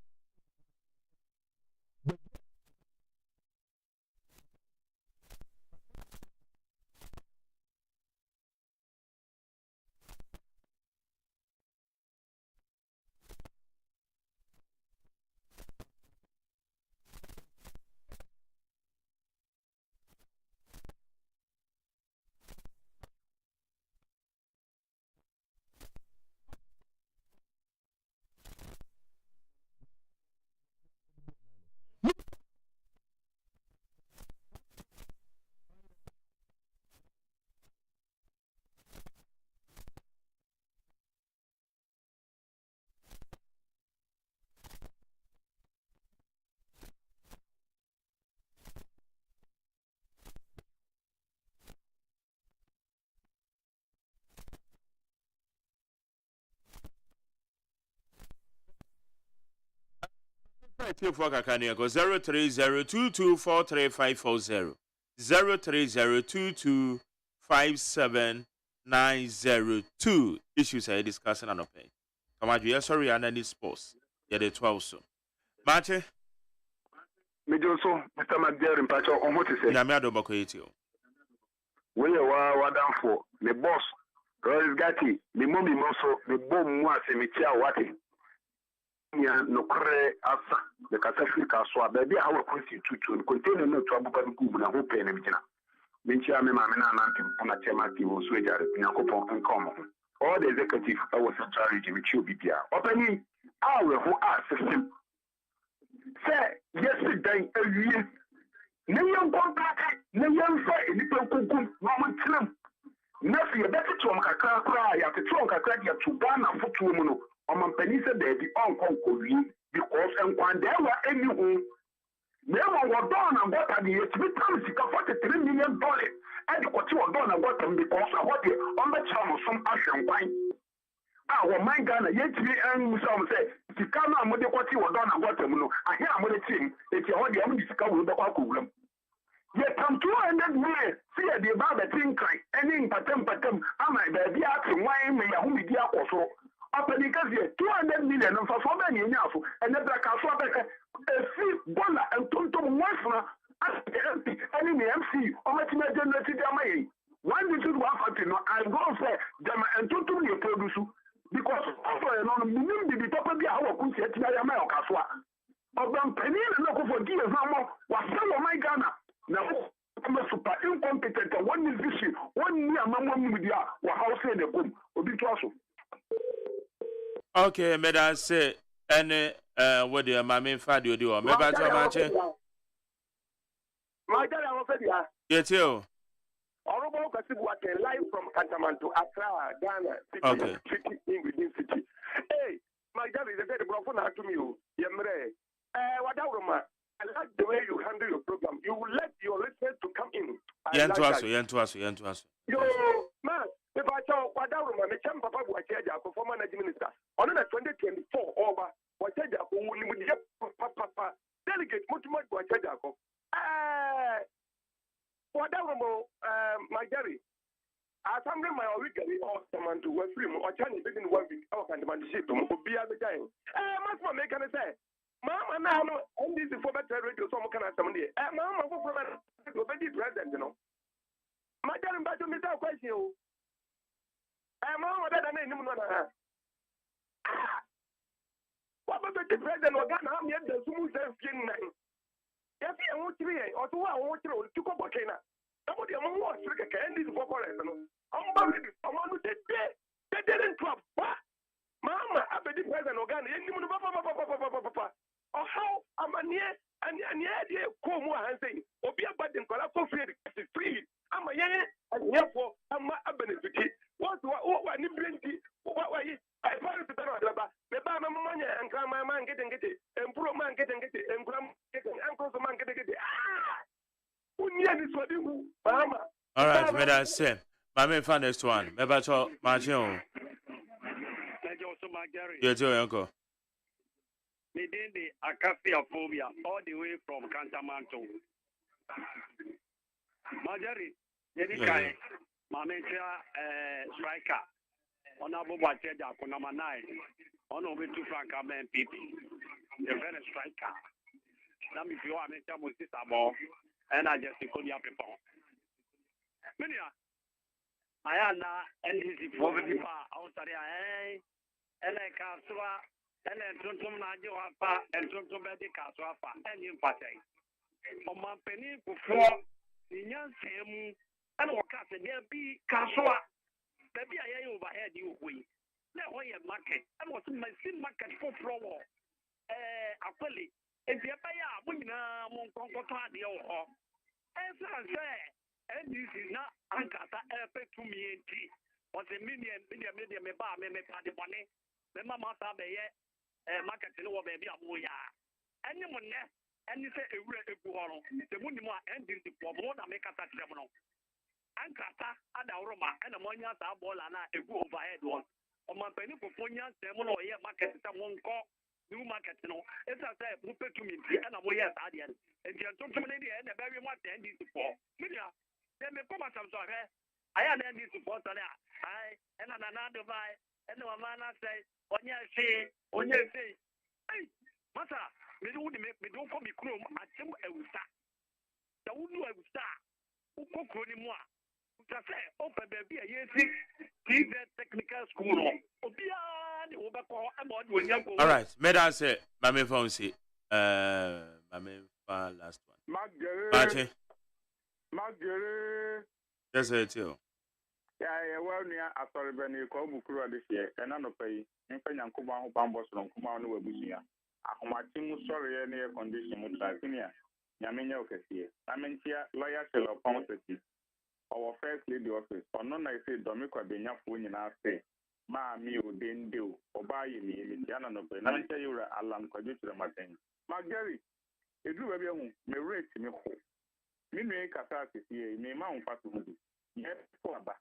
for Kakania go 03022435540 030225790 issues I discussing and open. Come on, you sorry and any sports. Yeah, the 12 so. Mate. Mijoso, Mr. McDerry, Pacho, on what is it? Yamiado Bakoetio. We are done for the boss, Royal Gatti, the mommy moso, the bomb was a mitia wati. No cre asa, the Catafrica swab, baby, our constitute to contain no trouble but good and hope and everything. Minchia, Mamma, and a temati was wager in a coupon and common. All the executive, I was a charity with you, BPR. Opening our who are system. Say, yesterday, a year. No young contract, no young fight, little cuckoo, moment trim. Nothing better to Makaka cry at the trunk I cried to Ghana for 2 minutes. On my penisa de the uncle because and when there were any home, never were done and what are the 43 million dollars. And what you are done and what them because of what the on the charm of some action wine. Our my Ghana yet to be and some say, if you come out with what you are done and what them know, I hear I'm with the team, if you want the only discover the problem. Yet come 200 million, see the about the thing cry, and in patem, I might be asking why may I whom be also. Up because 200 million and for so many enough, and then black a free dollar and tonto one as the MP, and in the MC, or much more generated Yamay. One this is one factor, I'm going to say, them and tonto you produce because also a minimum the top of the hour could set Yamay Caswa. Of them penny and local for years no more was some of my Ghana. Now, I'm a super incompetent one musician, 1 year, Mamma Media, or house in the boom, or be also. Okay, may I say any what the mammy father do or maybe I My dad, I was there. Yes, you. Honorable Kasibuake, live from Kantaman to Accra, Ghana, city, within city. Hey, my dad is a very broken to me. Yemre, Wadauroma, I like the way you handle your program. You will let your listeners to come in. Yen to us. Yo, man. If I tell Wadauroma, the champ Papa Wachaja, former managing minister, on 2024 over Wachaja, who will be shit obi abegyan masma make can say mama na no NDC for better radio so mo kana some dey mama for obedi president no madam ba to me ta question o mama da na nim no na what about the president o Ghana am ye da sumu se fin na ya fi en wotiri ye o to wa wotiri o ti ko bokena somebody am wo sire ke NDC for correct no no de didn't drop mama abedi president o Ghana ye nim no papa or how am anie de ko mu han say obi abadi nkola for free ama ye therefore ama benefit what ni blenti what yi I found to the ba me ba ma manya anka ma man get empro man get empro get anko so man get unya ni so dingu mama. All right, me that say my find next one me ba cho ma chen you too uncle me den the acaphophobia all the way from Cantamanto Marjorie yedi kai mamentia striker honorable Bacheja number 9 honorable to Frank MPP a very striker now if you are mentia Moses Abo and I just call your people Minia ayana NDC for people outside and I can't and then Tontum Najo Apa and Tontum Bedi Caswafa and in Pate. On my penny before the young Sam and what cat there be Caswa. Baby, I overhead you we. Now why a market? I was in my sin market for flower. Apolly. If you buy a winner, Monconcotan the old. As I say, and this is not Ancata airpay to me and tea. Was a million me bar me party money. The mama sabe market no baby amoya any money and you say a real equal the money more ending the more than make a touch them no ankata ada roma and a monya sa ball and a go overhead one on my penny for ponya seven or yeah market someone call new market no it's a say move to me and a moya adian and you talk to me and a very much ending for media then me come some so I had ending support on I and another by and no man say onye say hey masa me do come krom atem awusa da wunu awusa ukokro ni mu a uta say o pe be yesi TV technical school obia ni wo be ko about wonya go all right me that say mama phone say mama last one Magere yes it you yeah well near asori beni ko bukuru this year and no pay nfanya nkuba ho bambo so nkuba no wabusia ahomati mu sorry na air condition mu traffinia nyamenya okesie amentia lawyer selo pomseti our first lady office ono na say domiko benyafo nyina say ma mi o dende o obaye mi emitiana no pay na ntia yura alam kwaje ture maten magari edu ba bi hu me rate me ho mi nwe kasa asie me ma ho fatu hu yes for aba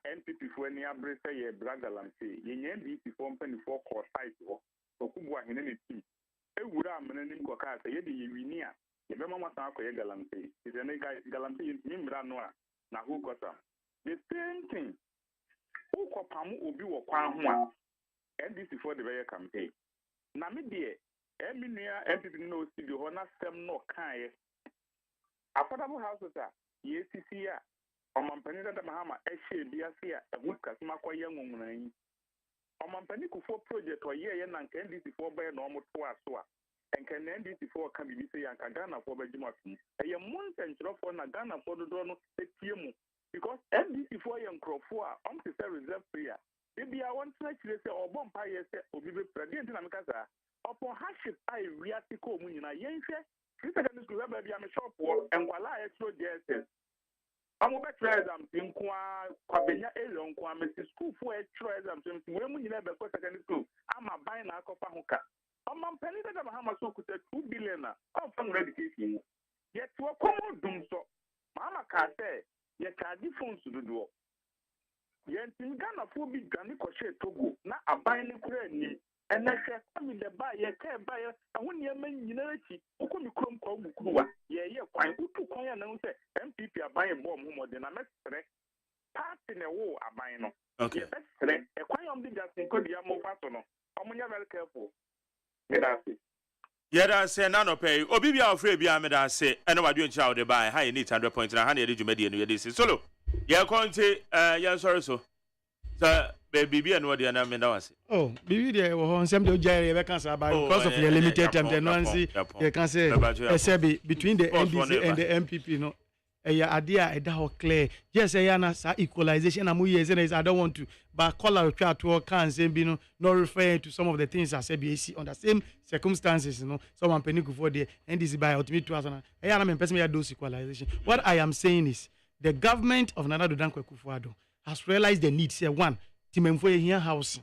NPP for any abre say ye bragalam say ye NPP for mpani for court site ho okubwa hene ne team ewura amene nim ko ka say ye de ye wini a ye be mama san akoye galam say is any guy galam say mi mra no a na who got am the same thing who ko pamu obi wo kwan ho a NPP for the very campaign na me de eminua NPP no studio ho na sem no kan ye affordable houses a ye sisi a Omampani da mahama ehye biase a ehukasi makoye ngungunan Omampani kufo project oye na nka NDC for be na omoto aso a enka na NDC for ka bibi se yanka Ghana for be jima tum eye muntenchro for na Ghana for do no etie mu because NDC for ye nkrofo a on to say reserve prayer bibia won tena kire se obom pa ye se obi be president na mekasa upon hardship ai react ko mu nyina yenhwe secondary school be bia me shop wo enkwala e tro JSS I'm back to exam in Kwabenya Elion Kwame school for a exam since when you never go secondary school. I'm a buying a copa hookah. I'm a penny that I'm a so could 2 billion of education. Yet to a common doom so. Mama can't say, yet I phones to the door. Yet in Ghana for big Ghana crochet Togo, not a buying a and I said, come in the buyer, care buyer, and when you're men, you know, who could be crum Kua. Yeah, quite good to call and say, MPP are buying more more than a mestre. Part in a war are buying. Okay, that's correct. A quite on the just in could you move back on? I'm very careful. Yeah, that's say none of pay. Obibia afraid be ameda say, and what doing child by high need 100 points and 100 you made in this solo. Yeah, Conte, yeah, sorry, so. Sir, baby, and what the other men was. Oh, baby, there was some Jerry because of the limited time, the nuancy, you can say, between the NDC and the MPP, no. Idea that clear. Yes, I equalization. I don't want to, but call out to all cans and be not referring to some of the things I said BAC on the same circumstances. You know, someone penny for the NDC by ultimate 2000. I am personally those equalization. What I am saying is the government of Nana Dankwa Kufuado has realized the need. Say one, Timemfo here housing.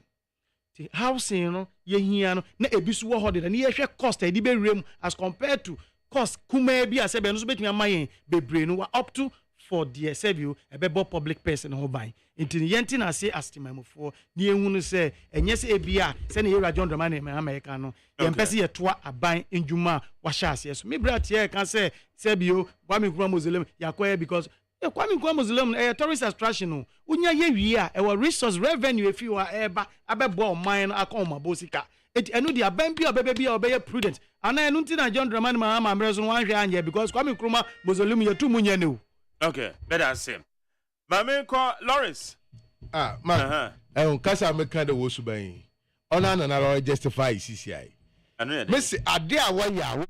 The housing, you know, here no na ebisu wo hode na ye hwe cost e di be rem as compared to cost kuma bi asebe no so betumi amayen bebre no up to for the service ebebo public person ho ban intini yenti na say astimamofo ni ehunu se enye se ebia se na yera John Dramani me America no ye mpese ye toa aban enjuma wa sha ase so me brat ye kan se sebio Kwame Nkrumah Muslim yakoye because Kwame Nkrumah Muslim tourist attraction no unya ye wi a e resource revenue efi wa eba abebo man akon mabosika enu dia ban bi obebe bi obeye prudent ana enu ntina John Dramani Mahama mrezo no wan hwe anye because Kwame Nkrumah Muslim ye tu munye ne. Okay, better say. Mame ko Lawrence. Man. Kasa me kind of wo suban. Ona na na justify CCI. Anu ya. Messi ade awa ya.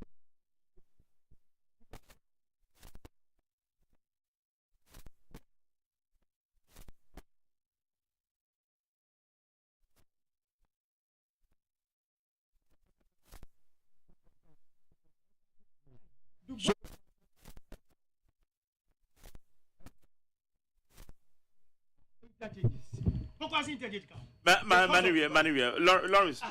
Lawrence,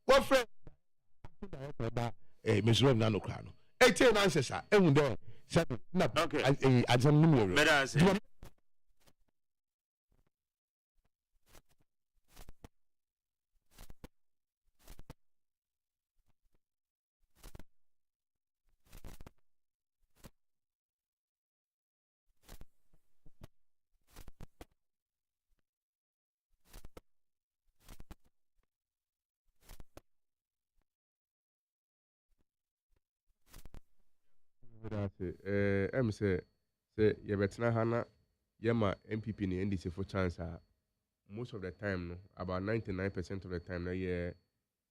what friend Mr. Nano Crano. 18 answers are every day. Okay, I don't know. Say you better hana yema MPP ni NDC for chance most of the time no about 99% of the time na yeah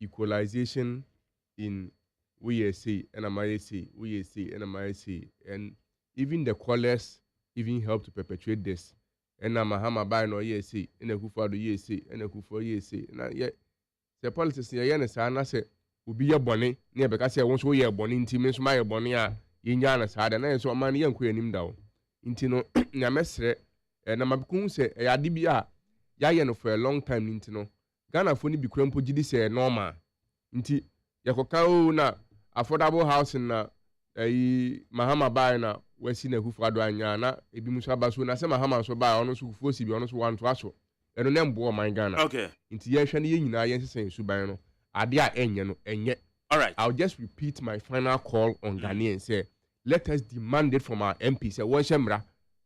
equalization in we say and we say and even the callers even help to perpetuate this and na Mahama by no say and Akufo-Addo say and Akufo say na yeah the politics yeah na say na say obi ye bone na be ka say won so ye bone nti so ma ye bone a yinya na sada na so man ye nko anim dawo nti no na mesre na mabikun se ya de bi a ya ye no for a long time nti no Ghana fo ni bi krampo gidi se normal nti yakoka o na affordable housing na Mahama buy na wasi na Akufo-Addo anya na ebi muso abaso na se Mahama so buy ono so Kufuor si bi ono so wanto aso eno na mbo man Ghana nti ye hwe ne ye nyina ye nsesen su ban no ade a enye no enye. All right. I'll just repeat my final call on Ghanaians and say, let us demand it from our MPs.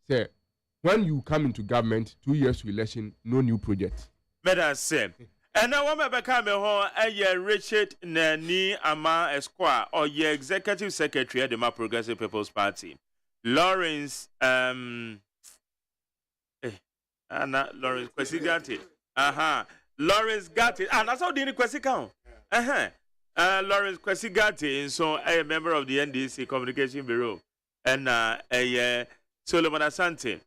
Say, when you come into government, 2 years to election, no new project. Better say. And now, when I come home, Richard Nani Ama Esquire, or your executive secretary at the Progressive People's Party, Lawrence, Lawrence Kwesigati. Lawrence Gatti. That's how the question count. Lawrence Kwesigati, so a member of the NDC Communication Bureau, and Solomon Asante,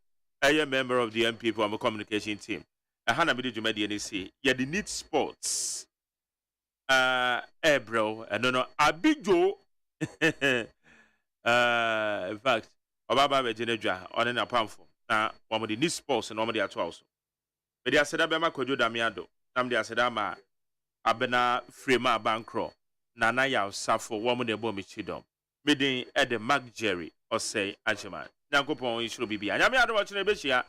a member of the MP for our communication team. Hana Bidi Jumedi NDC. Yeah, the need sports. Bro, I don't know. Abijo. In fact, Obaba Bejineja on an apam form. na wɔn de ni sports na wɔn de ato aso mede aseda bɛma kwadwo damiado na mede aseda ma abena frame a bankro na na ya safo wɔn de bɔ michi dom mede ede Mark Jerry OSEI AGYEMAN nyankopɔn yishuro bibia nyame ado wɔkyerɛ bɛhyia